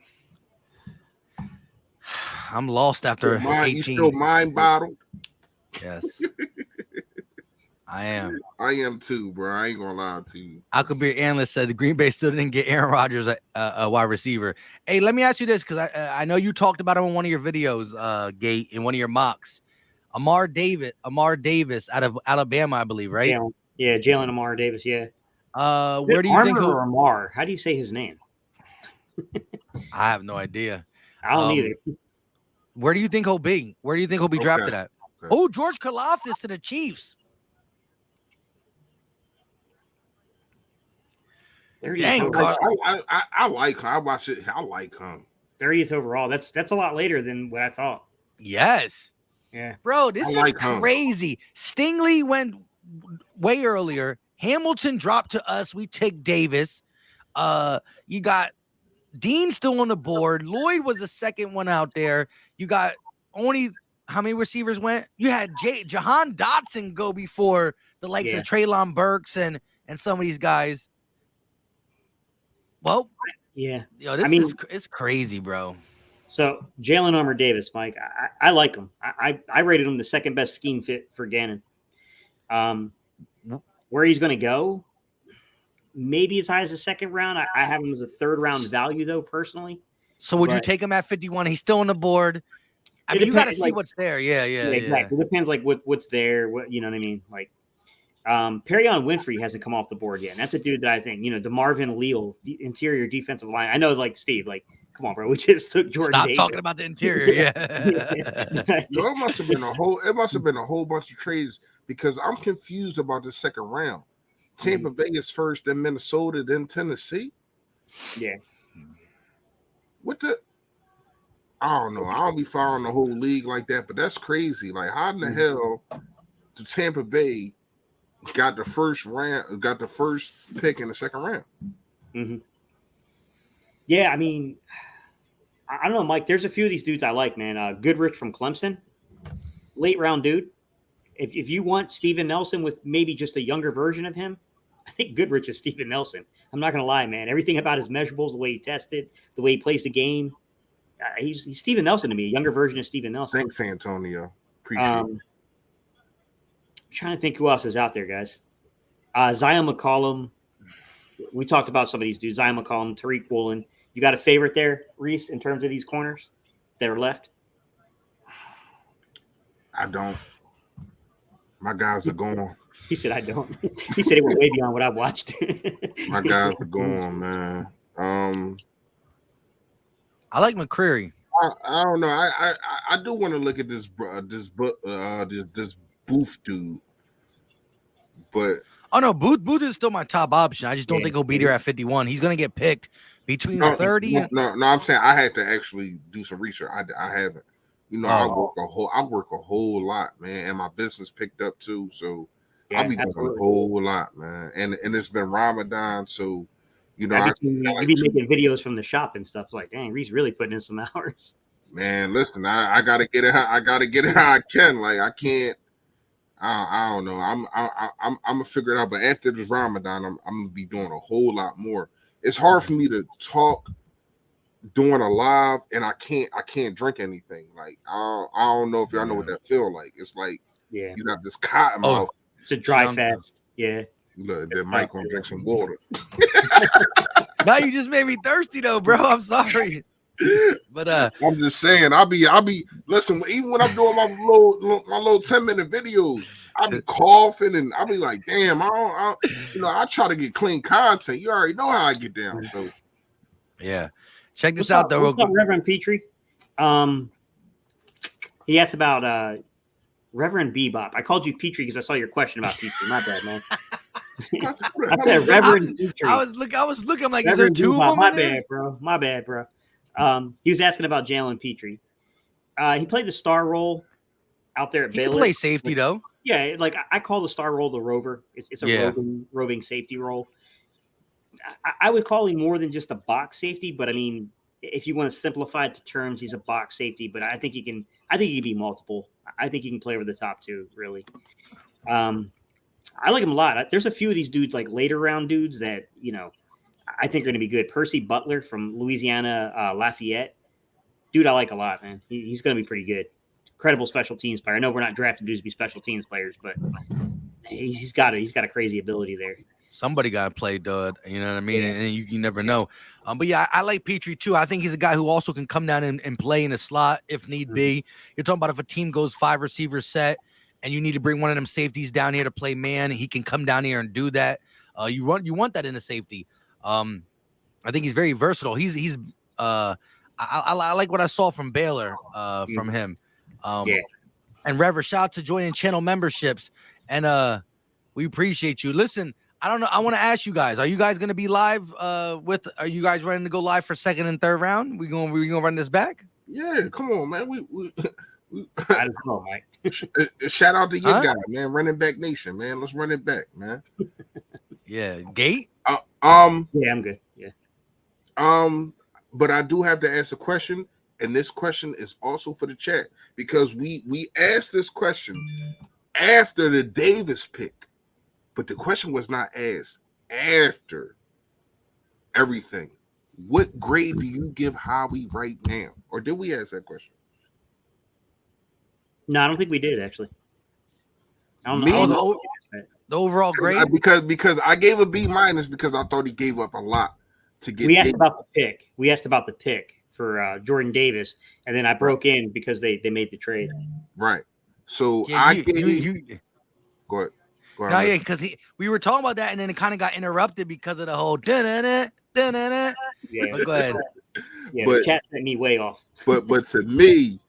I'm lost after 18. You still mind bottled? Yes. I am. I am too, bro. I ain't gonna lie to you. Alcabir analyst said the Green Bay still didn't get Aaron Rodgers a wide receiver. Hey, let me ask you this, because I know you talked about him in one of your videos, Gate, in one of your mocks. Amar Davis out of Alabama, I believe, right? Yeah, Jalen Amar Davis. Yeah. Where do you think or Amar? How do you say his name? I have no idea. I don't either. Where do you think he'll be? Where do you think he'll be drafted at? Okay. Oh, George Karlaftis to the Chiefs. Dang, I like him. I watch it. I like him. 30th overall. That's a lot later than what I thought. Yes. Yeah. Bro, this is like him. crazy. Stingley went way earlier. Hamilton dropped to us. We take Davis. You got Dean still on the board. Lloyd was the second one out there. You got only how many receivers went? You had Jahan Dotson go before the likes of Treylon Burks and some of these guys. Well, yeah. Yo, this it's crazy, bro. So Jalen Armour Davis, Mike, I like him. I rated him the second best scheme fit for Gannon. Where he's going to go, maybe as high as the second round. I have him as a third round value, though, personally. So would you take him at 51? He's still on the board. I mean, you got to see what's there. Yeah, exactly. It depends, like what's there. What you know what I mean? Like, Perrion Winfrey hasn't come off the board yet. And that's a dude that I think DeMarvin Leal, the interior defensive line. I know, like Steve, like, come on, bro. We just took Jordan. Stop Davis. talking about the interior. Yeah. Yo, it must have been a whole bunch of trades because I'm confused about the second round. Tampa Bay is first, then Minnesota, then Tennessee. Yeah. What the? I don't know. I don't be following the whole league like that, but that's crazy. Like, how in the hell did Tampa Bay got the first pick in the second round? Mm-hmm. Yeah, I mean, I don't know, Mike. There's a few of these dudes I like, man. Goodrich from Clemson, late round dude. If you want Steven Nelson with maybe just a younger version of him, I think Goodrich is Steven Nelson. I'm not going to lie, man. Everything about his measurables, the way he tested, the way he plays the game, he's Steven Nelson to me, a younger version of Steven Nelson. Thanks, Antonio. Appreciate it. I'm trying to think who else is out there, guys. Zion McCollum. We talked about some of these dudes. Zion McCollum, Tariq Woolen. You got a favorite there, Reese, in terms of these corners that are left? I don't. My guys are gone. He said, I don't. He said it went way beyond what I watched. My guys are gone, man. I like McCreary. I don't know. I do want to look at this Booth dude, but Booth is still my top option. I just don't think he'll be there at 51. He's gonna get picked between 30. No, I'm saying I had to actually do some research. I haven't. You know, I work a whole lot, man, and my business picked up too. So I'll be doing a whole lot, man. And it's been Ramadan, so you know, you be making videos from the shop and stuff. Like, dang, Reese really putting in some hours. Man, listen, I gotta get it. I gotta get it how I can. Like, I can't. I don't know. I'm gonna figure it out. But after this Ramadan, I'm gonna be doing a whole lot more. It's hard for me to talk doing a live, and I can't drink anything. Like, I don't know if y'all know what that feel like. It's like you got this cotton mouth. It's a dry fast. Yeah. Look, then Mike gonna drink some water. Now you just made me thirsty though, bro. I'm sorry. But I'm just saying, I'll be listen, even when I'm doing my little 10-minute videos, I'll be coughing and I'll be like, damn, I try to get clean content. You already know how I get down. So yeah. Check this out though. What's up, Reverend Petrie? He asked about Reverend Bebop. I called you Petrie because I saw your question about Petrie. My bad, man. I said Reverend Petrie. I was looking. I'm like, Reverend is there two of them? My bad, bro. He was asking about Jalen Petrie. He played the star role out there at Baylor. He can play safety though. Yeah, like I call the star role the rover. It's a roving safety role. I would call him more than just a box safety, but I mean, if you want to simplify it to terms, he's a box safety. But I think he can be multiple. I think he can play over the top too. Really, I like him a lot. There's a few of these dudes, like later round dudes, that I think are going to be good. Percy Butler from Louisiana Lafayette, dude, I like a lot, man. He's going to be pretty good. Incredible special teams player. I know we're not drafted dudes to be special teams players, but he's got a crazy ability there. Somebody got to play, dude. You know what I mean? Yeah. And you never know. But yeah, I like Petrie too. I think he's a guy who also can come down and play in a slot if need be. You're talking about if a team goes 5 receiver set and you need to bring one of them safeties down here to play man, he can come down here and do that. You want that in a safety. I think he's very versatile. I like what I saw from Baylor from him. And Rever, shout out to joining channel memberships. And we appreciate you. Listen, I don't know. I want to ask you guys: are you guys going to be live? Are you guys ready to go live for second and third round? We gonna run this back? Yeah, come on, man. We I don't know, Mike. shout out to your guy, man. Running back nation, man. Let's run it back, man. Yeah, Gate. Yeah, I'm good. Yeah. But I do have to ask a question, and this question is also for the chat because we asked this question after the Davis pick, but the question was not asked after everything. What grade do you give Howie right now? Or did we ask that question? No, I don't think we did actually. I don't Me? know. The overall grade? Because I gave a B- because I thought he gave up a lot to get. We asked about the pick. We asked about the pick for Jordan Davis, and then I broke in because they made the trade. Right. So Yeah, I go ahead. No, yeah, because we were talking about that, and then it kind of got interrupted because of the whole da-na-na. Yeah, but go ahead. Yeah, the chat sent me way off. But to me,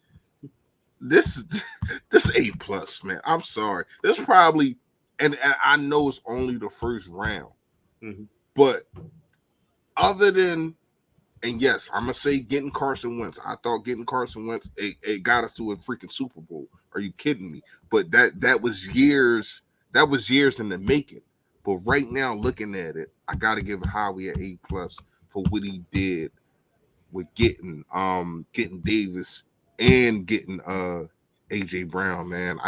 this A+, man. I'm sorry. This probably, and I know it's only the first round, but other than, and yes, I'm gonna say getting Carson Wentz. I thought getting Carson Wentz it got us to a freaking Super Bowl. Are you kidding me? But that was years. That was years in the making. But right now, looking at it, I gotta give Howie an A+ for what he did with getting Davis and getting AJ Brown, man.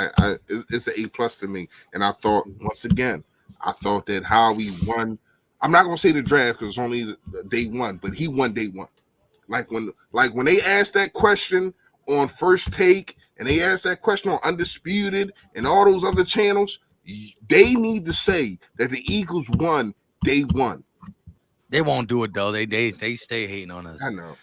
It's an A+ to me. And I thought once again, that Howie won. I'm not gonna say the draft because it's only day one, but he won day one. Like when they asked that question on First Take and they asked that question on Undisputed and all those other channels, they need to say that the Eagles won day one. They won't do it though. They stay hating on us. I know.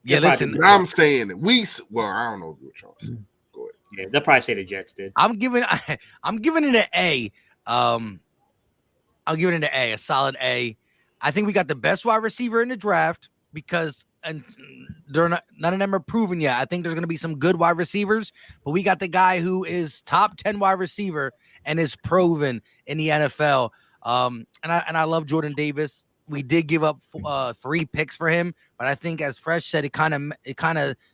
Yeah, listen. I'm saying that I don't know what y'all say. Go ahead. Yeah, they'll probably say the Jets did. I'm giving it an A. I'll give it an A, a solid A. I think we got the best wide receiver in the draft because none of them are proven yet. I think there's going to be some good wide receivers, but we got the guy who is top 10 wide receiver and is proven in the NFL. And I love Jordan Davis. We did give up 3 picks for him, but I think as Fresh said, it kind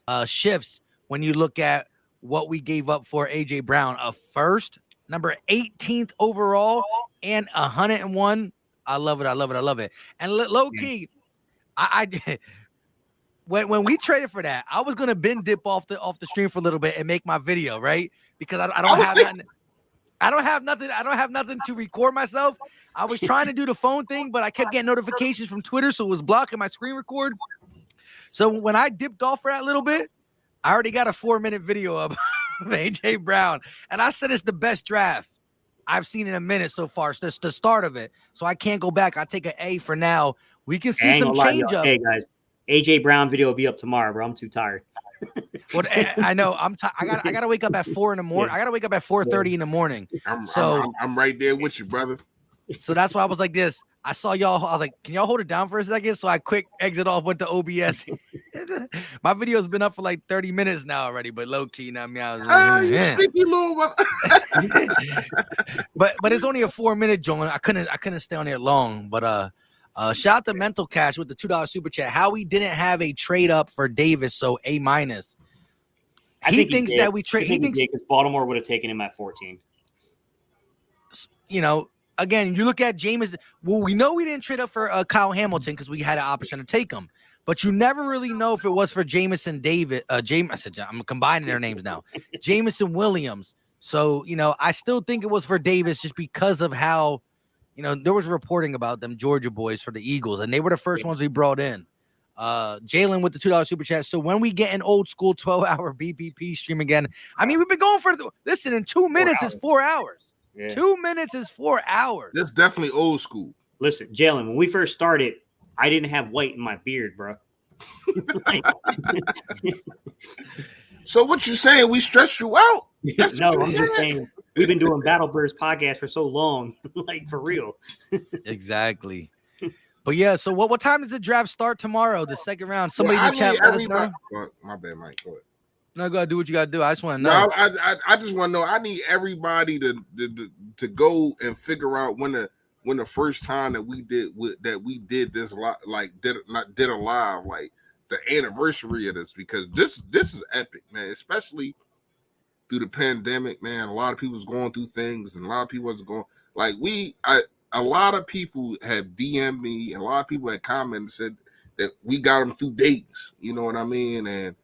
of shifts when you look at what we gave up for AJ Brown, a first, number 18th overall, and 101. I love it. And low key, when we traded for that, I was gonna dip off the stream for a little bit and make my video, right? Because I don't have nothing. I don't have nothing to record myself. I was trying to do the phone thing, but I kept getting notifications from Twitter, so it was blocking my screen record. So when I dipped off for that little bit, I already got a 4-minute video of AJ Brown, and I said it's the best draft I've seen in a minute so far. So it's the start of it. So I can't go back. I take an A for now. We can see some change up. Hey guys, AJ Brown video will be up tomorrow, bro. I'm too tired. Well, I know. I gotta wake up at 4 in the morning. I gotta wake up at 4:30 in the morning. I'm right there with you, brother. So that's why I was like this. I saw y'all. I was like, can y'all hold it down for a second? So I quick exit off, went to OBS. My video's been up for like 30 minutes now already, but low key now. You sneaky little but it's only a 4-minute joint. I couldn't stay on there long. But shout out to Mental Cash with the $2 super chat. How we didn't have a trade up for Davis, so A-. He thinks that we trade. He thinks because Baltimore would have taken him at 14. You know, again, you look at Jameis. Well, we know we didn't trade up for Kyle Hamilton because we had an option to take him. But you never really know if it was for Jamison David. I'm combining their names now. Jamison Williams. So, you know, I still think it was for Davis just because of how, you know, there was reporting about them Georgia boys for the Eagles, and they were the first ones we brought in. Jalen with the $2 super chat. So when we get an old school 12-hour BPP stream again, I mean, we've been going for listen, in 2 minutes is 4 hours. Yeah. 2 minutes is 4 hours. That's definitely old school. Listen, Jalen, when we first started, I didn't have white in my beard, bro. So what you saying? We stressed you out? No, I'm just saying we've been doing Battle Birds podcast for so long, like for real. Exactly. But yeah, so what time does the draft start tomorrow? The second round. Somebody in the chat let us know. My bad, Mike. Go ahead. No, go ahead, do what you gotta do. I just want to know. No, I just want to know. I need everybody to go and figure out when when the first time that we did this did a live, like the anniversary of this, because this is epic, man. Especially through the pandemic, man. A lot of people was going through things, and a lot of people was going like a lot of people have DM'd me, and a lot of people had commented and said that we got them through days. You know what I mean? And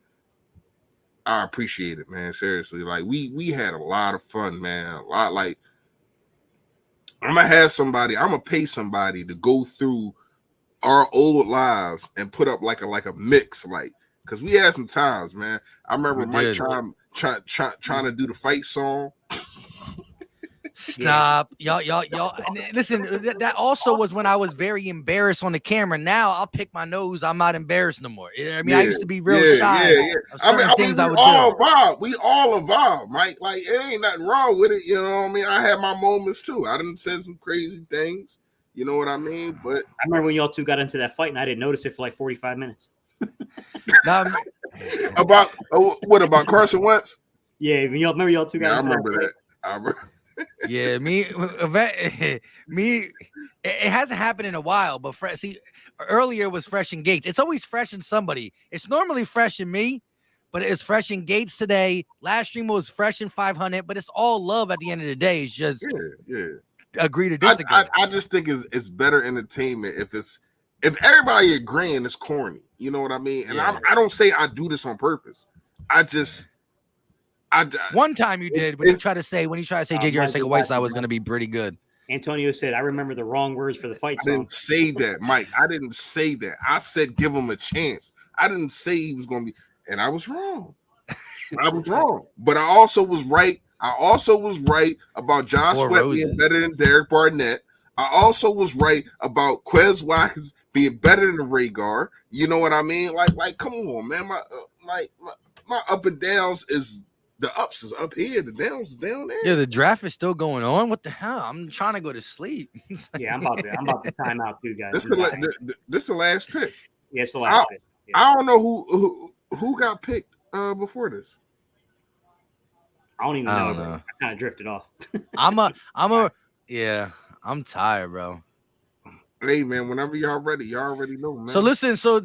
I appreciate it, man. Seriously, like we had a lot of fun, man. A lot. Like I'm gonna pay somebody to go through our old lives and put up like a mix, like, because we had some times, man. I remember Mike trying to do the fight song. Stop, y'all. Listen, that also was when I was very embarrassed on the camera. Now I'll pick my nose. I'm not embarrassed no more. You know what I mean, I used to be real shy. We all evolve, Mike. Like, it ain't nothing wrong with it. You know what I mean? I had my moments too. I done said some crazy things. You know what I mean? But I remember when y'all two got into that fight, and I didn't notice it for like 45 minutes. About Carson Wentz? Yeah, remember y'all two got into that. I remember that. I remember. Yeah, it hasn't happened in a while, but earlier was Fresh and Gates. It's always fresh in somebody. It's normally fresh in me, but it's fresh in Gates today. Last stream was fresh in 500, but it's all love at the end of the day. It's just agree to disagree. I just think it's better entertainment if everybody agreeing it's corny. You know what I mean? And I don't say I do this on purpose. One time you did when you tried to say JJ Arcega-Whiteside was going to be pretty good. Antonio said, "I remember the wrong words for the fight song." I didn't say that, Mike. I didn't say that. I said give him a chance. I didn't say he was going to be, and I was wrong. I was wrong, but I also was right. I also was right about John Sweat being better than Derek Barnett. I also was right about Quez Watkins being better than Rhaegar. You know what I mean? Like, come on, man. My up and downs is. The ups is up here, the downs is down there. Yeah, the draft is still going on. What the hell? I'm trying to go to sleep. Yeah, I'm about to time out too, guys. This is the last pick. Yeah, it's the last pick. Yeah. I don't know who got picked before this. I don't even know. I kind of drifted off. I'm tired, bro. Hey man, whenever y'all ready, y'all already know, man. So listen, so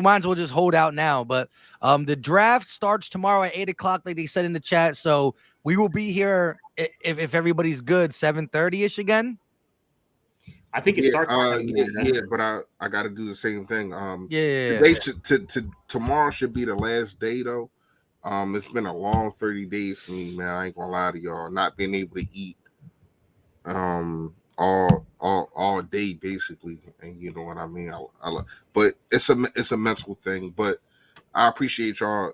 might as well just hold out now. But the draft starts tomorrow at 8:00, like they said in the chat. So we will be here if everybody's good, 7:30ish again. I think it starts. But I got to do the same thing. Tomorrow should be the last day though. It's been a long 30 days for me, man. I ain't gonna lie to y'all. Not being able to eat. All day basically, and you know what I mean. But it's a mental thing. But I appreciate y'all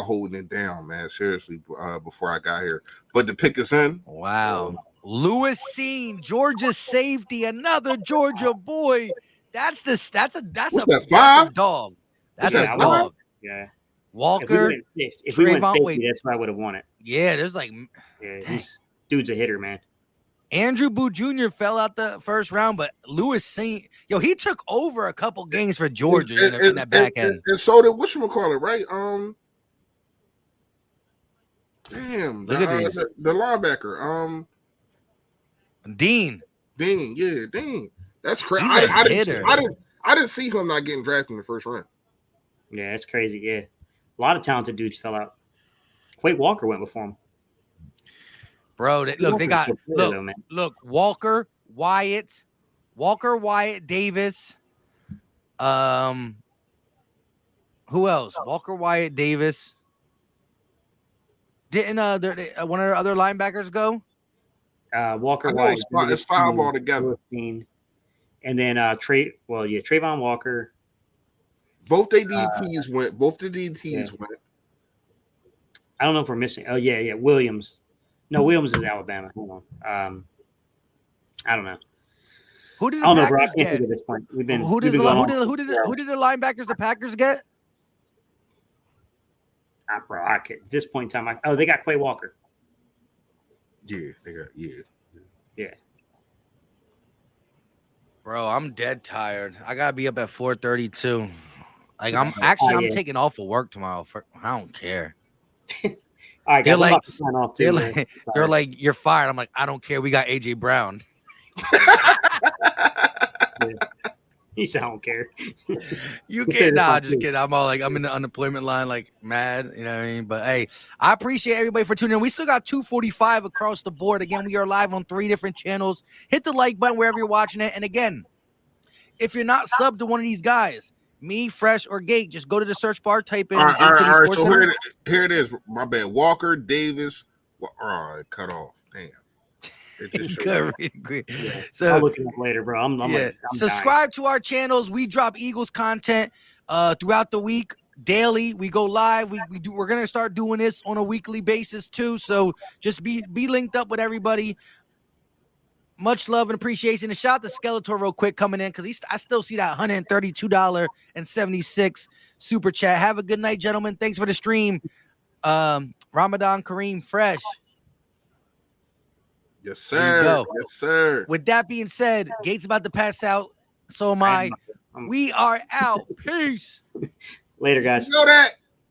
holding it down, man. Seriously, before I got here. But the pick is in. Wow, Lewis Seen, Georgia safety, another Georgia boy. That's a 5 dog. That's a dog. Yeah. Walker. If we went safety, that's why I would have won it. Yeah, there's this dude's a hitter, man. Andrew Boo Jr. fell out the first round, but Lewis Seen, he took over a couple games for Georgia in that back end. And so did whatchamacallit, right? Look at these. The linebacker. Dean. Dean. That's crazy. I didn't see him not getting drafted in the first round. Yeah, it's crazy. Yeah, a lot of talented dudes fell out. Quake Walker went before him. Bro, look, Walker, Wyatt, Davis. Who else? Walker, Wyatt, Davis. Didn't one of the other linebackers go? Walker, Wyatt. It's 5 altogether. And then Trayvon Walker. Both the DTs went. Went. I don't know if we're missing. Oh yeah, Williams. No, Williams is Alabama. Hold on. I don't know. Who did I don't know, bro. I can't think at this point. Who did the linebackers the Packers get? Bro, at this point in time, they got Quay Walker. Yeah, they got Yeah. Bro, I'm dead tired. I gotta be up at 4:32. Like I'm taking off of work tomorrow. I don't care. All right, guys, I'm about to sign off too. They're like, you're fired. I'm like, I don't care. We got AJ Brown. He said, I don't care. You can't. Nah, just kidding. I'm all like, I'm in the unemployment line, like mad. You know what I mean? But hey, I appreciate everybody for tuning in. We still got 245 across the board. Again, we are live on 3 different channels. Hit the like button wherever you're watching it. And again, if you're not subbed to one of these guys, me, Fresh, or Gate, just go to the search bar, type in. All right. So Center. here it is. My bad. Walker, Davis. All right, cut off. Damn. Good. Yeah. So I'll look it up later, bro. I'm subscribe to our channels. We drop Eagles content throughout the week, daily. We go live. We're gonna start doing this on a weekly basis too. So just be linked up with everybody. Much love and appreciation. And shout out to Skeletor real quick coming in because I still see that $132.76 super chat. Have a good night, gentlemen. Thanks for the stream. Ramadan Kareem Fresh. Yes, sir. Yes, sir. With that being said, Gates about to pass out. So am I. We are out. Peace. Later, guys. You know that.